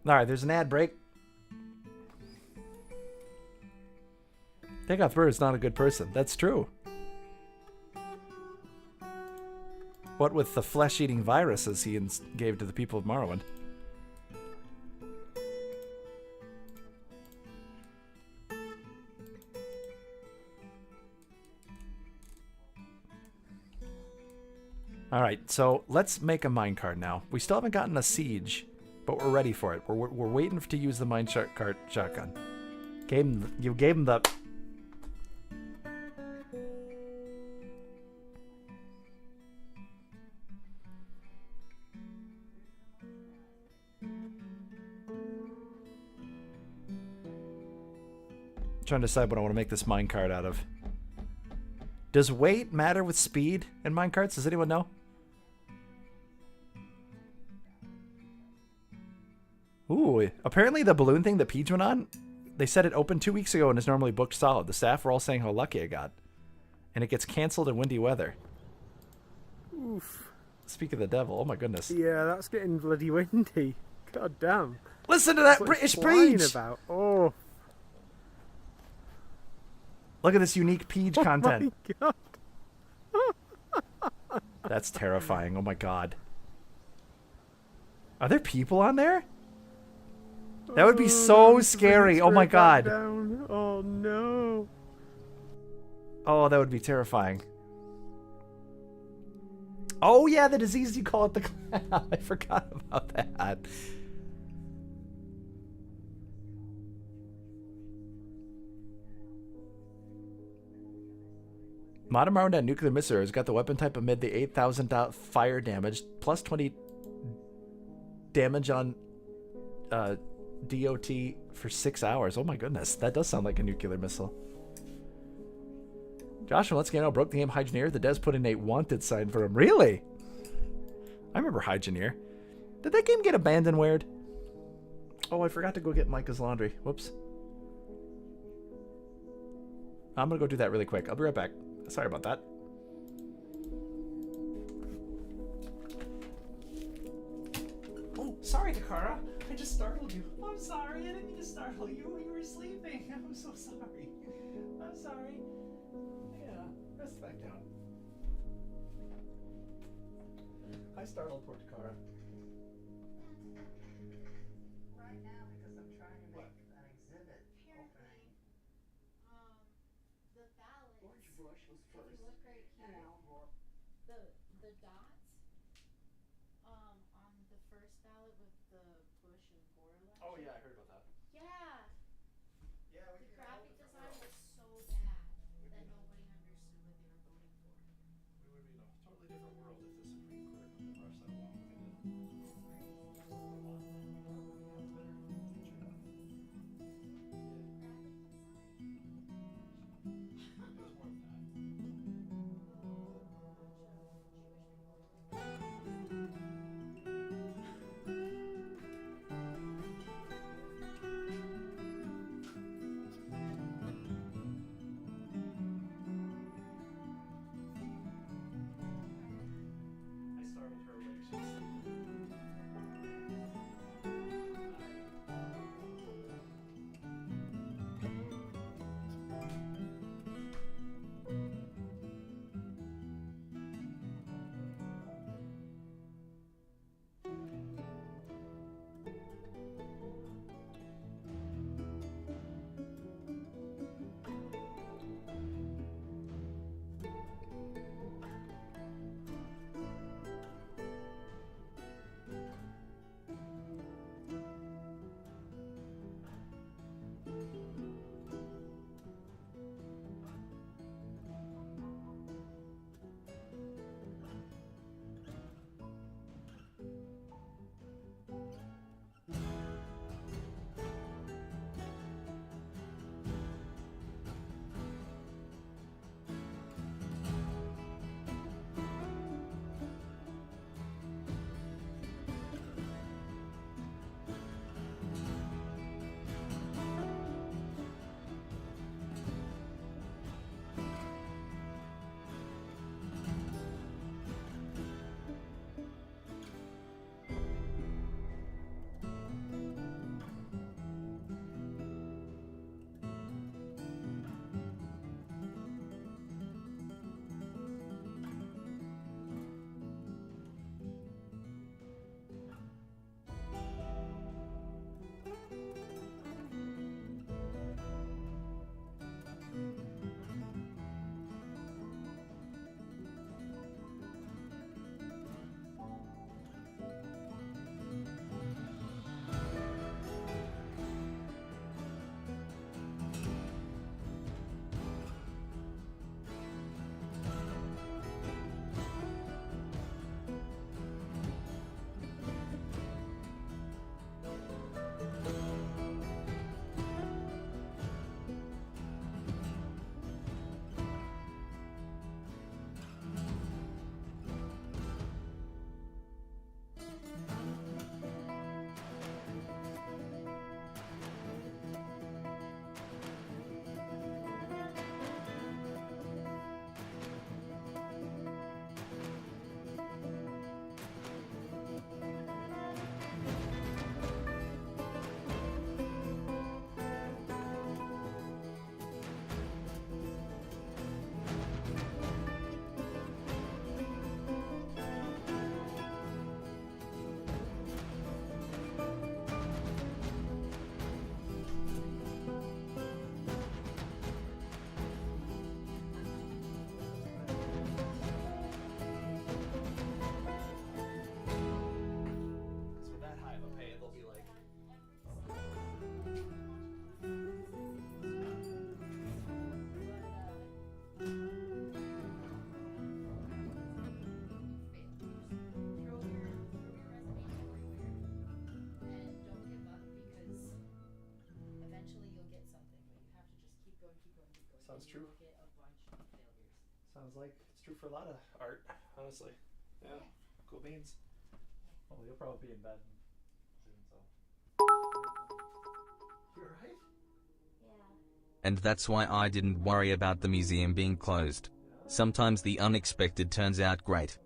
S1: All right, there's an ad break. Takeoff Bird is not a good person. That's true. What with the flesh-eating viruses he gave to the people of Morrowind. All right, so let's make a minecart now. We still haven't gotten a siege, but we're ready for it. We're waiting to use the minecart shotgun. You gave him the... Trying to decide what I want to make this minecart out of. Does weight matter with speed in minecarts? Does anyone know? Ooh, apparently the balloon thing that Peach went on, they said it opened 2 weeks ago and is normally booked solid. The staff were all saying how lucky I got. And it gets canceled in windy weather.
S9: Oof.
S1: Speak of the devil, oh my goodness.
S9: Yeah, that's getting bloody windy. God damn.
S1: Listen to that British Peach!
S9: About. Oh.
S1: Look at this unique Peach content.
S9: Oh my God.
S1: That's terrifying, oh my God. Are there people on there? That would be so scary. Oh my God.
S9: Down. Oh no.
S1: Oh, that would be terrifying. Oh yeah, the disease you call it the cloud. I forgot about that. Modern Morrowind nuclear missile has got the weapon type amid the 8,000 fire damage, plus 20 damage on DOT for 6 hours. Oh my goodness, that does sound like a nuclear missile. Joshua, let's get out. Broke the game Hygineer. The devs put in a wanted sign for him. Really? I remember Hygineer. Did that game get abandonwared? Oh, I forgot to go get Micah's laundry. Whoops. I'm gonna go do that really quick. I'll be right back. Sorry about that. Oh, sorry, Takara. I just startled you. I'm sorry. I didn't mean to startle you. You were sleeping. I'm so sorry. I'm sorry. Yeah, rest back down. I startled poor Takara.
S18: Right now, because I'm trying to make an exhibit opening.
S23: The ballot.
S18: Orange brush was first.
S23: If you look right here, the dots, on the first ballot with the Bush and Gore election.
S1: Oh yeah, I heard about that.
S23: Yeah.
S1: Yeah,
S23: The graphic design was so bad that nobody understood what they were voting for.
S1: We would be in a totally different world if the Supreme Court would have rushed that along the way they did. Sounds true. Sounds like it's true for a lot of art, honestly. Yeah. Cool beans. Well, you'll probably be in bed soon, so. You alright?
S8: And that's why I didn't worry about the museum being closed. Sometimes the unexpected turns out great.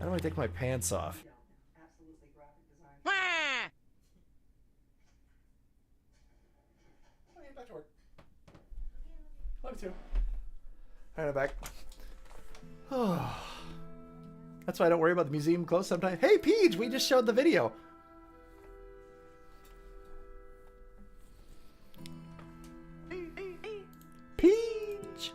S1: How do I take my pants off? Back to work. Love you too. Alright, I'm back. That's why I don't worry about the museum closed sometimes. Hey, Peach, we just showed the video. Peach.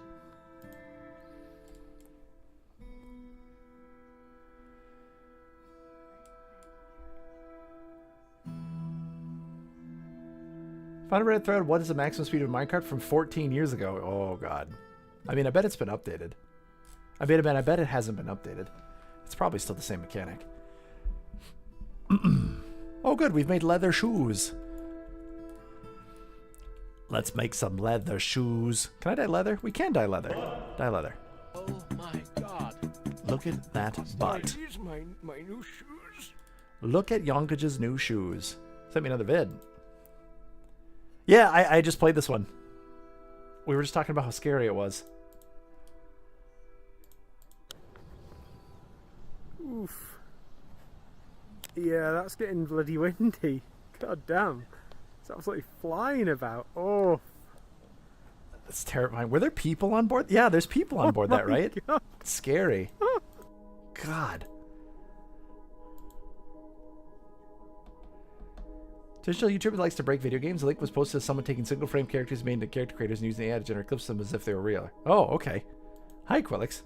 S1: Found a Reddit thread. What is the maximum speed of a minecart from 14 years ago? Oh god. I mean, I bet it's been updated. I bet it hasn't been updated. It's probably still the same mechanic. Oh good, we've made leather shoes. Let's make some leather shoes. Can I dye leather? We can dye leather. Dye leather.
S22: Oh my god.
S1: Look at that butt.
S22: These my new shoes.
S1: Look at Yonkaj's new shoes. Sent me another vid. Yeah, I just played this one. We were just talking about how scary it was.
S19: Oof. Yeah, that's getting bloody windy. God damn. It's absolutely flying about. Oh.
S1: That's terrifying. Were there people on board? Yeah, there's people on board that, right?
S19: God.
S1: It's scary. God. Digital YouTuber likes to break video games. The link was posted as someone taking single frame characters made into character creators and using AI to generate clips of them as if they were real. Oh, okay. Hi, Quillix.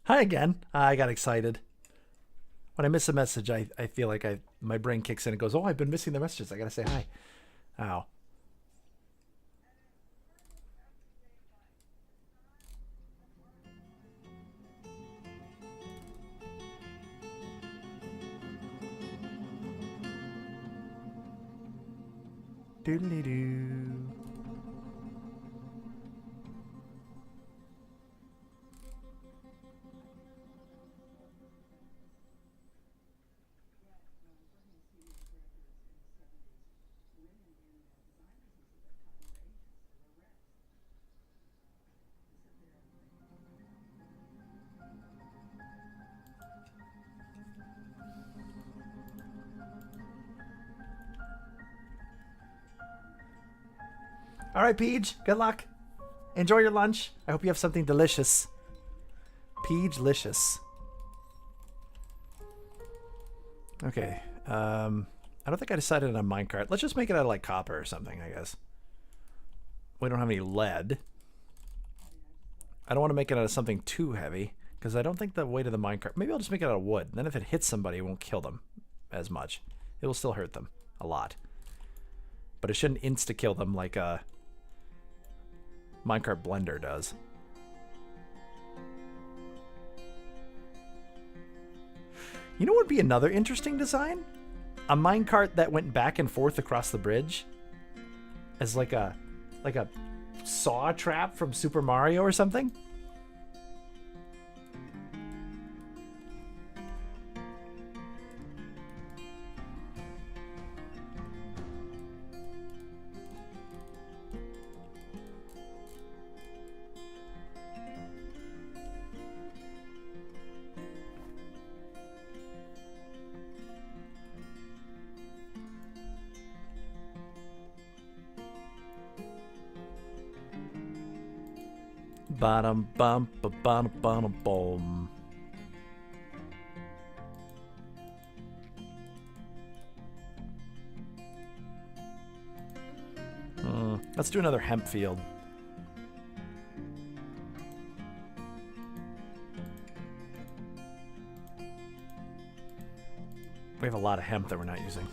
S1: Hi again. I got excited. When I miss a message, I feel like my brain kicks in and goes, oh, I've been missing the messages. I gotta say hi. Ow. Doodly-doo. All right, Peach. Good luck. Enjoy your lunch. I hope you have something delicious. Peach-licious. Okay. I don't think I decided on a minecart. Let's just make it out of like copper or something, I guess. We don't have any lead. I don't want to make it out of something too heavy, because I don't think the weight of the minecart... Maybe I'll just make it out of wood. Then if it hits somebody, it won't kill them as much. It will still hurt them a lot. But it shouldn't insta-kill them like a minecart blender does. You know what would be another interesting design? A minecart that went back and forth across the bridge as like a saw trap from Super Mario or something. Bottom bump a bottom bottom boom. Let's do another hemp field. We have a lot of hemp that we're not using.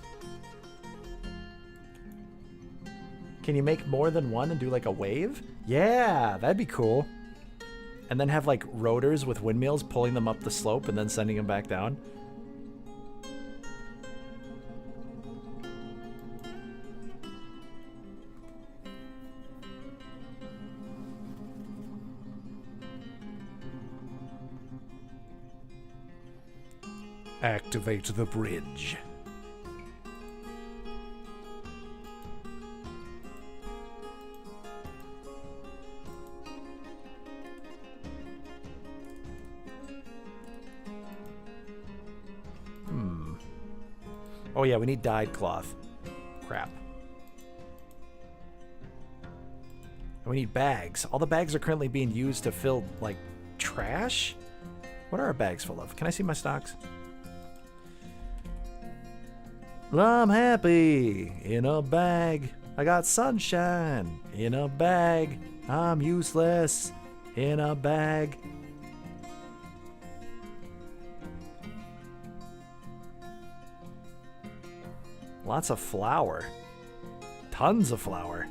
S1: Can you make more than one and do like a wave? Yeah, that'd be cool. And then have like rotors with windmills pulling them up the slope and then sending them back down. Activate the bridge. Oh yeah, we need dyed cloth. Crap. And we need bags. All the bags are currently being used to fill, like, trash? What are our bags full of? Can I see my stocks? I'm happy in a bag. I got sunshine in a bag. I'm useless in a bag. Lots of flour. Tons of flour.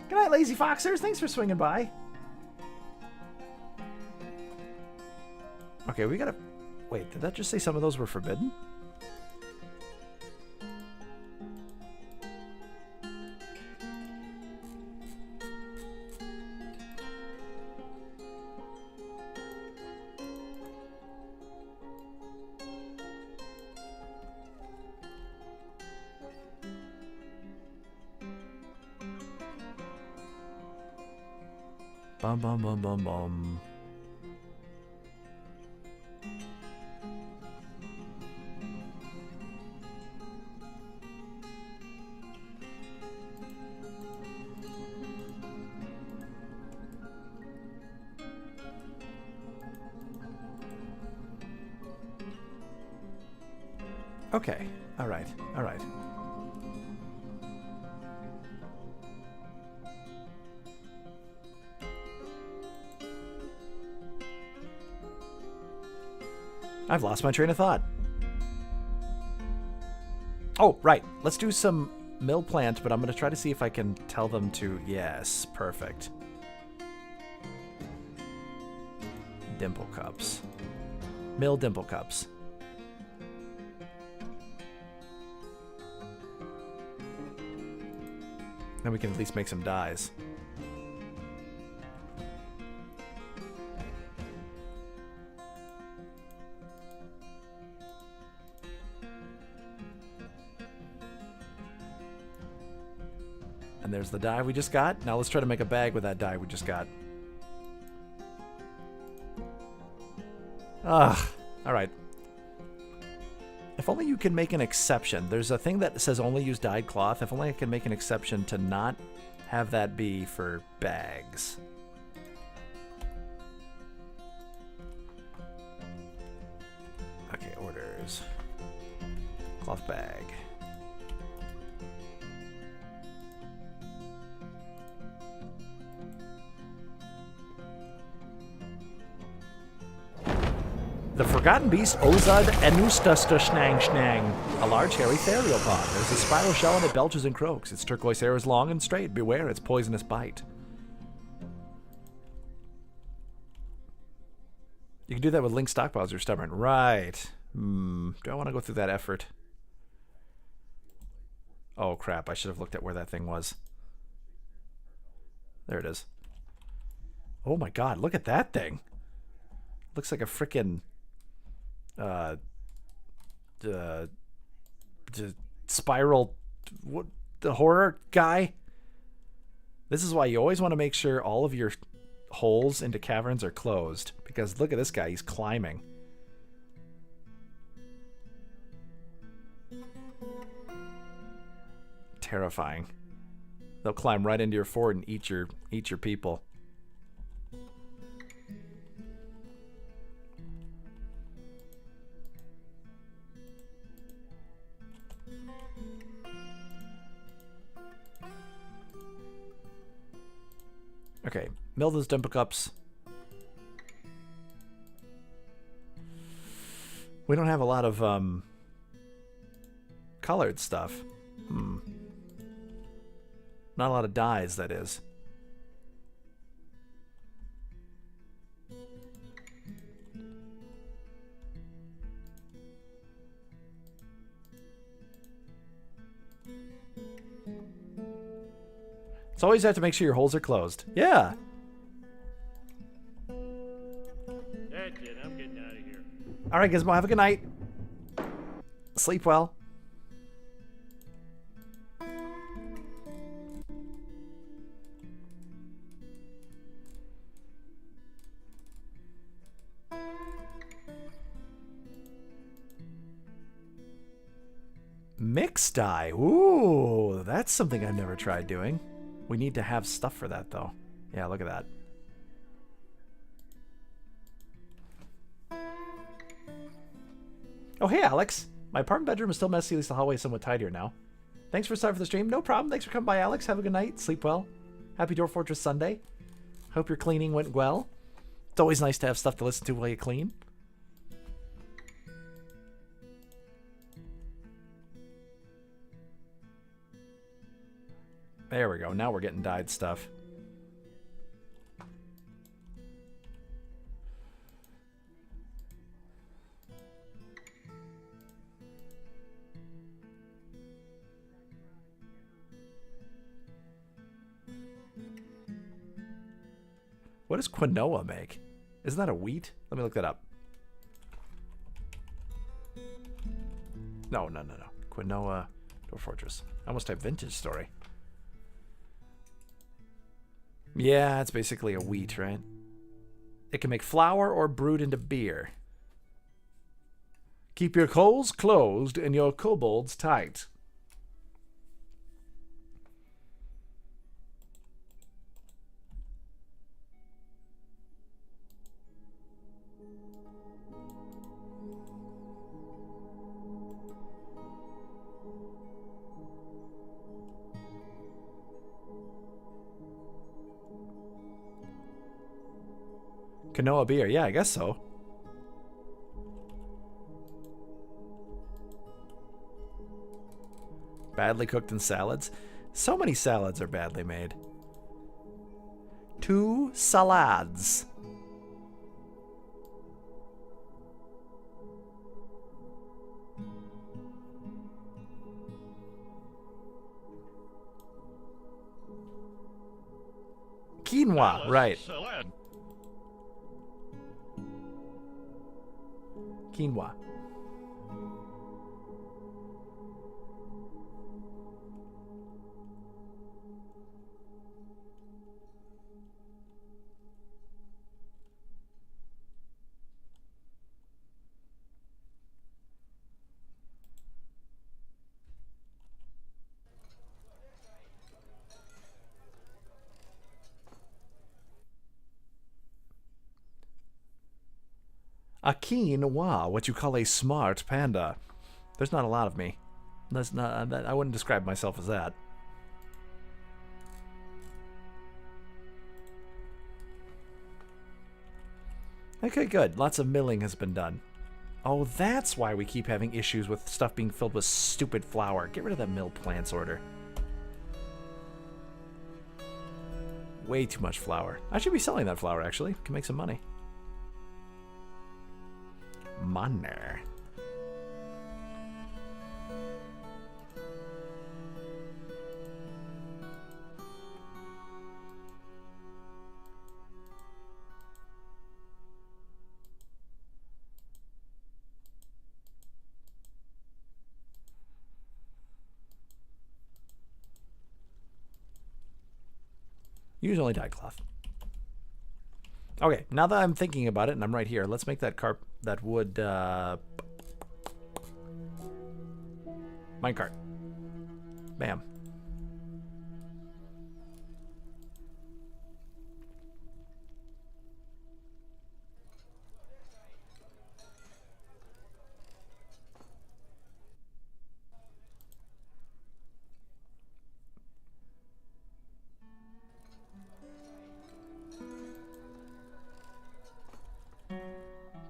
S1: Good night, Lazy Foxers. Thanks for swinging by. Okay, we gotta... Wait, did that just say some of those were forbidden? Bum bum bum bum bum. Okay. All right. All right. I've lost my train of thought. Oh, right. Let's do some mill plant, but I'm going to try to see if I can tell them to... Yes, perfect. Dimple cups. Mill dimple cups. Then we can at least make some dyes. And there's the dye we just got. Now let's try to make a bag with that dye we just got. Ugh. Alright. If only you can make an exception. There's a thing that says only use dyed cloth. If only I can make an exception to not have that be for bags. Okay, orders. Cloth bag. The Forgotten Beast Ozad Enustusta Schnang Schnang. A large hairy theropod. There's a spiral shell and it belches and croaks. Its turquoise hair is long and straight. Beware its poisonous bite. You can do that with linked stockpiles. You're stubborn. Right. Do I want to go through that effort? Oh crap, I should have looked at where that thing was. There it is. Oh my god, look at that thing. Looks like a frickin' spiral, what, the horror guy. This is why you always want to make sure all of your holes into caverns are closed, because look at this guy, he's climbing. Terrifying. They'll climb right into your fort and eat your people. Okay, mill those dumper cups. We don't have a lot of colored stuff. Not a lot of dyes, that is. It's always have to make sure your holes are closed. Yeah.
S9: That's it. I'm getting out of here.
S1: All right, Gizmo. Have a good night. Sleep well. Mix dye. Ooh, that's something I've never tried doing. We need to have stuff for that, though. Yeah, look at that. Oh, hey, Alex. My apartment bedroom is still messy, at least the hallway is somewhat tidier now. Thanks for starting for the stream. No problem. Thanks for coming by, Alex. Have a good night. Sleep well. Happy Dwarf Fortress Sunday. Hope your cleaning went well. It's always nice to have stuff to listen to while you clean. There we go. Now we're getting dyed stuff. What does quinoa make? Isn't that a wheat? Let me look that up. No. Quinoa, Dwarf Fortress. I almost typed vintage story. Yeah, it's basically a wheat, right? It can make flour or brewed into beer. Keep your holes closed and your kobolds tight. Quinoa beer, yeah, I guess so. Badly cooked in salads. So many salads are badly made. 2 salads. Quinoa, right.
S17: Salad.
S1: Quinoa. A quinoa, what you call a smart panda. There's not a lot of me. That's not. I wouldn't describe myself as that. Okay, good. Lots of milling has been done. Oh, that's why we keep having issues with stuff being filled with stupid flour. Get rid of that mill plants order. Way too much flour. I should be selling that flour, actually. Can make some money. Money. Use only dyed cloth. Okay, now that I'm thinking about it and I'm right here, let's make that wood minecart. Bam.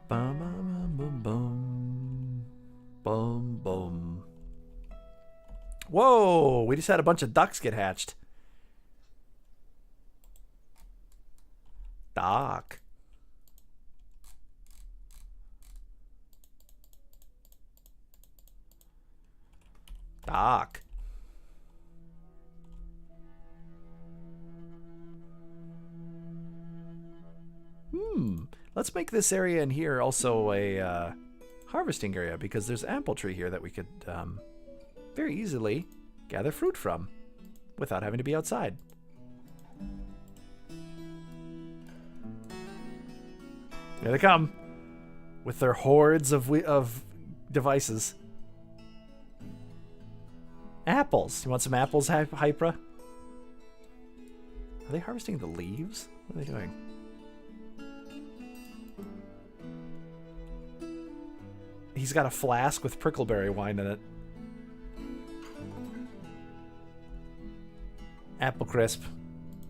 S1: Bum, bum, bum, bum, bum, bum. Whoa! We just had a bunch of ducks get hatched. Duck. Duck. Let's make this area in here also a harvesting area, because there's an apple tree here that we could very easily gather fruit from without having to be outside. Here they come with their hordes of devices. Apples. You want some apples, Hypra? Are they harvesting the leaves? What are they doing? He's got a flask with prickleberry wine in it. Apple crisp.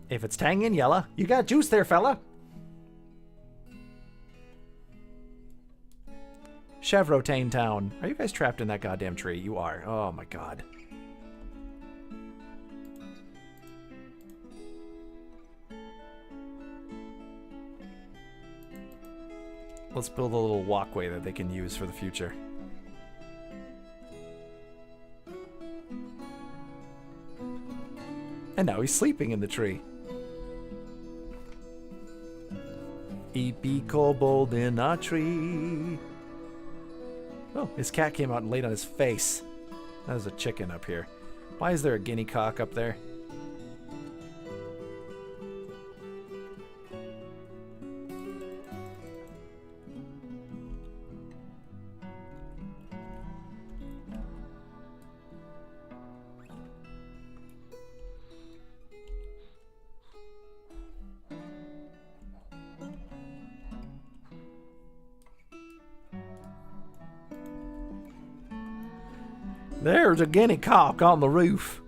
S1: If it's tangy and yellow, you got juice there, fella. Chevrotain Town. Are you guys trapped in that goddamn tree? You are. Oh my god. Let's build a little walkway that they can use for the future. And now he's sleeping in the tree. Eepy kobold in a tree. Oh, his cat came out and laid on his face. There's a chicken up here. Why is there a guinea cock up there? There's a guinea cock on the roof.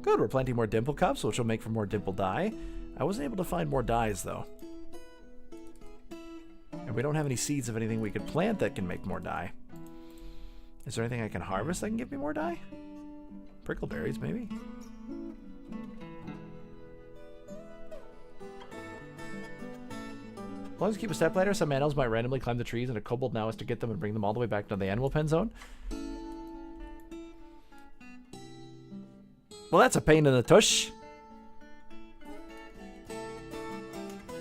S1: Good, we're planting more dimple cups, which will make for more dimple dye. I wasn't able to find more dyes, though. And we don't have any seeds of anything we could plant that can make more dye. Is there anything I can harvest that can give me more dye? Prickleberries, maybe? As long as you keep a step ladder, some animals might randomly climb the trees, and a kobold now is to get them and bring them all the way back to the animal pen zone. Well, that's a pain in the tush.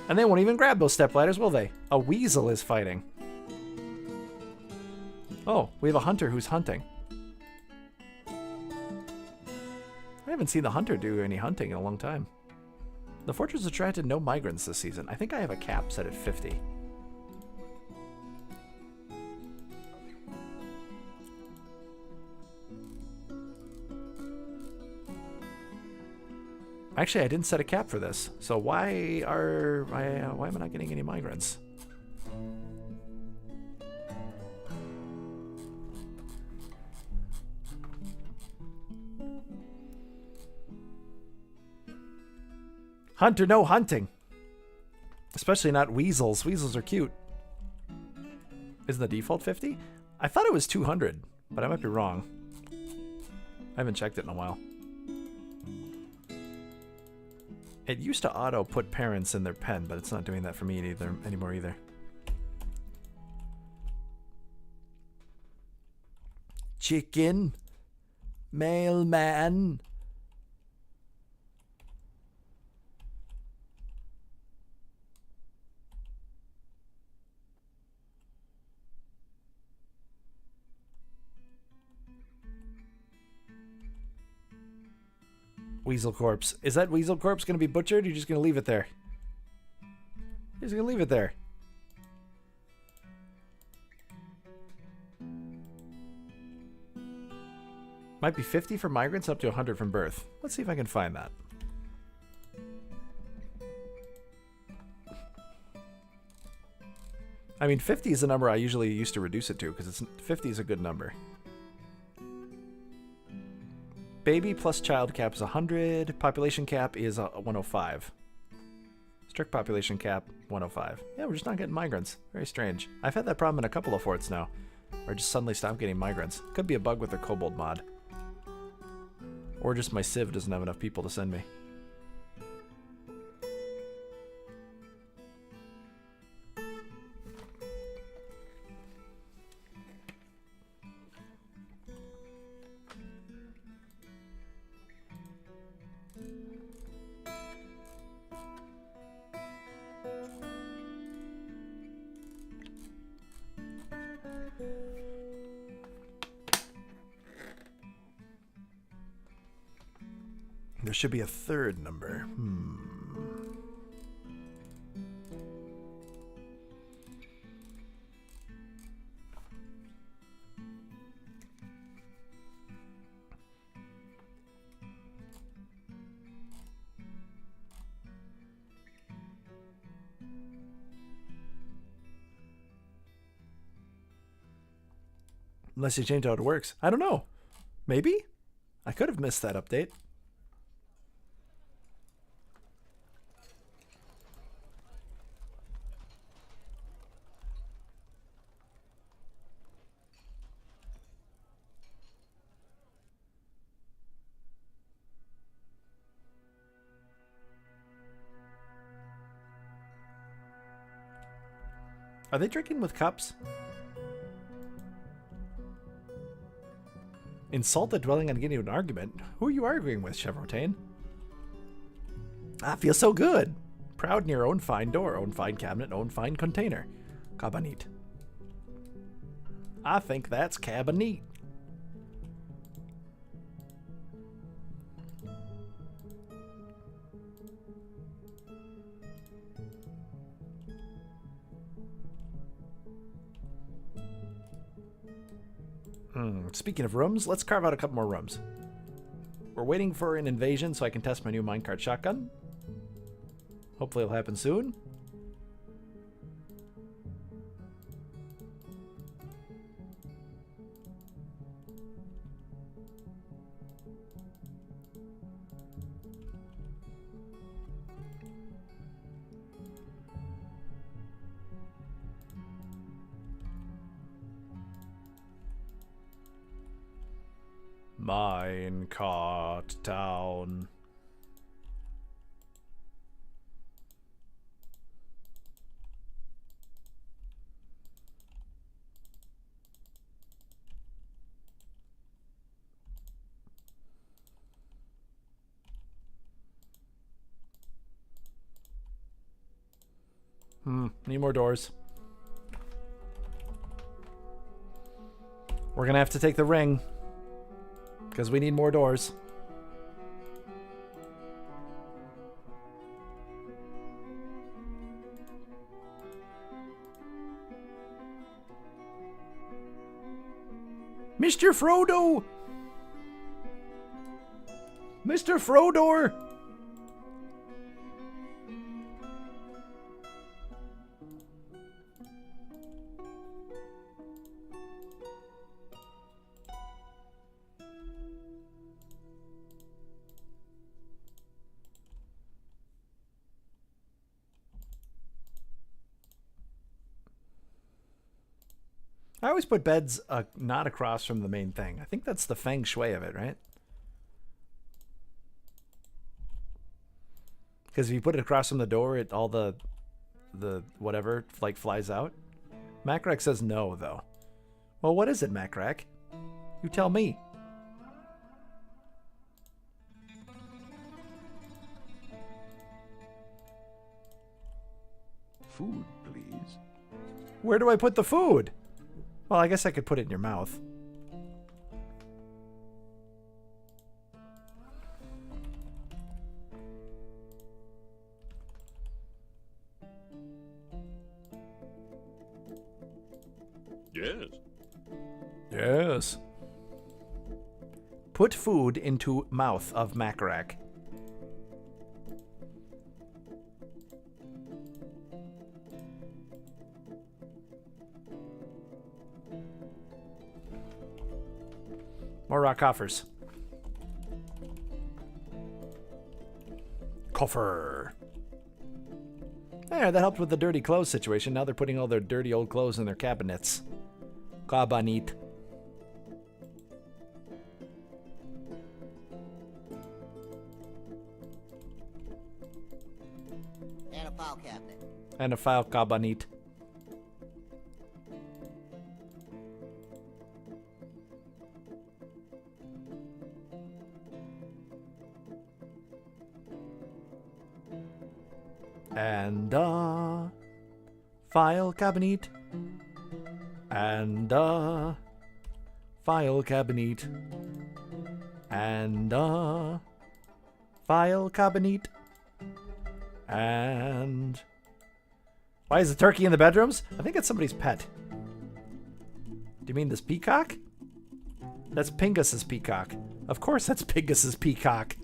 S1: And they won't even grab those step ladders, will they? A weasel is fighting. Oh, we have a hunter who's hunting. I haven't seen the hunter do any hunting in a long time. The fortress attracted no migrants this season. I think I have a cap set at 50. Actually, I didn't set a cap for this. So why am I not getting any migrants? Hunter, no hunting. Especially not weasels. Weasels are cute. Isn't the default 50? I thought it was 200, but I might be wrong. I haven't checked it in a while. It used to auto put parents in their pen, but it's not doing that for me either anymore either. Chicken. Mailman. Weasel corpse. Is that weasel corpse going to be butchered? Or you're just going to leave it there? You're just going to leave it there. Might be 50 for migrants, up to 100 from birth. Let's see if I can find that. I mean, 50 is a number I usually used to reduce it to, because 50 is a good number. Baby plus child cap is 100. Population cap is 105. Strict population cap, 105. Yeah, we're just not getting migrants. Very strange. I've had that problem in a couple of forts now, where I just suddenly stopped getting migrants. Could be a bug with the Kobold mod. Or just my Civ doesn't have enough people to send me. There should be a third number. Unless you change how it works. I don't know. Maybe? I could have missed that update. Are they drinking with cups? Insult the dwelling and get into an argument? Who are you arguing with, Chevrotain? I feel so good. Proud in your own fine door, own fine cabinet, own fine container. Cabinet. I think that's cabinet. Speaking of rooms, let's carve out a couple more rooms. We're waiting for an invasion so I can test my new minecart shotgun. Hopefully it'll happen soon. Minecart town. Need more doors. We're gonna have to take the ring. Because we need more doors. Mr. Frodo! Mr. Frodor! I always put beds not across from the main thing. I think that's the feng shui of it, right? Because if you put it across from the door, it all the whatever like flies out. Macrack says no, though. Well, what is it, Macrack? You tell me.
S5: Food, please.
S1: Where do I put the food? Well, I guess I could put it in your mouth.
S17: Yes.
S1: Yes. Put food into mouth of Macrack. More rock coffers. Coffer. There, that helped with the dirty clothes situation. Now they're putting all their dirty old clothes in their cabinets. Cabinet.
S16: And a file cabinet.
S1: And a file cabinet. And file cabinet. And file cabinet. And file cabinet. And why is the turkey in the bedrooms? I think it's somebody's pet. Do you mean this peacock? That's Pingus's peacock. Of course that's Pingus's peacock.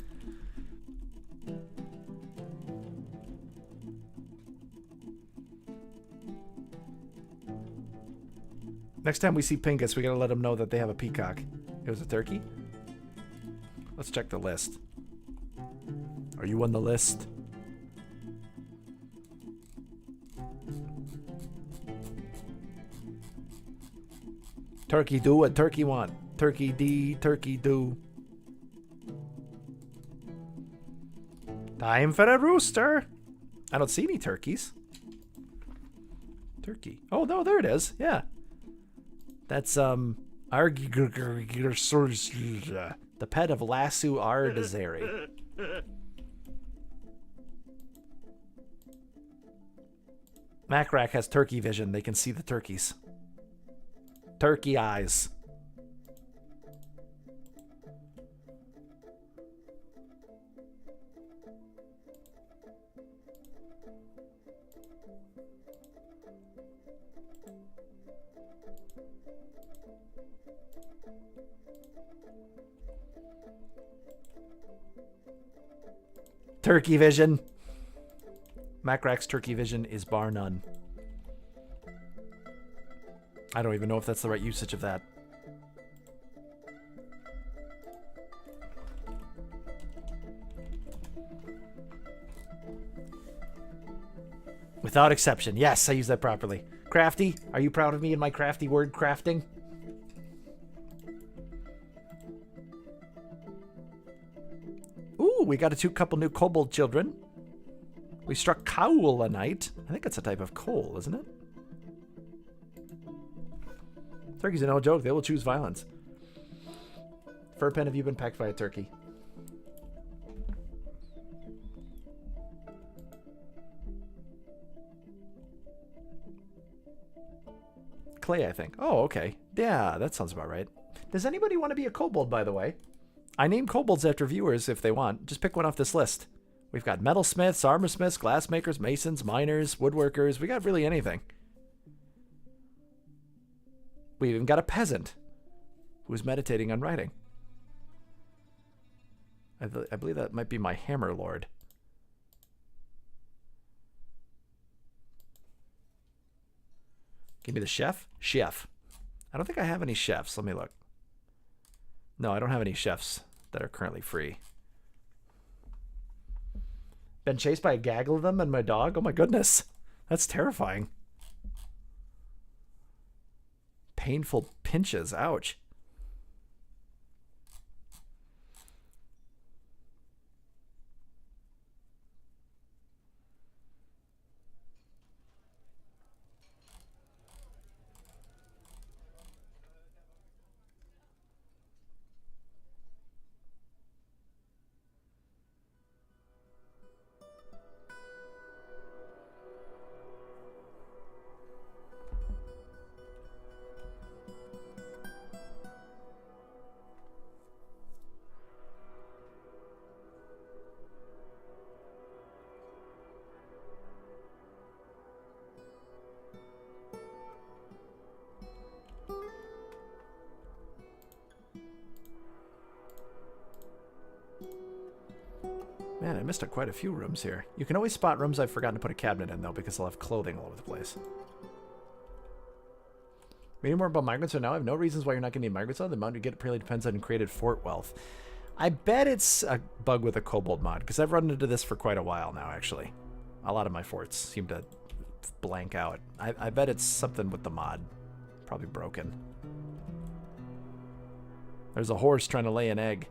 S1: Next time we see Pingus, we gotta let him know that they have a peacock. It was a turkey? Let's check the list. Are you on the list? Turkey do what turkey want. Turkey D, turkey do. Time for a rooster. I don't see any turkeys. Turkey. Oh, no, there it is. Yeah. That's, the pet of Lassu Ardazari. Macrack has turkey vision. They can see the turkeys. Turkey eyes. Turkey vision. Macrack's turkey vision is bar none. I don't even know if that's the right usage of that. Without exception. Yes, I use that properly. Crafty, are you proud of me in my crafty word crafting? Ooh, we got a couple new kobold children. We struck cowl a night. I think that's a type of coal, isn't it? Turkeys are no joke. They will choose violence. Furpen, have you been pecked by a turkey? Clay, I think. Oh, okay. Yeah, that sounds about right. Does anybody want to be a kobold, by the way? I name kobolds after viewers if they want. Just pick one off this list. We've got metalsmiths, armorsmiths, glassmakers, masons, miners, woodworkers. We got really anything. We even got a peasant who's meditating on writing. I believe that might be my hammer lord. Give me the chef. Chef. I don't think I have any chefs. Let me look. No, I don't have any chefs that are currently free. Been chased by a gaggle of them and my dog? Oh my goodness. That's terrifying. painful pinches. Ouch. Man, I missed quite a few rooms here. You can always spot rooms I've forgotten to put a cabinet in, though, because they'll have clothing all over the place. Reading more about migrants right now, I have no reasons why you're not going to need migrants on. The amount you get purely depends on created fort wealth. I bet it's a bug with a Kobold mod, because I've run into this for quite a while now, actually. A lot of my forts seem to blank out. I bet it's something with the mod. Probably broken. There's a horse trying to lay an egg.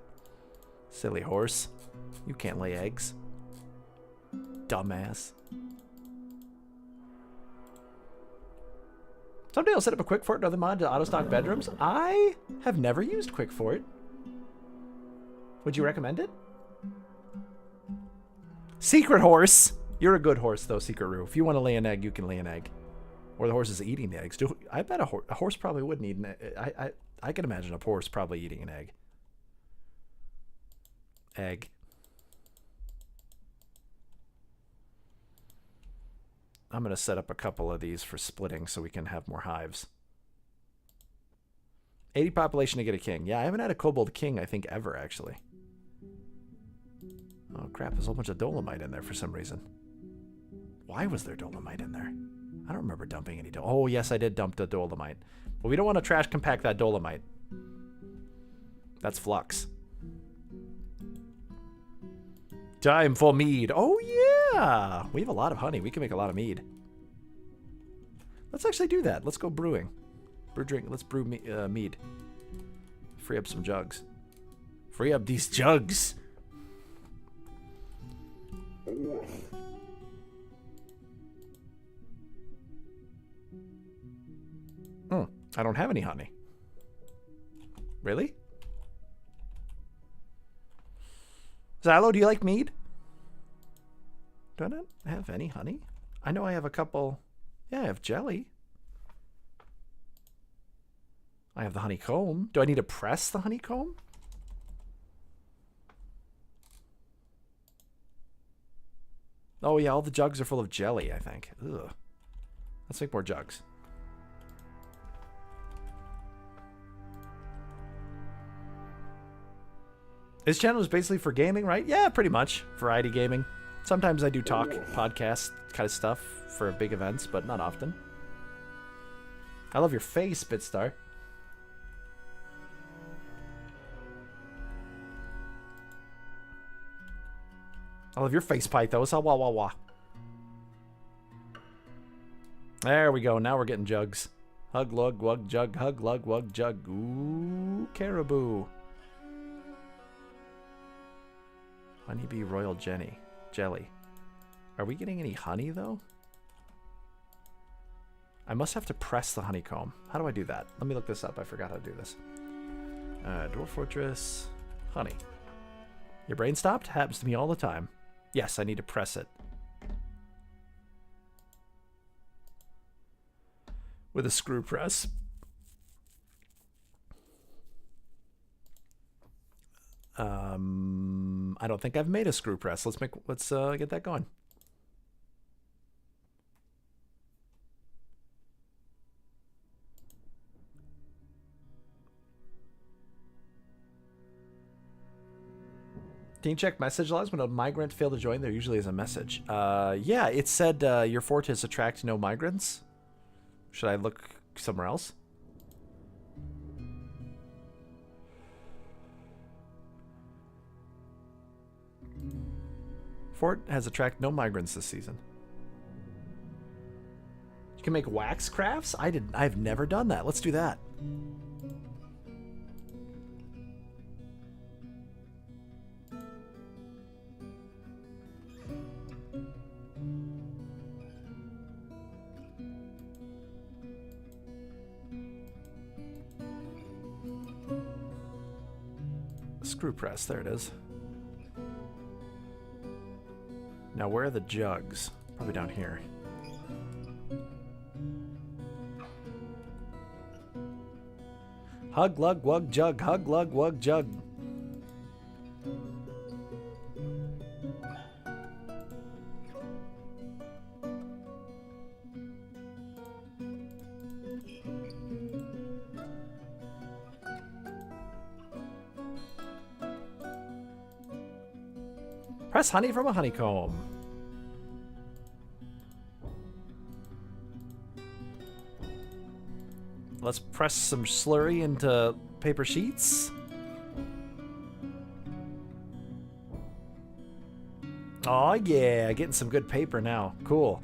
S1: Silly horse. You can't lay eggs. Dumbass. Someday I'll set up a quick fort and other mod to auto-stock bedrooms. I have never used quick fort. Would you recommend it? Secret horse. You're a good horse, though, Secret Roo. If you want to lay an egg, you can lay an egg. Or the horse is eating the eggs. I bet a horse probably wouldn't eat an egg. I can imagine a horse probably eating an egg. Egg. I'm going to set up a couple of these for splitting so we can have more hives. 80 population to get a king. Yeah, I haven't had a kobold king, I think, ever, actually. Oh, crap. There's a whole bunch of dolomite in there for some reason. Why was there dolomite in there? I don't remember dumping any dolomite. Oh, yes, I did dump the dolomite. Well, we don't want to trash compact that dolomite. That's flux. Time for mead. Oh, yeah. We have a lot of honey. We can make a lot of mead. Let's actually do that. Let's go brewing. Let's brew mead. Free up some jugs. Free up these jugs. I don't have any honey. Really? Xylo, do you like mead? Do I not have any honey? I know I have a couple. Yeah, I have jelly. I have the honeycomb. Do I need to press the honeycomb? Oh yeah, all the jugs are full of jelly, I think. Ugh. Let's make more jugs. This channel is basically for gaming, right? Yeah, pretty much. Variety gaming. Sometimes I do talk, podcast kind of stuff for big events, but not often. I love your face, Bitstar. I love your face, Pythos. Ah, wah, wah, wah. There we go. Now we're getting jugs. Hug, lug, wug, jug. Hug, lug, wug, jug. Ooh, caribou. Honeybee Royal Jelly. Are we getting any honey, though? I must have to press the honeycomb. How do I do that? Let me look this up. I forgot how to do this. Dwarf Fortress. Honey. Your brain stopped? Happens to me all the time. Yes, I need to press it. With a screw press. I don't think I've made a screw press. Let's get that going. Can you check message logs when a migrant failed to join? There usually is a message. Yeah, it said your fort has attracted no migrants. Should I look somewhere else? Fort has attracted no migrants this season. can make wax crafts? I've never done that. Let's do that. Screw press, there it is. Now where are the jugs? Probably down here. Hug, lug, wug, jug. Hug, lug, wug, jug. Press honey from a honeycomb. Let's press some slurry into paper sheets. Oh yeah, getting some good paper now. Cool.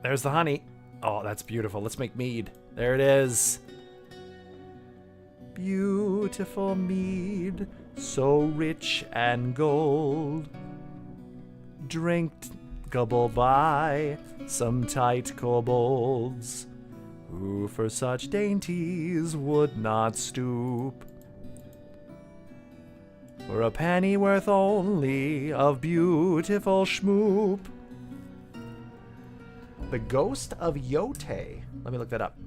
S1: There's the honey. Oh, that's beautiful. Let's make mead. There it is. Beautiful mead, so rich and gold, drinkable by some tight kobolds, who for such dainties would not stoop. For a pennyworth only of beautiful schmoop. The Ghost of Yote. Let me look that up.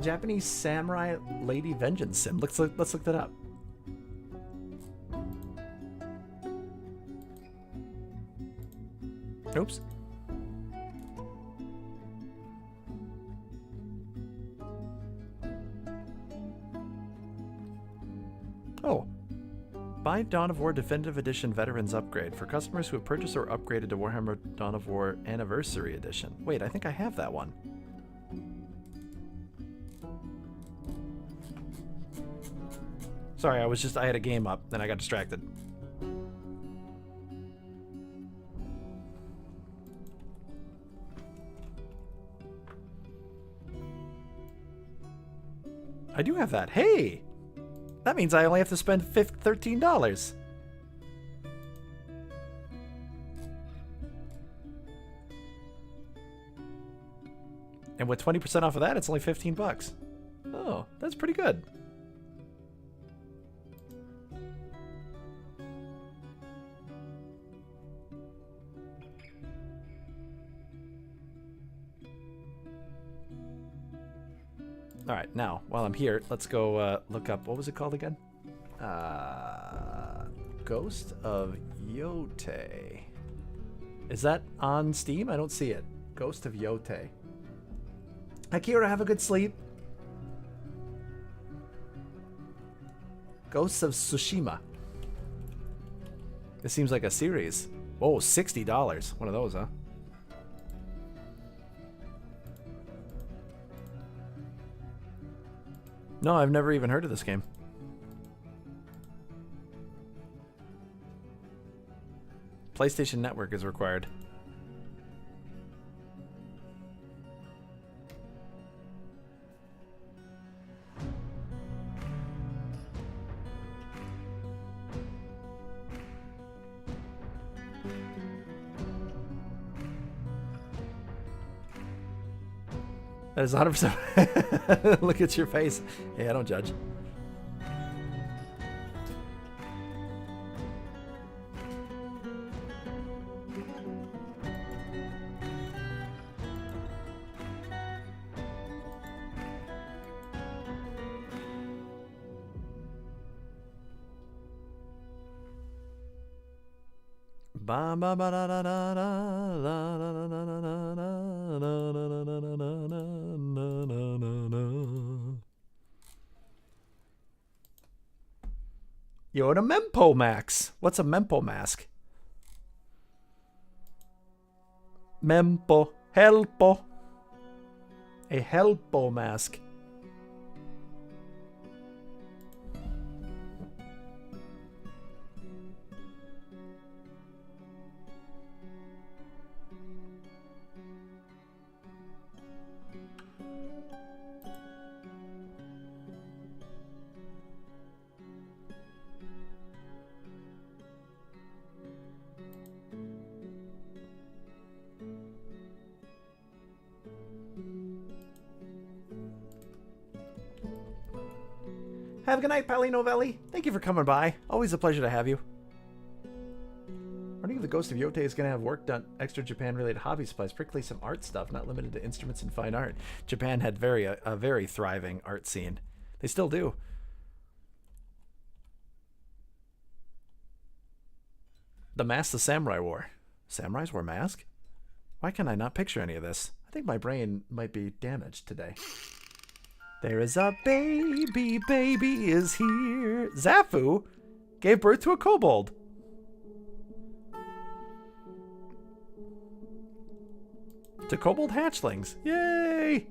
S1: Japanese samurai lady vengeance sim. Let's look that up. Oops. Oh. Buy Dawn of War Definitive Edition Veterans Upgrade for customers who have purchased or upgraded to Warhammer Dawn of War Anniversary Edition. Wait, I think I have that one. Sorry, I had a game up, then I got distracted. I do have that. Hey! That means I only have to spend $13. And with 20% off of that, it's only 15 bucks. Oh, that's pretty good. All right, now, while I'm here, let's go look up, what was it called again? Ghost of Yote. Is that on Steam? I don't see it. Ghost of Yote. Akira, have a good sleep. Ghosts of Tsushima. This seems like a series. Oh, $60. One of those, huh? No, I've never even heard of this game. PlayStation Network is required. That is 100%. Look at your face. Hey, I don't judge. Ba ba ba da da da da la la la la la la la la la. Yo, and a Mempo Max. What's a Mempo mask? Mempo. Helpo. A Helpo mask. Have a good night, Pally Novelli. Thank you for coming by. Always a pleasure to have you. Wondering if the Ghost of Yote is going to have work done, extra Japan-related hobby supplies, particularly some art stuff, not limited to instruments and fine art. Japan had a very thriving art scene. They still do. The mask the samurai wore. Samurais wore mask? Why can I not picture any of this? I think my brain might be damaged today. There is a baby is here. Zafu gave birth to a kobold. To kobold hatchlings. Yay!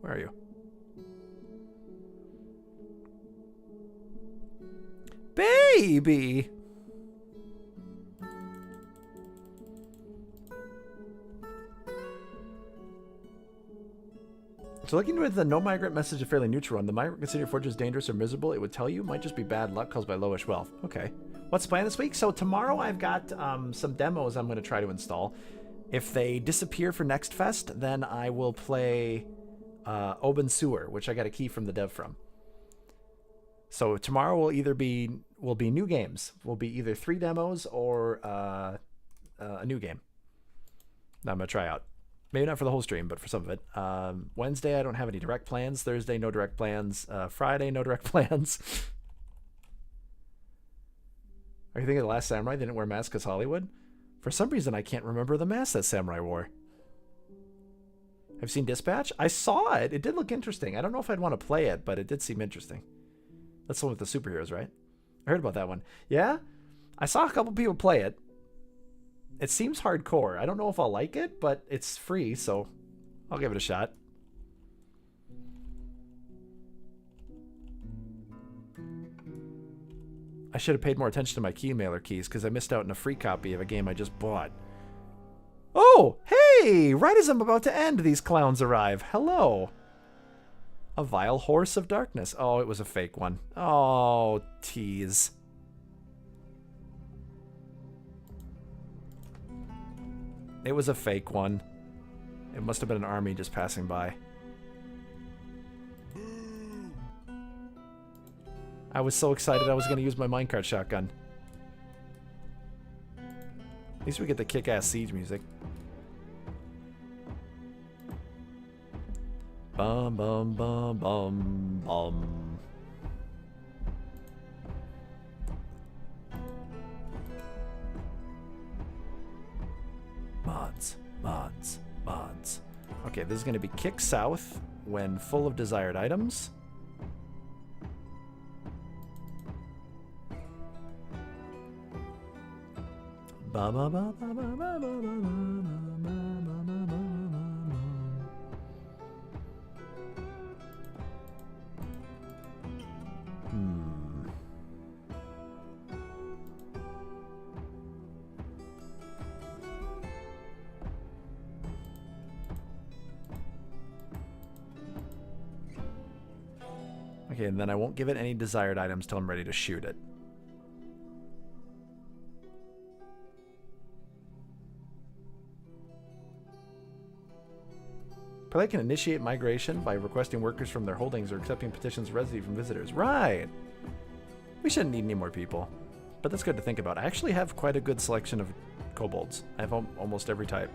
S1: Where are you? Baby! So looking with the no migrant message a fairly neutral one. The migrant consider your fortress dangerous or miserable. It would tell you. Might just be bad luck caused by lowish wealth. Okay. What's the plan this week? So tomorrow I've got some demos I'm going to try to install. If they disappear for Next Fest, then I will play Open Sewer, which I got a key from the dev from. So tomorrow will be new games. Will be either 3 demos or a new game that I'm going to try out. Maybe not for the whole stream, but for some of it. Wednesday, I don't have any direct plans. Thursday, no direct plans. Friday, no direct plans. Are you thinking of The Last Samurai didn't wear masks because Hollywood? For some reason, I can't remember the mask that Samurai wore. Have you seen Dispatch? I saw it. It did look interesting. I don't know if I'd want to play it, but it did seem interesting. That's the one with the superheroes, right? I heard about that one. Yeah? I saw a couple people play it. It seems hardcore. I don't know if I'll like it, but it's free, so I'll give it a shot. I should have paid more attention to my key mailer keys because I missed out on a free copy of a game I just bought. Oh, hey! Right as I'm about to end, these clowns arrive. Hello. A vile horse of darkness. Oh, it was a fake one. Oh, tease. It was a fake one. It must have been an army just passing by. I was so excited I was going to use my minecart shotgun. At least we get the kick-ass siege music. Bum bum bum bum bum. Mods. Okay, this is going to be kick south when full of desired items. Ba ba ba ba ba ba ba ba ba ba. Okay, and then I won't give it any desired items till I'm ready to shoot it. Play can initiate migration by requesting workers from their holdings or accepting petitions of residency from visitors. Right! We shouldn't need any more people. But that's good to think about. I actually have quite a good selection of kobolds. I have almost every type.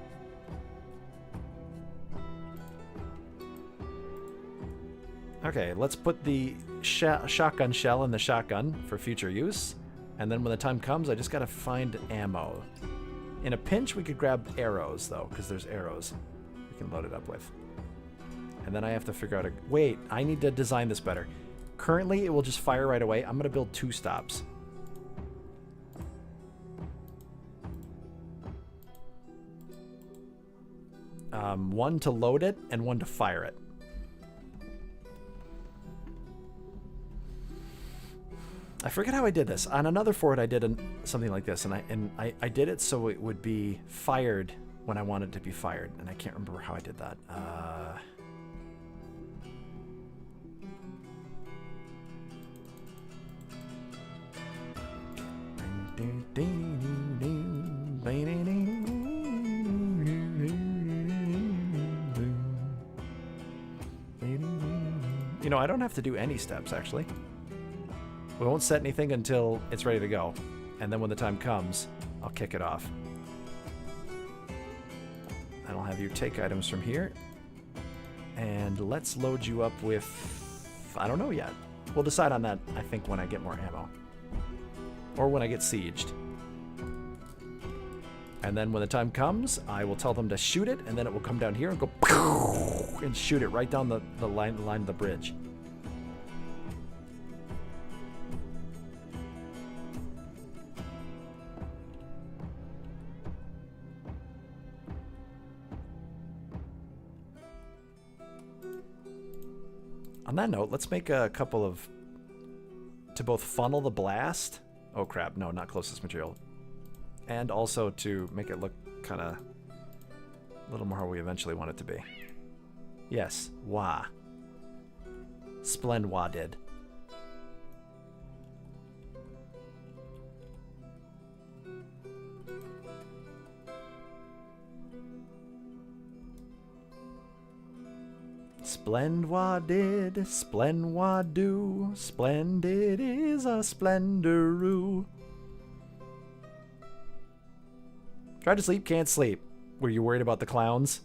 S1: Okay, let's put the shotgun shell in the shotgun for future use. And then when the time comes, I just gotta find ammo. In a pinch, we could grab arrows, though, because there's arrows we can load it up with. And then I have to figure out a... Wait, I need to design this better. Currently, it will just fire right away. I'm going to build 2 stops. One to load it and one to fire it. I forget how I did this. On another fort, I did something like this, and I did it so it would be fired when I wanted it to be fired, and I can't remember how I did that. You know, I don't have to do any steps, actually. We won't set anything until it's ready to go. And then when the time comes, I'll kick it off. And I'll have you take items from here. And let's load you up with... I don't know yet. We'll decide on that, I think, when I get more ammo. Or when I get sieged. And then when the time comes, I will tell them to shoot it, and then it will come down here and go... and shoot it right down the line of the bridge. On that note, let's make a couple of... to both funnel the blast... Oh crap, no, not closest material. And also to make it look kind of... a little more how we eventually want it to be. Yes, wah. Splendid. Splendid, splendwado, splendid is a splendoroo. Try to sleep, can't sleep. Were you worried about the clowns?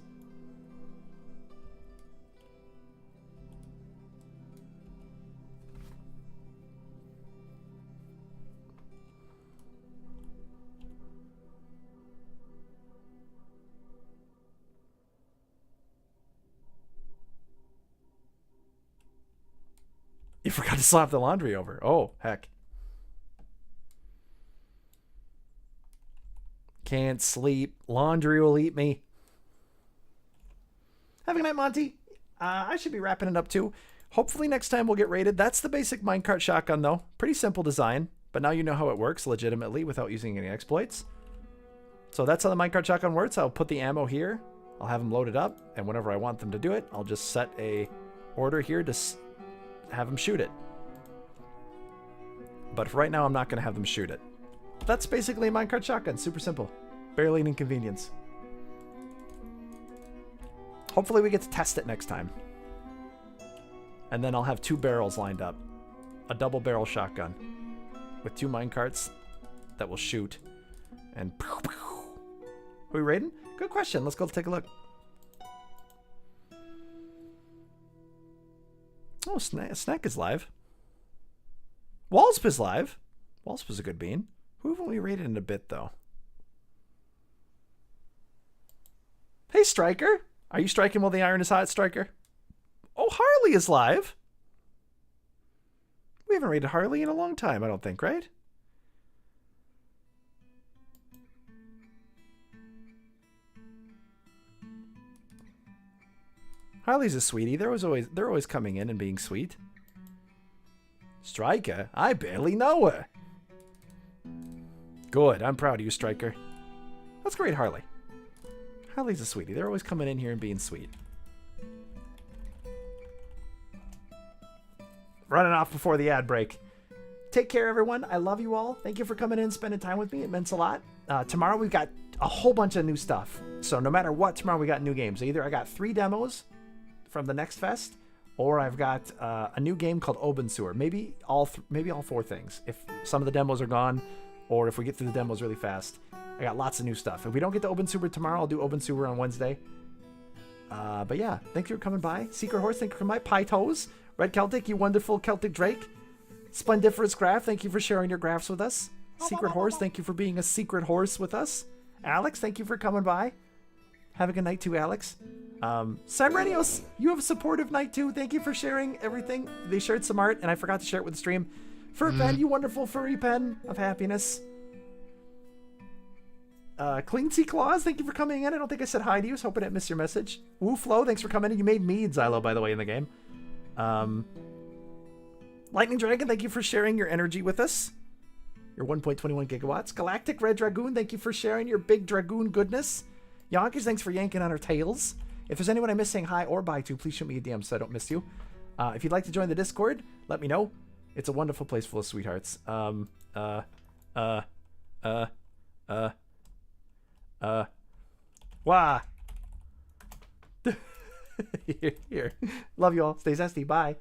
S1: You forgot to slap the laundry over. Oh, heck. Can't sleep. Laundry will eat me. Have a good night, Monty. I should be wrapping it up too. Hopefully next time we'll get rated. That's the basic minecart shotgun though. Pretty simple design, but now you know how it works legitimately without using any exploits. So that's how the minecart shotgun works. I'll put the ammo here. I'll have them loaded up, and whenever I want them to do it, I'll just set a order here to have them shoot it. But for right now, I'm not going to have them shoot it. That's basically a minecart shotgun. Super simple. Barely an inconvenience. Hopefully we get to test it next time. And then I'll have 2 barrels lined up. A double barrel shotgun. With 2 minecarts that will shoot. And... Pew, pew. Are we raiding? Good question. Let's go take a look. Oh, Snack is live. Walsp is live. Walsp is a good bean. Who haven't we raided in a bit, though? Hey, Striker. Are you striking while the iron is hot, Striker? Oh, Harley is live. We haven't raided Harley in a long time, I don't think, right? Harley's a sweetie. They're always coming in and being sweet. Striker? I barely know her. Good. I'm proud of you, Striker. That's great, Harley. Harley's a sweetie. They're always coming in here and being sweet. Running off before the ad break. Take care, everyone. I love you all. Thank you for coming in and spending time with me. It meant a lot. Tomorrow we've got a whole bunch of new stuff. So no matter what, tomorrow we got new games. Either I got 3 demos from the next fest, or I've got a new game called Open Sewer. Maybe all 4 things. If some of the demos are gone, or if we get through the demos really fast. I got lots of new stuff. If we don't get to Open Sewer tomorrow, I'll do Open Sewer on Wednesday. But yeah, thank you for coming by. Secret Horse, thank you for coming by. Pie Toes, Red Celtic, you wonderful Celtic Drake. Splendiferous Graph, thank you for sharing your graphs with us. Secret Horse, thank you for being a secret horse with us. Alex, thank you for coming by. Have a good night too, Alex. Cyrenios, you have a supportive night too. Thank you for sharing everything. They shared some art, and I forgot to share it with the stream. Fur pen, you wonderful furry pen of happiness. Clean Sea Claws, thank you for coming in. I don't think I said hi to you, so hoping I didn't miss your message. Woo Flow, thanks for coming in. You made mead, Xylo, by the way, in the game. Lightning Dragon, thank you for sharing your energy with us. Your 1.21 gigawatts. Galactic Red Dragoon, thank you for sharing your big dragoon goodness. Yonkers, thanks for yanking on our tails. If there's anyone I miss saying hi or bye to, please shoot me a DM so I don't miss you. If you'd like to join the Discord, let me know. It's a wonderful place full of sweethearts. Wah. Here. Love you all. Stay zesty. Bye.